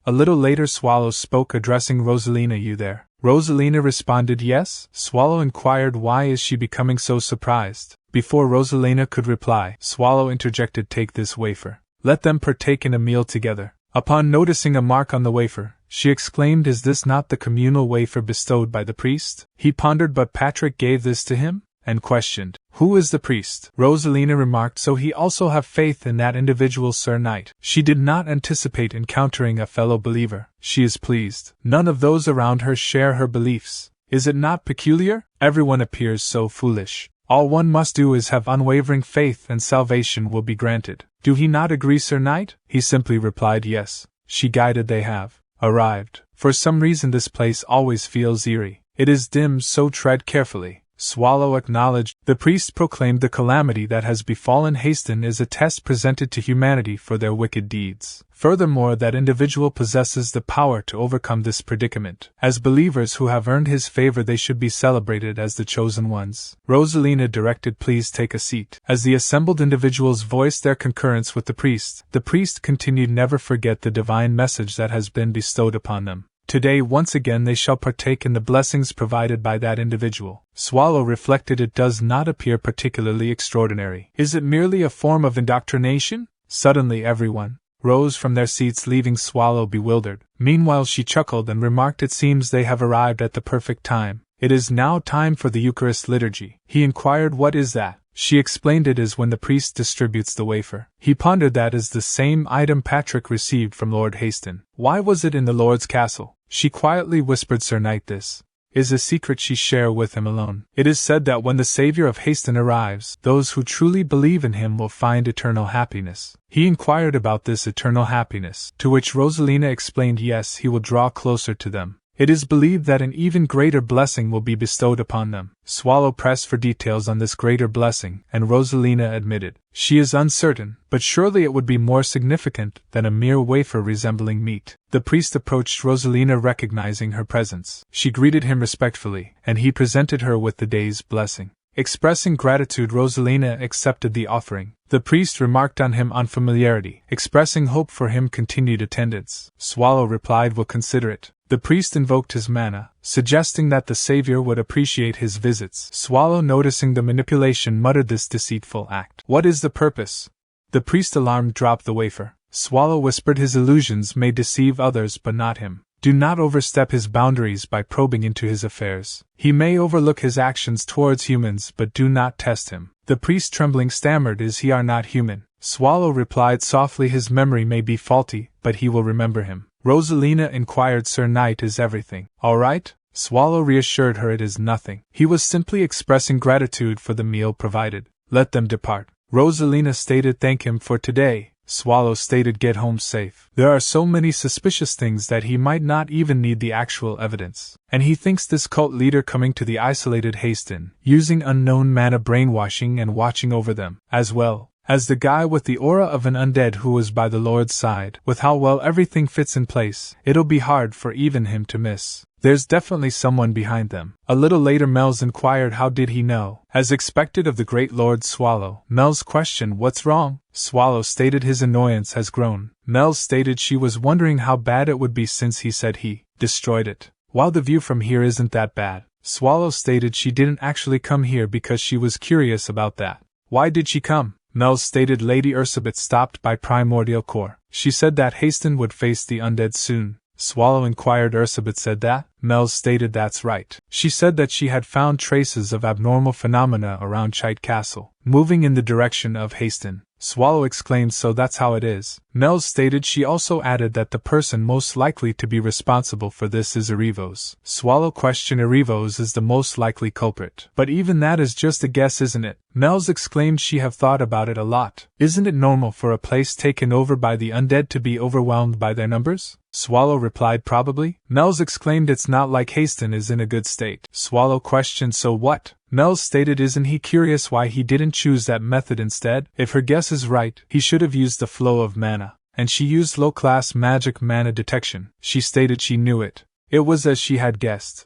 A little later Swallow spoke, addressing Rosalina, you there? Rosalina responded yes. Swallow inquired, why is she becoming so surprised? Before Rosalina could reply, Swallow interjected, take this wafer. Let them partake in a meal together. Upon noticing a mark on the wafer, she exclaimed, is this not the communal wafer bestowed by the priest? He pondered, but Patrick gave this to him? and questioned, "Who is the priest?" Rosalina remarked, "So he also have faith in that individual, Sir Knight." She did not anticipate encountering a fellow believer. She is pleased. None of those around her share her beliefs. Is it not peculiar? Everyone appears so foolish. All one must do is have unwavering faith and salvation will be granted. Do he not agree, Sir Knight? He simply replied yes. She guided. They have arrived. For some reason this place always feels eerie. It is dim, so tread carefully. Swallow acknowledged. The priest proclaimed the calamity that has befallen Haston is a test presented to humanity for their wicked deeds. Furthermore, that individual possesses the power to overcome this predicament. As believers who have earned his favor, they should be celebrated as the chosen ones. Rosalina directed, "Please take a seat." As the assembled individuals voiced their concurrence with the priest continued, "Never forget the divine message that has been bestowed upon them. Today once again they shall partake in the blessings provided by that individual." Swallow reflected, "It does not appear particularly extraordinary. Is it merely a form of indoctrination?" Suddenly everyone rose from their seats, leaving Swallow bewildered. Meanwhile she chuckled and remarked, "It seems they have arrived at the perfect time. It is now time for the Eucharist liturgy." He inquired, "What is that?" She explained, "It is when the priest distributes the wafer." He pondered. "That is the same item Patrick received from Lord Haston. Why was it in the Lord's castle?" She quietly whispered, "Sir Knight, this is a secret she share with him alone. It is said that when the Savior of Haston arrives, those who truly believe in him will find eternal happiness." He inquired about this eternal happiness, to which Rosalina explained, "Yes, he will draw closer to them. It is believed that an even greater blessing will be bestowed upon them." Swallow pressed for details on this greater blessing, and Rosalina admitted, "She is uncertain, but surely it would be more significant than a mere wafer resembling meat." The priest approached Rosalina, recognizing her presence. She greeted him respectfully, and he presented her with the day's blessing. Expressing gratitude, Rosalina accepted the offering. The priest remarked on him unfamiliarity, expressing hope for him continued attendance. Swallow replied, "Will consider it." The priest invoked his mana, suggesting that the Savior would appreciate his visits. Swallow, noticing the manipulation, muttered, "This deceitful act. What is the purpose?" The priest, alarmed, dropped the wafer. Swallow whispered, "His illusions may deceive others but not him. Do not overstep his boundaries by probing into his affairs. He may overlook his actions towards humans, but do not test him." The priest, trembling, stammered, "Is he are not human?" Swallow replied softly, "His memory may be faulty, but he will remember him." Rosalina inquired, "Sir Knight, is everything all right?" Swallow reassured her, "It is nothing. He was simply expressing gratitude for the meal provided. Let them depart." Rosalina stated, "Thank him for today." Swallow stated, "Get home safe. There are so many suspicious things that he might not even need the actual evidence. And he thinks this cult leader coming to the isolated Haston, using unknown mana brainwashing and watching over them, as well as the guy with the aura of an undead who was by the Lord's side. With how well everything fits in place, it'll be hard for even him to miss. There's definitely someone behind them." A little later Mel's inquired, "How did he know?" As expected of the great Lord Swallow, Mel's questioned, "What's wrong?" Swallow stated his annoyance has grown. Mel stated she was wondering how bad it would be since he said he destroyed it. "While the view from here isn't that bad." Swallow stated she didn't actually come here because she was curious about that. "Why did she come?" Mel stated, "Lady Ursabet stopped by Primordial Core. She said that Haston would face the undead soon." Swallow inquired, "Ursabet said that?" Mel stated, "That's right. She said that she had found traces of abnormal phenomena around Chite Castle, moving in the direction of Haston." Swallow exclaimed, "So that's how it is." Mel stated she also added that the person most likely to be responsible for this is Arivos. Swallow questioned, "Arivos is the most likely culprit. But even that is just a guess, isn't it?" Mel's exclaimed she have thought about it a lot. "Isn't it normal for a place taken over by the undead to be overwhelmed by their numbers?" Swallow replied, "Probably." Mel's exclaimed, "It's not like Haston is in a good state." Swallow questioned, "So what?" Mel stated, "Isn't he curious why he didn't choose that method instead? If her guess is right, he should have used the flow of mana." And she used low-class magic mana detection. She stated she knew it. It was as she had guessed.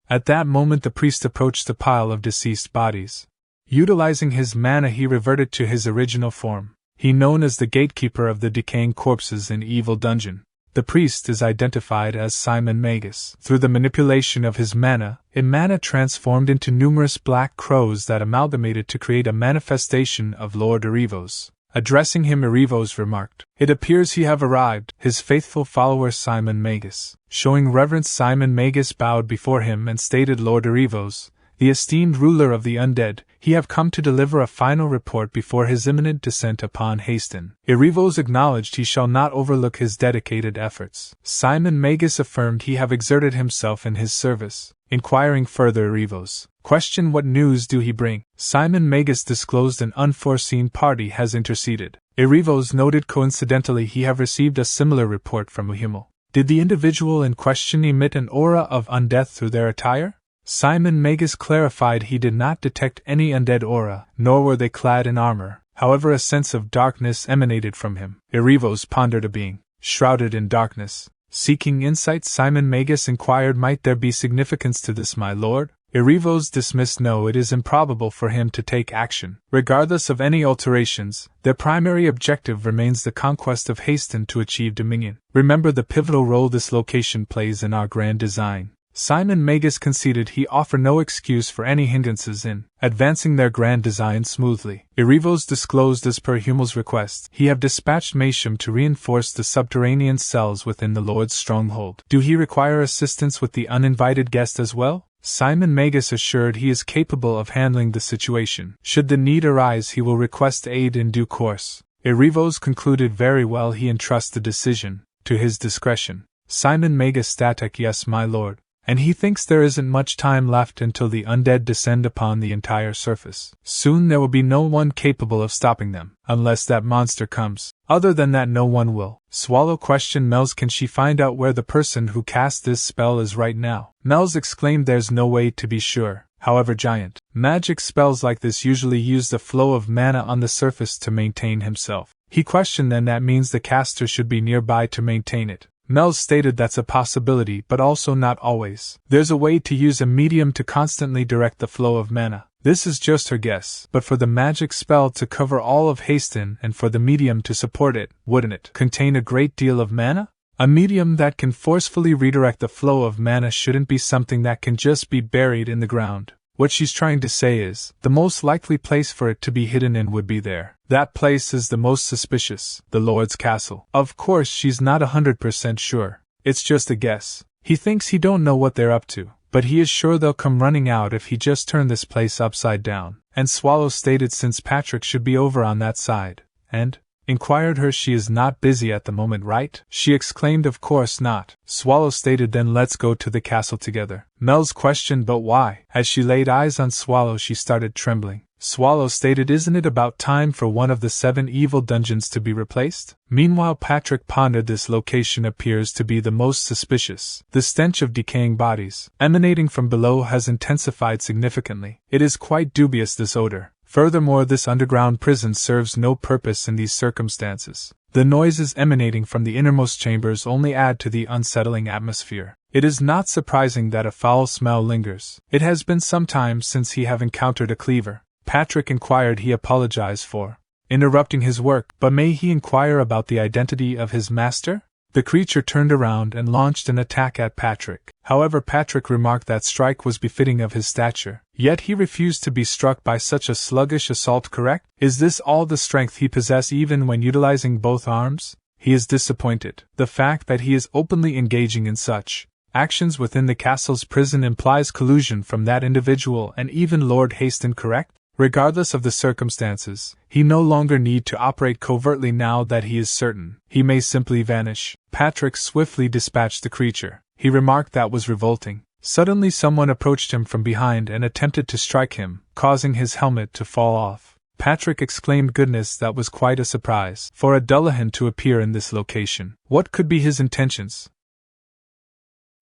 At that moment the priest approached the pile of deceased bodies. Utilizing his mana, he reverted to his original form. He known as the gatekeeper of the decaying corpses in Evil Dungeon. The priest is identified as Simon Magus. Through the manipulation of his mana, mana transformed into numerous black crows that amalgamated to create a manifestation of Lord Arivos. Addressing him, Arivos remarked, "It appears he have arrived." His faithful follower Simon Magus. Showing reverence, Simon Magus bowed before him and stated, "Lord Arivos, the esteemed ruler of the undead, he have come to deliver a final report before his imminent descent upon Haston. Erivos acknowledged he shall not overlook his dedicated efforts. Simon Magus affirmed he have exerted himself in his service. Inquiring further, Erivos questioned what news do he bring. Simon Magus disclosed an unforeseen party has interceded. Erivos noted coincidentally he have received a similar report from Uhimmel. Did the individual in question emit an aura of undeath through their attire? Simon Magus clarified he did not detect any undead aura, nor were they clad in armor. However, a sense of darkness emanated from him. Erivos pondered a being, shrouded in darkness. Seeking insight, Simon Magus inquired, might there be significance to this, my lord? Erivos dismissed no, it is improbable for him to take action. Regardless of any alterations, their primary objective remains the conquest of Haston to achieve dominion. Remember the pivotal role this location plays in our grand design. Simon Magus conceded he offer no excuse for any hindrances in advancing their grand design smoothly. Erivos disclosed as per Hummel's request, he have dispatched Masham to reinforce the subterranean cells within the Lord's stronghold. Do he require assistance with the uninvited guest as well? Simon Magus assured he is capable of handling the situation. Should the need arise, he will request aid in due course. Erivos concluded very well, he entrusts the decision to his discretion. Simon Magus static, yes, my lord. And he thinks there isn't much time left until the undead descend upon the entire surface. Soon there will be no one capable of stopping them, unless that monster comes. Other than that, no one will. Swallow questioned Mel's, can she find out where the person who cast this spell is right now? Mel's exclaimed, there's no way to be sure. However, giant magic spells like this usually use the flow of mana on the surface to maintain himself. He questioned, then that means the caster should be nearby to maintain it. Mel's stated that's a possibility, but also not always. There's a way to use a medium to constantly direct the flow of mana. This is just her guess, but for the magic spell to cover all of Haston and for the medium to support it, wouldn't it contain a great deal of mana? A medium that can forcefully redirect the flow of mana shouldn't be something that can just be buried in the ground. What she's trying to say is, the most likely place for it to be hidden in would be there. That place is the most suspicious, the Lord's castle. Of course, she's not 100% sure. It's just a guess. He thinks he don't know what they're up to, but he is sure they'll come running out if he just turned this place upside down. And Swallow stated since Patrick should be over on that side, and inquired her, she is not busy at the moment, right? She exclaimed, of course not. Swallow stated, then let's go to the castle together. Mel's questioned, but why? As she laid eyes on Swallow, she started trembling. Swallow stated, isn't it about time for one of the 7 evil dungeons to be replaced? Meanwhile, Patrick pondered, this location appears to be the most suspicious. The stench of decaying bodies emanating from below has intensified significantly. It is quite dubious, this odor. Furthermore, this underground prison serves no purpose in these circumstances. The noises emanating from the innermost chambers only add to the unsettling atmosphere. It is not surprising that a foul smell lingers. It has been some time since he have encountered a cleaver. Patrick inquired. He apologized for interrupting his work, but may he inquire about the identity of his master? The creature turned around and launched an attack at Patrick. However, Patrick remarked that strike was befitting of his stature. Yet he refused to be struck by such a sluggish assault, correct? Is this all the strength he possesses even when utilizing both arms? He is disappointed. The fact that he is openly engaging in such actions within the castle's prison implies collusion from that individual and even Lord Haston, correct? Regardless of the circumstances, he no longer need to operate covertly now that he is certain he may simply vanish. Patrick swiftly dispatched the creature. He remarked that was revolting. Suddenly someone approached him from behind and attempted to strike him, causing his helmet to fall off. Patrick exclaimed, goodness, that was quite a surprise for a Dullahan to appear in this location. What could be his intentions?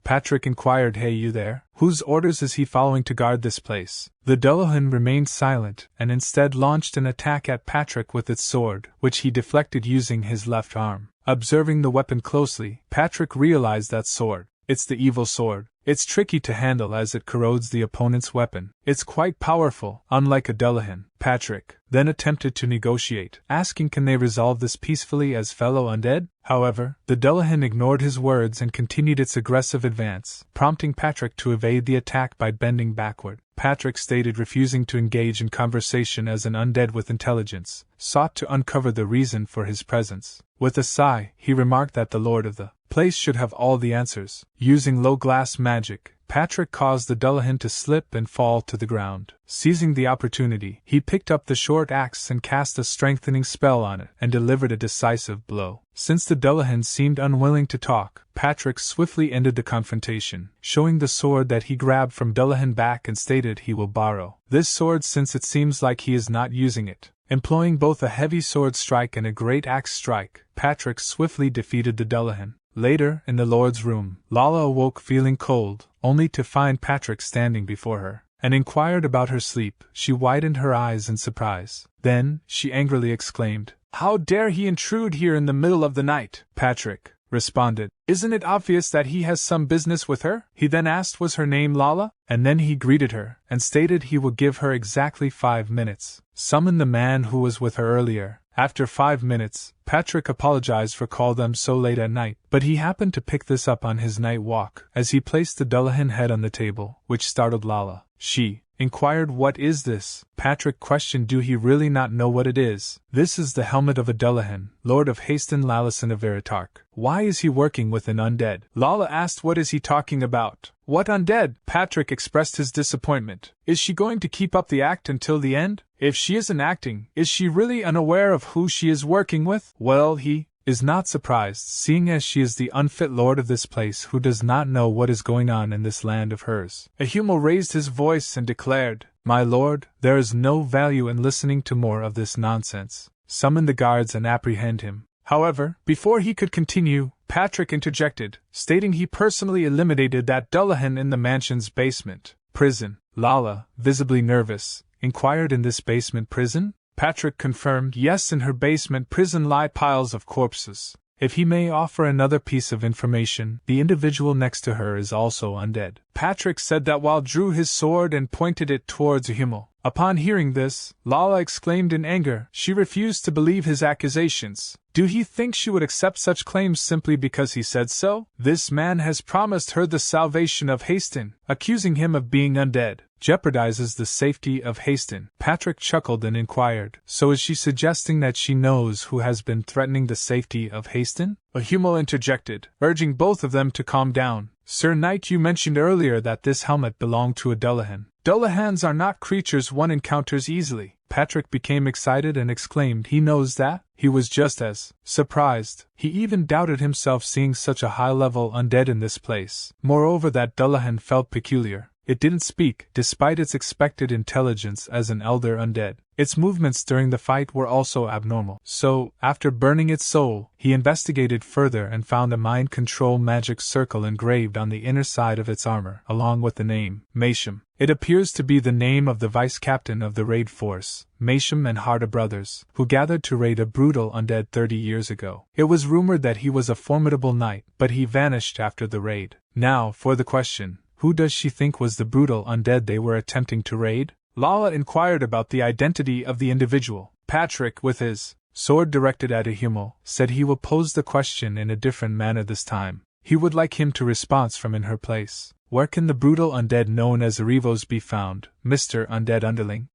Patrick inquired, hey, you there? Whose orders is he following to guard this place? The Dullahan remained silent, and instead launched an attack at Patrick with its sword, which he deflected using his left arm. Observing the weapon closely, Patrick realized that sword. It's the evil sword. It's tricky to handle as it corrodes the opponent's weapon. It's quite powerful, unlike a Dullahan. Patrick then attempted to negotiate, asking can they resolve this peacefully as fellow undead? However, the Dullahan ignored his words and continued its aggressive advance, prompting Patrick to evade the attack by bending backward. Patrick stated refusing to engage in conversation as an undead with intelligence, sought to uncover the reason for his presence. With a sigh, he remarked that the lord of the place should have all the answers. Using low glass magic, Patrick caused the Dullahan to slip and fall to the ground. Seizing the opportunity, he picked up the short axe and cast a strengthening spell on it, and delivered a decisive blow. Since the Dullahan seemed unwilling to talk, Patrick swiftly ended the confrontation, showing the sword that he grabbed from Dullahan back and stated he will borrow this sword since it seems like he is not using it. Employing both a heavy sword strike and a great axe strike, Patrick swiftly defeated the Dullahan. Later, in the Lord's room, Lala awoke feeling cold, only to find Patrick standing before her, and inquired about her sleep. She widened her eyes in surprise. Then, she angrily exclaimed, "How dare he intrude here in the middle of the night?" Patrick responded, "Isn't it obvious that he has some business with her?" He then asked was her name Lala, and then he greeted her, and stated he would give her exactly 5 minutes. Summon the man who was with her earlier. After 5 minutes, Patrick apologized for calling them so late at night, but he happened to pick this up on his night walk, as he placed the Dullahan head on the table, which startled Lala. She inquired, "What is this?" Patrick questioned, "Do he really not know what it is?" "This is the helmet of a Dullahan, Lord of Haston Lalison of Veritark. Why is he working with an undead?" Lala asked, "What is he talking about? What undead?" Patrick expressed his disappointment. "Is she going to keep up the act until the end? If she isn't acting, is she really unaware of who she is working with?" Well, he is not surprised, seeing as she is the unfit lord of this place who does not know what is going on in this land of hers. Ahumal raised his voice and declared, "My lord, there is no value in listening to more of this nonsense. Summon the guards and apprehend him." However, before he could continue, Patrick interjected, stating he personally eliminated that Dullahan in the mansion's basement prison. Lala, visibly nervous, inquired, "In this basement prison?" Patrick confirmed, "Yes, in her basement prison lie piles of corpses. If he may offer another piece of information, the individual next to her is also undead." Patrick said that while drew his sword and pointed it towards Ahumal. Upon hearing this, Lala exclaimed in anger. She refused to believe his accusations. Do he think she would accept such claims simply because he said so? This man has promised her the salvation of Haston. Accusing him of being undead jeopardizes the safety of Haston. Patrick chuckled and inquired, "So is she suggesting that she knows who has been threatening the safety of Haston?" Ahumal interjected, urging both of them to calm down. "Sir Knight, you mentioned earlier that this helmet belonged to a Dullahan. Dullahans are not creatures one encounters easily." Patrick became excited and exclaimed, "He knows that?" He was just as surprised. He even doubted himself seeing such a high-level undead in this place. Moreover, that Dullahan felt peculiar. It didn't speak, despite its expected intelligence as an elder undead. Its movements during the fight were also abnormal. So, after burning its soul, he investigated further and found a mind control magic circle engraved on the inner side of its armor, along with the name, Masham. It appears to be the name of the vice-captain of the raid force, Masham and Harda brothers, who gathered to raid a brutal undead 30 years ago. It was rumored that he was a formidable knight, but he vanished after the raid. Now, for the question. Who does she think was the brutal undead they were attempting to raid? Lala inquired about the identity of the individual. Patrick, with his sword directed at Ahumal, said he will pose the question in a different manner this time. He would like him to respond from in her place. "Where can the brutal undead known as Arivos be found, Mr. Undead Underling?"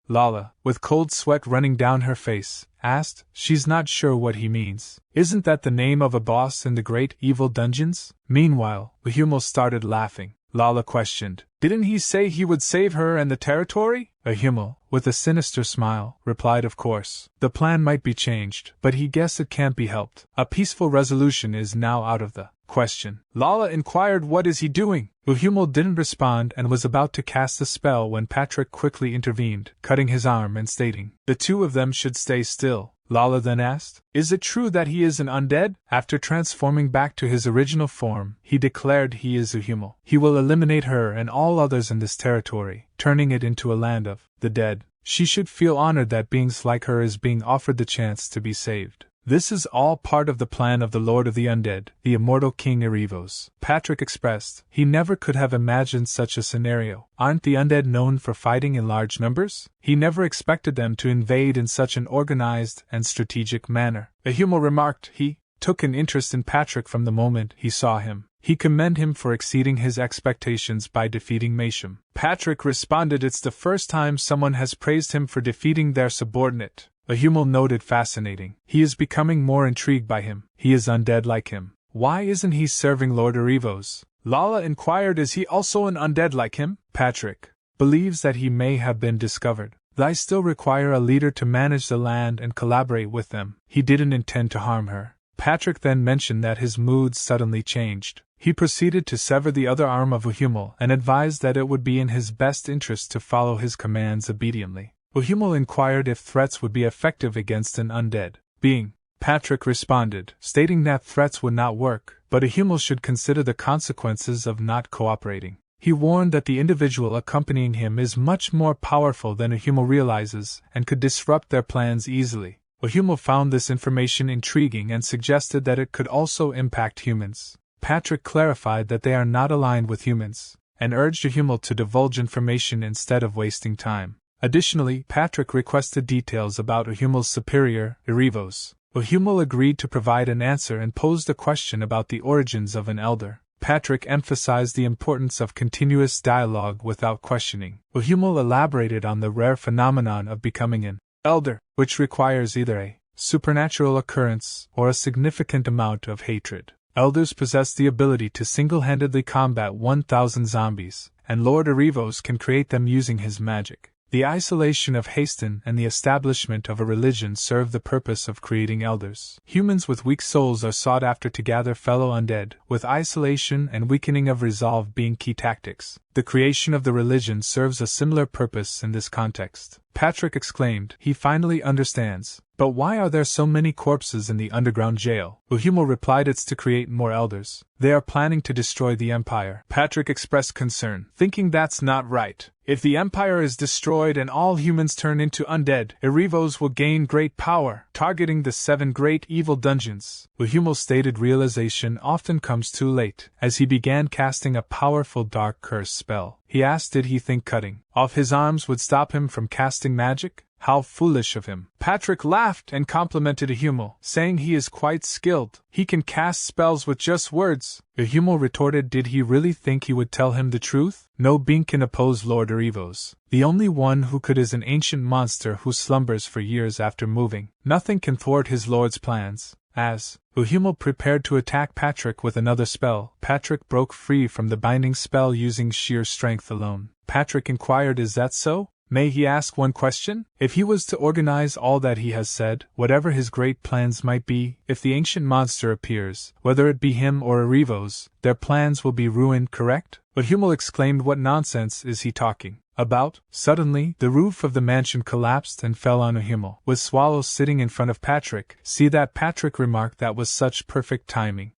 Lala, with cold sweat running down her face, asked. She's not sure what he means. "Isn't that the name of a boss in the great evil dungeons?" Meanwhile, Ahumal started laughing. Lala questioned, "Didn't he say he would save her and the territory?" Ahumal, with a sinister smile, replied, "Of course. The plan might be changed, but he guessed it can't be helped. A peaceful resolution is now out of the question." Lala inquired, "What is he doing?" Ahumal didn't respond and was about to cast a spell when Patrick quickly intervened, cutting his arm and stating, "The two of them should stay still." Lala then asked, "Is it true that he is an undead?" After transforming back to his original form, he declared he is Ahumal. He will eliminate her and all others in this territory, turning it into a land of the dead. She should feel honored that beings like her is being offered the chance to be saved. This is all part of the plan of the Lord of the Undead, the immortal King Arivos. Patrick expressed, he never could have imagined such a scenario. Aren't the undead known for fighting in large numbers? He never expected them to invade in such an organized and strategic manner. Ahumal remarked he took an interest in Patrick from the moment he saw him. He commended him for exceeding his expectations by defeating Masham. Patrick responded, "It's the first time someone has praised him for defeating their subordinate." Ahumal noted, fascinating. He is becoming more intrigued by him. He is undead like him. Why isn't he serving Lord Arrivos? Lala inquired. Is he also an undead like him? Patrick believes that he may have been discovered. They still require a leader to manage the land and collaborate with them. He didn't intend to harm her. Patrick then mentioned that his mood suddenly changed. He proceeded to sever the other arm of Uhumel and advised that it would be in his best interest to follow his commands obediently. Uhumel inquired if threats would be effective against an undead being. Patrick responded, stating that threats would not work, but Uhumel should consider the consequences of not cooperating. He warned that the individual accompanying him is much more powerful than Uhumel realizes and could disrupt their plans easily. Uhumel found this information intriguing and suggested that it could also impact humans. Patrick clarified that they are not aligned with humans, and urged Uhumel to divulge information instead of wasting time. Additionally, Patrick requested details about Uhumel's superior, Arrivos. Uhumel agreed to provide an answer and posed a question about the origins of an elder. Patrick emphasized the importance of continuous dialogue without questioning. Uhumel elaborated on the rare phenomenon of becoming an elder, which requires either a supernatural occurrence or a significant amount of hatred. Elders possess the ability to single-handedly combat 1,000 zombies, and Lord Arrivos can create them using his magic. The isolation of Haston and the establishment of a religion serve the purpose of creating elders. Humans with weak souls are sought after to gather fellow undead, with isolation and weakening of resolve being key tactics. The creation of the religion serves a similar purpose in this context. Patrick exclaimed, he finally understands. But why are there so many corpses in the underground jail? Uhumel replied, it's to create more elders. They are planning to destroy the Empire. Patrick expressed concern, thinking that's not right. If the Empire is destroyed and all humans turn into undead, Arrivos will gain great power, targeting the 7 great evil dungeons. Uhumel stated realization often comes too late. As he began casting a powerful dark curse spell, he asked did he think cutting off his arms would stop him from casting magic? How foolish of him. Patrick laughed and complimented Uhumel, saying he is quite skilled. He can cast spells with just words. Uhumel retorted, did he really think he would tell him the truth? No being can oppose Lord Arrivos. The only one who could is an ancient monster who slumbers for years after moving. Nothing can thwart his lord's plans. As Uhumel prepared to attack Patrick with another spell, Patrick broke free from the binding spell using sheer strength alone. Patrick inquired, is that so? May he ask one question? If he was to organize all that he has said, whatever his great plans might be, if the ancient monster appears, whether it be him or Arrivos, their plans will be ruined, correct? But Uhumel exclaimed, what nonsense is he talking about? Suddenly, the roof of the mansion collapsed and fell on Uhumel, with Swallow sitting in front of Patrick. See that? Patrick remarked, that was such perfect timing.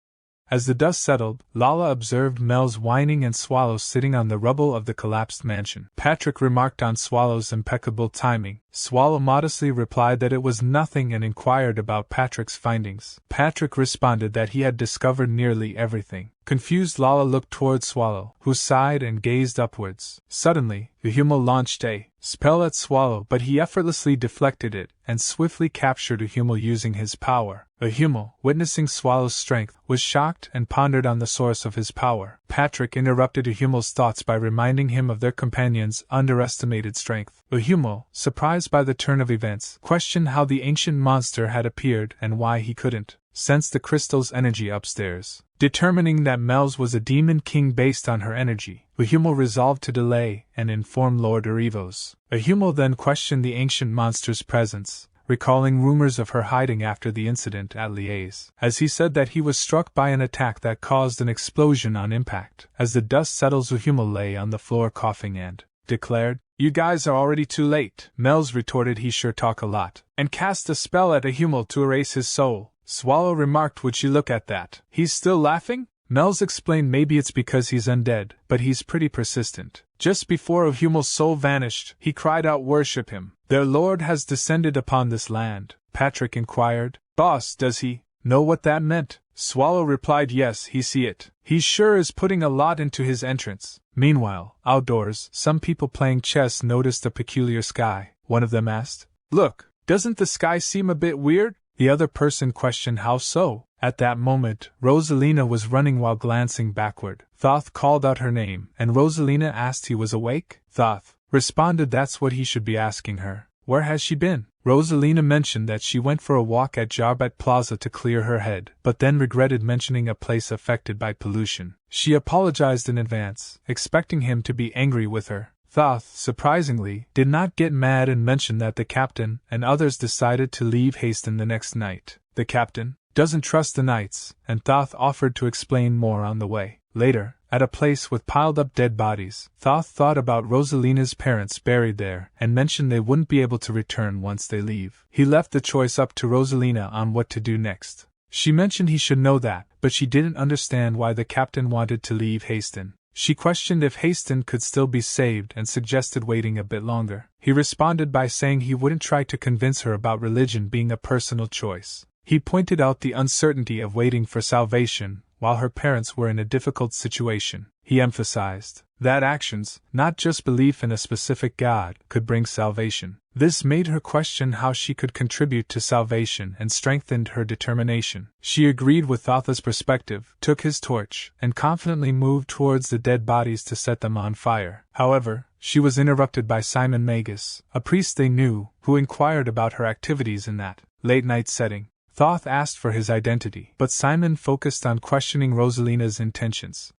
As the dust settled, Lala observed Mel's whining and Swallow sitting on the rubble of the collapsed mansion. Patrick remarked on Swallow's impeccable timing. Swallow modestly replied that it was nothing and inquired about Patrick's findings. Patrick responded that he had discovered nearly everything. Confused, Lala looked toward Swallow, who sighed and gazed upwards. Suddenly, Uhumel launched a spell at Swallow, but he effortlessly deflected it and swiftly captured Uhumel using his power. Uhumel, witnessing Swallow's strength, was shocked and pondered on the source of his power. Patrick interrupted Uhumel's thoughts by reminding him of their companion's underestimated strength. Uhumel, surprised by the turn of events, questioned how the ancient monster had appeared and why he couldn't sense the crystal's energy upstairs. Determining that Mel's was a demon king based on her energy, Uhumel resolved to delay and inform Lord Arrivos. Uhumel then questioned the ancient monster's presence, recalling rumors of her hiding after the incident at Liège, as he said that he was struck by an attack that caused an explosion on impact. As the dust settles, Uhumel lay on the floor coughing and declared, you guys are already too late. Mel's retorted, he sure talk a lot, and cast a spell at Uhumel to erase his soul. Swallow remarked, would you look at that? He's still laughing? Mel's explained, maybe it's because he's undead, but he's pretty persistent. Just before Uhumel's soul vanished, he cried out, worship him. Their lord has descended upon this land. Patrick inquired, boss, does he know what that meant? Swallow replied, yes, he see it. He sure is putting a lot into his entrance. Meanwhile, outdoors, some people playing chess noticed a peculiar sky. One of them asked, look, doesn't the sky seem a bit weird? The other person questioned, how so? At that moment, Rosalina was running while glancing backward. Thoth called out her name, and Rosalina asked he was awake. Thoth responded that's what he should be asking her. Where has she been? Rosalina mentioned that she went for a walk at Jarbet Plaza to clear her head, but then regretted mentioning a place affected by pollution. She apologized in advance, expecting him to be angry with her. Thoth, surprisingly, did not get mad and mentioned that the captain and others decided to leave Haston the next night. The captain doesn't trust the knights, and Thoth offered to explain more on the way. Later, at a place with piled-up dead bodies, Thoth thought about Rosalina's parents buried there and mentioned they wouldn't be able to return once they leave. He left the choice up to Rosalina on what to do next. She mentioned he should know that, but she didn't understand why the captain wanted to leave Haston. She questioned if Haston could still be saved and suggested waiting a bit longer. He responded by saying he wouldn't try to convince her about religion being a personal choice. He pointed out the uncertainty of waiting for salvation while her parents were in a difficult situation. He emphasized that actions, not just belief in a specific God, could bring salvation. This made her question how she could contribute to salvation and strengthened her determination. She agreed with Thoth's perspective, took his torch, and confidently moved towards the dead bodies to set them on fire. However, she was interrupted by Simon Magus, a priest they knew, who inquired about her activities in that late-night setting. Thoth asked for his identity, but Simon focused on questioning Rosalina's intentions.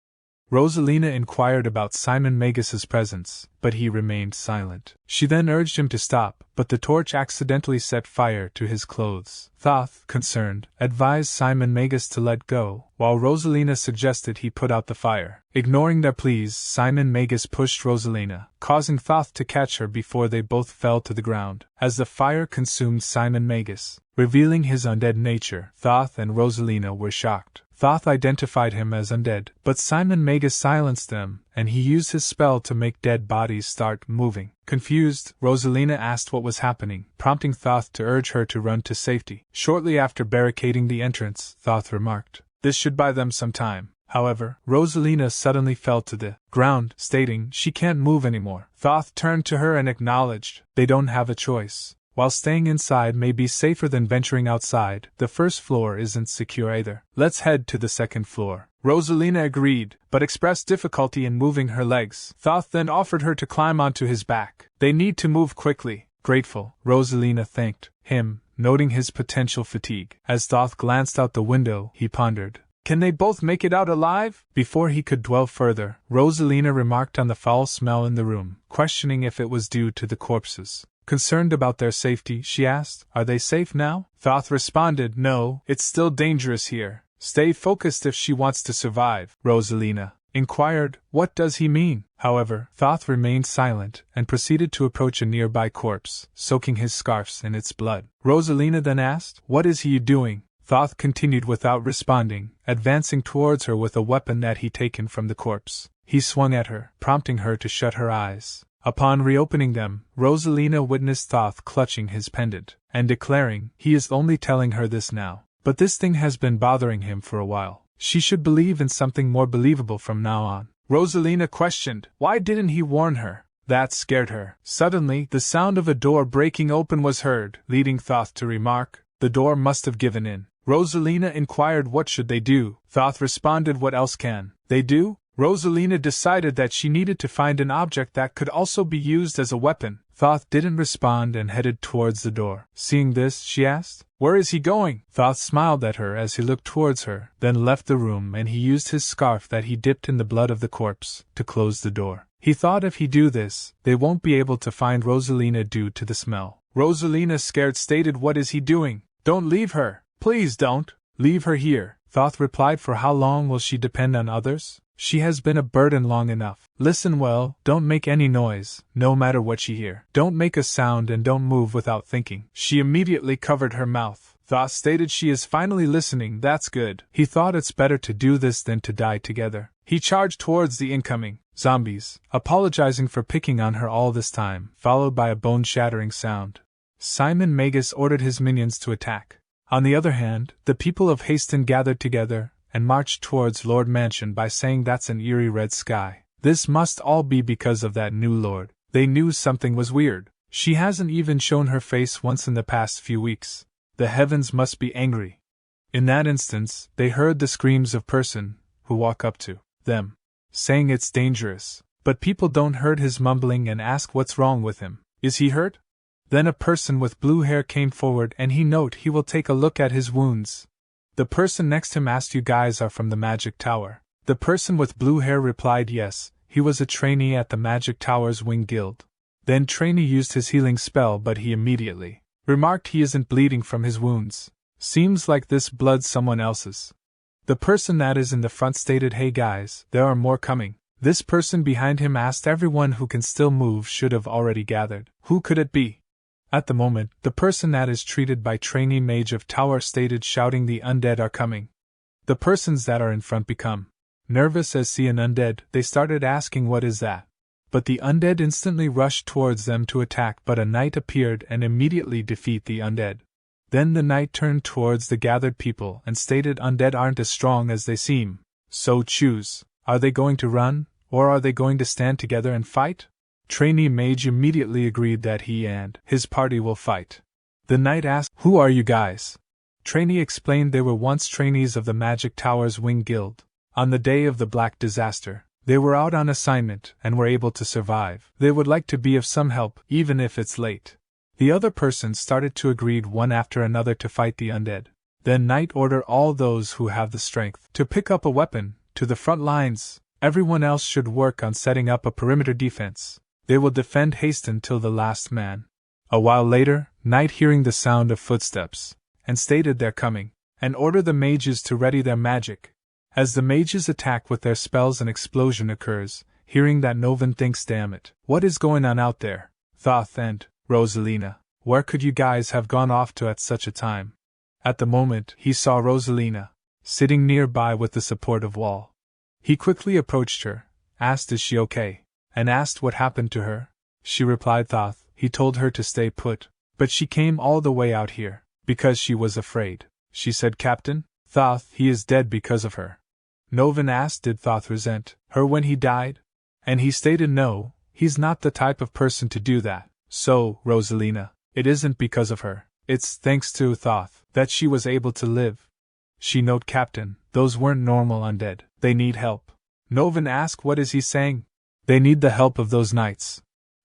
Rosalina inquired about Simon Magus's presence, but he remained silent. She then urged him to stop, but the torch accidentally set fire to his clothes. Thoth, concerned, advised Simon Magus to let go, while Rosalina suggested he put out the fire. Ignoring their pleas, Simon Magus pushed Rosalina, causing Thoth to catch her before they both fell to the ground. As the fire consumed Simon Magus, revealing his undead nature, Thoth and Rosalina were shocked. Thoth identified him as undead, but Simon Magus silenced them, and he used his spell to make dead bodies start moving. Confused, Rosalina asked what was happening, prompting Thoth to urge her to run to safety. Shortly after barricading the entrance, Thoth remarked, "This should buy them some time." However, Rosalina suddenly fell to the ground, stating she can't move anymore. Thoth turned to her and acknowledged they don't have a choice. While staying inside may be safer than venturing outside, the first floor isn't secure either. Let's head to the second floor. Rosalina agreed, but expressed difficulty in moving her legs. Thoth then offered her to climb onto his back. They need to move quickly. Grateful, Rosalina thanked him, noting his potential fatigue. As Thoth glanced out the window, he pondered, "Can they both make it out alive?" Before he could dwell further, Rosalina remarked on the foul smell in the room, questioning if it was due to the corpses. Concerned about their safety, she asked, "Are they safe now?" Thoth responded, "No, it's still dangerous here. Stay focused if she wants to survive." Rosalina inquired, "What does he mean?" However, Thoth remained silent and proceeded to approach a nearby corpse, soaking his scarves in its blood. Rosalina then asked, "What is he doing?" Thoth continued without responding, advancing towards her with a weapon that he'd taken from the corpse. He swung at her, prompting her to shut her eyes. Upon reopening them, Rosalina witnessed Thoth clutching his pendant, and declaring, "He is only telling her this now. But this thing has been bothering him for a while. She should believe in something more believable from now on." Rosalina questioned, why didn't he warn her? That scared her. Suddenly, the sound of a door breaking open was heard, leading Thoth to remark, "The door must have given in." Rosalina inquired what should they do. Thoth responded, "What else can they do?" Rosalina decided that she needed to find an object that could also be used as a weapon. Thoth didn't respond and headed towards the door. Seeing this, she asked, "Where is he going?" Thoth smiled at her as he looked towards her, then left the room, and he used his scarf that he dipped in the blood of the corpse to close the door. He thought if he do this, they won't be able to find Rosalina due to the smell. Rosalina, scared, stated, "What is he doing? Don't leave her. Please don't leave her here." Thoth replied, "For how long will she depend on others? She has been a burden long enough. Listen well, don't make any noise, no matter what you hear. Don't make a sound and don't move without thinking." She immediately covered her mouth. Thoth stated, "She is finally listening, that's good." He thought it's better to do this than to die together. He charged towards the incoming zombies, apologizing for picking on her all this time, followed by a bone-shattering sound. Simon Magus ordered his minions to attack. On the other hand, the people of Haston gathered together and marched towards Lord Mansion by saying that's an eerie red sky. This must all be because of that new lord. They knew something was weird. She hasn't even shown her face once in the past few weeks. The heavens must be angry. In that instance, they heard the screams of person who walk up to them, saying it's dangerous. But people don't heard his mumbling and ask what's wrong with him. Is he hurt? Then a person with blue hair came forward and he will take a look at his wounds. The person next him asked, you guys are from the Magic Tower? The person with blue hair replied yes, he was a trainee at the Magic Tower's Wing Guild. Then trainee used his healing spell, but he immediately remarked he isn't bleeding from his wounds. Seems like this blood's someone else's. The person that is in the front stated, hey guys, there are more coming. This person behind him asked everyone who can still move should have already gathered. Who could it be? At the moment, the person that is treated by trainee mage of tower stated, shouting, the undead are coming. The persons that are in front become nervous as see an undead. They started asking what is that? But the undead instantly rushed towards them to attack, but a knight appeared and immediately defeat the undead. Then the knight turned towards the gathered people and stated, undead aren't as strong as they seem. So choose, are they going to run, or are they going to stand together and fight? Trainee mage immediately agreed that he and his party will fight. The knight asked, who are you guys? Trainee explained they were once trainees of the Magic Tower's Wing Guild. On the day of the Black Disaster, they were out on assignment and were able to survive. They would like to be of some help, even if it's late. The other persons started to agree one after another to fight the undead. Then knight ordered all those who have the strength to pick up a weapon to the front lines. Everyone else should work on setting up a perimeter defense. They will defend Hasten till the last man. A while later, knight hearing the sound of footsteps, and stated they're coming, and order the mages to ready their magic. As the mages attack with their spells, an explosion occurs. Hearing that, Novan thinks, damn it, what is going on out there? Thoth and Rosalina, where could you guys have gone off to at such a time? At the moment, he saw Rosalina sitting nearby with the support of wall. He quickly approached her, asked is she okay, and asked what happened to her. She replied Thoth, he told her to stay put, but she came all the way out here, because she was afraid. She said, Captain, Thoth, he is dead because of her. Novan asked, did Thoth resent her when he died? And he stated no, he's not the type of person to do that. So, Rosalina, it isn't because of her, it's thanks to Thoth that she was able to live. She note, Captain, those weren't normal undead, they need help. Novan asked, what is he saying? They need the help of those knights.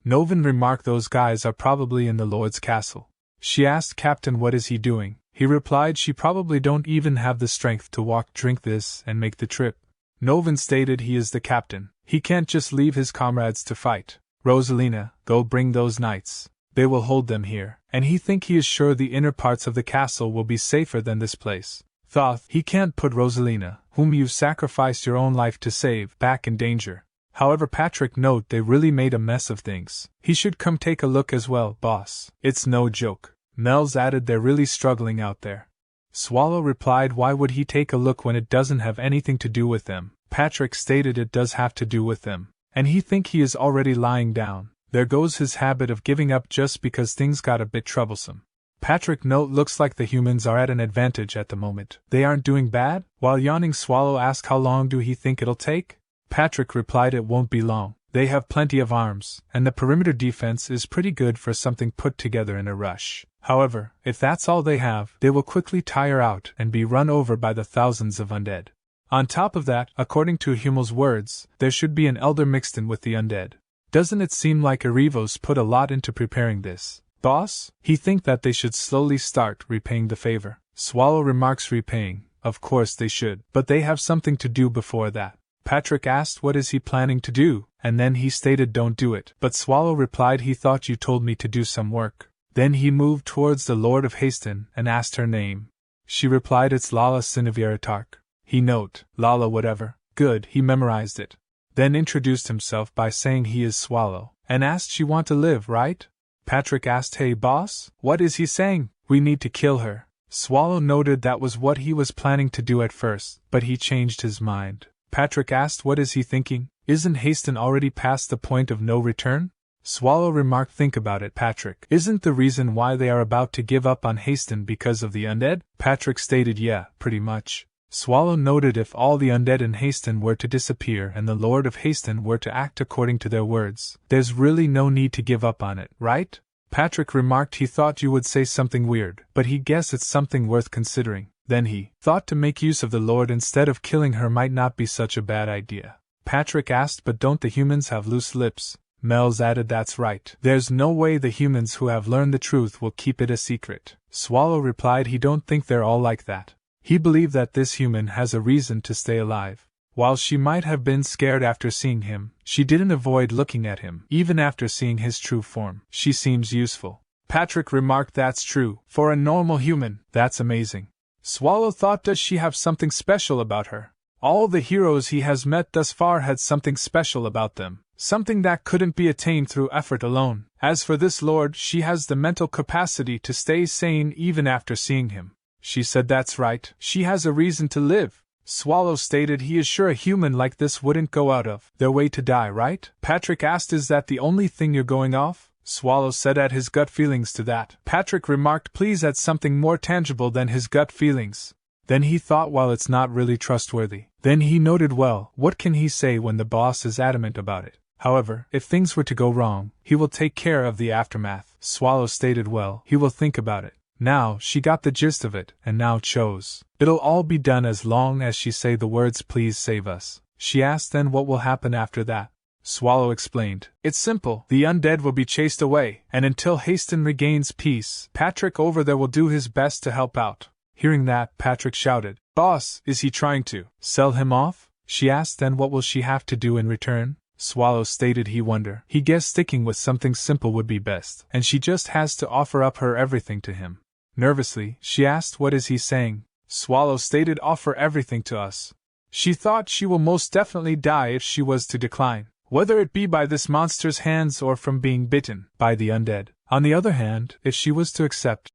Novan remarked, those guys are probably in the Lord's castle. She asked, Captain, what is he doing? He replied, she probably don't even have the strength to walk, drink this, and make the trip. Novan stated, he is the captain, he can't just leave his comrades to fight. Rosalina, go bring those knights. They will hold them here, and he is sure the inner parts of the castle will be safer than this place. Thoth, he can't put Rosalina, whom you've sacrificed your own life to save, back in danger. However, Patrick note they really made a mess of things. He should come take a look as well, boss. It's no joke. Mel's added, they're really struggling out there. Swallow replied, why would he take a look when it doesn't have anything to do with them? Patrick stated it does have to do with them, and he is already lying down. There goes his habit of giving up just because things got a bit troublesome. Patrick note, looks like the humans are at an advantage at the moment. They aren't doing bad? While yawning, Swallow asked, how long do he think it'll take? Patrick replied, it won't be long. They have plenty of arms, and the perimeter defense is pretty good for something put together in a rush. However, if that's all they have, they will quickly tire out and be run over by the thousands of undead. On top of that, according to Hummel's words, there should be an elder mixed in with the undead. Doesn't it seem like Arivos put a lot into preparing this? Boss, he think that they should slowly start repaying the favor. Swallow remarks, repaying, of course they should, but they have something to do before that. Patrick asked, what is he planning to do? And then he stated, don't do it. But Swallow replied, he thought you told me to do some work. Then he moved towards the Lord of Hasten and asked her name. She replied, it's Lala Sinaviratark. He note, Lala whatever. Good, he memorized it. Then introduced himself by saying he is Swallow, and asked, she want to live, right? Patrick asked, hey boss, what is he saying? We need to kill her. Swallow noted that was what he was planning to do at first, but he changed his mind. Patrick asked, what is he thinking? Isn't Hasten already past the point of no return? Swallow remarked, think about it, Patrick. Isn't the reason why they are about to give up on Hasten because of the undead? Patrick stated, yeah, pretty much. Swallow noted, if all the undead in Hasten were to disappear and the Lord of Hasten were to act according to their words, there's really no need to give up on it, right? Patrick remarked he thought you would say something weird, but he guessed it's something worth considering. Then he thought to make use of the Lord instead of killing her might not be such a bad idea. Patrick asked, but don't the humans have loose lips? Mel's added, that's right. There's no way the humans who have learned the truth will keep it a secret. Swallow replied he don't think they're all like that. He believed that this human has a reason to stay alive. While she might have been scared after seeing him, she didn't avoid looking at him, even after seeing his true form. She seems useful. Patrick remarked, that's true. For a normal human, that's amazing. Swallow thought, does she have something special about her? All the heroes he has met thus far had something special about them, something that couldn't be attained through effort alone. As for this lord, she has the mental capacity to stay sane even after seeing him. She said, that's right. She has a reason to live. Swallow stated he is sure a human like this wouldn't go out of their way to die, right? Patrick asked, is that the only thing you're going off? Swallow said at his gut feelings to that. Patrick remarked, please add something more tangible than his gut feelings. Then he thought, well, it's not really trustworthy. Then he noted, well, what can he say when the boss is adamant about it? However, if things were to go wrong, he will take care of the aftermath. Swallow stated, well, he will think about it. Now, she got the gist of it, and now chose. It'll all be done as long as she say the words, please save us. She asked, then what will happen after that? Swallow explained, it's simple. The undead will be chased away, and until Haston regains peace, Patrick over there will do his best to help out. Hearing that, Patrick shouted, boss, is he trying to sell him off? She asked, then what will she have to do in return? Swallow stated he wondered. He guessed sticking with something simple would be best, and she just has to offer up her everything to him. Nervously, she asked, what is he saying? Swallow stated, offer everything to us. She thought she will most definitely die if she was to decline, whether it be by this monster's hands or from being bitten by the undead. On the other hand, if she was to accept,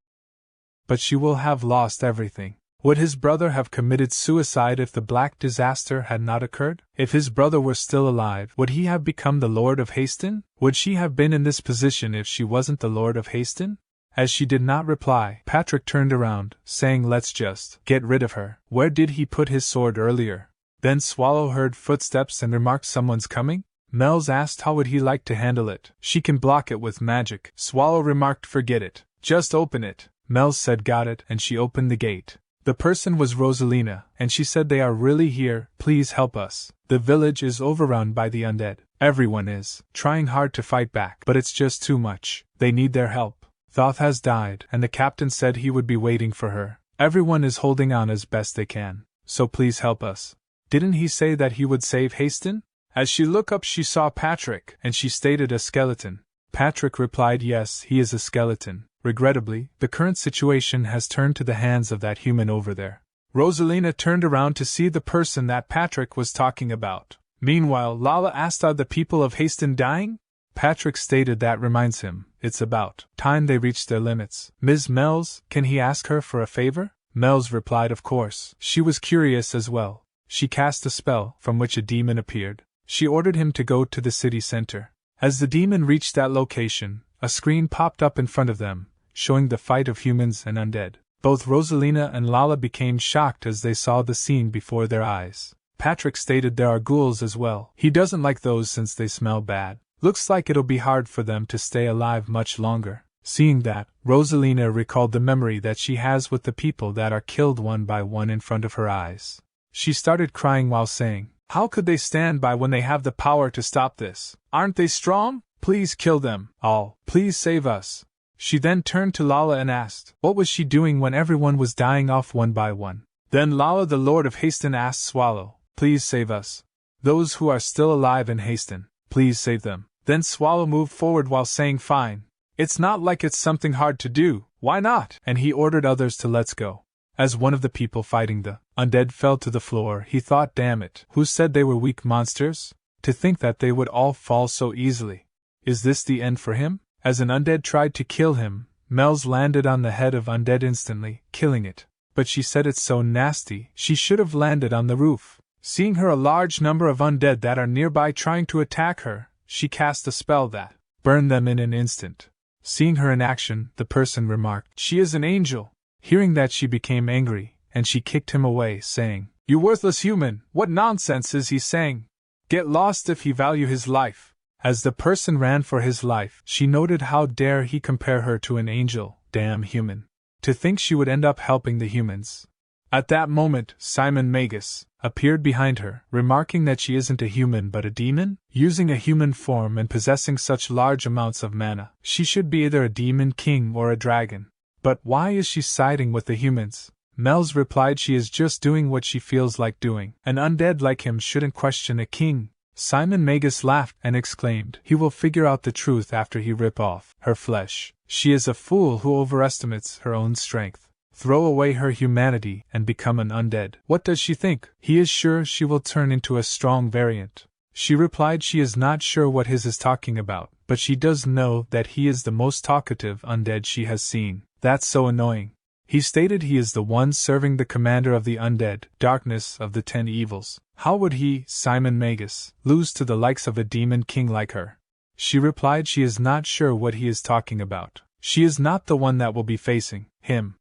but she will have lost everything. Would his brother have committed suicide if the black disaster had not occurred? If his brother were still alive, would he have become the Lord of Haston? Would she have been in this position if she wasn't the Lord of Haston? As she did not reply, Patrick turned around, saying, let's just get rid of her. Where did he put his sword earlier? Then Swallow heard footsteps and remarked, someone's coming? Mel's asked how would he like to handle it. She can block it with magic. Swallow remarked, forget it. Just open it. Mel said, got it, and she opened the gate. The person was Rosalina, and she said, they are really here, please help us. The village is overrun by the undead. Everyone is trying hard to fight back, but it's just too much. They need their help. Thoth has died, and the captain said he would be waiting for her. Everyone is holding on as best they can, so please help us. Didn't he say that he would save Haston? As she looked up, she saw Patrick, and she stated, a skeleton. Patrick replied, yes, he is a skeleton. Regrettably, the current situation has turned to the hands of that human over there. Rosalina turned around to see the person that Patrick was talking about. Meanwhile, Lala asked, are the people of Haston dying? Patrick stated that reminds him, it's about time they reached their limits. Ms. Mells, can he ask her for a favor? Mells replied, of course. She was curious as well. She cast a spell, from which a demon appeared. She ordered him to go to the city center. As the demon reached that location, a screen popped up in front of them, showing the fight of humans and undead. Both Rosalina and Lala became shocked as they saw the scene before their eyes. Patrick stated there are ghouls as well. He doesn't like those since they smell bad. Looks like it'll be hard for them to stay alive much longer. Seeing that, Rosalina recalled the memory that she has with the people that are killed one by one in front of her eyes. She started crying while saying, how could they stand by when they have the power to stop this? Aren't they strong? Please kill them all. Please save us. She then turned to Lala and asked, what was she doing when everyone was dying off one by one? Then Lala, the Lord of Haston, asked Swallow, please save us. Those who are still alive in Haston, please save them. Then Swallow moved forward while saying, fine. It's not like it's something hard to do, why not? And he ordered others to let's go. As one of the people fighting the undead fell to the floor, he thought, damn it, who said they were weak monsters? To think that they would all fall so easily. Is this the end for him? As an undead tried to kill him, Mel's landed on the head of undead instantly, killing it. But she said it's so nasty, she should have landed on the roof. Seeing her a large number of undead that are nearby trying to attack her, she cast a spell that burned them in an instant. Seeing her in action, the person remarked, she is an angel. Hearing that, she became angry, and she kicked him away, saying, you worthless human, what nonsense is he saying? Get lost if he value his life. As the person ran for his life, she noted how dare he compare her to an angel, damn human. To think she would end up helping the humans. At that moment, Simon Magus appeared behind her, remarking that she isn't a human but a demon? Using a human form and possessing such large amounts of mana, she should be either a demon king or a dragon. But why is she siding with the humans? Mel's replied she is just doing what she feels like doing. An undead like him shouldn't question a king. Simon Magus laughed and exclaimed, he will figure out the truth after he rip off her flesh. She is a fool who overestimates her own strength. Throw away her humanity and become an undead. What does she think? He is sure she will turn into a strong variant. She replied she is not sure what his is talking about, but she does know that he is the most talkative undead she has seen. That's so annoying. He stated he is the one serving the commander of the undead, darkness of the 10 evils. How would he, Simon Magus, lose to the likes of a demon king like her? She replied she is not sure what he is talking about. She is not the one that will be facing him.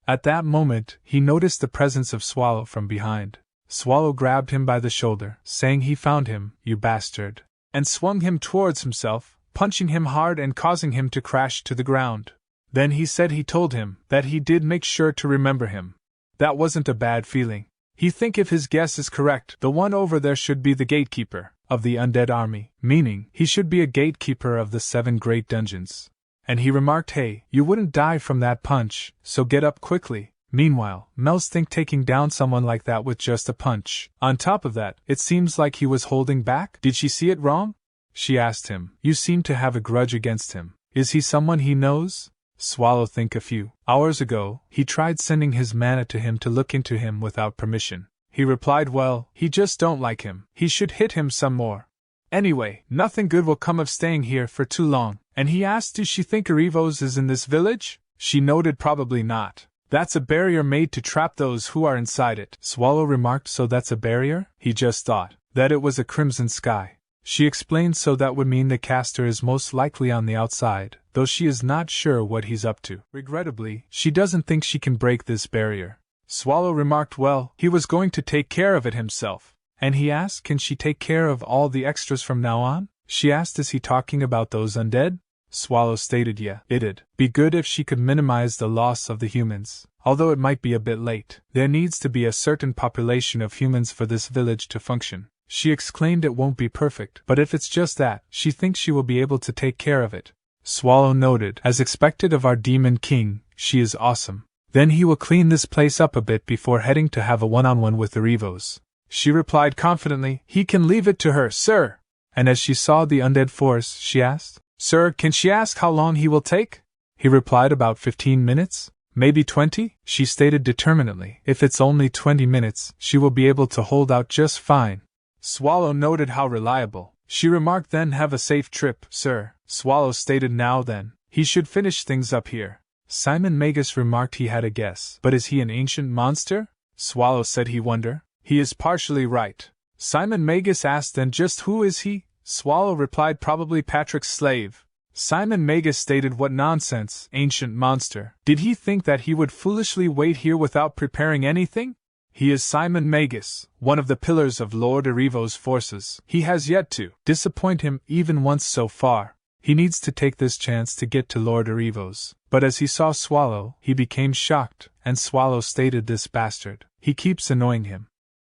At that moment, he noticed the presence of Swallow from behind. Swallow grabbed him by the shoulder, saying he found him, you bastard, and swung him towards himself, punching him hard and causing him to crash to the ground. Then he said he told him that he did make sure to remember him. That wasn't a bad feeling. He think if his guess is correct, the one over there should be the gatekeeper of the undead army, meaning he should be a gatekeeper of the 7 great dungeons. And he remarked, hey, you wouldn't die from that punch, so get up quickly. Meanwhile, Mel's think taking down someone like that with just a punch. On top of that, it seems like he was holding back. Did she see it wrong? She asked him. You seem to have a grudge against him. Is he someone he knows? Swallow think a few hours ago, he tried sending his mana to him to look into him without permission. He replied, well, he just don't like him. He should hit him some more. Anyway, nothing good will come of staying here for too long. And he asked, does she think Arrivos is in this village? She noted, probably not. That's a barrier made to trap those who are inside it. Swallow remarked, so that's a barrier? He just thought that it was a crimson sky. She explained, so that would mean the caster is most likely on the outside, though she is not sure what he's up to. Regrettably, she doesn't think she can break this barrier. Swallow remarked, well, he was going to take care of it himself. And he asked, can she take care of all the extras from now on? She asked, is he talking about those undead? Swallow stated, yeah, it'd be good if she could minimize the loss of the humans, although it might be a bit late. There needs to be a certain population of humans for this village to function. She exclaimed, it won't be perfect, but if it's just that, she thinks she will be able to take care of it. Swallow noted, as expected of our demon king, she is awesome. Then he will clean this place up a bit before heading to have a one-on-one with the Arrivos. She replied confidently, he can leave it to her, sir. And as she saw the undead force, she asked, sir, can she ask how long he will take? He replied, about 15 minutes. Maybe 20? She stated determinedly, if it's only 20 minutes, she will be able to hold out just fine. Swallow noted how reliable. She remarked, then have a safe trip, sir. Swallow stated, now then, he should finish things up here. Simon Magus remarked he had a guess, but is he an ancient monster? Swallow said he wonder. He is partially right. Simon Magus asked, then just who is he? Swallow replied, probably Patrick's slave. Simon Magus stated, what nonsense, ancient monster. Did he think that he would foolishly wait here without preparing anything? He is Simon Magus, one of the pillars of Lord Arrivo's forces. He has yet to disappoint him even once so far. He needs to take this chance to get to Lord Arrivo's. But as he saw Swallow, he became shocked, and Swallow stated, this bastard. He keeps annoying him.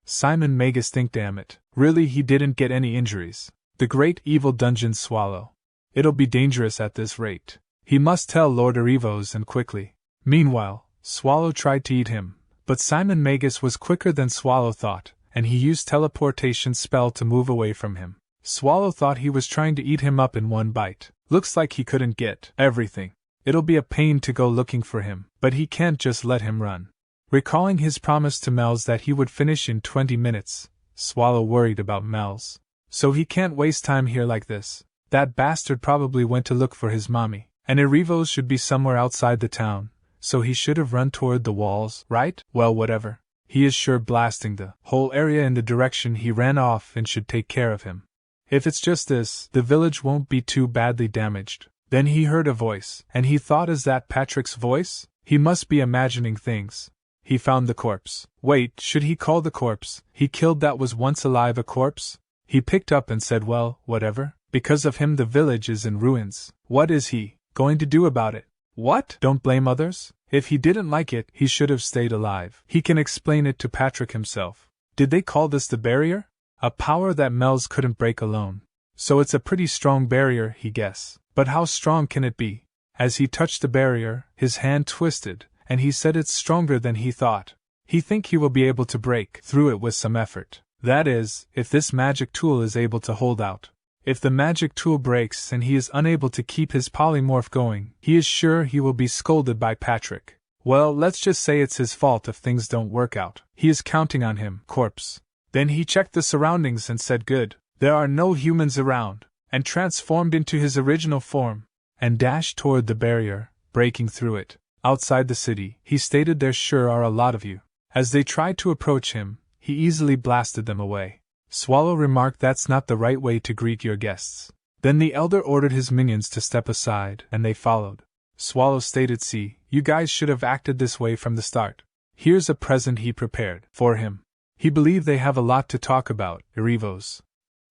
Simon Magus think, damn it. Really, he didn't get any injuries. The great evil dungeon Swallow. It'll be dangerous at this rate. He must tell Lord Arrivos, and quickly. Meanwhile, Swallow tried to eat him, but Simon Magus was quicker than Swallow thought, and he used teleportation spell to move away from him. Swallow thought he was trying to eat him up in one bite. Looks like he couldn't get everything. It'll be a pain to go looking for him, but he can't just let him run. Recalling his promise to Mel's that he would finish in 20 minutes, Swallow worried about Mel's. So he can't waste time here like this. That bastard probably went to look for his mommy, and Arrivos should be somewhere outside the town, so he should have run toward the walls, right? Well, whatever. He is sure blasting the whole area in the direction he ran off and should take care of him. If it's just this, the village won't be too badly damaged. Then he heard a voice, and he thought, is that Patrick's voice? He must be imagining things. He found the corpse. Wait, should he call the corpse he killed that was once alive a corpse? He picked up and said, well, whatever. Because of him the village is in ruins. What is he going to do about it? What? Don't blame others? If he didn't like it, he should have stayed alive. He can explain it to Patrick himself. Did they call this the barrier? A power that Mel's couldn't break alone. So it's a pretty strong barrier, he guessed. But how strong can it be? As he touched the barrier, his hand twisted, and he said it's stronger than he thought. He think he will be able to break through it with some effort. That is, if this magic tool is able to hold out. If the magic tool breaks and he is unable to keep his polymorph going, he is sure he will be scolded by Patrick. Well, let's just say it's his fault if things don't work out. He is counting on him, corpse. Then he checked the surroundings and said good, there are no humans around, and transformed into his original form, and dashed toward the barrier, breaking through it. Outside the city, he stated there sure are a lot of you. As they tried to approach him, he easily blasted them away. Swallow remarked that's not the right way to greet your guests. Then the elder ordered his minions to step aside, and they followed. Swallow stated, see, you guys should have acted this way from the start. Here's a present he prepared for him. He believed they have a lot to talk about, Irivos.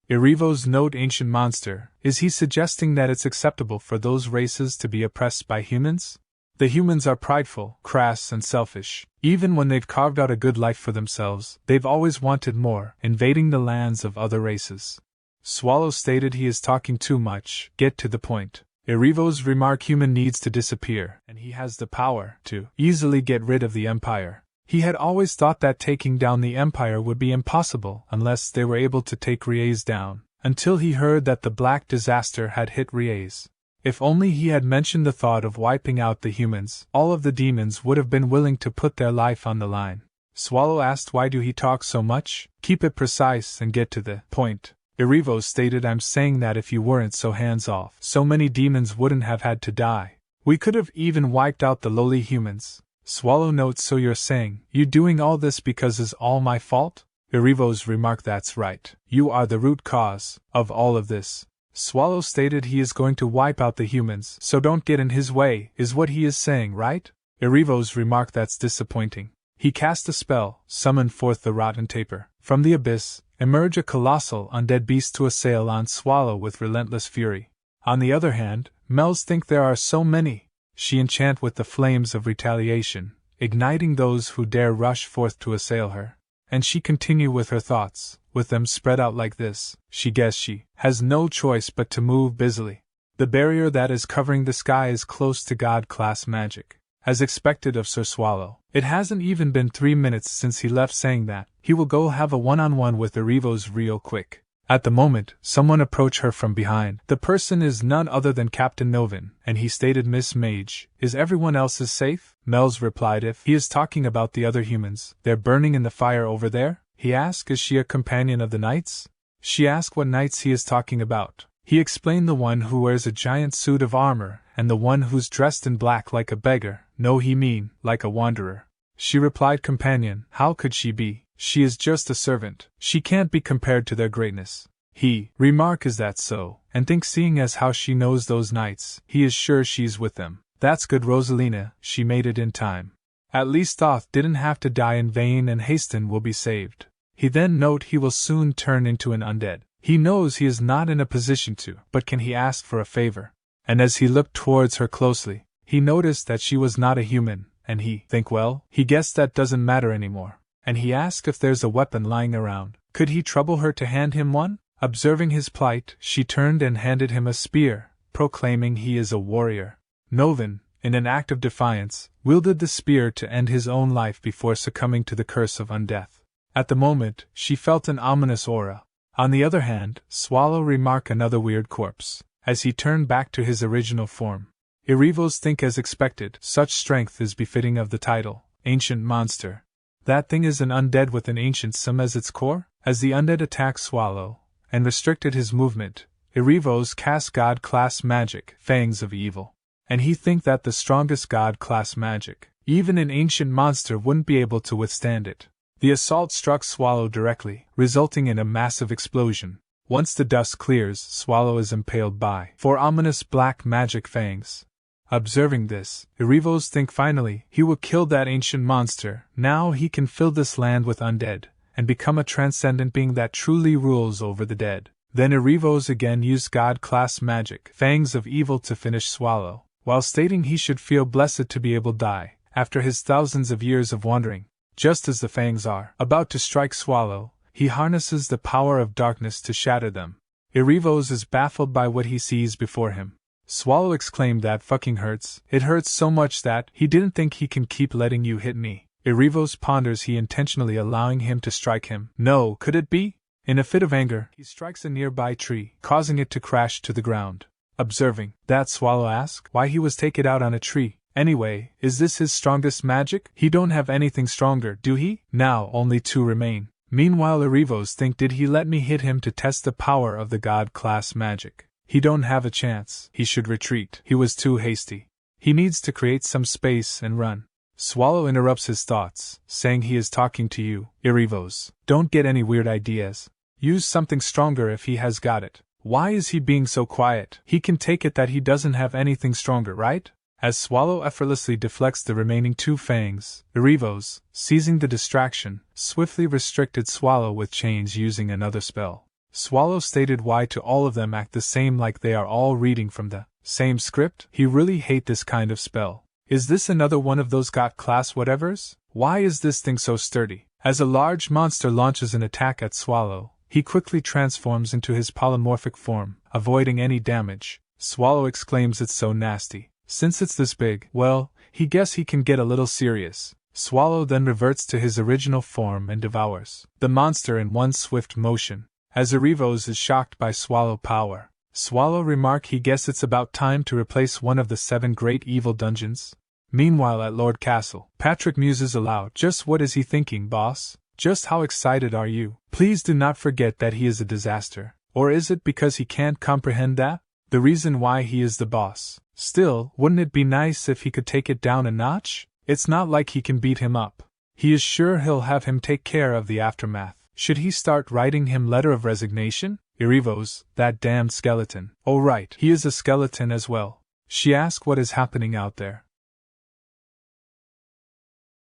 Irivos note ancient monster, is he suggesting that it's acceptable for those races to be oppressed by humans? The humans are prideful, crass, and selfish. Even when they've carved out a good life for themselves, they've always wanted more, invading the lands of other races. Swallow stated he is talking too much, get to the point. Irivos remark human needs to disappear, and he has the power to easily get rid of the Empire. He had always thought that taking down the Empire would be impossible unless they were able to take Riez down, until he heard that the Black Disaster had hit Riez. If only he had mentioned the thought of wiping out the humans, all of the demons would have been willing to put their life on the line. Swallow asked why do he talk so much? Keep it precise and get to the point. Irivos stated I'm saying that if you weren't so hands-off, so many demons wouldn't have had to die. We could have even wiped out the lowly humans. Swallow notes so you're saying, you doing all this because is all my fault? Irivos remarked that's right. You are the root cause of all of this. Swallow stated he is going to wipe out the humans, so don't get in his way, is what he is saying, right? Irivos remarked that's disappointing. He cast a spell, summoned forth the rotten taper. From the abyss, emerge a colossal undead beast to assail on Swallow with relentless fury. On the other hand, Mels think there are so many. She enchant with the flames of retaliation, igniting those who dare rush forth to assail her. And she continue with her thoughts, with them spread out like this, she guess she has no choice but to move busily. The barrier that is covering the sky is close to God-class magic. As expected of Sir Swallow, it hasn't even been 3 minutes since he left saying that he will go have a one-on-one with Irivos real quick. At the moment, someone approached her from behind. The person is none other than Captain Novin, and he stated, Miss Mage, is everyone else's safe? Mels replied if he is talking about the other humans, they're burning in the fire over there. He asked is she a companion of the knights? She asked what knights he is talking about. He explained the one who wears a giant suit of armor, and the one who's dressed in black like a beggar. No, he mean, like a wanderer. She replied, companion, how could she be? She is just a servant. She can't be compared to their greatness. He remark is that so, and think seeing as how she knows those knights, he is sure she's with them. That's good, Rosalina, she made it in time. At least Thoth didn't have to die in vain and Haston will be saved. He then note he will soon turn into an undead. He knows he is not in a position to, but can he ask for a favor? And as he looked towards her closely, he noticed that she was not a human, and he think well, he guessed that doesn't matter anymore. And he asked if there's a weapon lying around. Could he trouble her to hand him one? Observing his plight, she turned and handed him a spear, proclaiming he is a warrior. Novin, in an act of defiance, wielded the spear to end his own life before succumbing to the curse of undeath. At the moment, she felt an ominous aura. On the other hand, Swallow remarked another weird corpse, as he turned back to his original form. Irivos think as expected, such strength is befitting of the title, Ancient Monster. That thing is an undead with an ancient sim as its core? As the undead attacked Swallow, and restricted his movement, Irivos cast God-class magic, Fangs of Evil. And he think that the strongest God-class magic, even an ancient monster wouldn't be able to withstand it. The assault struck Swallow directly, resulting in a massive explosion. Once the dust clears, Swallow is impaled by 4 ominous black magic fangs. Observing this, Irivos think finally he will kill that ancient monster. Now he can fill this land with undead, and become a transcendent being that truly rules over the dead. Then Irivos again used God-class magic, Fangs of Evil, to finish Swallow. while stating he should feel blessed to be able to die, after his thousands of years of wandering. Just as the fangs are about to strike Swallow, he harnesses the power of darkness to shatter them. Irivos is baffled by what he sees before him. Swallow exclaimed that fucking hurts. It hurts so much that he didn't think he can keep letting you hit me. Irivos ponders he intentionally allowing him to strike him. No, could it be? In a fit of anger, he strikes a nearby tree, causing it to crash to the ground. Observing that, Swallow asks why he was taken out on a tree. Anyway, is this his strongest magic? He don't have anything stronger, do he? Now only 2 remain. Meanwhile, Irivos think, did he let me hit him to test the power of the god-class magic? He don't have a chance. He should retreat. He was too hasty. He needs to create some space and run. Swallow interrupts his thoughts, saying he is talking to you, Irivos. Don't get any weird ideas. Use something stronger if he has got it. Why is he being so quiet? He can take it that he doesn't have anything stronger, right? As Swallow effortlessly deflects the remaining 2 fangs, Irivos, seizing the distraction, swiftly restricted Swallow with chains using another spell. Swallow stated why to all of them act the same, like they are all reading from the same script. He really hate this kind of spell. Is this another one of those god-class whatevers? Why is this thing so sturdy? As a large monster launches an attack at Swallow, he quickly transforms into his polymorphic form, avoiding any damage. Swallow exclaims it's so nasty. Since it's this big, well, he guess he can get a little serious. Swallow then reverts to his original form and devours the monster in one swift motion. As Irivos is shocked by Swallow power, Swallow remark he guess it's about time to replace one of the 7 great evil dungeons. Meanwhile at Lord Castle, Patrick muses aloud. Just what is he thinking, boss? Just how excited are you? Please do not forget that he is a disaster. Or is it because he can't comprehend that? The reason why he is the boss. Still, wouldn't it be nice if he could take it down a notch? It's not like he can beat him up. He is sure he'll have him take care of the aftermath. Should he start writing him letter of resignation? Irivos, that damned skeleton. Oh right, he is a skeleton as well. She asks what is happening out there.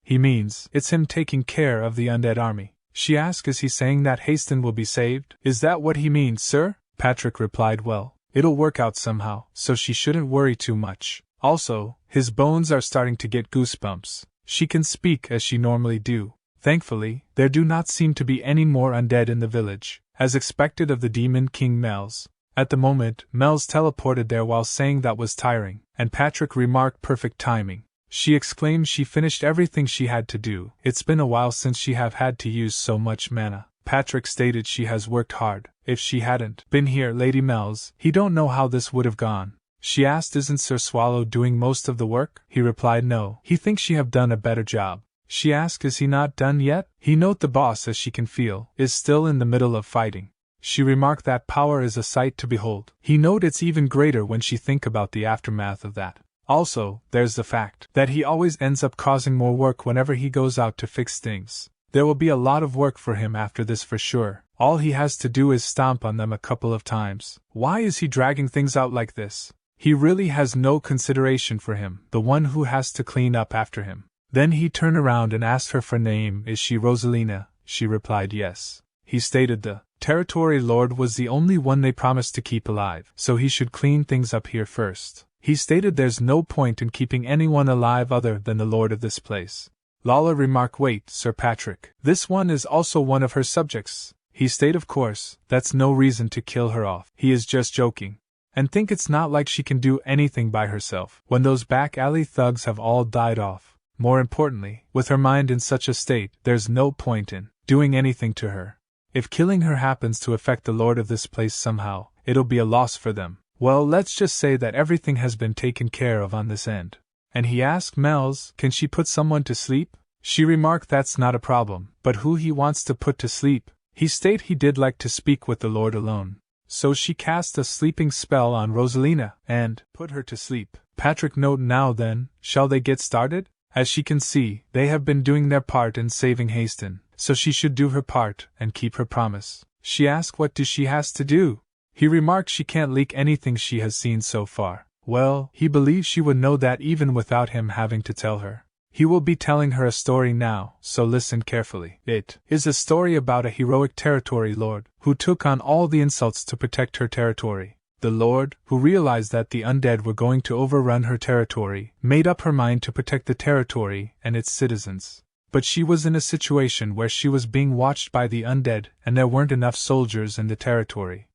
He means, it's him taking care of the undead army. She asks, is he saying that Haston will be saved? Is that what he means, sir? Patrick replied, well, it'll work out somehow, so she shouldn't worry too much. Also, his bones are starting to get goosebumps. She can speak as she normally do. Thankfully, there do not seem to be any more undead in the village, as expected of the Demon King Mel's. At the moment, Mel's teleported there while saying that was tiring, and Patrick remarked perfect timing. She exclaimed she finished everything she had to do. It's been a while since she have had to use so much mana. Patrick stated she has worked hard. If she hadn't been here, Lady Mel's, he don't know how this would have gone. She asked, isn't Sir Swallow doing most of the work? He replied no, he thinks she have done a better job. She asked, is he not done yet? He note the boss, as she can feel, is still in the middle of fighting. She remarked that power is a sight to behold. He note it's even greater when she think about the aftermath of that. Also, there's the fact that he always ends up causing more work whenever he goes out to fix things. There will be a lot of work for him after this for sure. All he has to do is stomp on them a couple of times. Why is he dragging things out like this? He really has no consideration for him, the one who has to clean up after him. Then he turned around and asked her for name. Is she Rosalina? She replied yes. He stated the territory lord was the only one they promised to keep alive, so he should clean things up here first. He stated there's no point in keeping anyone alive other than the lord of this place. Lala remarked, wait, Sir Patrick, this one is also one of her subjects. He stated, of course, that's no reason to kill her off. He is just joking. And think it's not like she can do anything by herself when those back alley thugs have all died off. More importantly, with her mind in such a state, there's no point in doing anything to her. If killing her happens to affect the lord of this place somehow, it'll be a loss for them. Well, let's just say that everything has been taken care of on this end. And he asked Mel's, can she put someone to sleep? She remarked that's not a problem, but who he wants to put to sleep? He stated he did like to speak with the lord alone. So she cast a sleeping spell on Rosalina, and put her to sleep. Patrick note, now then, shall they get started? As she can see, they have been doing their part in saving Haston, so she should do her part and keep her promise. She asked what she has to do. He remarked she can't leak anything she has seen so far. Well, he believes she would know that even without him having to tell her. He will be telling her a story now, so listen carefully. It is a story about a heroic territory lord who took on all the insults to protect her territory. The Lord, who realized that the undead were going to overrun her territory, made up her mind to protect the territory and its citizens. But she was in a situation where she was being watched by the undead, and there weren't enough soldiers in the territory.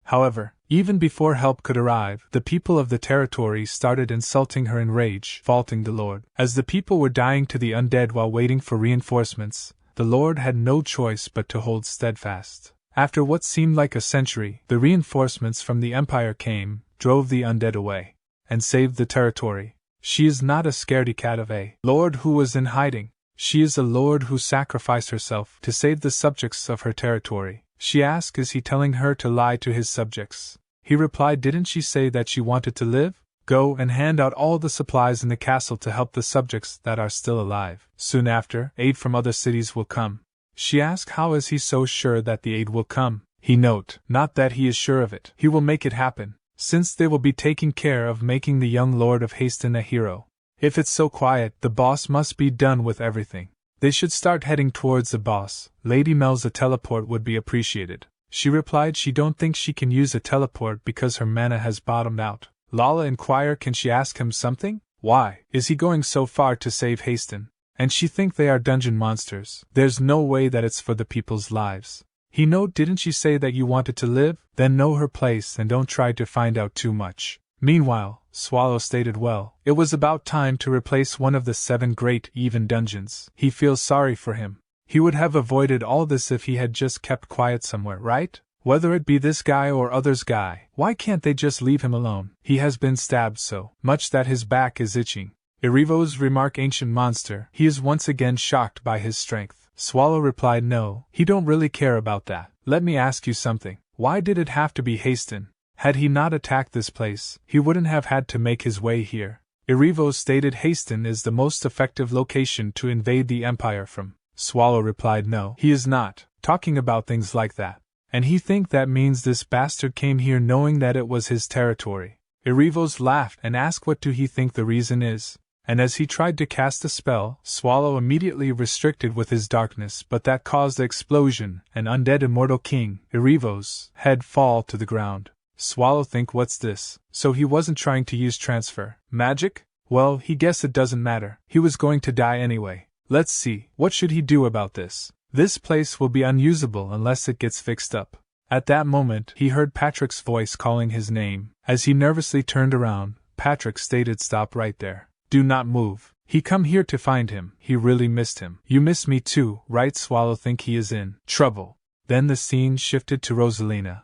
However, even before help could arrive, the people of the territory started insulting her in rage, faulting the Lord. As the people were dying to the undead while waiting for reinforcements, the Lord had no choice but to hold steadfast. After what seemed like a century, the reinforcements from the Empire came, drove the undead away, and saved the territory. She is not a scaredy cat of a lord who was in hiding. She is a lord who sacrificed herself to save the subjects of her territory. She asked, is he telling her to lie to his subjects? He replied, didn't she say that she wanted to live? Go and hand out all the supplies in the castle to help the subjects that are still alive. Soon after, aid from other cities will come. She asked, how is he so sure that the aid will come? He note, not that he is sure of it. He will make it happen, since they will be taking care of making the young Lord of Haston a hero. If it's so quiet, the boss must be done with everything. They should start heading towards the boss. Lady Mel's a teleport would be appreciated. She replied she don't think she can use a teleport because her mana has bottomed out. Lala inquired, can she ask him something? Why is he going so far to save Haston? And she think they are dungeon monsters. There's no way that it's for the people's lives. He note, didn't she say that you wanted to live? Then know her place and don't try to find out too much. Meanwhile, Swallow stated, well, it was about time to replace one of the 7 great even dungeons. He feels sorry for him. He would have avoided all this if he had just kept quiet somewhere, right? Whether it be this guy or others guy, why can't they just leave him alone? He has been stabbed so much that his back is itching. Erivo's remark, ancient monster, he is once again shocked by his strength. Swallow replied, no, he don't really care about that. Let me ask you something. Why did it have to be Haston? Had he not attacked this place, he wouldn't have had to make his way here. Erivo stated, Haston is the most effective location to invade the Empire from. Swallow replied, no, he is not talking about things like that. And he think that means this bastard came here knowing that it was his territory. Erivos laughed and asked what do he think the reason is. And as he tried to cast a spell, Swallow immediately restricted with his darkness, but that caused the explosion, and undead immortal king, Erivos, head fall to the ground. Swallow think, what's this? So he wasn't trying to use transfer magic? Well, he guessed it doesn't matter. He was going to die anyway. Let's see, what should he do about this? This place will be unusable unless it gets fixed up. At that moment, he heard Patrick's voice calling his name. As he nervously turned around, Patrick stated, stop right there. Do not move. He come here to find him. He really missed him. You miss me too, right? Swallow think he is in trouble. Then the scene shifted to Rosalina,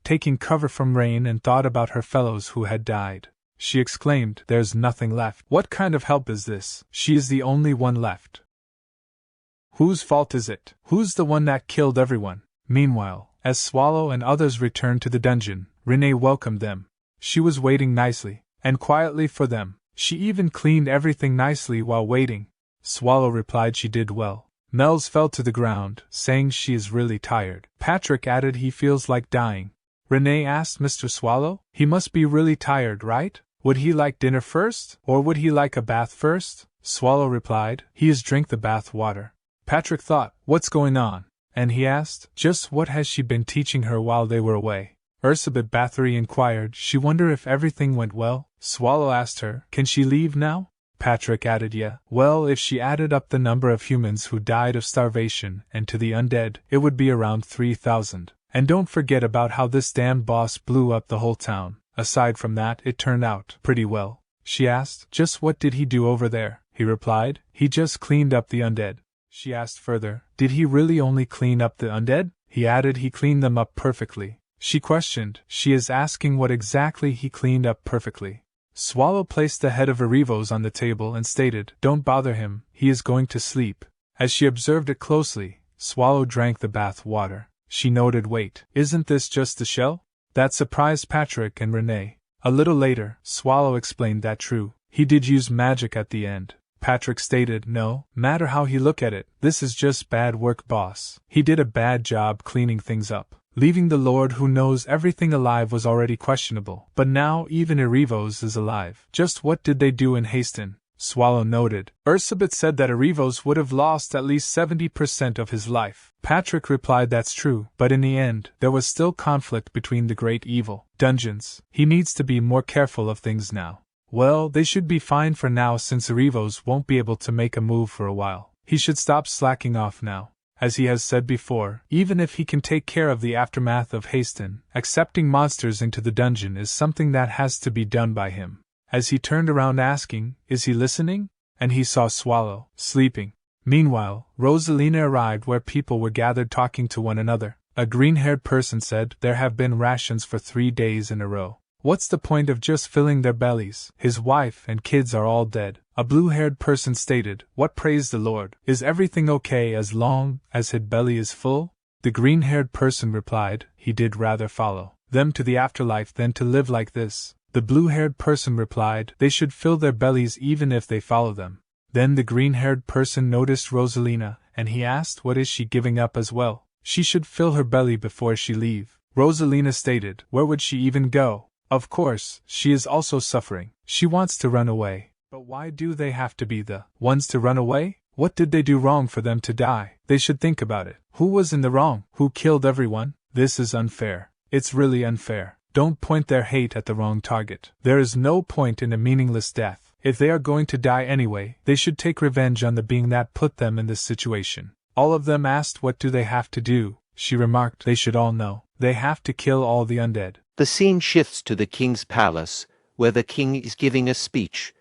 taking cover from rain, and thought about her fellows who had died. She exclaimed, there's nothing left. What kind of help is this? She is the only one left. Whose fault is it? Who's the one that killed everyone? Meanwhile, as Swallow and others returned to the dungeon, Renee welcomed them. She was waiting nicely and quietly for them. She even cleaned everything nicely while waiting. Swallow replied she did well. Mel's fell to the ground, saying she is really tired. Patrick added he feels like dying. Renee asked, Mr. Swallow? He must be really tired, right? Would he like dinner first, or would he like a bath first? Swallow replied, he is drink the bath water. Patrick thought, what's going on? And he asked, just what has she been teaching her while they were away? Ursabet Bathory inquired, she wonder if everything went well. Swallow asked her, can she leave now? Patrick added, yeah. Well, if she added up the number of humans who died of starvation and to the undead, it would be around 3,000. And don't forget about how this damned boss blew up the whole town. Aside from that, it turned out pretty well. She asked, just what did he do over there? He replied, he just cleaned up the undead. She asked further, did he really only clean up the undead? He added he cleaned them up perfectly. She questioned, she is asking what exactly he cleaned up perfectly. Swallow placed the head of Erivos on the table and stated, don't bother him, he is going to sleep. As she observed it closely, Swallow drank the bath water. She noted, wait, isn't this just the shell? That surprised Patrick and Renee. A little later, Swallow explained that true, he did use magic at the end. Patrick stated, no matter how he look at it, this is just bad work, boss. He did a bad job cleaning things up. Leaving the Lord who knows everything alive was already questionable, but now even Erivos is alive. Just what did they do in Haston? Swallow noted. Ursabet said that Arivos would have lost at least 70% of his life. Patrick replied that's true, but in the end, there was still conflict between the great evil dungeons. He needs to be more careful of things now. Well, they should be fine for now since Arivos won't be able to make a move for a while. He should stop slacking off now. As he has said before, even if he can take care of the aftermath of Haston, accepting monsters into the dungeon is something that has to be done by him. As he turned around asking, "Is he listening?" and he saw Swallow, sleeping. Meanwhile, Rosalina arrived where people were gathered talking to one another. A green-haired person said, "There have been rations for 3 days in a row. What's the point of just filling their bellies? His wife and kids are all dead." A blue-haired person stated, "What, praise the Lord? Is everything okay as long as his belly is full?" The green-haired person replied, he did rather follow them to the afterlife than to live like this. The blue-haired person replied, they should fill their bellies even if they follow them. Then the green-haired person noticed Rosalina, and he asked, what is she giving up as well? She should fill her belly before she leave. Rosalina stated, where would she even go? Of course, she is also suffering. She wants to run away. But why do they have to be the ones to run away? What did they do wrong for them to die? They should think about it. Who was in the wrong? Who killed everyone? This is unfair. It's really unfair. Don't point their hate at the wrong target. There is no point in a meaningless death. If they are going to die anyway, they should take revenge on the being that put them in this situation. All of them asked what do they have to do. She remarked they should all know. They have to kill all the undead. The scene shifts to the king's palace, where the king is giving a speech.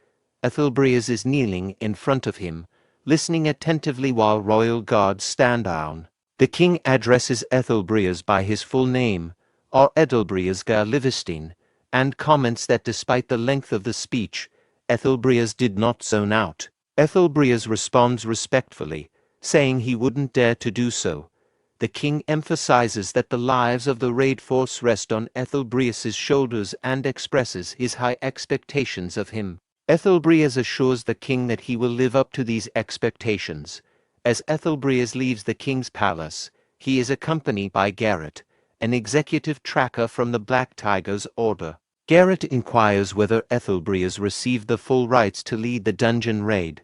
Ethelbreaz is kneeling in front of him, listening attentively while royal guards stand down. The king addresses Ethelbreaz by his full name, or Edelbreaz gar Livestein, and comments that despite the length of the speech, Ethelbreaz did not zone out. Ethelbreaz responds respectfully, saying he wouldn't dare to do so. The king emphasizes that the lives of the raid force rest on Ethelbreaz's shoulders and expresses his high expectations of him. Ethelbreaz assures the king that he will live up to these expectations. As Ethelbreaz leaves the king's palace, he is accompanied by Garrett, an executive tracker from the Black Tiger's order. Garrett inquires whether Ethelbreaz received the full rights to lead the dungeon raid.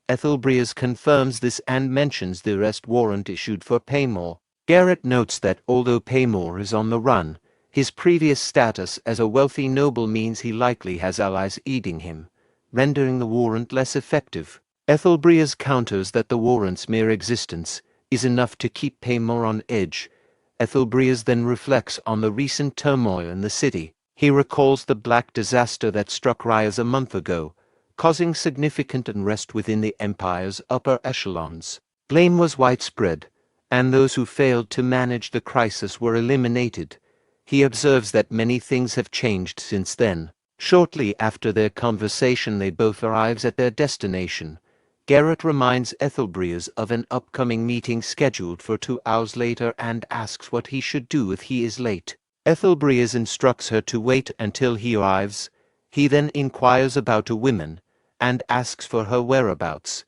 Ethelbreaz confirms this and mentions the arrest warrant issued for Paymore. Garrett notes that although Paymore is on the run, his previous status as a wealthy noble means he likely has allies aiding him, rendering the warrant less effective. Ethelbreaz counters that the warrant's mere existence is enough to keep Paymore on edge. Ethelbreaz then reflects on the recent turmoil in the city. He recalls the black disaster that struck Ryas a month ago, causing significant unrest within the Empire's upper echelons. Blame was widespread, and those who failed to manage the crisis were eliminated. He observes that many things have changed since then. Shortly after their conversation, they both arrive at their destination. Garrett reminds Ethelbreaz of an upcoming meeting scheduled for 2 hours later and asks what he should do if he is late. Ethelbreaz instructs her to wait until he arrives. He then inquires about a woman and asks for her whereabouts.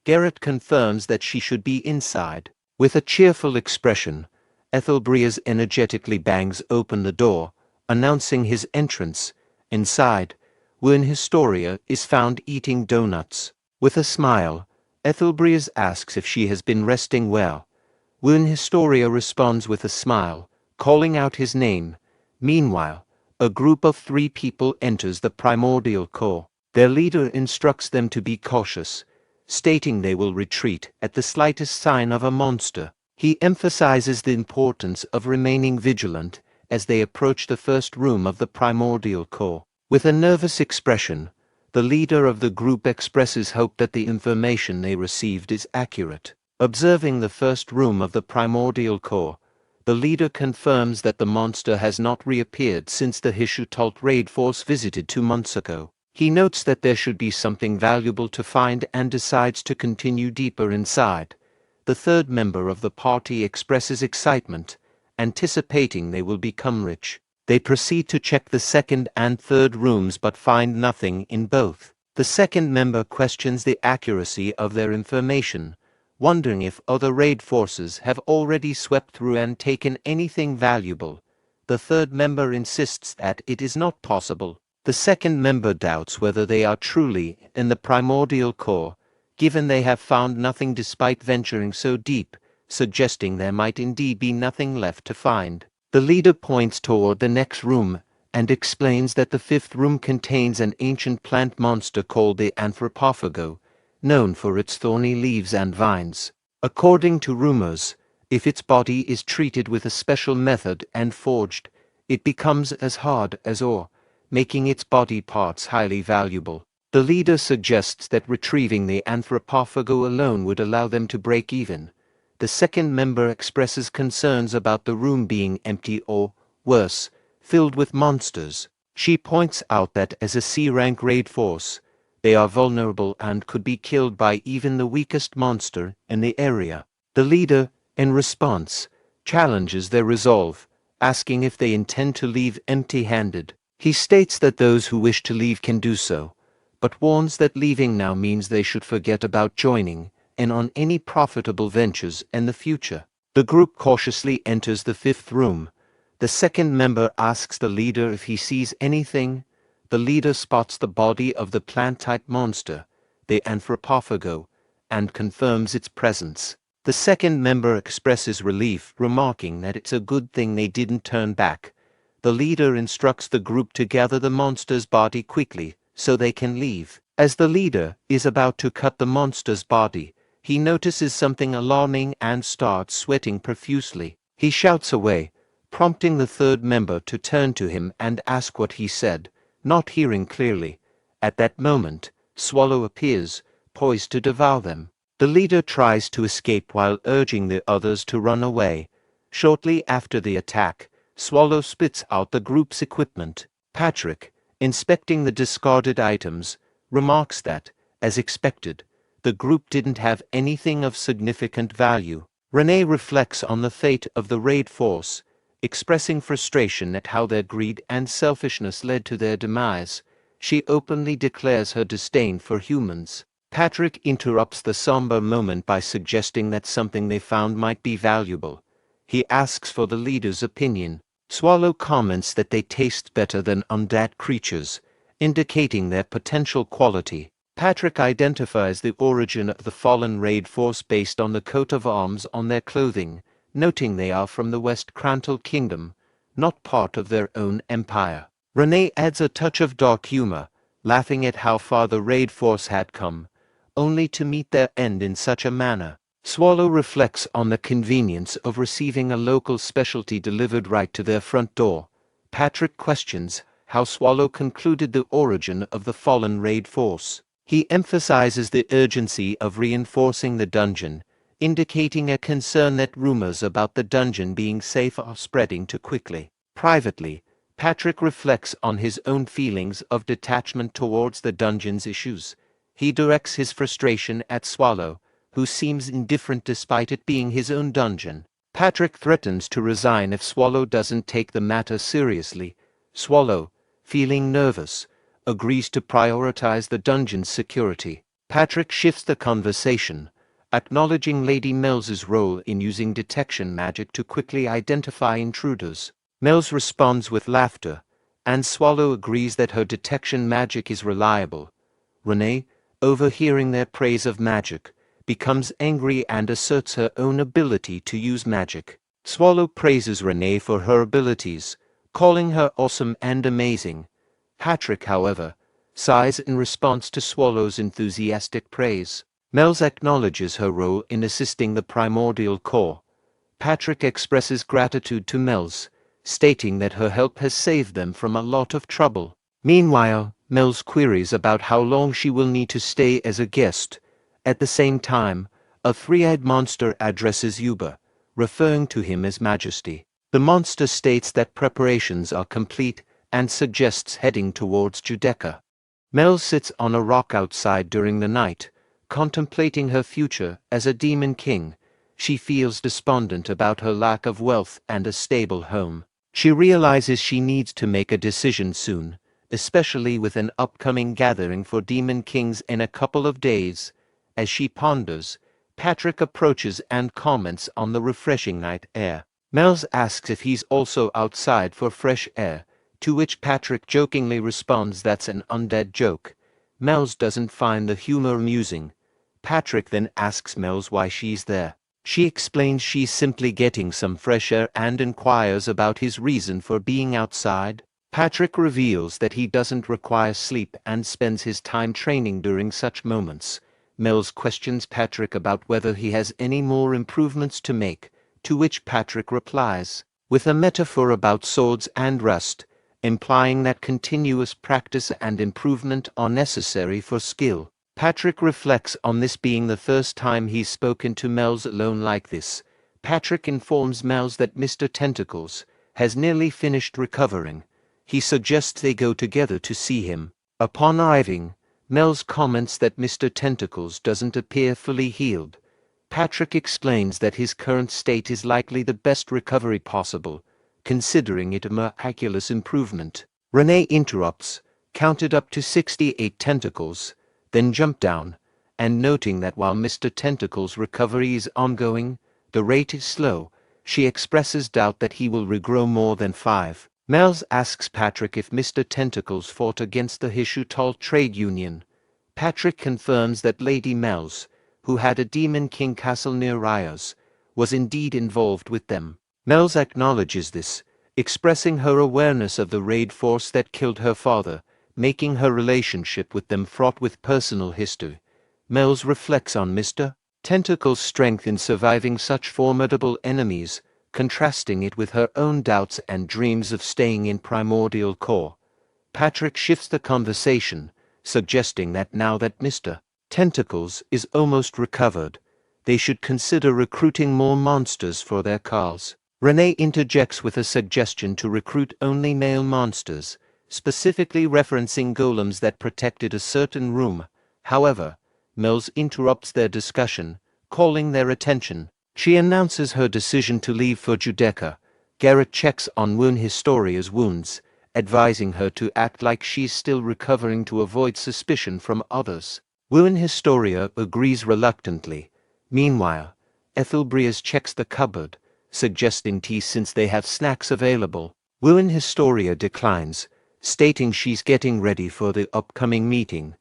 Garrett confirms that she should be inside. With a cheerful expression, Ethelbreaz energetically bangs open the door, announcing his entrance. Inside, Wyrn Historia is found eating donuts. With a smile, Ethelbreaz asks if she has been resting well. Wyrn Historia responds with a smile, calling out his name. Meanwhile, a group of 3 people enters the primordial core. Their leader instructs them to be cautious, stating they will retreat at the slightest sign of a monster. He emphasizes the importance of remaining vigilant as they approach the first room of the primordial core. With a nervous expression, the leader of the group expresses hope that the information they received is accurate. Observing the first room of the primordial core, the leader confirms that the monster has not reappeared since the Hishutalt raid force visited 2 months ago. He notes that there should be something valuable to find and decides to continue deeper inside. The third member of the party expresses excitement, anticipating they will become rich. They proceed to check the second and third rooms but find nothing in both. The second member questions the accuracy of their information, wondering if other raid forces have already swept through and taken anything valuable. The third member insists that it is not possible. The The second member doubts whether they are truly in the primordial core, given they have found nothing despite venturing so deep, suggesting there might indeed be nothing left to find. The leader points toward the next room and explains that the fifth room contains an ancient plant monster called the anthropophago, known for its thorny leaves and vines. According to rumors, if its body is treated with a special method and forged, it becomes as hard as ore, making its body parts highly valuable. The leader suggests that retrieving the anthropophago alone would allow them to break even. The second member expresses concerns about the room being empty or, worse, filled with monsters. She points out that as a C-rank raid force, they are vulnerable and could be killed by even the weakest monster in the area. The leader, in response, challenges their resolve, asking if they intend to leave empty-handed. He states that those who wish to leave can do so, but warns that leaving now means they should forget about joining in on any profitable ventures in the future. The group cautiously enters the fifth room. The second member asks the leader if he sees anything. The leader spots the body of the plant-type monster, the anthropophago, and confirms its presence. The second member expresses relief, remarking that it's a good thing they didn't turn back. The leader instructs the group to gather the monster's body quickly, so they can leave. As the leader is about to cut the monster's body, he notices something alarming and starts sweating profusely. He shouts away, prompting the third member to turn to him and ask what he said, not hearing clearly. At that moment, Swallow appears, poised to devour them. The leader tries to escape while urging the others to run away. Shortly after the attack, Swallow spits out the group's equipment. Patrick, inspecting the discarded items, remarks that, as expected, the group didn't have anything of significant value. Renee reflects on the fate of the raid force, expressing frustration at how their greed and selfishness led to their demise. She openly declares her disdain for humans. Patrick interrupts the somber moment by suggesting that something they found might be valuable. He asks for the leader's opinion. Swallow comments that they taste better than undead creatures, indicating their potential quality. Patrick identifies the origin of the fallen raid force based on the coat of arms on their clothing, noting they are from the West Crantal Kingdom, not part of their own empire. Renee adds a touch of dark humor, laughing at how far the raid force had come, only to meet their end in such a manner. Swallow reflects on the convenience of receiving a local specialty delivered right to their front door. Patrick questions how Swallow concluded the origin of the fallen raid force. He emphasizes the urgency of reinforcing the dungeon, indicating a concern that rumors about the dungeon being safe are spreading too quickly. Privately, Patrick reflects on his own feelings of detachment towards the dungeon's issues. He directs his frustration at Swallow, who seems indifferent despite it being his own dungeon. Patrick threatens to resign if Swallow doesn't take the matter seriously. Swallow, feeling nervous, agrees to prioritize the dungeon's security. Patrick shifts the conversation, acknowledging Lady Mel's role in using detection magic to quickly identify intruders. Mel's responds with laughter, and Swallow agrees that her detection magic is reliable. Renee, overhearing their praise of magic, becomes angry and asserts her own ability to use magic. Swallow praises Renee for her abilities, calling her awesome and amazing. Patrick, however, sighs in response to Swallow's enthusiastic praise. Mel's acknowledges her role in assisting the primordial core. Patrick expresses gratitude to Mel's, stating that her help has saved them from a lot of trouble. Meanwhile, Mel's queries about how long she will need to stay as a guest. At the same time, a three-eyed monster addresses Yuba, referring to him as Majesty. The monster states that preparations are complete and suggests heading towards Judecca. Mel sits on a rock outside during the night, contemplating her future as a demon king. She feels despondent about her lack of wealth and a stable home. She realizes she needs to make a decision soon, especially with an upcoming gathering for demon kings in a couple of days. As she ponders, Patrick approaches and comments on the refreshing night air. Mels asks if he's also outside for fresh air, to which Patrick jokingly responds that's an undead joke. Mel's doesn't find the humor amusing. Patrick then asks Mel's why she's there. She explains she's simply getting some fresh air and inquires about his reason for being outside. Patrick reveals that he doesn't require sleep and spends his time training during such moments. Mel's questions Patrick about whether he has any more improvements to make, to which Patrick replies with a metaphor about swords and rust, implying that continuous practice and improvement are necessary for skill. Patrick reflects on this being the first time he's spoken to Mel's alone like this. Patrick informs Mel's that Mr. Tentacles has nearly finished recovering. He suggests they go together to see him. Upon arriving, Mel's comments that Mr. Tentacles doesn't appear fully healed. Patrick explains that his current state is likely the best recovery possible, considering it a miraculous improvement. Renee interrupts, counted up to 68 tentacles, then jumped down, and noting that while Mr. Tentacle's recovery is ongoing, the rate is slow, she expresses doubt that he will regrow more than 5. Mel's asks Patrick if Mr. Tentacles fought against the Hishutal trade union. Patrick confirms that Lady Mel's, who had a Demon King castle near Rios, was indeed involved with them. Mel's acknowledges this, expressing her awareness of the raid force that killed her father, making her relationship with them fraught with personal history. Mel's reflects on Mr. Tentacle's strength in surviving such formidable enemies, contrasting it with her own doubts and dreams of staying in Primordial Core. Patrick shifts the conversation, suggesting that now that Mr. Tentacles is almost recovered, they should consider recruiting more monsters for their cause. Renee interjects with a suggestion to recruit only male monsters, specifically referencing golems that protected a certain room. However, Mel's interrupts their discussion, calling their attention. She announces her decision to leave for Judeca. Garrett checks on Wound Historia's wounds, advising her to act like she's still recovering to avoid suspicion from others. Wound Historia agrees reluctantly. Meanwhile, Ethelbrias checks the cupboard, suggesting tea since they have snacks available. Wound Historia declines, stating she's getting ready for the upcoming meeting.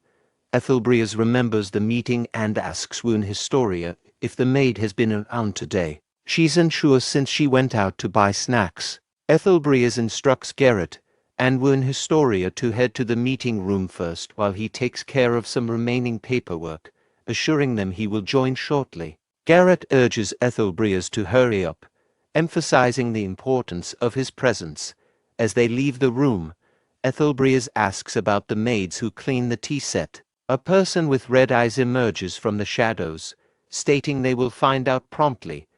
Ethelbrias remembers the meeting and asks Wound Historia if the maid has been around today. She's unsure since she went out to buy snacks. Ethelbrias instructs Garrett and Wound Historia to head to the meeting room first while he takes care of some remaining paperwork, assuring them he will join shortly. Garrett urges Ethelbrias to hurry up, emphasizing the importance of his presence. As they leave the room, Ethelbrias asks about the maids who clean the tea set. A person with red eyes emerges from the shadows, stating they will find out promptly.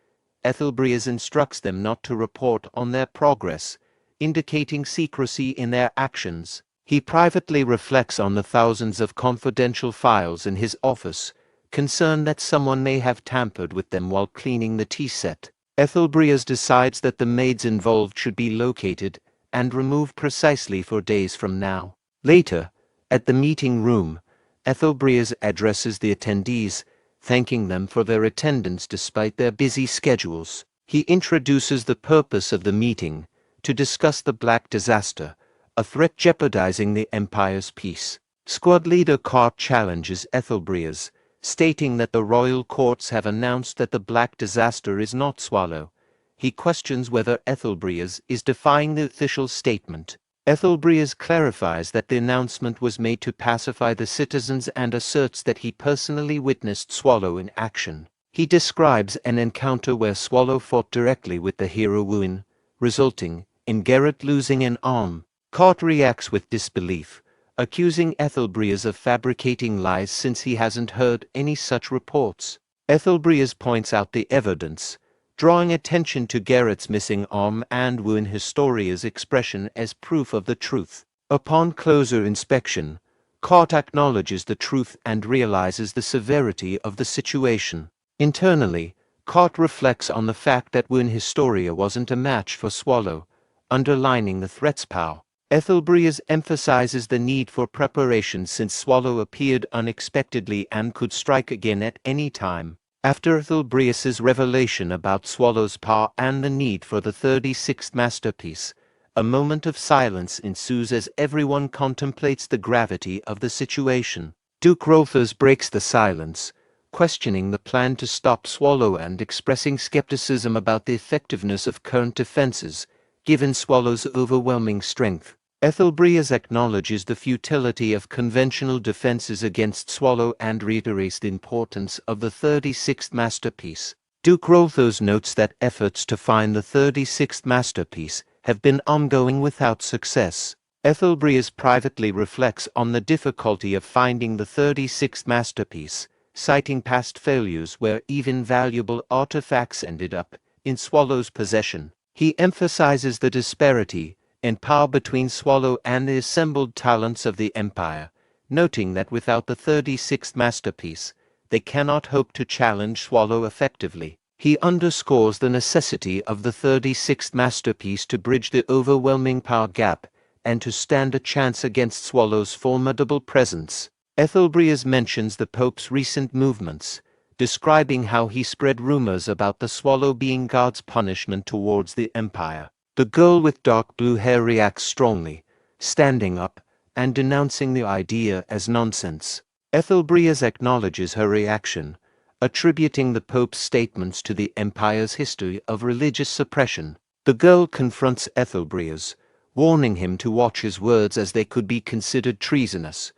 Ethelbrias instructs them not to report on their progress, indicating secrecy in their actions. He privately reflects on the thousands of confidential files in his office, concerned that someone may have tampered with them while cleaning the tea set. Ethelbrias decides that the maids involved should be located and removed precisely 4 days from now. Later, at the meeting room, Ethelbrias addresses the attendees, thanking them for their attendance despite their busy schedules. He introduces the purpose of the meeting, to discuss the Black Disaster, a threat jeopardizing the Empire's peace. Squad leader Cart challenges Ethelbrias, stating that the royal courts have announced that the Black Disaster is not Swallow. He questions whether Ethelbrias is defying the official statement. Ethelbrias clarifies that the announcement was made to pacify the citizens and asserts that he personally witnessed Swallow in action. He describes an encounter where Swallow fought directly with the hero Wuin, resulting in Garrett losing an arm. Cart reacts with disbelief, accusing Ethelbrias of fabricating lies since he hasn't heard any such reports. Ethelbrias points out the evidence, drawing attention to Garrett's missing arm and Wound Historia's expression as proof of the truth. Upon closer inspection, Cart acknowledges the truth and realizes the severity of the situation. Internally, Cart reflects on the fact that Wound Historia wasn't a match for Swallow, underlining the threat's power. Ethelbrias emphasizes the need for preparation since Swallow appeared unexpectedly and could strike again at any time. After Ethelbrias's revelation about Swallow's power and the need for the 36th masterpiece, A moment of silence ensues as everyone contemplates the gravity of the situation. Duke Rolthers breaks the silence, questioning the plan to stop Swallow and expressing skepticism about the effectiveness of current defenses, given Swallow's overwhelming strength. Ethelbreas acknowledges the futility of conventional defenses against Swallow and reiterates the importance of the 36th masterpiece. Duke Rolthers notes that efforts to find the 36th masterpiece have been ongoing without success. Ethelbreas privately reflects on the difficulty of finding the 36th masterpiece, citing past failures where even valuable artifacts ended up in Swallow's possession. He emphasizes the disparity in power between Swallow and the assembled talents of the Empire, noting that without the 36th masterpiece, they cannot hope to challenge Swallow effectively. He underscores the necessity of the 36th masterpiece to bridge the overwhelming power gap and to stand a chance against Swallow's formidable presence. Ethelbreas mentions the Pope's recent movements, describing how he spread rumors about the Swallow being God's punishment towards the Empire. The girl with dark blue hair reacts strongly, standing up and denouncing the idea as nonsense. Ethelbreas acknowledges her reaction, attributing the Pope's statements to the Empire's history of religious suppression. The girl confronts Ethelbreas, warning him to watch his words as they could be considered treasonous.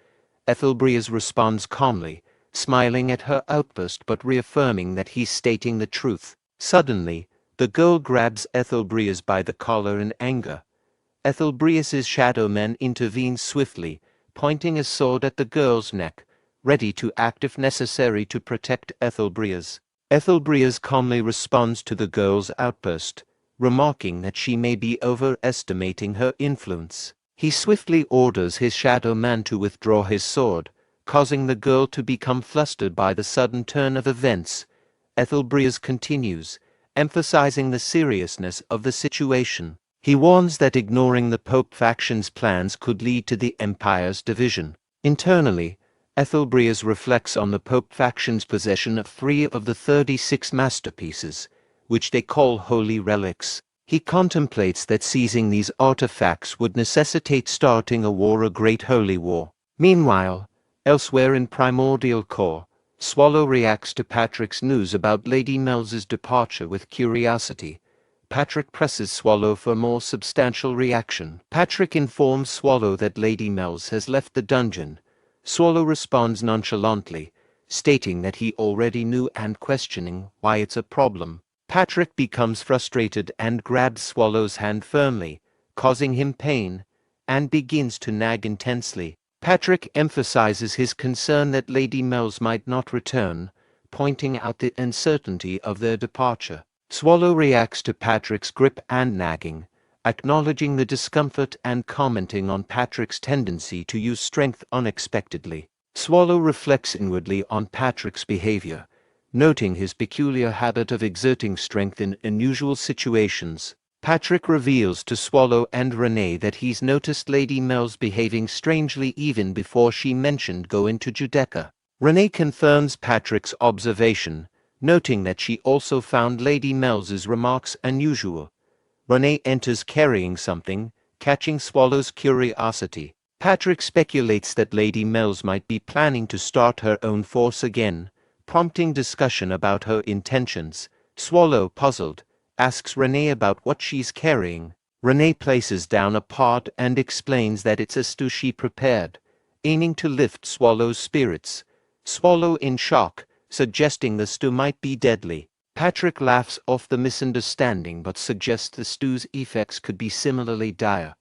Ethelbreas responds calmly, smiling at her outburst but reaffirming that he's stating the truth. Suddenly, the girl grabs Ethelbreas by the collar in anger. Ethelbreas's shadow man intervenes swiftly, pointing his sword at the girl's neck, ready to act if necessary to protect Ethelbreas. Ethelbreas calmly responds to the girl's outburst, remarking that she may be overestimating her influence. He swiftly orders his shadow man to withdraw his sword, causing the girl to become flustered by the sudden turn of events. Ethelbreas continues, emphasizing the seriousness of the situation. He warns that ignoring the Pope faction's plans could lead to the Empire's division. Internally, Ethelbreas reflects on the Pope faction's possession of 3 of the 36 masterpieces, which they call holy relics. He contemplates that seizing these artifacts would necessitate starting a war, a great holy war. Meanwhile, elsewhere in Primordial Core, Swallow reacts to Patrick's news about Lady Mell's departure with curiosity. Patrick presses Swallow for more substantial reaction. Patrick informs Swallow that Lady Mell's has left the dungeon. Swallow responds nonchalantly, stating that he already knew and questioning why it's a problem. Patrick becomes frustrated and grabs Swallow's hand firmly, causing him pain, and begins to nag intensely. Patrick emphasizes his concern that Lady Mell's might not return, pointing out the uncertainty of their departure. Swallow reacts to Patrick's grip and nagging, acknowledging the discomfort and commenting on Patrick's tendency to use strength unexpectedly. Swallow reflects inwardly on Patrick's behavior, noting his peculiar habit of exerting strength in unusual situations. Patrick reveals to Swallow and Renee that he's noticed Lady Mell's behaving strangely even before she mentioned going to Judeca. Renee confirms Patrick's observation, noting that she also found Lady Mell's remarks unusual. Renee enters carrying something, catching Swallow's curiosity. Patrick speculates that Lady Mell's might be planning to start her own force again, prompting discussion about her intentions. Swallow, puzzled, asks Renee about what she's carrying. Renee places down a pot and explains that it's a stew she prepared, aiming to lift Swallow's spirits. Swallow in shock, suggesting the stew might be deadly. Patrick laughs off the misunderstanding but suggests the stew's effects could be similarly dire.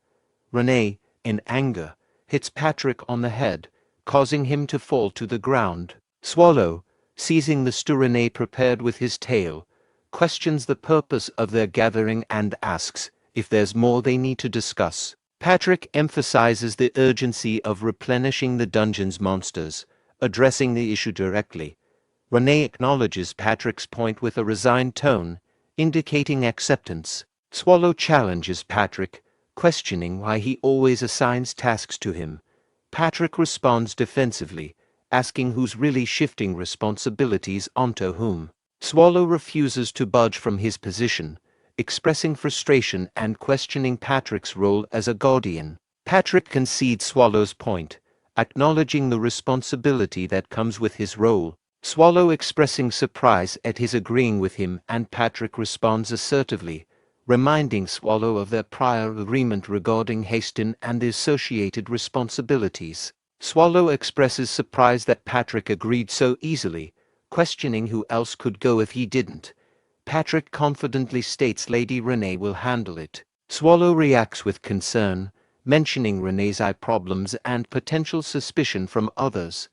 Renee, in anger, hits Patrick on the head, causing him to fall to the ground. Swallow, seizing the stew Renee prepared with his tail, questions the purpose of their gathering and asks if there's more they need to discuss. Patrick emphasizes the urgency of replenishing the dungeon's monsters, addressing the issue directly. Renee acknowledges Patrick's point with a resigned tone, indicating acceptance. Swallow challenges Patrick, questioning why he always assigns tasks to him. Patrick responds defensively, asking who's really shifting responsibilities onto whom. Swallow refuses to budge from his position, expressing frustration and questioning Patrick's role as a guardian. Patrick concedes Swallow's point, acknowledging the responsibility that comes with his role. Swallow expressing surprise at his agreeing with him, and Patrick responds assertively, reminding Swallow of their prior agreement regarding Haston and the associated responsibilities. Swallow expresses surprise that Patrick agreed so easily, questioning who else could go if he didn't. Patrick confidently states Lady Renee will handle it. Swallow reacts with concern, mentioning Renee's eye problems and potential suspicion from others.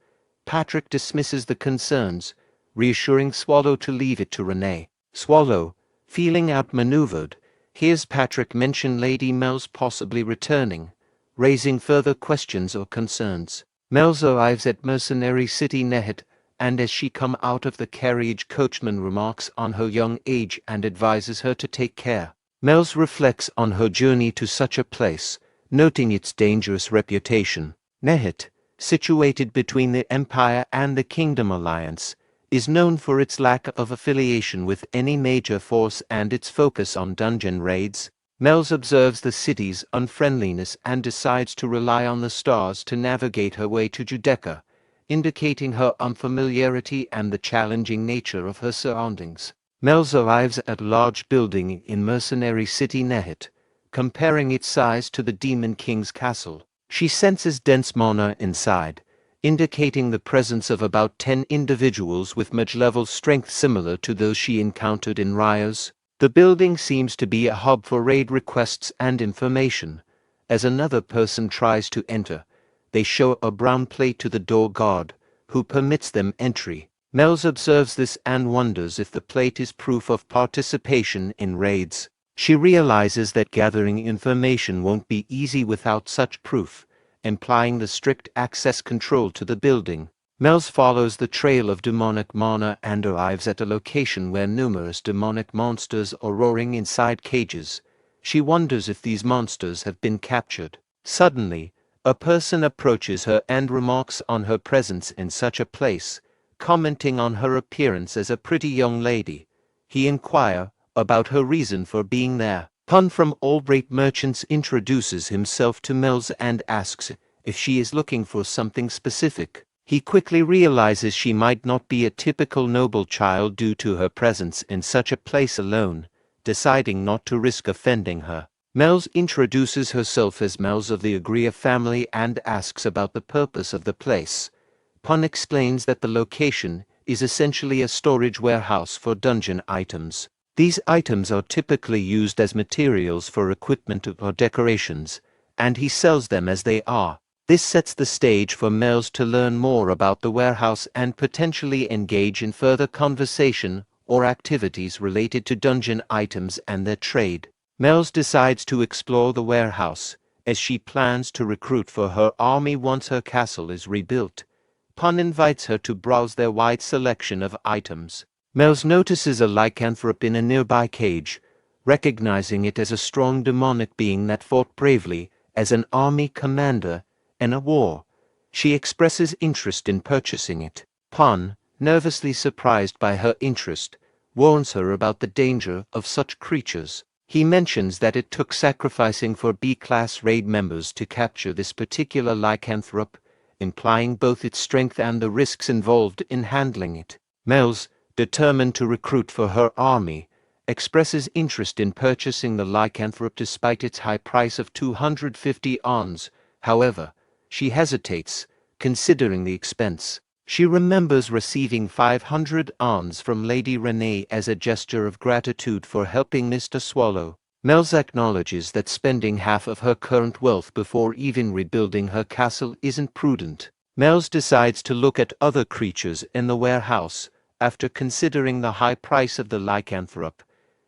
Patrick dismisses the concerns, reassuring Swallow to leave it to Renee. Swallow, feeling outmaneuvered, hears Patrick mention Lady Mel's possibly returning, raising further questions or concerns. Mel's arrives at Mercenary City Nehet, and as she come out of the carriage, coachman remarks on her young age and advises her to take care. Mel's reflects on her journey to such a place, noting its dangerous reputation. Nehet, situated between the Empire and the Kingdom Alliance, is known for its lack of affiliation with any major force and its focus on dungeon raids. Mel's observes the city's unfriendliness and decides to rely on the stars to navigate her way to Judeca, indicating her unfamiliarity and the challenging nature of her surroundings. Mel's arrives at a large building in Mercenary City Nehet, comparing its size to the Demon King's castle. She senses dense mana inside, indicating the presence of about 10 individuals with mage-level strength similar to those she encountered in Rios. The building seems to be a hub for raid requests and information. As another person tries to enter, they show a brown plate to the door guard, who permits them entry. Mel's observes this and wonders if the plate is proof of participation in raids. She realizes that gathering information won't be easy without such proof, implying the strict access control to the building. Mel's follows the trail of demonic mana and arrives at a location where numerous demonic monsters are roaring inside cages. She wonders if these monsters have been captured. Suddenly, a person approaches her and remarks on her presence in such a place, commenting on her appearance as a pretty young lady. He inquires about her reason for being there. Pun from Albright Merchants introduces himself to Mel's and asks if she is looking for something specific. He quickly realizes she might not be a typical noble child due to her presence in such a place alone, deciding not to risk offending her. Mel's introduces herself as Mel's of the Agria family and asks about the purpose of the place. Pun explains that the location is essentially a storage warehouse for dungeon items. These items are typically used as materials for equipment or decorations, and he sells them as they are. This sets the stage for Mel's to learn more about the warehouse and potentially engage in further conversation or activities related to dungeon items and their trade. Mel's decides to explore the warehouse, as she plans to recruit for her army once her castle is rebuilt. Pun invites her to browse their wide selection of items. Mel's notices a lycanthrope in a nearby cage, recognizing it as a strong demonic being that fought bravely as an army commander in a war. She expresses interest in purchasing it. Pun, nervously surprised by her interest, warns her about the danger of such creatures. He mentions that it took sacrificing for B-class raid members to capture this particular lycanthrope, implying both its strength and the risks involved in handling it. Mel's, determined to recruit for her army, expresses interest in purchasing the lycanthrope despite its high price of 250 ons. However, she hesitates, considering the expense. She remembers receiving 500 ons from Lady Renee as a gesture of gratitude for helping Mr. Swallow. Mel's acknowledges that spending half of her current wealth before even rebuilding her castle isn't prudent. Mel's decides to look at other creatures in the warehouse. After considering the high price of the lycanthrope,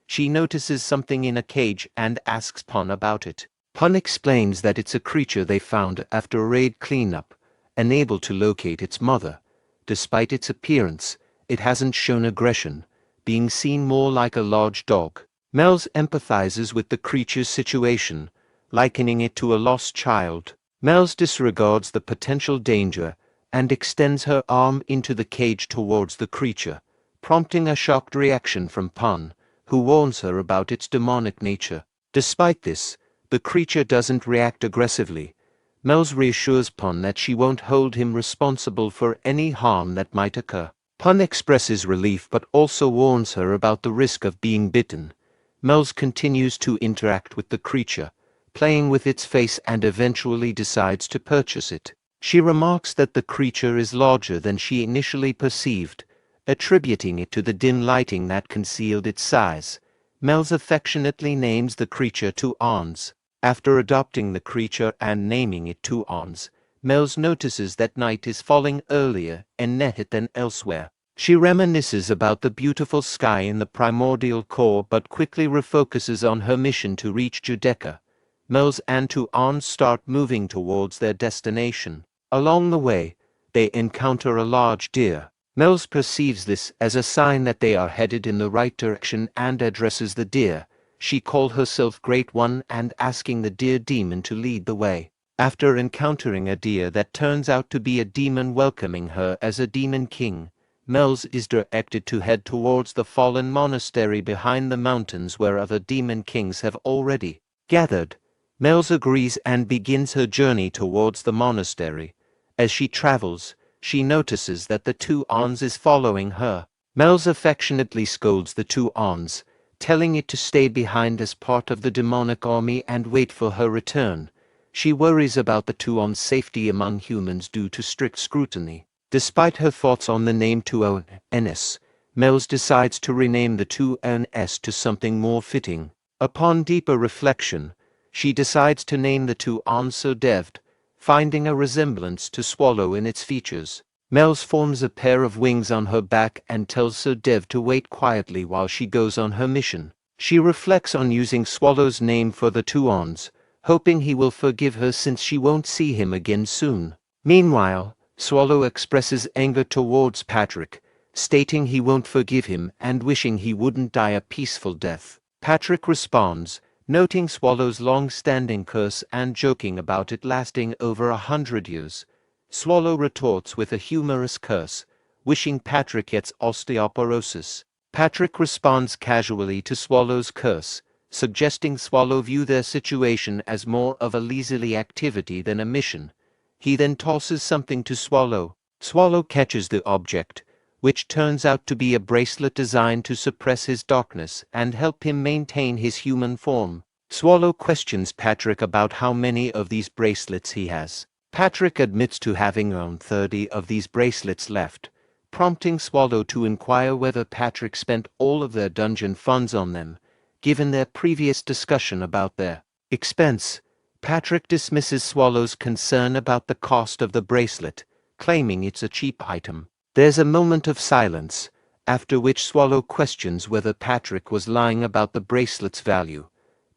she notices something in a cage and asks Pun about it. Pun explains that it's a creature they found after a raid cleanup, unable to locate its mother. Despite its appearance, it hasn't shown aggression, being seen more like a large dog. Mel's empathizes with the creature's situation, likening it to a lost child. Mel's disregards the potential danger and extends her arm into the cage towards the creature, prompting a shocked reaction from Pun, who warns her about its demonic nature. Despite this, the creature doesn't react aggressively. Mel's reassures Pun that she won't hold him responsible for any harm that might occur. Pun expresses relief but also warns her about the risk of being bitten. Mel's continues to interact with the creature, playing with its face, and eventually decides to purchase it. She remarks that the creature is larger than she initially perceived, attributing it to the dim lighting that concealed its size. Mel's affectionately names the creature Two Ons. After adopting the creature and naming it Two Ons, Mel's notices that night is falling earlier in Nehet than elsewhere. She reminisces about the beautiful sky in the primordial core but quickly refocuses on her mission to reach Judecca. Mel's and Two Ons start moving towards their destination. Along the way, they encounter a large deer. Mel's perceives this as a sign that they are headed in the right direction and addresses the deer. She calls herself Great One and asking the deer demon to lead the way. After encountering a deer that turns out to be a demon welcoming her as a demon king, Mel's is directed to head towards the fallen monastery behind the mountains where other demon kings have already gathered. Mel's agrees and begins her journey towards the monastery. As she travels, she notices that the Two Ons is following her. Mel's affectionately scolds the Two Ons, telling it to stay behind as part of the demonic army and wait for her return. She worries about the Two Ons' safety among humans due to strict scrutiny. Despite her thoughts on the name Two Ons, Mel's decides to rename the Two Ons to something more fitting. Upon deeper reflection, she decides to name the Two Ons Devourer, finding a resemblance to Swallow in its features. Mel's forms a pair of wings on her back and tells Devourer to wait quietly while she goes on her mission. She reflects on using Swallow's name for the Two Ons, hoping he will forgive her since she won't see him again soon. Meanwhile, Swallow expresses anger towards Patrick, stating he won't forgive him and wishing he wouldn't die a peaceful death. Patrick responds, noting Swallow's long-standing curse and joking about it lasting over 100 years. Swallow retorts with a humorous curse, wishing Patrick gets osteoporosis. Patrick responds casually to Swallow's curse, suggesting Swallow view their situation as more of a leisurely activity than a mission. He then tosses something to Swallow. Swallow catches the object, which turns out to be a bracelet designed to suppress his darkness and help him maintain his human form. Swallow questions Patrick about how many of these bracelets he has. Patrick admits to having around 30 of these bracelets left, prompting Swallow to inquire whether Patrick spent all of their dungeon funds on them, given their previous discussion about their expense. Patrick dismisses Swallow's concern about the cost of the bracelet, claiming it's a cheap item. There's a moment of silence, after which Swallow questions whether Patrick was lying about the bracelet's value.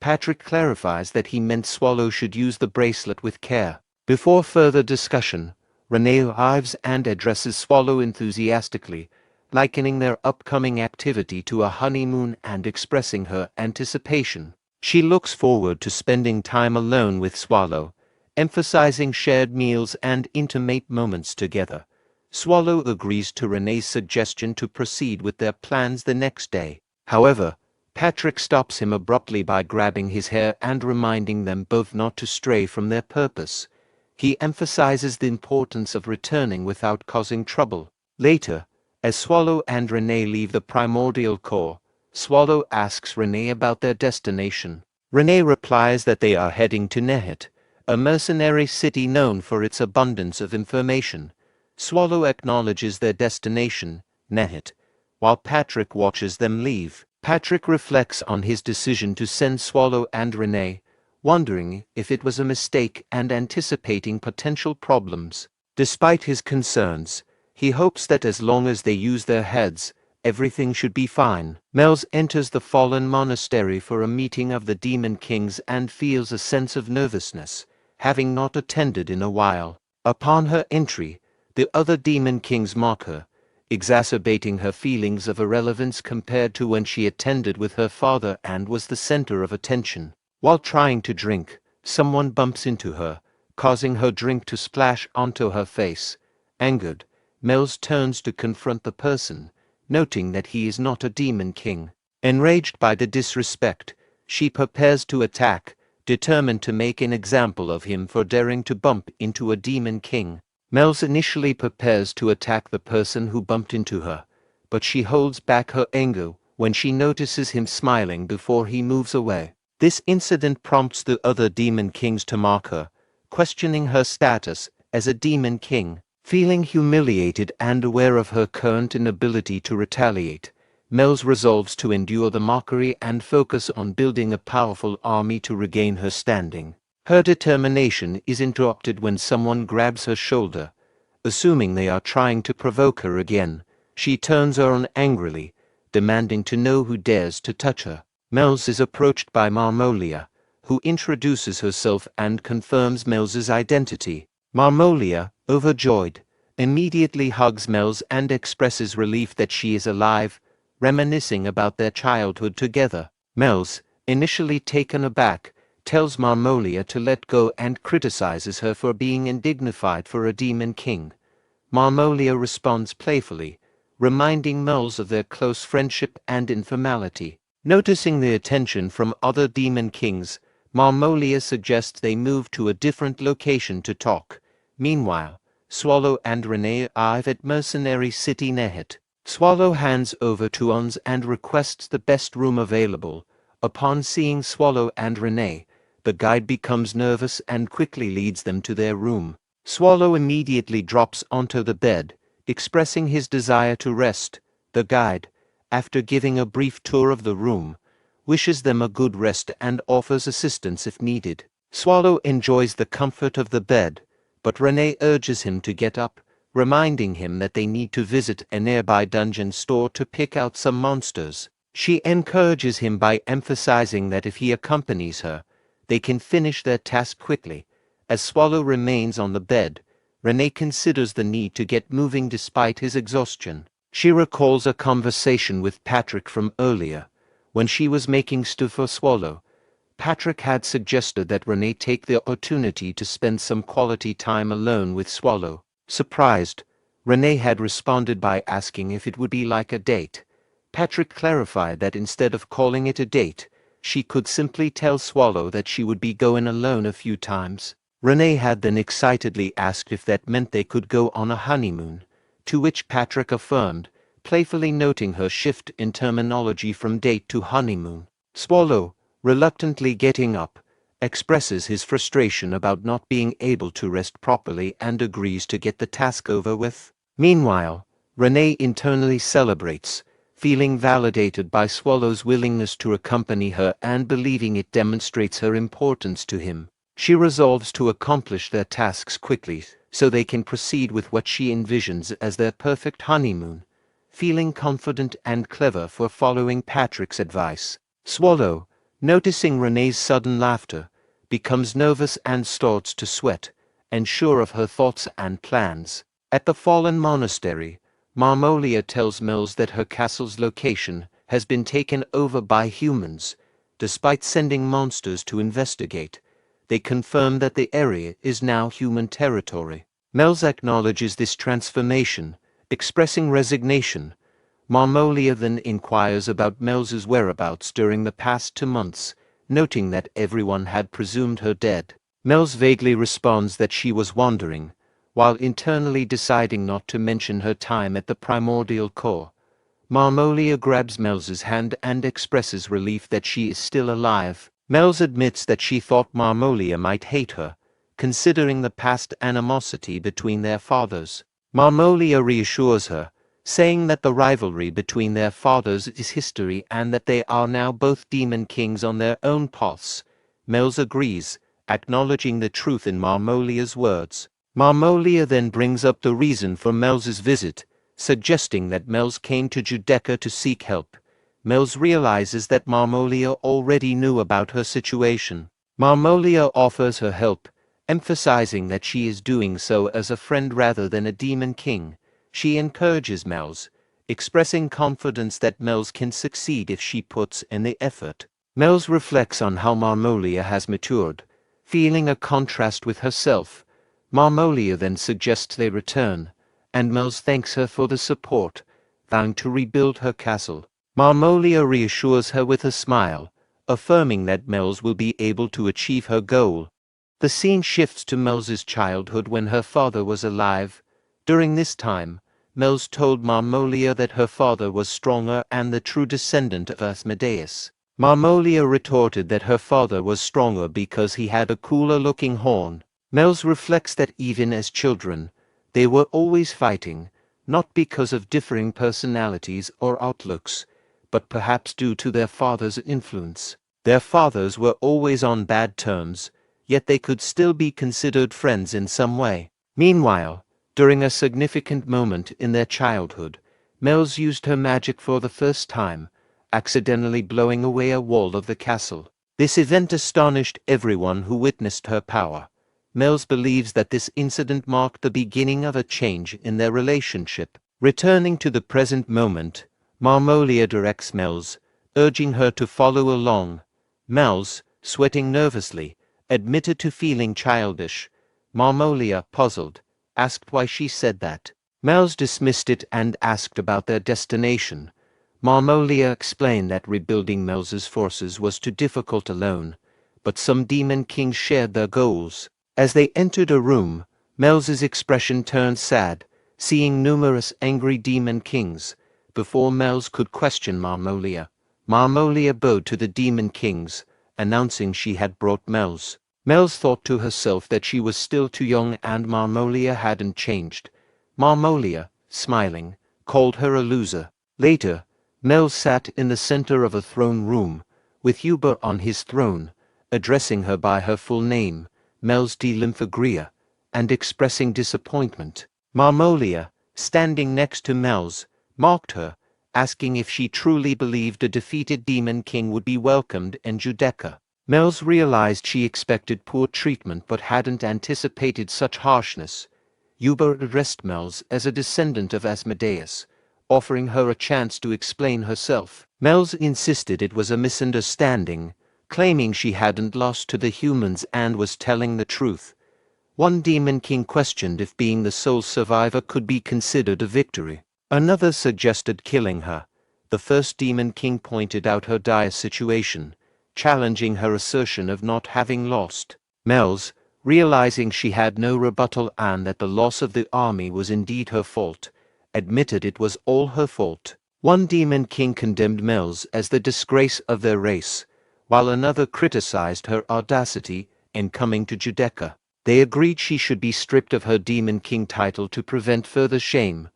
Patrick clarifies that he meant Swallow should use the bracelet with care. Before further discussion, Renee arrives and addresses Swallow enthusiastically, likening their upcoming activity to a honeymoon and expressing her anticipation. She looks forward to spending time alone with Swallow, emphasizing shared meals and intimate moments together. Swallow agrees to Renee's suggestion to proceed with their plans the next day. However, Patrick stops him abruptly by grabbing his hair and reminding them both not to stray from their purpose. He emphasizes the importance of returning without causing trouble. Later, as Swallow and Renee leave the primordial core, Swallow asks Renee about their destination. Renee replies that they are heading to Nehet, a mercenary city known for its abundance of information. Swallow acknowledges their destination, Nehet, while Patrick watches them leave. Patrick reflects on his decision to send Swallow and Renee, wondering if it was a mistake and anticipating potential problems. Despite his concerns, he hopes that as long as they use their heads, everything should be fine. Mel's enters the fallen monastery for a meeting of the Demon Kings and feels a sense of nervousness, having not attended in a while. Upon her entry, the other Demon Kings mock her, exacerbating her feelings of irrelevance compared to when she attended with her father and was the center of attention. While trying to drink, someone bumps into her, causing her drink to splash onto her face. Angered, Mel's turns to confront the person, noting that he is not a Demon King. Enraged by the disrespect, she prepares to attack, determined to make an example of him for daring to bump into a demon king. Mel's initially prepares to attack the person who bumped into her, but she holds back her anger when she notices him smiling before he moves away. This incident prompts the other demon kings to mock her, questioning her status as a demon king. Feeling humiliated and aware of her current inability to retaliate, Mel's resolves to endure the mockery and focus on building a powerful army to regain her standing. Her determination is interrupted when someone grabs her shoulder. Assuming they are trying to provoke her again, she turns on angrily, demanding to know who dares to touch her. Mel's is approached by Marmolia, who introduces herself and confirms Mel's identity. Marmolia, overjoyed, immediately hugs Mel's and expresses relief that she is alive, reminiscing about their childhood together. Mel's, initially taken aback, tells Marmolia to let go and criticizes her for being indignified for a demon king. Marmolia responds playfully, reminding Mel's of their close friendship and informality. Noticing the attention from other demon kings, Marmolia suggests they move to a different location to talk. Meanwhile, Swallow and Renee arrive at Mercenary City Nehet. Swallow hands over to Ons and requests the best room available. Upon seeing Swallow and Renee, the guide becomes nervous and quickly leads them to their room. Swallow immediately drops onto the bed, expressing his desire to rest. The guide, after giving a brief tour of the room, wishes them a good rest and offers assistance if needed. Swallow enjoys the comfort of the bed, but Renee urges him to get up, reminding him that they need to visit a nearby dungeon store to pick out some monsters. She encourages him by emphasizing that if he accompanies her, they can finish their task quickly. As Swallow remains on the bed, Renee considers the need to get moving despite his exhaustion. She recalls a conversation with Patrick from earlier, when she was making stew for Swallow. Patrick had suggested that Renee take the opportunity to spend some quality time alone with Swallow. Surprised, Renee had responded by asking if it would be like a date. Patrick clarified that instead of calling it a date, she could simply tell Swallow that she would be going alone a few times. Renee had then excitedly asked if that meant they could go on a honeymoon, to which Patrick affirmed, playfully noting her shift in terminology from date to honeymoon. Swallow, reluctantly getting up, expresses his frustration about not being able to rest properly and agrees to get the task over with. Meanwhile, Renee internally celebrates, feeling validated by Swallow's willingness to accompany her and believing it demonstrates her importance to him. She resolves to accomplish their tasks quickly so they can proceed with what she envisions as their perfect honeymoon, feeling confident and clever for following Patrick's advice. Swallow, noticing Renee's sudden laughter, becomes nervous and starts to sweat, unsure of her thoughts and plans. At the fallen monastery, Marmolia tells Mills that her castle's location has been taken over by humans. Despite sending monsters to investigate, they confirm that the area is now human territory. Mills acknowledges this transformation, expressing resignation. Marmolia then inquires about Mills's whereabouts during the past 2 months, noting that everyone had presumed her dead. Mills vaguely responds that she was wandering, while internally deciding not to mention her time at the primordial core. Marmolia grabs Mills's hand and expresses relief that she is still alive. Mills admits that she thought Marmolia might hate her, considering the past animosity between their fathers. Marmolia reassures her, saying that the rivalry between their fathers is history and that they are now both demon kings on their own paths. Mills agrees, acknowledging the truth in Marmolia's words. Marmolia then brings up the reason for Mills's visit, suggesting that Mills came to Judeca to seek help. Mills realizes that Marmolia already knew about her situation. Marmolia offers her help, emphasizing that she is doing so as a friend rather than a demon king. She encourages Mills, expressing confidence that Mills can succeed if she puts in the effort. Mills reflects on how Marmolia has matured, feeling a contrast with herself. Marmolia then suggests they return, and Mills thanks her for the support, vowing to rebuild her castle. Marmolia reassures her with a smile, affirming that Mel's will be able to achieve her goal. The scene shifts to Mel's childhood when her father was alive. During this time, Mel's told Marmolia that her father was stronger and the true descendant of Asmodeus. Marmolia retorted that her father was stronger because he had a cooler-looking horn. Mel's reflects that even as children, they were always fighting, not because of differing personalities or outlooks, but perhaps due to their father's influence. Their fathers were always on bad terms, yet they could still be considered friends in some way. Meanwhile, during a significant moment in their childhood, Mel's used her magic for the first time, accidentally blowing away a wall of the castle. This event astonished everyone who witnessed her power. Mel's believes that this incident marked the beginning of a change in their relationship. Returning to the present moment, Marmolia directs Mel's, urging her to follow along. Mel's, sweating nervously, admitted to feeling childish. Marmolia, puzzled, asked why she said that. Mel's dismissed it and asked about their destination. Marmolia explained that rebuilding Mel's forces was too difficult alone, but some demon kings shared their goals. As they entered a room, Mel's expression turned sad, seeing numerous angry demon kings. Before Mel's could question Marmolia, Marmolia bowed to the demon kings, announcing she had brought Mel's. Mel's thought to herself that she was still too young and Marmolia hadn't changed. Marmolia, smiling, called her a loser. Later, Mel sat in the center of a throne room, with Huber on his throne, addressing her by her full name, Mel's de Lymphagria, and expressing disappointment. Marmolia, standing next to Mel's, mocked her, asking if she truly believed a defeated demon king would be welcomed in Judeca. Mel's realized she expected poor treatment but hadn't anticipated such harshness. Huber addressed Mel's as a descendant of Asmodeus, offering her a chance to explain herself. Mel's insisted it was a misunderstanding, claiming she hadn't lost to the humans and was telling the truth. One demon king questioned if being the sole survivor could be considered a victory. Another suggested killing her. The first demon king pointed out her dire situation, challenging her assertion of not having lost. Mel's, realizing she had no rebuttal and that the loss of the army was indeed her fault, admitted it was all her fault. One demon king condemned Mel's as the disgrace of their race, while another criticized her audacity in coming to Judeca. They agreed she should be stripped of her demon king title to prevent further shame.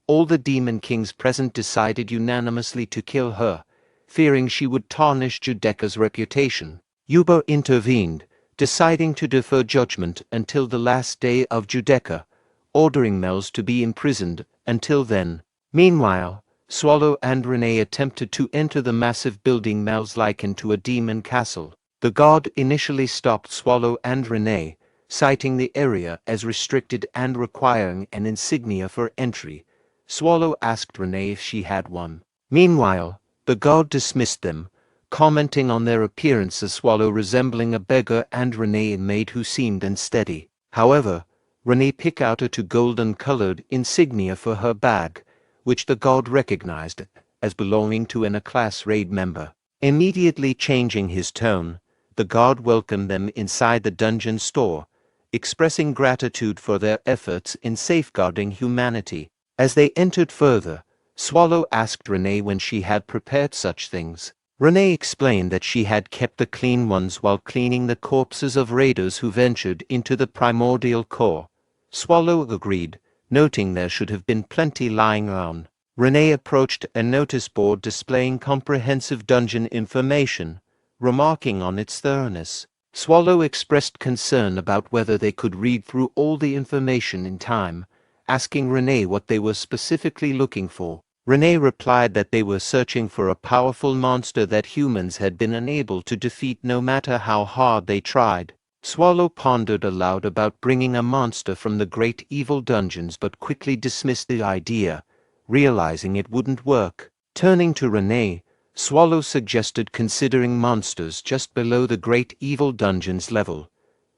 All the demon kings present decided unanimously to kill her, fearing she would tarnish Judeca's reputation. Huber intervened, deciding to defer judgment until the last day of Judeca, ordering Mel's to be imprisoned until then. Meanwhile, Swallow and Renee attempted to enter the massive building Mel's likened to a demon castle. The guard initially stopped Swallow and Renee, citing the area as restricted and requiring an insignia for entry. Swallow asked Renee if she had one. Meanwhile, the guard dismissed them, commenting on their appearance as Swallow resembling a beggar and Renee a maid who seemed unsteady. However, Renee picked out a golden-colored insignia for her bag, which the guard recognized as belonging to a class raid member. Immediately changing his tone, the guard welcomed them inside the dungeon store, expressing gratitude for their efforts in safeguarding humanity. As they entered further, Swallow asked Renee when she had prepared such things. Renee explained that she had kept the clean ones while cleaning the corpses of raiders who ventured into the primordial core. Swallow agreed, noting there should have been plenty lying around. Renee approached a notice board displaying comprehensive dungeon information, remarking on its thoroughness. Swallow expressed concern about whether they could read through all the information in time, asking Renee what they were specifically looking for. Renee replied that they were searching for a powerful monster that humans had been unable to defeat no matter how hard they tried. Swallow pondered aloud about bringing a monster from the great evil dungeons but quickly dismissed the idea, realizing it wouldn't work. Turning to Renee, Swallow suggested considering monsters just below the great evil dungeons level.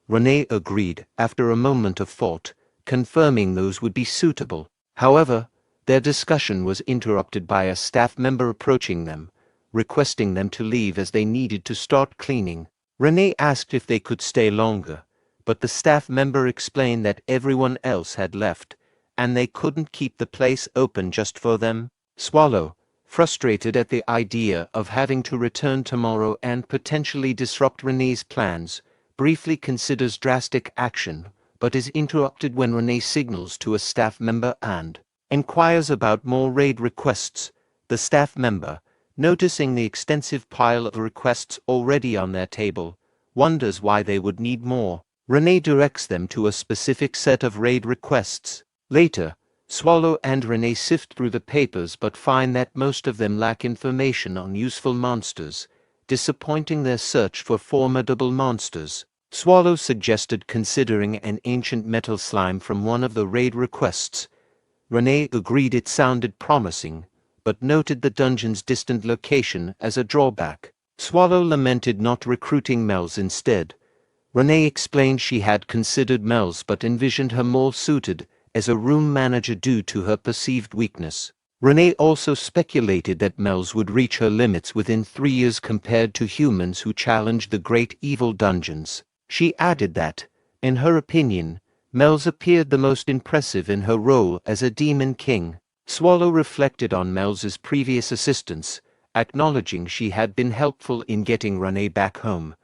Renee agreed after a moment of thought, confirming those would be suitable. However, Their discussion was interrupted by a staff member approaching them, requesting them to leave as they needed to start cleaning. Renee asked if they could stay longer, but the staff member explained that everyone else had left, and they couldn't keep the place open just for them. Swallow, frustrated at the idea of having to return tomorrow and potentially disrupt Renee's plans, briefly considers drastic action, but is interrupted when Renee signals to a staff member and inquires about more raid requests. The staff member, noticing the extensive pile of requests already on their table, wonders why they would need more. Renee directs them to a specific set of raid requests. Later, Swallow and Renee sift through the papers but find that most of them lack information on useful monsters, disappointing their search for formidable monsters. Swallow suggested considering an ancient metal slime from one of the raid requests. Renee agreed it sounded promising, but noted the dungeon's distant location as a drawback. Swallow lamented not recruiting Mel's instead. Renee explained she had considered Mel's but envisioned her more suited as a room manager due to her perceived weakness. Renee also speculated that Mel's would reach her limits within 3 years compared to humans who challenged the great evil dungeons. She added that, in her opinion, Mel's appeared the most impressive in her role as a demon king. Swallow reflected on Mel's previous assistance, acknowledging she had been helpful in getting Renee back home.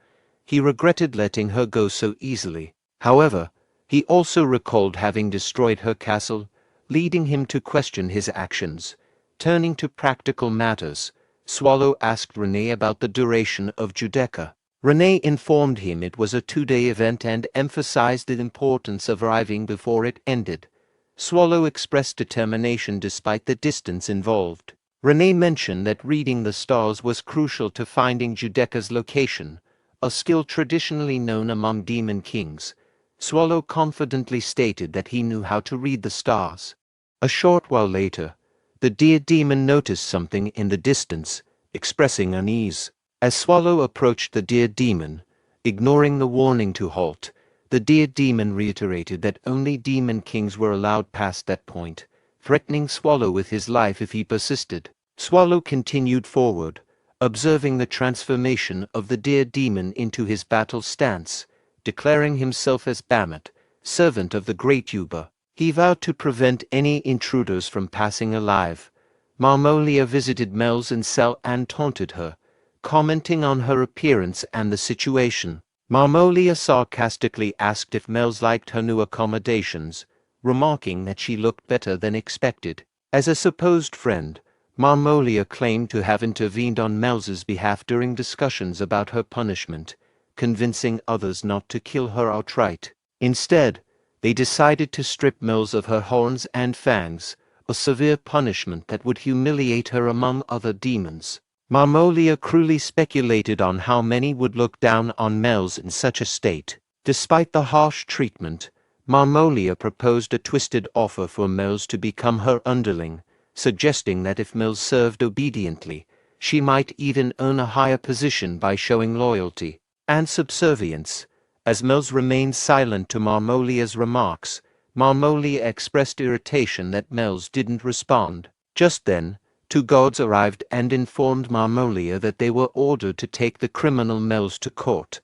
He regretted letting her go so easily. However, he also recalled having destroyed her castle, leading him to question his actions. Turning to practical matters, Swallow asked Renee about the duration of Judecca. Renee informed him it was a 2-day event and emphasized the importance of arriving before it ended. Swallow expressed determination despite the distance involved. Renee mentioned that reading the stars was crucial to finding Judecca's location, a skill traditionally known among demon kings. Swallow confidently stated that he knew how to read the stars. A short while later, the deer demon noticed something in the distance, expressing unease. As Swallow approached the deer demon, ignoring the warning to halt, the deer demon reiterated that only demon kings were allowed past that point, threatening Swallow with his life if he persisted. Swallow continued forward, observing the transformation of the deer demon into his battle stance, declaring himself as Bamat, servant of the great Yuba. He vowed to prevent any intruders from passing alive. Marmolia visited Mel's cell and taunted her, commenting on her appearance and the situation. Marmolia sarcastically asked if Mel's liked her new accommodations, remarking that she looked better than expected. As a supposed friend, Marmolia claimed to have intervened on Mel's behalf during discussions about her punishment, convincing others not to kill her outright. Instead, they decided to strip Mel's of her horns and fangs, a severe punishment that would humiliate her among other demons. Marmolia cruelly speculated on how many would look down on Mel's in such a state. Despite the harsh treatment, Marmolia proposed a twisted offer for Mel's to become her underling, suggesting that if Mel's served obediently, she might even earn a higher position by showing loyalty and subservience. As Mel's remained silent to Marmolia's remarks, Marmolia expressed irritation that Mel's didn't respond. Just then, 2 guards arrived and informed Marmolia that they were ordered to take the criminal Mel's to court.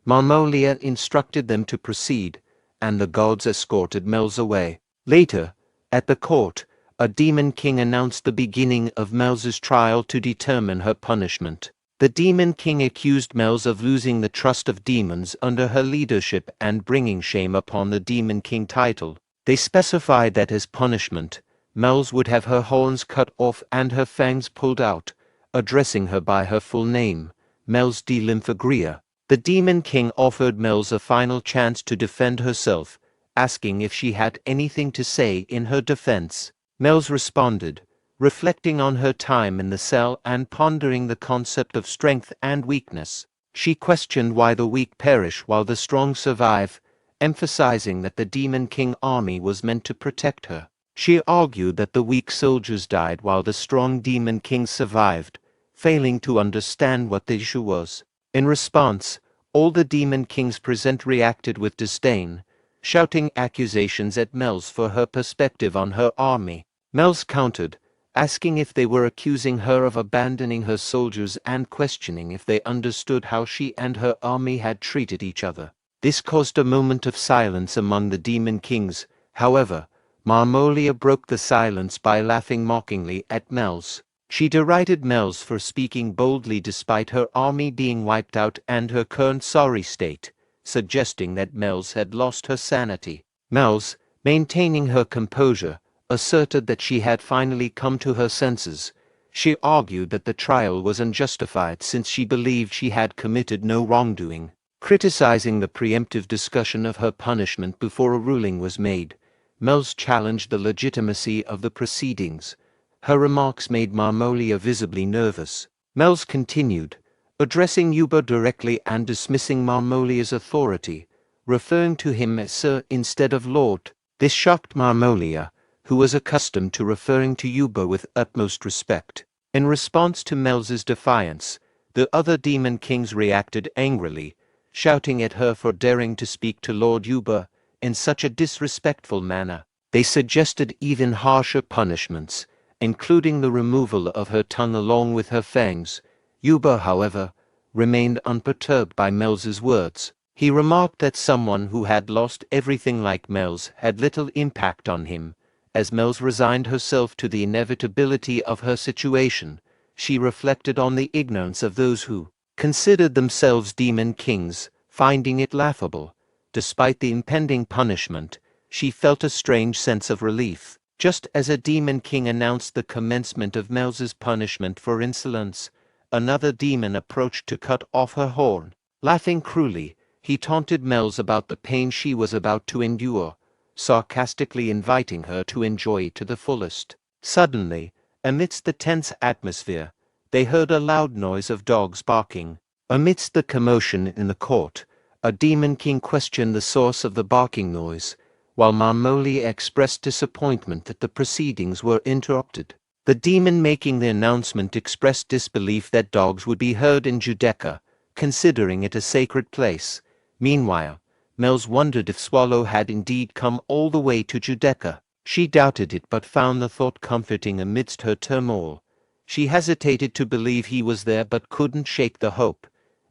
Marmolia instructed them to proceed, and the guards escorted Mel's away. Later, at the court, a demon king announced the beginning of Mel's trial to determine her punishment. The demon king accused Mel's of losing the trust of demons under her leadership and bringing shame upon the demon king title. They specified that as punishment, Mel's would have her horns cut off and her fangs pulled out, addressing her by her full name, Mel's de Lymphagria. The demon king offered Mel's a final chance to defend herself, asking if she had anything to say in her defense. Mel's responded, reflecting on her time in the cell and pondering the concept of strength and weakness. She questioned why the weak perish while the strong survive, emphasizing that the demon king army was meant to protect her. She argued that the weak soldiers died while the strong demon king survived, failing to understand what the issue was. In response, all the demon kings present reacted with disdain, shouting accusations at Mel's for her perspective on her army. Mel's countered, asking if they were accusing her of abandoning her soldiers and questioning if they understood how she and her army had treated each other. This caused a moment of silence among the demon kings. However, Marmolia broke the silence by laughing mockingly at Mel's. She derided Mel's for speaking boldly despite her army being wiped out and her current sorry state, suggesting that Mel's had lost her sanity. Mel's, maintaining her composure, asserted that she had finally come to her senses. She argued that the trial was unjustified since she believed she had committed no wrongdoing, criticizing the preemptive discussion of her punishment before a ruling was made. Mel's challenged the legitimacy of the proceedings. Her remarks made Marmolia visibly nervous. Mel's continued, addressing Yuba directly and dismissing Marmolia's authority, referring to him as Sir instead of Lord. This shocked Marmolia, who was accustomed to referring to Yuba with utmost respect. In response to Mel's defiance, the other demon kings reacted angrily, shouting at her for daring to speak to Lord Yuba in such a disrespectful manner. They suggested even harsher punishments, including the removal of her tongue along with her fangs. Yuba, however, remained unperturbed by Mel's words. He remarked that someone who had lost everything like Mel's had little impact on him. As Mel's resigned herself to the inevitability of her situation, she reflected on the ignorance of those who considered themselves demon kings, finding it laughable. Despite the impending punishment, she felt a strange sense of relief. Just as a demon king announced the commencement of Mel's punishment for insolence, another demon approached to cut off her horn. Laughing cruelly, he taunted Mel's about the pain she was about to endure, sarcastically inviting her to enjoy it to the fullest. Suddenly, amidst the tense atmosphere, they heard a loud noise of dogs barking. Amidst the commotion in the court, a demon king questioned the source of the barking noise, while Marmolia expressed disappointment that the proceedings were interrupted. The demon making the announcement expressed disbelief that dogs would be heard in Judeca, considering it a sacred place. Meanwhile, Mel's wondered if Swallow had indeed come all the way to Judeca. She doubted it but found the thought comforting amidst her turmoil. She hesitated to believe he was there but couldn't shake the hope.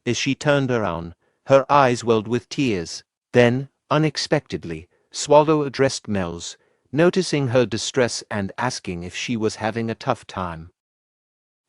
As she turned around, her eyes welled with tears. Then, unexpectedly, Swallow addressed Mel's, noticing her distress and asking if she was having a tough time.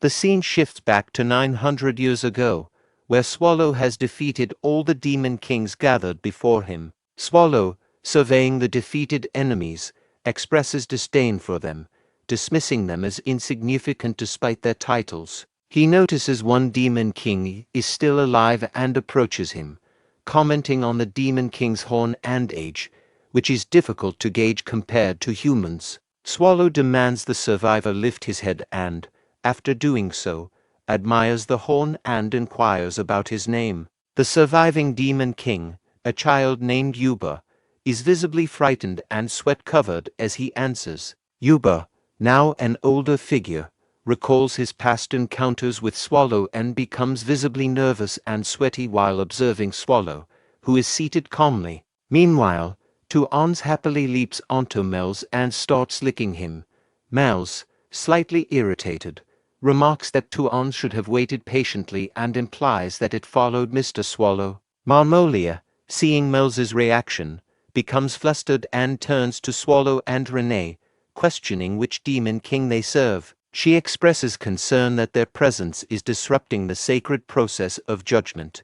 The scene shifts back to 900 years ago, where Swallow has defeated all the demon kings gathered before him. Swallow, surveying the defeated enemies, expresses disdain for them, dismissing them as insignificant despite their titles. He notices one demon king is still alive and approaches him, commenting on the demon king's horn and age, which is difficult to gauge compared to humans. Swallow demands the survivor lift his head and, after doing so, admires the horn and inquires about his name. The surviving demon king, a child named Yuba, is visibly frightened and sweat-covered as he answers. Yuba, now an older figure, recalls his past encounters with Swallow and becomes visibly nervous and sweaty while observing Swallow, who is seated calmly. Meanwhile, Tuans happily leaps onto Mel's and starts licking him. Mel's, slightly irritated, remarks that Tuans should have waited patiently and implies that it followed Mr. Swallow. Marmolia, seeing Mel's reaction, becomes flustered and turns to Swallow and Renee, questioning which demon king they serve. She expresses concern that their presence is disrupting the sacred process of judgment.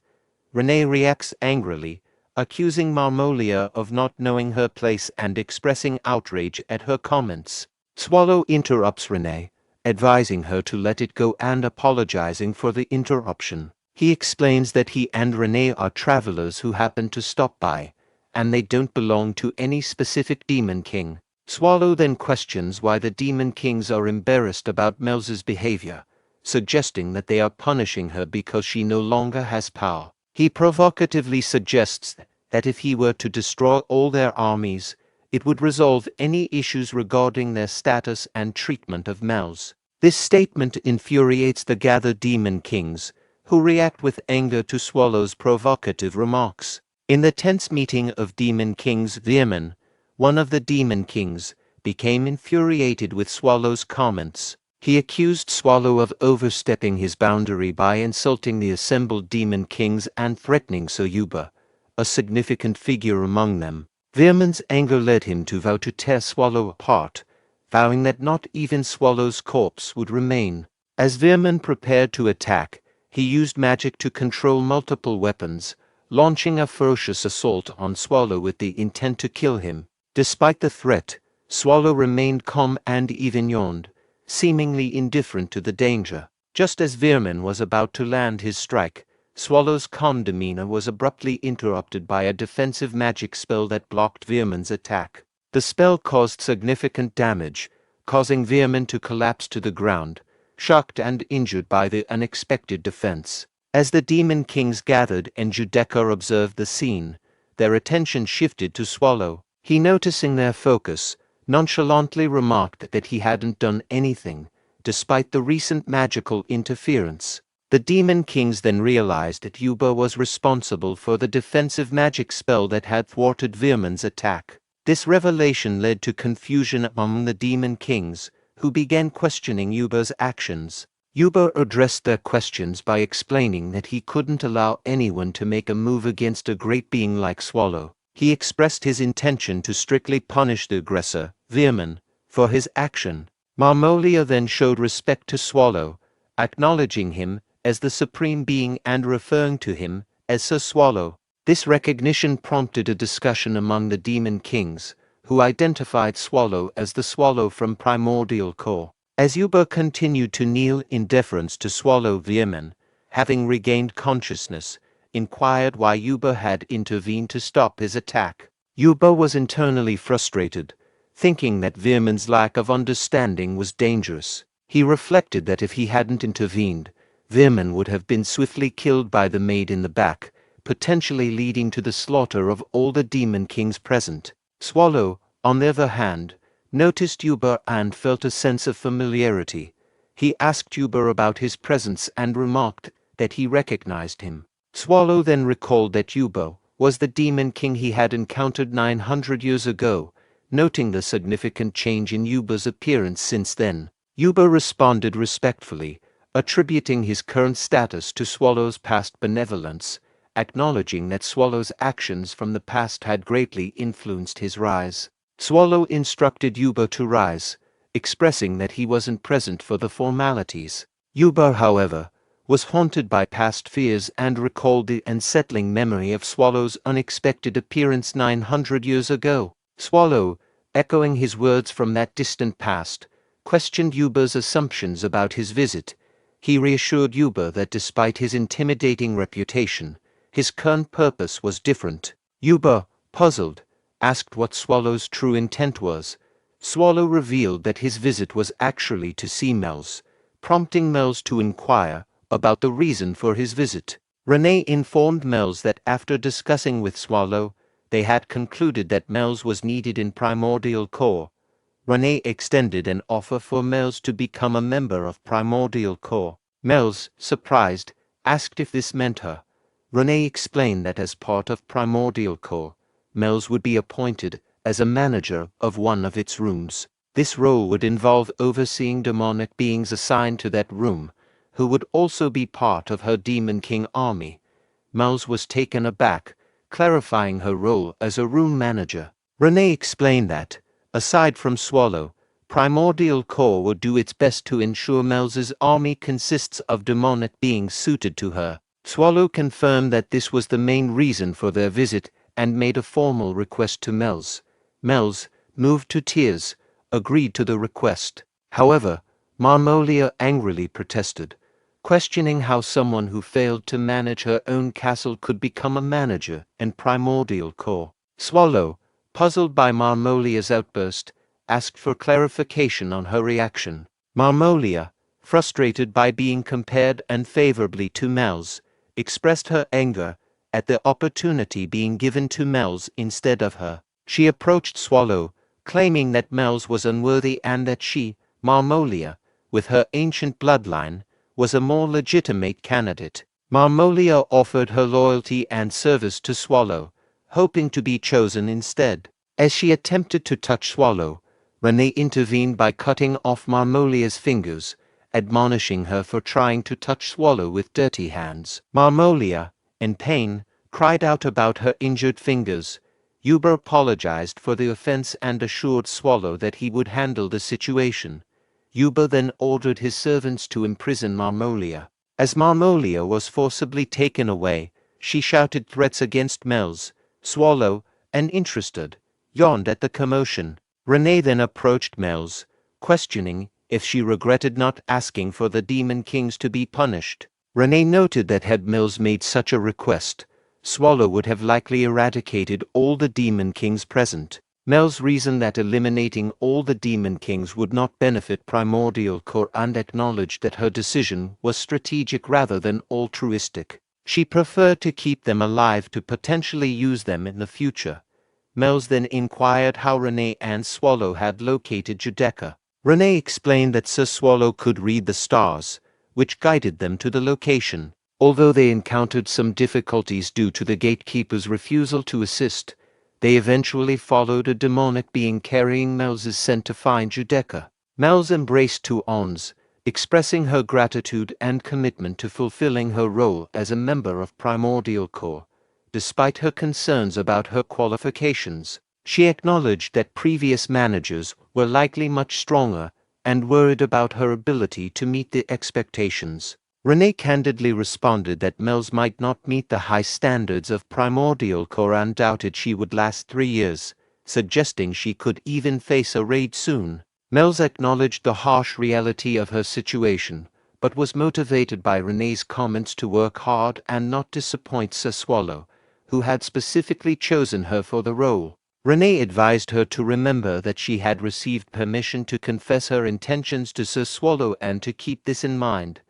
Renee reacts angrily, accusing Marmolia of not knowing her place and expressing outrage at her comments. Swallow interrupts Renee, advising her to let it go and apologizing for the interruption. He explains that he and Renee are travelers who happen to stop by, and they don't belong to any specific demon king. Swallow then questions why the demon kings are embarrassed about Mel's behavior, suggesting that they are punishing her because she no longer has power. He provocatively suggests that if he were to destroy all their armies, it would resolve any issues regarding their status and treatment of Mel's. This statement infuriates the gathered demon kings, who react with anger to Swallow's provocative remarks. In the tense meeting of demon kings, Vierman, one of the demon kings, became infuriated with Swallow's comments. He accused Swallow of overstepping his boundary by insulting the assembled demon kings and threatening Soyuba, a significant figure among them. Veerman's anger led him to vow to tear Swallow apart, vowing that not even Swallow's corpse would remain. As Veerman prepared to attack, he used magic to control multiple weapons, launching a ferocious assault on Swallow with the intent to kill him. Despite the threat, Swallow remained calm and even yawned, seemingly indifferent to the danger. Just as Veerman was about to land his strike, Swallow's calm demeanor was abruptly interrupted by a defensive magic spell that blocked Veerman's attack. The spell caused significant damage, causing Veerman to collapse to the ground, shocked and injured by the unexpected defense. As the Demon Kings gathered and Judeka observed the scene, their attention shifted to Swallow. He, noticing their focus, nonchalantly remarked that he hadn't done anything, despite the recent magical interference. The Demon Kings then realized that Yuba was responsible for the defensive magic spell that had thwarted Veerman's attack. This revelation led to confusion among the Demon Kings, who began questioning Yuba's actions. Yuba addressed their questions by explaining that he couldn't allow anyone to make a move against a great being like Swallow. He expressed his intention to strictly punish the aggressor, Veerman, for his action. Marmolia then showed respect to Swallow, acknowledging him as the supreme being and referring to him as Sir Swallow. This recognition prompted a discussion among the Demon Kings, who identified Swallow as the Swallow from Primordial Core. As Yuba continued to kneel in deference to Swallow, Veerman, having regained consciousness, inquired why Yuba had intervened to stop his attack. Yuba was internally frustrated, thinking that Veerman's lack of understanding was dangerous. He reflected that if he hadn't intervened, Veerman would have been swiftly killed by the maid in the back, potentially leading to the slaughter of all the Demon Kings present. Swallow, on the other hand, noticed Yuba and felt a sense of familiarity. He asked Yuba about his presence and remarked that he recognized him. Swallow then recalled that Yuba was the Demon King he had encountered 900 years ago, noting the significant change in Yuba's appearance since then. Yuba responded respectfully, attributing his current status to Swallow's past benevolence, acknowledging that Swallow's actions from the past had greatly influenced his rise. Swallow instructed Yuba to rise, expressing that he wasn't present for the formalities. Yuba, however, was haunted by past fears and recalled the unsettling memory of Swallow's unexpected appearance 900 years ago. Swallow, echoing his words from that distant past, questioned Yuba's assumptions about his visit. He reassured Yuba that despite his intimidating reputation, his current purpose was different. Yuba, puzzled, asked what Swallow's true intent was. Swallow revealed that his visit was actually to see Mel's, prompting Mel's to inquire about the reason for his visit. Renee informed Mel's that after discussing with Swallow, they had concluded that Mel's was needed in Primordial Core. Renee extended an offer for Mel's to become a member of Primordial Core. Mel's, surprised, asked if this meant her. Renee explained that as part of Primordial Core, Mel's would be appointed as a manager of one of its rooms. This role would involve overseeing demonic beings assigned to that room, who would also be part of her Demon King army. Mel's was taken aback, clarifying her role as a room manager. Renee explained that, aside from Swallow, Primordial Core would do its best to ensure Mel's army consists of demonic beings suited to her. Swallow confirmed that this was the main reason for their visit and made a formal request to Mel's. Mel's, moved to tears, agreed to the request. However, Marmolia angrily protested, questioning how someone who failed to manage her own castle could become a manager in Primordial Core. Swallow, puzzled by Marmolia's outburst, asked for clarification on her reaction. Marmolia, frustrated by being compared unfavorably to Mel's, expressed her anger at the opportunity being given to Mel's instead of her. She approached Swallow, claiming that Mel's was unworthy and that she, Marmolia, with her ancient bloodline, was a more legitimate candidate. Marmolia offered her loyalty and service to Swallow, hoping to be chosen instead. As she attempted to touch Swallow, Renee intervened by cutting off Marmolia's fingers, admonishing her for trying to touch Swallow with dirty hands. Marmolia, in pain, cried out about her injured fingers. Uber apologized for the offense and assured Swallow that he would handle the situation. Uber then ordered his servants to imprison Marmolia. As Marmolia was forcibly taken away, she shouted threats against Melz. Swallow, uninterested, yawned at the commotion. Renee then approached Melz, questioning if she regretted not asking for the Demon Kings to be punished. Renee noted that had Melz made such a request, Swallow would have likely eradicated all the Demon Kings present. Melz reasoned that eliminating all the Demon Kings would not benefit Primordial Core and acknowledged that her decision was strategic rather than altruistic. She preferred to keep them alive to potentially use them in the future. Melz then inquired how Renee and Swallow had located Judeca. Renee explained that Sir Swallow could read the stars, which guided them to the location. Although they encountered some difficulties due to the gatekeeper's refusal to assist, they eventually followed a demonic being carrying Melz's scent to find Judeca. Melz embraced two ons, expressing her gratitude and commitment to fulfilling her role as a member of Primordial Core. Despite her concerns about her qualifications, she acknowledged that previous managers were likely much stronger and worried about her ability to meet the expectations. Renee candidly responded that Melz might not meet the high standards of Primordial Core and doubted she would last 3 years, suggesting she could even face a raid soon. Melz acknowledged the harsh reality of her situation, but was motivated by Renee's comments to work hard and not disappoint Sir Swallow, who had specifically chosen her for the role. Renee advised her to remember that she had received permission to confess her intentions to Sir Swallow and to keep this in mind.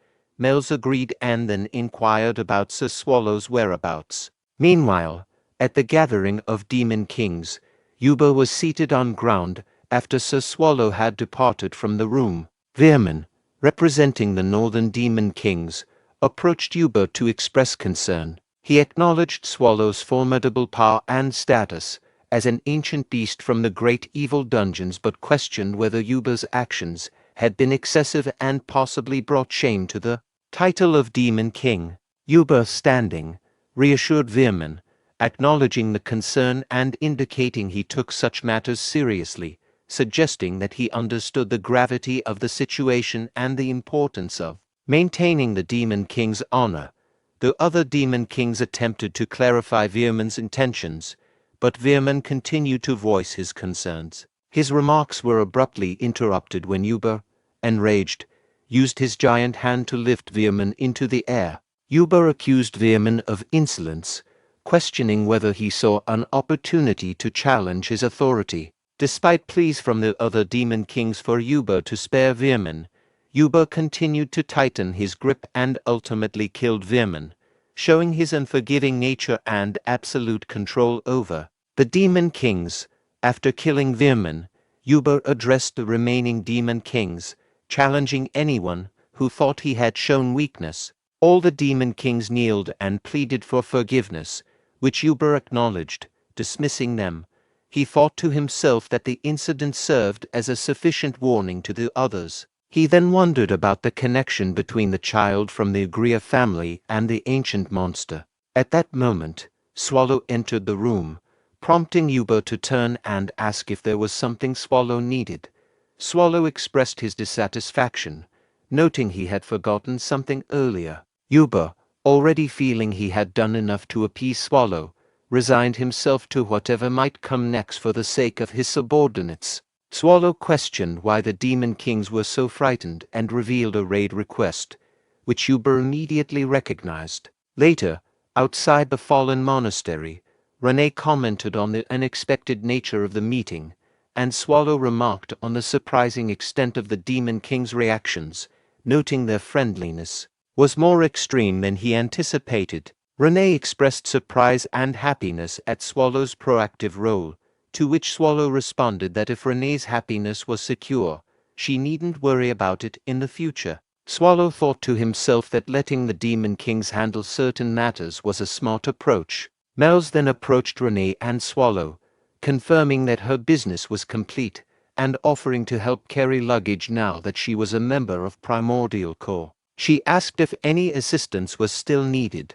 Melz agreed and then inquired about Sir Swallow's whereabouts. Meanwhile, at the gathering of Demon Kings, Yuba was seated on ground after Sir Swallow had departed from the room. Veerman, representing the Northern Demon Kings, approached Yuba to express concern. He acknowledged Swallow's formidable power and status as an ancient beast from the great evil dungeons but questioned whether Yuba's actions had been excessive and possibly brought shame to the title of Demon King. Yuba, standing, reassured Veerman, acknowledging the concern and indicating he took such matters seriously, suggesting that he understood the gravity of the situation and the importance of maintaining the Demon King's honor. The other Demon Kings attempted to clarify Veerman's intentions, but Veerman continued to voice his concerns. His remarks were abruptly interrupted when Yuba, enraged, used his giant hand to lift Veerman into the air. Yuba accused Veerman of insolence, questioning whether he saw an opportunity to challenge his authority. Despite pleas from the other Demon Kings for Yuba to spare Veerman, Yuba continued to tighten his grip and ultimately killed Veerman, showing his unforgiving nature and absolute control over the Demon Kings. After killing Veerman, Yuba addressed the remaining Demon Kings, challenging anyone who thought he had shown weakness. All the Demon Kings kneeled and pleaded for forgiveness, which Yuba acknowledged, dismissing them. He thought to himself that the incident served as a sufficient warning to the others. He then wondered about the connection between the child from the Agria family and the ancient monster. At that moment, Swallow entered the room, prompting Yuba to turn and ask if there was something Swallow needed. Swallow expressed his dissatisfaction, noting he had forgotten something earlier. Yuba, already feeling he had done enough to appease Swallow, resigned himself to whatever might come next for the sake of his subordinates. Swallow questioned why the Demon Kings were so frightened and revealed a raid request, which Yuba immediately recognized. Later, outside the fallen monastery, Renee commented on the unexpected nature of the meeting, and Swallow remarked on the surprising extent of the Demon King's reactions, noting their friendliness was more extreme than he anticipated. Renee expressed surprise and happiness at Swallow's proactive role, to which Swallow responded that if Renee's happiness was secure, she needn't worry about it in the future. Swallow thought to himself that letting the Demon Kings handle certain matters was a smart approach. Melz then approached Renee and Swallow, confirming that her business was complete, and offering to help carry luggage now that she was a member of Primordial Corps. She asked if any assistance was still needed.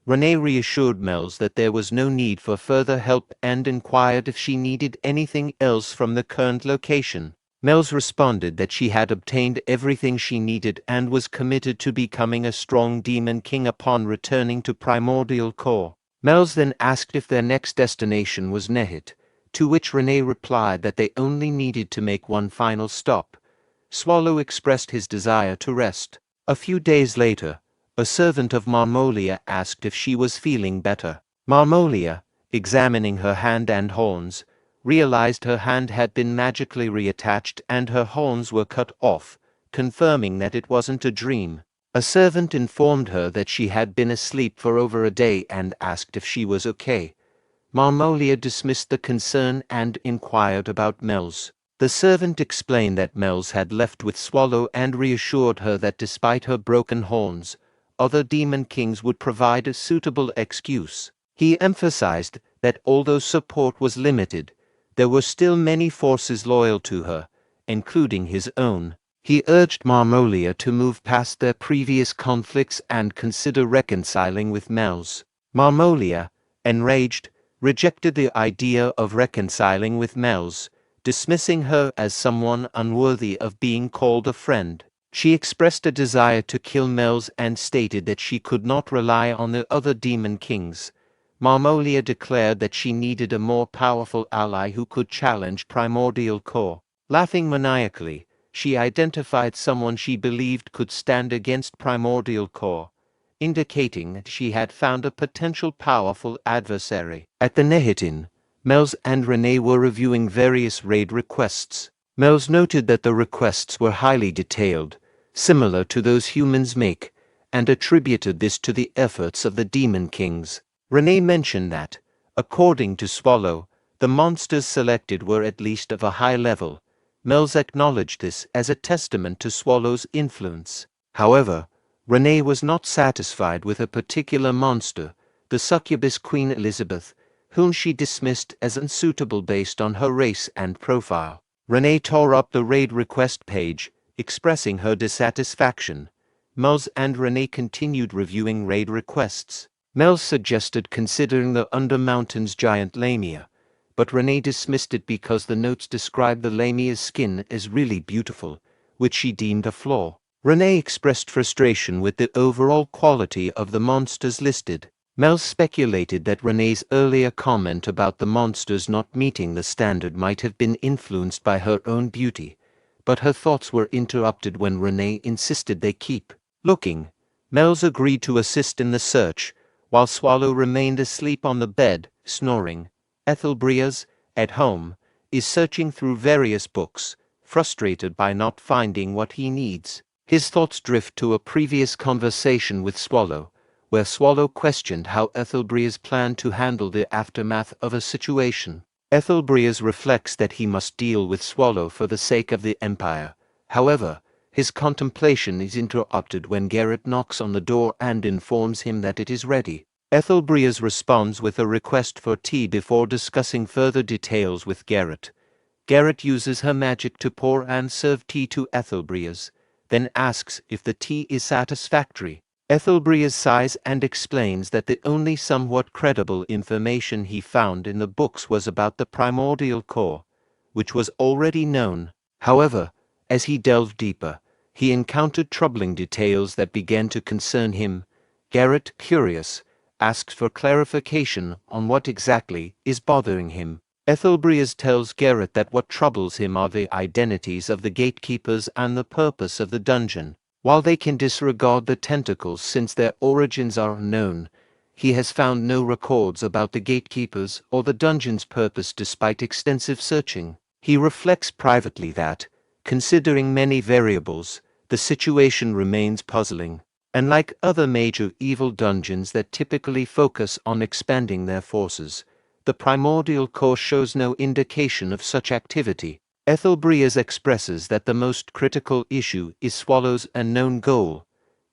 Renee reassured Mel's that there was no need for further help and inquired if she needed anything else from the current location. Mel's responded that she had obtained everything she needed and was committed to becoming a strong demon king upon returning to Primordial Corps. Mel's then asked if their next destination was Nehit, to which Renee replied that they only needed to make one final stop. Swallow expressed his desire to rest. A few days later, a servant of Marmolia asked if she was feeling better. Marmolia, examining her hand and horns, realized her hand had been magically reattached and her horns were cut off, confirming that it wasn't a dream. A servant informed her that she had been asleep for over a day and asked if she was okay. Marmolia dismissed the concern and inquired about Mel's. The servant explained that Mel's had left with Swallow and reassured her that despite her broken horns, other demon kings would provide a suitable excuse. He emphasized that although support was limited, there were still many forces loyal to her, including his own. He urged Marmolia to move past their previous conflicts and consider reconciling with Mel's. Marmolia, enraged, rejected the idea of reconciling with Mel's, dismissing her as someone unworthy of being called a friend. She expressed a desire to kill Mel's and stated that she could not rely on the other demon kings. Marmolia declared that she needed a more powerful ally who could challenge Primordial Corps. Laughing maniacally, she identified someone she believed could stand against Primordial Corps, indicating that she had found a potential powerful adversary. At the Nehitin, Mel's and Renee were reviewing various raid requests. Mel's noted that the requests were highly detailed, similar to those humans make, and attributed this to the efforts of the Demon Kings. Renee mentioned that, according to Swallow, the monsters selected were at least of a high level. Mel's acknowledged this as a testament to Swallow's influence. However, Renee was not satisfied with a particular monster, the succubus Queen Elizabeth, whom she dismissed as unsuitable based on her race and profile. Renee tore up the raid request page, expressing her dissatisfaction. Mel's and Renee continued reviewing raid requests. Mel's suggested considering the Undermountain's giant lamia, but Renee dismissed it because the notes described the lamia's skin as really beautiful, which she deemed a flaw. Renee expressed frustration with the overall quality of the monsters listed. Mel speculated that Renee's earlier comment about the monsters not meeting the standard might have been influenced by her own beauty, but her thoughts were interrupted when Renee insisted they keep looking. Mel's agreed to assist in the search, while Swallow remained asleep on the bed, snoring. Ethelbrias, at home, is searching through various books, frustrated by not finding what he needs. His thoughts drift to a previous conversation with Swallow, where Swallow questioned how Ethelbrias planned to handle the aftermath of a situation. Ethelbrias reflects that he must deal with Swallow for the sake of the Empire. However, his contemplation is interrupted when Garrett knocks on the door and informs him that it is ready. Ethelbrias responds with a request for tea before discussing further details with Garrett. Garrett uses her magic to pour and serve tea to Ethelbrias, then asks if the tea is satisfactory. Ethelbrias sighs and explains that the only somewhat credible information he found in the books was about the Primordial Corps, which was already known. However, as he delved deeper, he encountered troubling details that began to concern him. Garrett, curious, asks for clarification on what exactly is bothering him. Ethelbrias tells Garrett that what troubles him are the identities of the gatekeepers and the purpose of the dungeon. While they can disregard the tentacles since their origins are unknown, he has found no records about the gatekeepers or the dungeon's purpose despite extensive searching. He reflects privately that, considering many variables, the situation remains puzzling. Unlike other major evil dungeons that typically focus on expanding their forces, the Primordial Corps shows no indication of such activity. Ethelbrias expresses that the most critical issue is Swallow's unknown goal.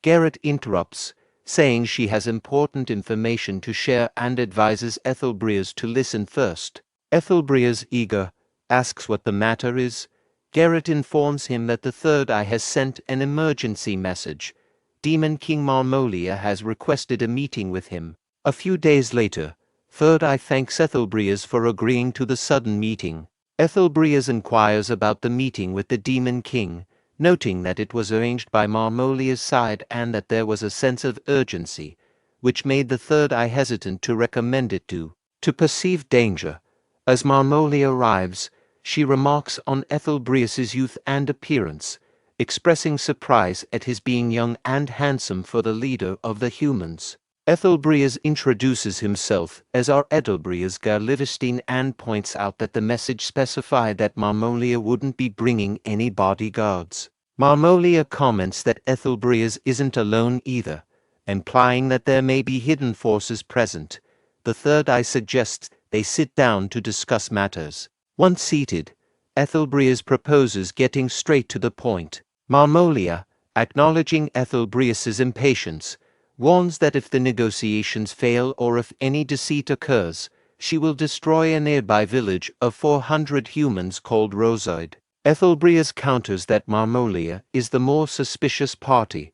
Garrett interrupts, saying she has important information to share and advises Ethelbrias to listen first. Ethelbrias, eager, asks what the matter is. Garrett informs him that the Third Eye has sent an emergency message. Demon King Marmolia has requested a meeting with him. A few days later, Third Eye thanks Ethelbreas for agreeing to the sudden meeting. Ethelbreas inquires about the meeting with the Demon King, noting that it was arranged by Marmolia's side and that there was a sense of urgency, which made the Third Eye hesitant to recommend it to perceived danger. As Marmolia arrives, she remarks on Ethelbreas's youth and appearance, expressing surprise at his being young and handsome for the leader of the humans. Ethelbreas introduces himself as our Ethelbreas Garlivestein and points out that the message specified that Marmolia wouldn't be bringing any bodyguards. Marmolia comments that Ethelbreas isn't alone either, implying that there may be hidden forces present. The Third Eye suggests they sit down to discuss matters. Once seated, Ethelbreas proposes getting straight to the point. Marmolia, acknowledging Ethelbreas's impatience, warns that if the negotiations fail or if any deceit occurs, she will destroy a nearby village of 400 humans called Rosoid. Ethelbreas counters that Marmolia is the more suspicious party.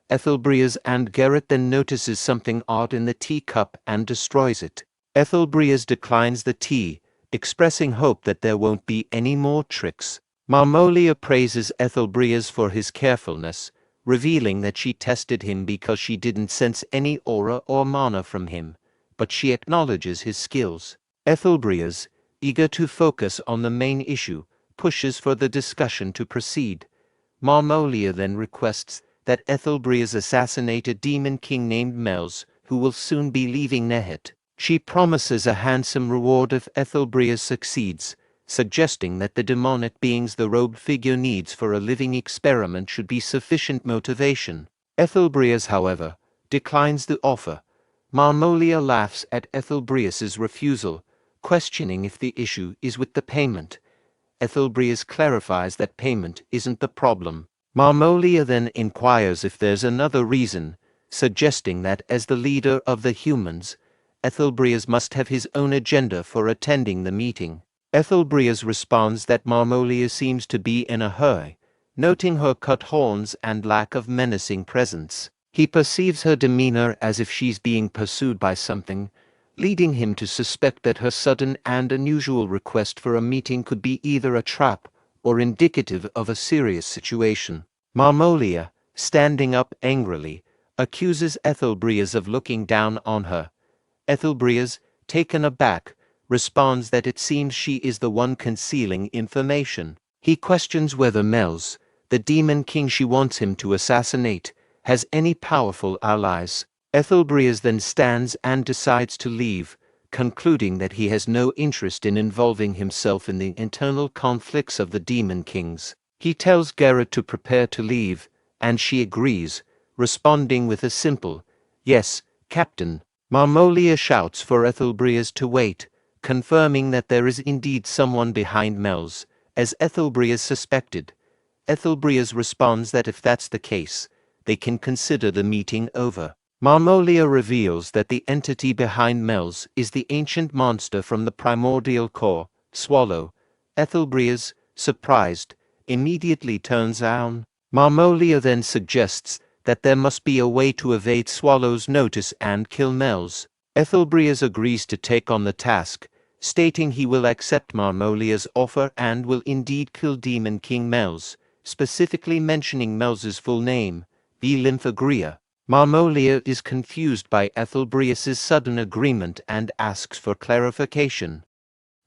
Ethelbreas and Garrett then notices something odd in the teacup and destroys it. Ethelbreas declines the tea, expressing hope that there won't be any more tricks. Marmolia praises Ethelbreas for his carefulness, revealing that she tested him because she didn't sense any aura or mana from him, but she acknowledges his skills. Ethelbreas, eager to focus on the main issue, pushes for the discussion to proceed. Marmolia then requests that Ethelbreas assassinate a demon king named Mels, who will soon be leaving Nehet. She promises a handsome reward if Ethelbreas succeeds, suggesting that the demonic beings the robed figure needs for a living experiment should be sufficient motivation. Ethelbreas, however, declines the offer. Marmolia laughs at Ethelbreas's refusal, questioning if the issue is with the payment. Ethelbreas clarifies that payment isn't the problem. Marmolia then inquires if there's another reason, suggesting that as the leader of the humans, Ethelbreas must have his own agenda for attending the meeting. Ethelbreas responds that Marmolia seems to be in a hurry, noting her cut horns and lack of menacing presence. He perceives her demeanor as if she's being pursued by something, leading him to suspect that her sudden and unusual request for a meeting could be either a trap or indicative of a serious situation. Marmolia, standing up angrily, accuses Ethelbreas of looking down on her. Ethelbreas, taken aback, responds that it seems she is the one concealing information. He questions whether Mels, the demon king she wants him to assassinate, has any powerful allies. Ethelbreas then stands and decides to leave, concluding that he has no interest in involving himself in the internal conflicts of the demon kings. He tells Garrett to prepare to leave, and she agrees, responding with a simple, "Yes, Captain." Marmolia shouts for Ethelbreas to wait, confirming that there is indeed someone behind Mels, as Ethelbreas suspected. Ethelbreas responds that if that's the case, they can consider the meeting over. Marmolia reveals that the entity behind Mels is the ancient monster from the primordial core, Swallow. Ethelbreas, surprised, immediately turns down. Marmolia then suggests that there must be a way to evade Swallow's notice and kill Mels. Ethelbreas agrees to take on the task, stating he will accept Marmolia's offer and will indeed kill Demon King Mels, specifically mentioning Mels's full name, Lymphagria. Marmolia is confused by Ethelbreas's sudden agreement and asks for clarification.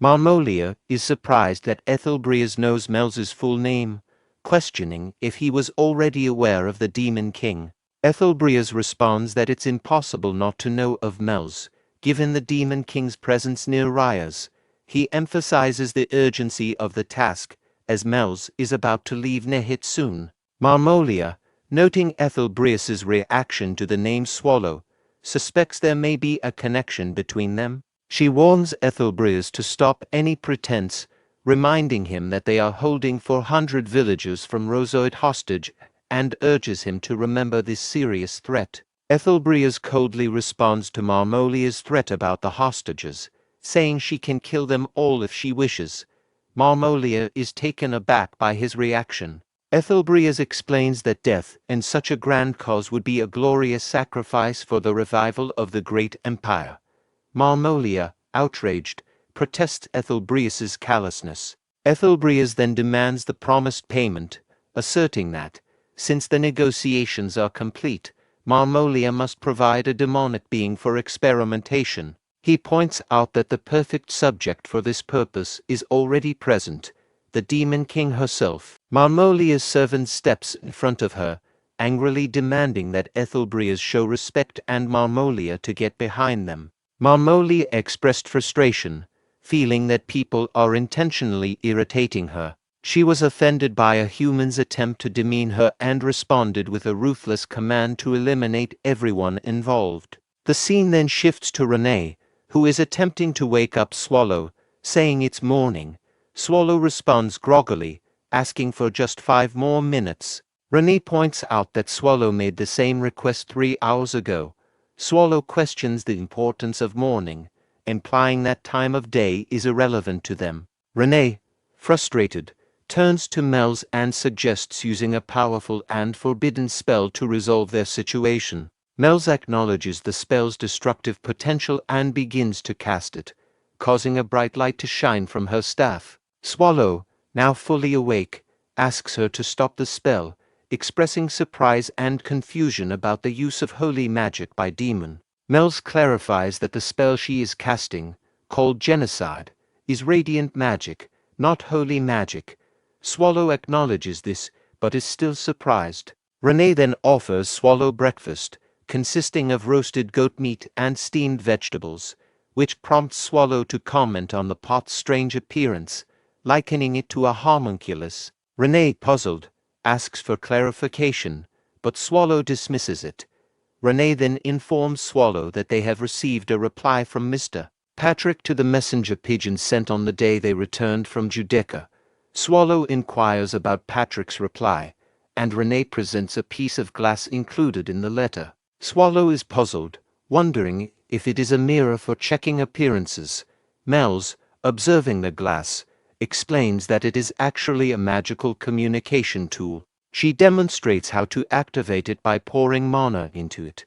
Marmolia is surprised that Ethelbreas knows Mels's full name, questioning if he was already aware of the Demon King. Ethelbreas responds that it's impossible not to know of Mels, given the Demon King's presence near Rias. He emphasizes the urgency of the task, as Mels is about to leave Nehet soon. Marmolia, noting Ethelbreas's reaction to the name Swallow, suspects there may be a connection between them. She warns Ethelbreas to stop any pretense, reminding him that they are holding 400 villagers from Rosoid hostage, and urges him to remember this serious threat. Ethelbreas coldly responds to Marmolia's threat about the hostages, saying she can kill them all if she wishes. Marmolia is taken aback by his reaction. Ethelbreas explains that death in such a grand cause would be a glorious sacrifice for the revival of the great empire. Marmolia, outraged, protests Ethelbreas's callousness. Ethelbreas then demands the promised payment, asserting that, since the negotiations are complete, Marmolia must provide a demonic being for experimentation. He points out that the perfect subject for this purpose is already present, the Demon King herself. Marmolia's servant steps in front of her, angrily demanding that Ethelbreas show respect and Marmolia to get behind them. Marmolia expressed frustration, feeling that people are intentionally irritating her. She was offended by a human's attempt to demean her and responded with a ruthless command to eliminate everyone involved. The scene then shifts to Renee, who is attempting to wake up Swallow, saying it's morning. Swallow responds groggily, asking for just 5 more minutes. Renee points out that Swallow made the same request 3 hours ago. Swallow questions the importance of morning, implying that time of day is irrelevant to them. Renee, frustrated, turns to Mel's and suggests using a powerful and forbidden spell to resolve their situation. Mel's acknowledges the spell's destructive potential and begins to cast it, causing a bright light to shine from her staff. Swallow, now fully awake, asks her to stop the spell, expressing surprise and confusion about the use of holy magic by Demon. Mel's clarifies that the spell she is casting, called Genocide, is radiant magic, not holy magic. Swallow acknowledges this, but is still surprised. Renee then offers Swallow breakfast, consisting of roasted goat meat and steamed vegetables, which prompts Swallow to comment on the pot's strange appearance, likening it to a homunculus. Renee, puzzled, asks for clarification, but Swallow dismisses it. Renee then informs Swallow that they have received a reply from Mr. Patrick to the messenger pigeon sent on the day they returned from Judeca. Swallow inquires about Patrick's reply, and Renee presents a piece of glass included in the letter. Swallow is puzzled, wondering if it is a mirror for checking appearances. Mel's, observing the glass, explains that it is actually a magical communication tool. She demonstrates how to activate it by pouring mana into it.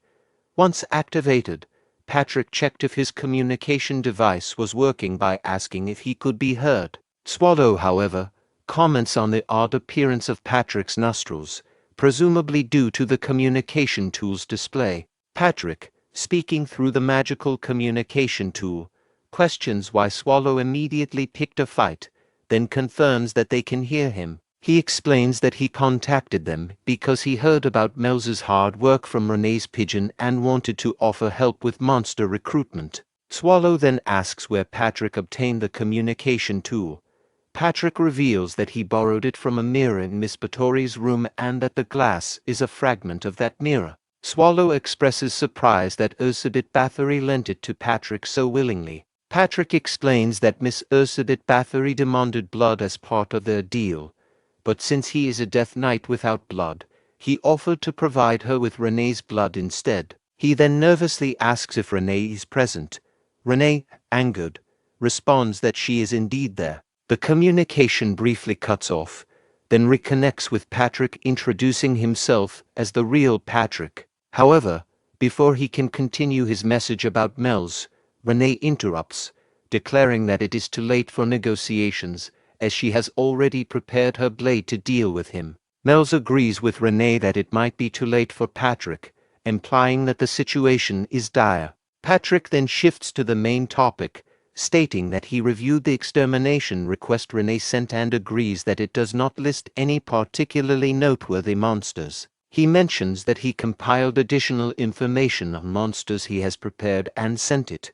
Once activated, Patrick checked if his communication device was working by asking if he could be heard. Swallow, however, comments on the odd appearance of Patrick's nostrils, presumably due to the communication tool's display. Patrick, speaking through the magical communication tool, questions why Swallow immediately picked a fight, then confirms that they can hear him. He explains that he contacted them because he heard about Mel's hard work from Renee's pigeon and wanted to offer help with monster recruitment. Swallow then asks where Patrick obtained the communication tool. Patrick reveals that he borrowed it from a mirror in Miss Bathory's room and that the glass is a fragment of that mirror. Swallow expresses surprise that Ursabet Bathory lent it to Patrick so willingly. Patrick explains that Miss Ursabet Bathory demanded blood as part of their deal, but since he is a Death Knight without blood, he offered to provide her with Renee's blood instead. He then nervously asks if Renee is present. Renee, angered, responds that she is indeed there. The communication briefly cuts off, then reconnects with Patrick, introducing himself as the real Patrick. However, before he can continue his message about Mel's, Renee interrupts, declaring that it is too late for negotiations, as she has already prepared her blade to deal with him. Mel's agrees with Renee that it might be too late for Patrick, implying that the situation is dire. Patrick then shifts to the main topic, stating that he reviewed the extermination request Renee sent and agrees that it does not list any particularly noteworthy monsters. He mentions that he compiled additional information on monsters he has prepared and sent it.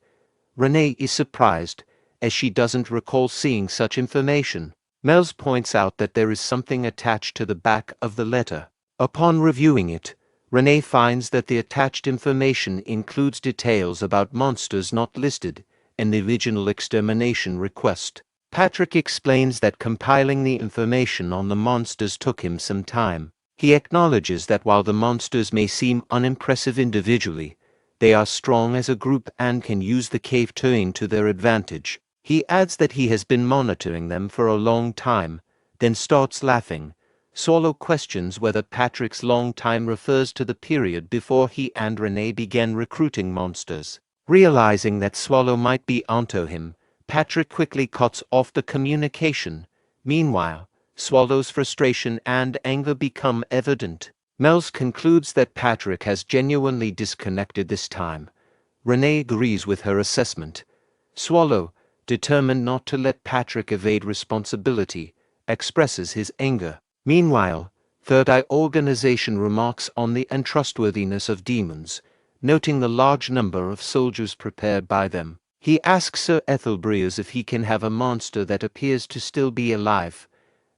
Renee is surprised, as she doesn't recall seeing such information. Mel's points out that there is something attached to the back of the letter. Upon reviewing it, Renee finds that the attached information includes details about monsters not listed in the original extermination request. Patrick explains that compiling the information on the monsters took him some time. He acknowledges that while the monsters may seem unimpressive individually, they are strong as a group and can use the cave terrain to their advantage. He adds that he has been monitoring them for a long time, then starts laughing. Swallow questions whether Patrick's long time refers to the period before he and Renee began recruiting monsters. Realizing that Swallow might be onto him, Patrick quickly cuts off the communication. Meanwhile, Swallow's frustration and anger become evident. Mel's concludes that Patrick has genuinely disconnected this time. Renee agrees with her assessment. Swallow, determined not to let Patrick evade responsibility, expresses his anger. Meanwhile, Third Eye Organization remarks on the untrustworthiness of demons, noting the large number of soldiers prepared by them. He asks Sir Ethelbreas if he can have a monster that appears to still be alive.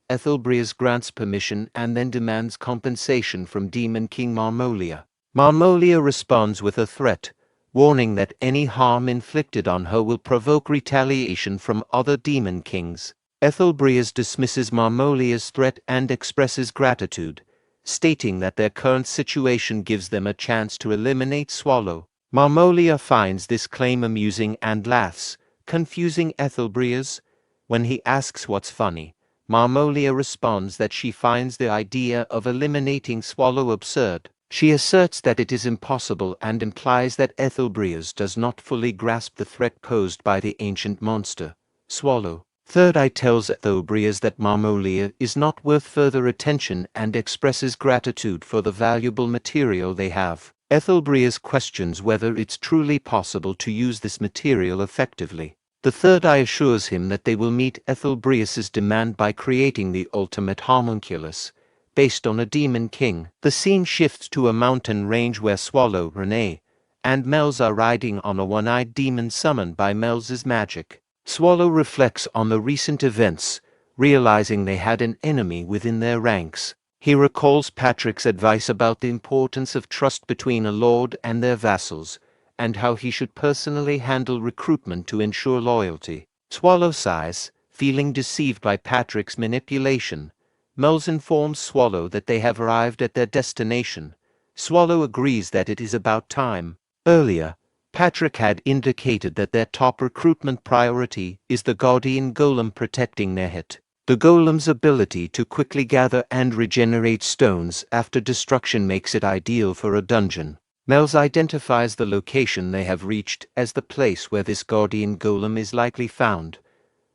Ethelbreas grants permission and then demands compensation from Demon King Marmolia. Marmolia responds with a threat, warning that any harm inflicted on her will provoke retaliation from other demon kings. Ethelbreas dismisses Marmolia's threat and expresses gratitude, stating that their current situation gives them a chance to eliminate Swallow. Marmolia finds this claim amusing and laughs, confusing Ethelbreas. When he asks what's funny, Marmolia responds that she finds the idea of eliminating Swallow absurd. She asserts that it is impossible and implies that Ethelbreas does not fully grasp the threat posed by the ancient monster, Swallow. Third Eye tells Ethelbreas that Marmolia is not worth further attention and expresses gratitude for the valuable material they have. Ethelbreas questions whether it's truly possible to use this material effectively. The Third Eye assures him that they will meet Ethelbreas's demand by creating the ultimate homunculus, based on a demon king. The scene shifts to a mountain range where Swallow, Renee, and Mels are riding on a one-eyed demon summoned by Mels's magic. Swallow reflects on the recent events, realizing they had an enemy within their ranks. He recalls Patrick's advice about the importance of trust between a lord and their vassals, and how he should personally handle recruitment to ensure loyalty. Swallow sighs, feeling deceived by Patrick's manipulation. Mels informs Swallow that they have arrived at their destination. Swallow agrees that it is about time. Earlier, Patrick had indicated that their top recruitment priority is the Guardian Golem protecting their hit. The Golem's ability to quickly gather and regenerate stones after destruction makes it ideal for a dungeon. Mels identifies the location they have reached as the place where this Guardian Golem is likely found.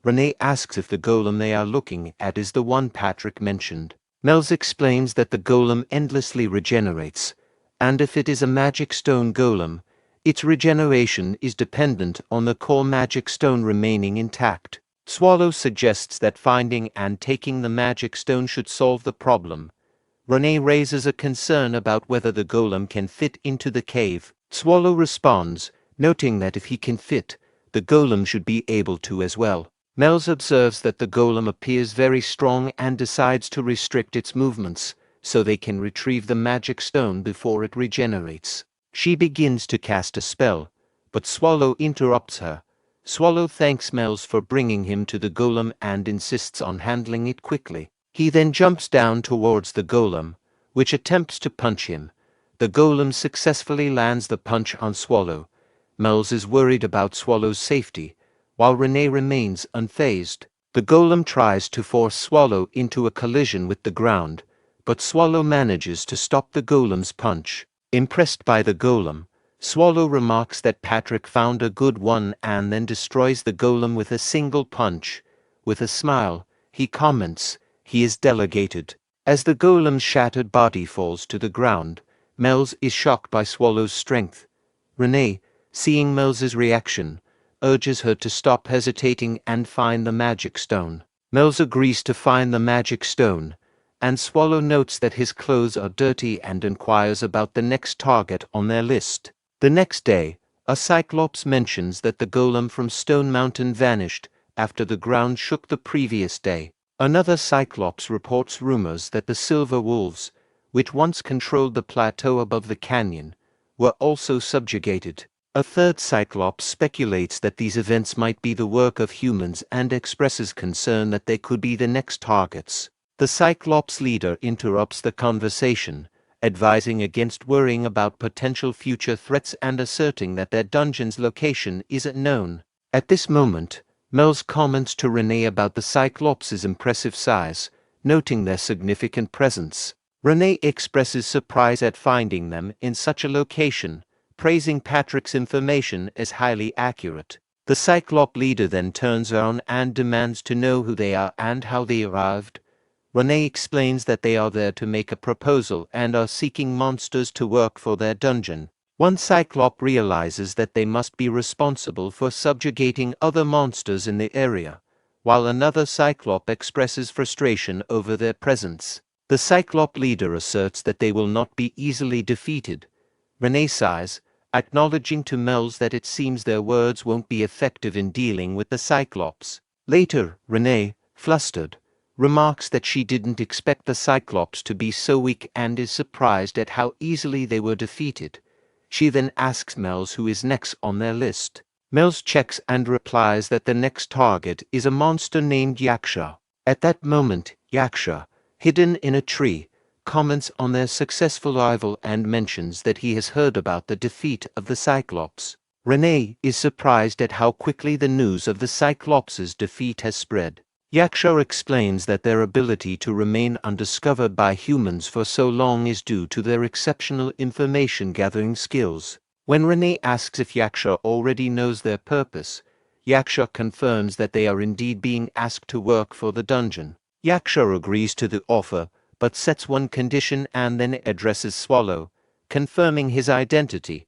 Renee asks if the golem they are looking at is the one Patrick mentioned. Mels explains that the golem endlessly regenerates, and if it is a magic stone golem, its regeneration is dependent on the core magic stone remaining intact. Swallow suggests that finding and taking the magic stone should solve the problem. Renee raises a concern about whether the golem can fit into the cave. Swallow responds, noting that if he can fit, the golem should be able to as well. Mels observes that the golem appears very strong and decides to restrict its movements, so they can retrieve the magic stone before it regenerates. She begins to cast a spell, but Swallow interrupts her. Swallow thanks Mels for bringing him to the golem and insists on handling it quickly. He then jumps down towards the golem, which attempts to punch him. The golem successfully lands the punch on Swallow. Mels is worried about Swallow's safety, while Renee remains unfazed. The golem tries to force Swallow into a collision with the ground, but Swallow manages to stop the golem's punch. Impressed by the golem, Swallow remarks that Patrick found a good one and then destroys the golem with a single punch. With a smile, he comments, "He is delegated." As the golem's shattered body falls to the ground, Mels is shocked by Swallow's strength. Renee, seeing Mels's reaction, urges her to stop hesitating and find the magic stone. Mels agrees to find the magic stone, and Swallow notes that his clothes are dirty and inquires about the next target on their list. The next day, a Cyclops mentions that the golem from Stone Mountain vanished after the ground shook the previous day. Another Cyclops reports rumors that the Silver Wolves, which once controlled the plateau above the canyon, were also subjugated. A third Cyclops speculates that these events might be the work of humans and expresses concern that they could be the next targets. The Cyclops leader interrupts the conversation, advising against worrying about potential future threats and asserting that their dungeon's location isn't known. At this moment, Mel's comments to Renee about the Cyclops' impressive size, noting their significant presence. Renee expresses surprise at finding them in such a location, praising Patrick's information as highly accurate. The Cyclop leader then turns around and demands to know who they are and how they arrived. Renee explains that they are there to make a proposal and are seeking monsters to work for their dungeon. One Cyclop realizes that they must be responsible for subjugating other monsters in the area, while another Cyclop expresses frustration over their presence. The Cyclop leader asserts that they will not be easily defeated. Renee sighs, acknowledging to Mel's that it seems their words won't be effective in dealing with the Cyclops. Later, Renee, flustered, remarks that she didn't expect the Cyclops to be so weak and is surprised at how easily they were defeated. She then asks Mel's who is next on their list. Mel's checks and replies that the next target is a monster named Yaksha. At that moment, Yaksha, hidden in a tree, comments on their successful arrival and mentions that he has heard about the defeat of the Cyclops. Renee is surprised at how quickly the news of the Cyclops' defeat has spread. Yaksha explains that their ability to remain undiscovered by humans for so long is due to their exceptional information-gathering skills. When Renee asks if Yaksha already knows their purpose, Yaksha confirms that they are indeed being asked to work for the dungeon. Yaksha agrees to the offer, but sets one condition and then addresses Swallow, confirming his identity.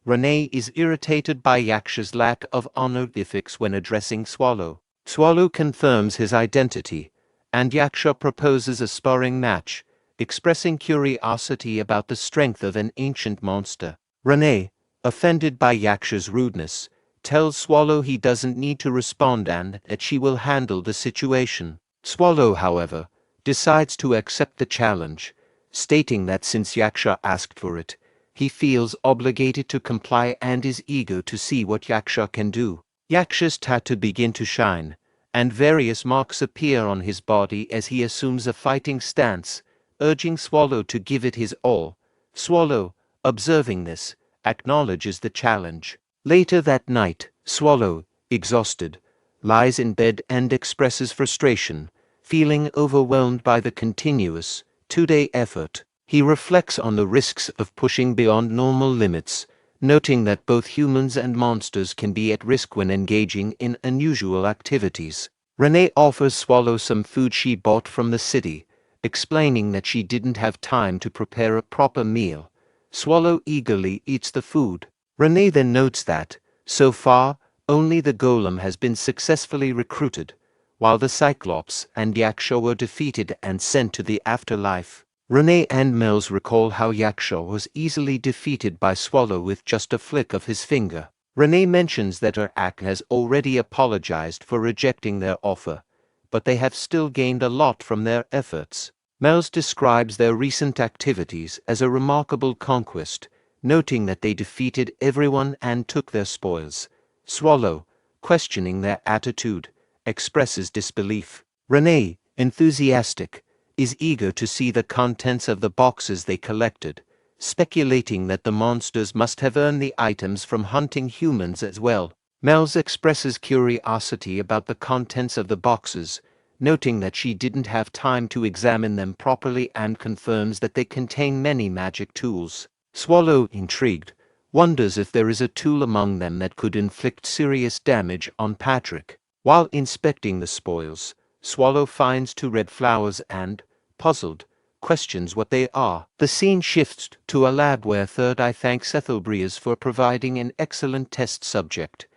Renee is irritated by Yaksha's lack of honorifics when addressing Swallow. Swallow confirms his identity, and Yaksha proposes a sparring match, expressing curiosity about the strength of an ancient monster. Renee, offended by Yaksha's rudeness, tells Swallow he doesn't need to respond and that she will handle the situation. Swallow, however, decides to accept the challenge, stating that since Yaksha asked for it, he feels obligated to comply and is eager to see what Yaksha can do. Yaksha's tattoo begins to shine, and various marks appear on his body as he assumes a fighting stance, urging Swallow to give it his all. Swallow, observing this, acknowledges the challenge. Later that night, Swallow, exhausted, lies in bed and expresses frustration, feeling overwhelmed by the continuous, two-day effort. He reflects on the risks of pushing beyond normal limits, noting that both humans and monsters can be at risk when engaging in unusual activities. Renee offers Swallow some food she bought from the city, explaining that she didn't have time to prepare a proper meal. Swallow eagerly eats the food. Renee then notes that, so far, only the golem has been successfully recruited, while the Cyclops and Yaksha were defeated and sent to the afterlife. Renee and Mel's recall how Yaksha was easily defeated by Swallow with just a flick of his finger. Renee mentions that her act has already apologized for rejecting their offer, but they have still gained a lot from their efforts. Mel's describes their recent activities as a remarkable conquest, noting that they defeated everyone and took their spoils. Swallow, questioning their attitude, expresses disbelief. Renee, enthusiastic, is eager to see the contents of the boxes they collected, speculating that the monsters must have earned the items from hunting humans as well. Mel's expresses curiosity about the contents of the boxes, noting that she didn't have time to examine them properly and confirms that they contain many magic tools. Swallow, intrigued, wonders if there is a tool among them that could inflict serious damage on Patrick. While inspecting the spoils, Swallow finds two red flowers and, puzzled, questions what they are. The scene shifts to a lab where Third Eye thanks Ethelbrias for providing an excellent test subject.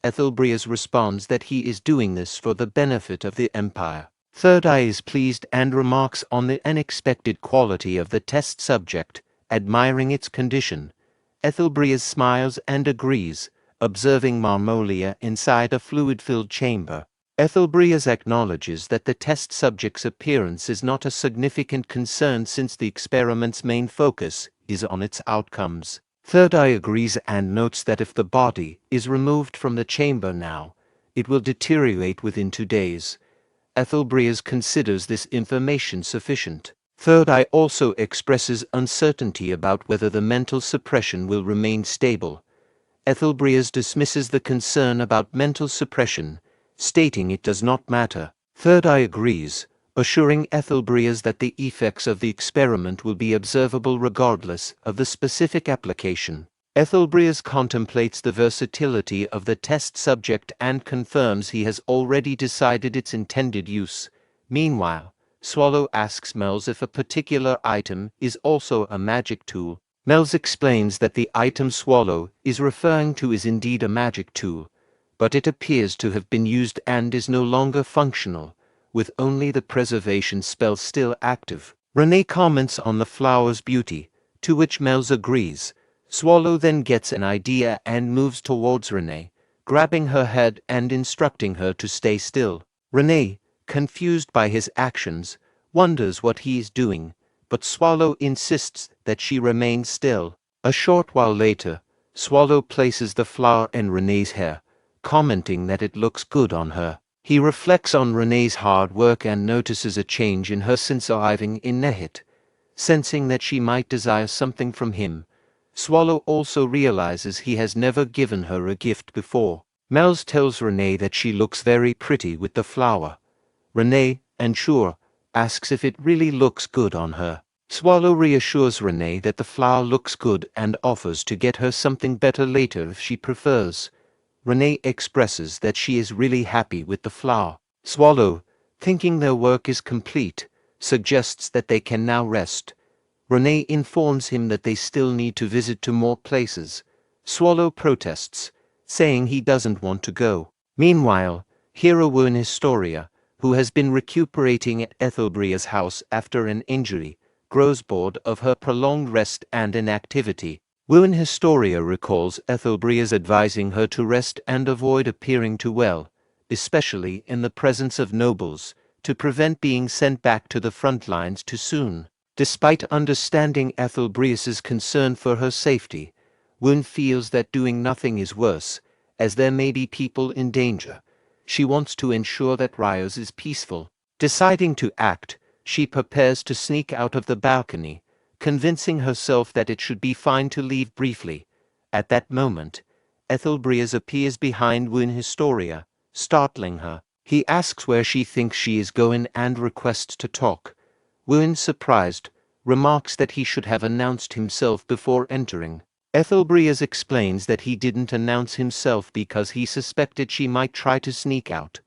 Ethelbrias responds that he is doing this for the benefit of the Empire. Third Eye is pleased and remarks on the unexpected quality of the test subject, admiring its condition. Ethelbrias smiles and agrees, observing Marmolia inside a fluid-filled chamber. Ethelbrias acknowledges that the test subject's appearance is not a significant concern since the experiment's main focus is on its outcomes. Third Eye agrees and notes that if the body is removed from the chamber now, it will deteriorate within 2 days. Ethelbrias considers this information sufficient. Third Eye also expresses uncertainty about whether the mental suppression will remain stable. Ethelbrias dismisses the concern about mental suppression, stating it does not matter. Third Eye agrees, assuring Ethelbrias that the effects of the experiment will be observable regardless of the specific application. Ethelbrias contemplates the versatility of the test subject and confirms he has already decided its intended use. Meanwhile, Swallow asks Melz if a particular item is also a magic tool. Melz explains that the item Swallow is referring to is indeed a magic tool, but it appears to have been used and is no longer functional, with only the preservation spell still active. Renee comments on the flower's beauty, to which Melz agrees. Swallow then gets an idea and moves towards Renee, grabbing her head and instructing her to stay still. Renee, confused by his actions, wonders what he is doing, but Swallow insists that she remain still. A short while later, Swallow places the flower in Renee's hair, commenting that it looks good on her. He reflects on Renee's hard work and notices a change in her since arriving in Nehit. Sensing that she might desire something from him, Swallow also realizes he has never given her a gift before. Melz tells Renee that she looks very pretty with the flower. Renee, unsure, asks if it really looks good on her. Swallow reassures Renee that the flower looks good and offers to get her something better later if she prefers. Renee expresses that she is really happy with the flower. Swallow, thinking their work is complete, suggests that they can now rest. Renee informs him that they still need to visit to more places. Swallow protests, saying he doesn't want to go. Meanwhile, heroine Historia, who has been recuperating at Ethelbria's house after an injury, grows bored of her prolonged rest and inactivity. Woman Historia recalls Ethelbria's advising her to rest and avoid appearing too well, especially in the presence of nobles, to prevent being sent back to the front lines too soon. Despite understanding Ethelbrias's concern for her safety, Woman feels that doing nothing is worse, as there may be people in danger. She wants to ensure that Rios is peaceful. Deciding to act, she prepares to sneak out of the balcony, convincing herself that it should be fine to leave briefly. At that moment, Ethelbrias appears behind Woman Historia, startling her. He asks where she thinks she is going and requests to talk. Woman, surprised, remarks that he should have announced himself before entering. Ethelbrias explains that he didn't announce himself because he suspected she might try to sneak out.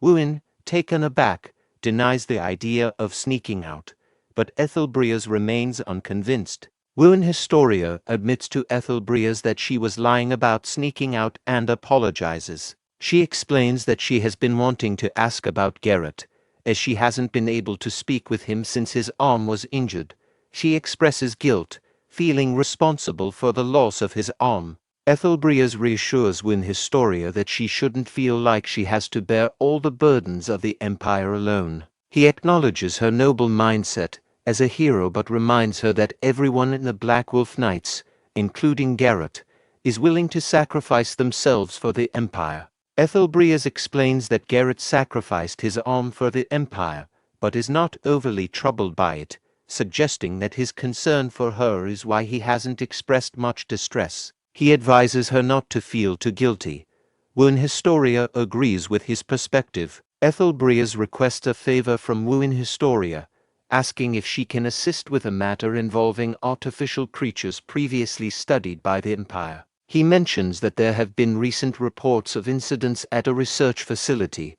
Woman, taken aback, denies the idea of sneaking out, but Ethelbrias remains unconvinced. Woman Historia admits to Ethelbrias that she was lying about sneaking out and apologizes. She explains that she has been wanting to ask about Garrett, as she hasn't been able to speak with him since his arm was injured. She expresses guilt, feeling responsible for the loss of his arm. Ethelbrias reassures Woman Historia that she shouldn't feel like she has to bear all the burdens of the Empire alone. He acknowledges her noble mindset as a hero but reminds her that everyone in the Black Wolf Knights, including Garrett, is willing to sacrifice themselves for the Empire. Ethelbrias explains that Garrett sacrificed his arm for the Empire, but is not overly troubled by it, suggesting that his concern for her is why he hasn't expressed much distress. He advises her not to feel too guilty. Woman Historia agrees with his perspective. Ethelbrias requests a favor from Woman Historia, asking if she can assist with a matter involving artificial creatures previously studied by the Empire. He mentions that there have been recent reports of incidents at a research facility.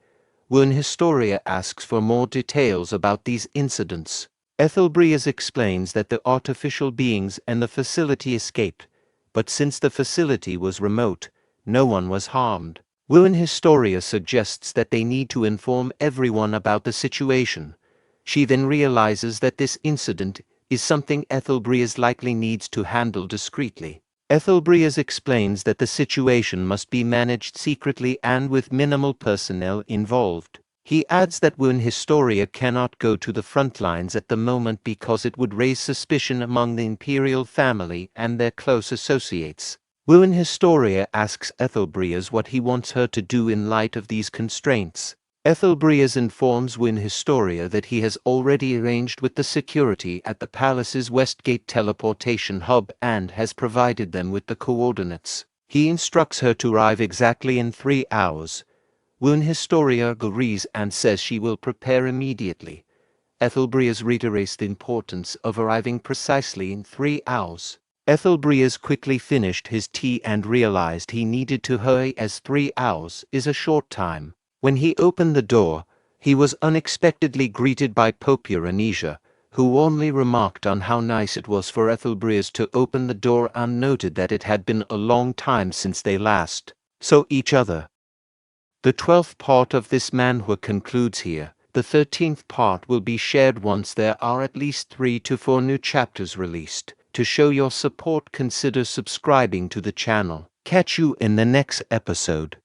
Woman Historia asks for more details about these incidents. Ethelbrias explains that the artificial beings and the facility escaped, but since the facility was remote, no one was harmed. Woman Historia suggests that they need to inform everyone about the situation. She then realizes that this incident is something Ethelbrias likely needs to handle discreetly. Ethelbrias explains that the situation must be managed secretly and with minimal personnel involved. He adds that Woman Historia cannot go to the front lines at the moment because it would raise suspicion among the imperial family and their close associates. Woman Historia asks Ethelbrias what he wants her to do in light of these constraints. Ethelbrias informs Woman Historia that he has already arranged with the security at the palace's Westgate teleportation hub and has provided them with the coordinates. He instructs her to arrive exactly in 3 hours. Woon Historia agrees and says she will prepare immediately. Ethelbrias reiterates the importance of arriving precisely in 3 hours. Ethelbrias quickly finished his tea and realized he needed to hurry as 3 hours is a short time. When he opened the door, he was unexpectedly greeted by Popia Anesia, who warmly remarked on how nice it was for Ethelbrias to open the door and noted that it had been a long time since they last saw each other. The 12th part of this manhwa concludes here. The 13th part will be shared once there are at least 3 to 4 new chapters released. To show your support, consider subscribing to the channel. Catch you in the next episode.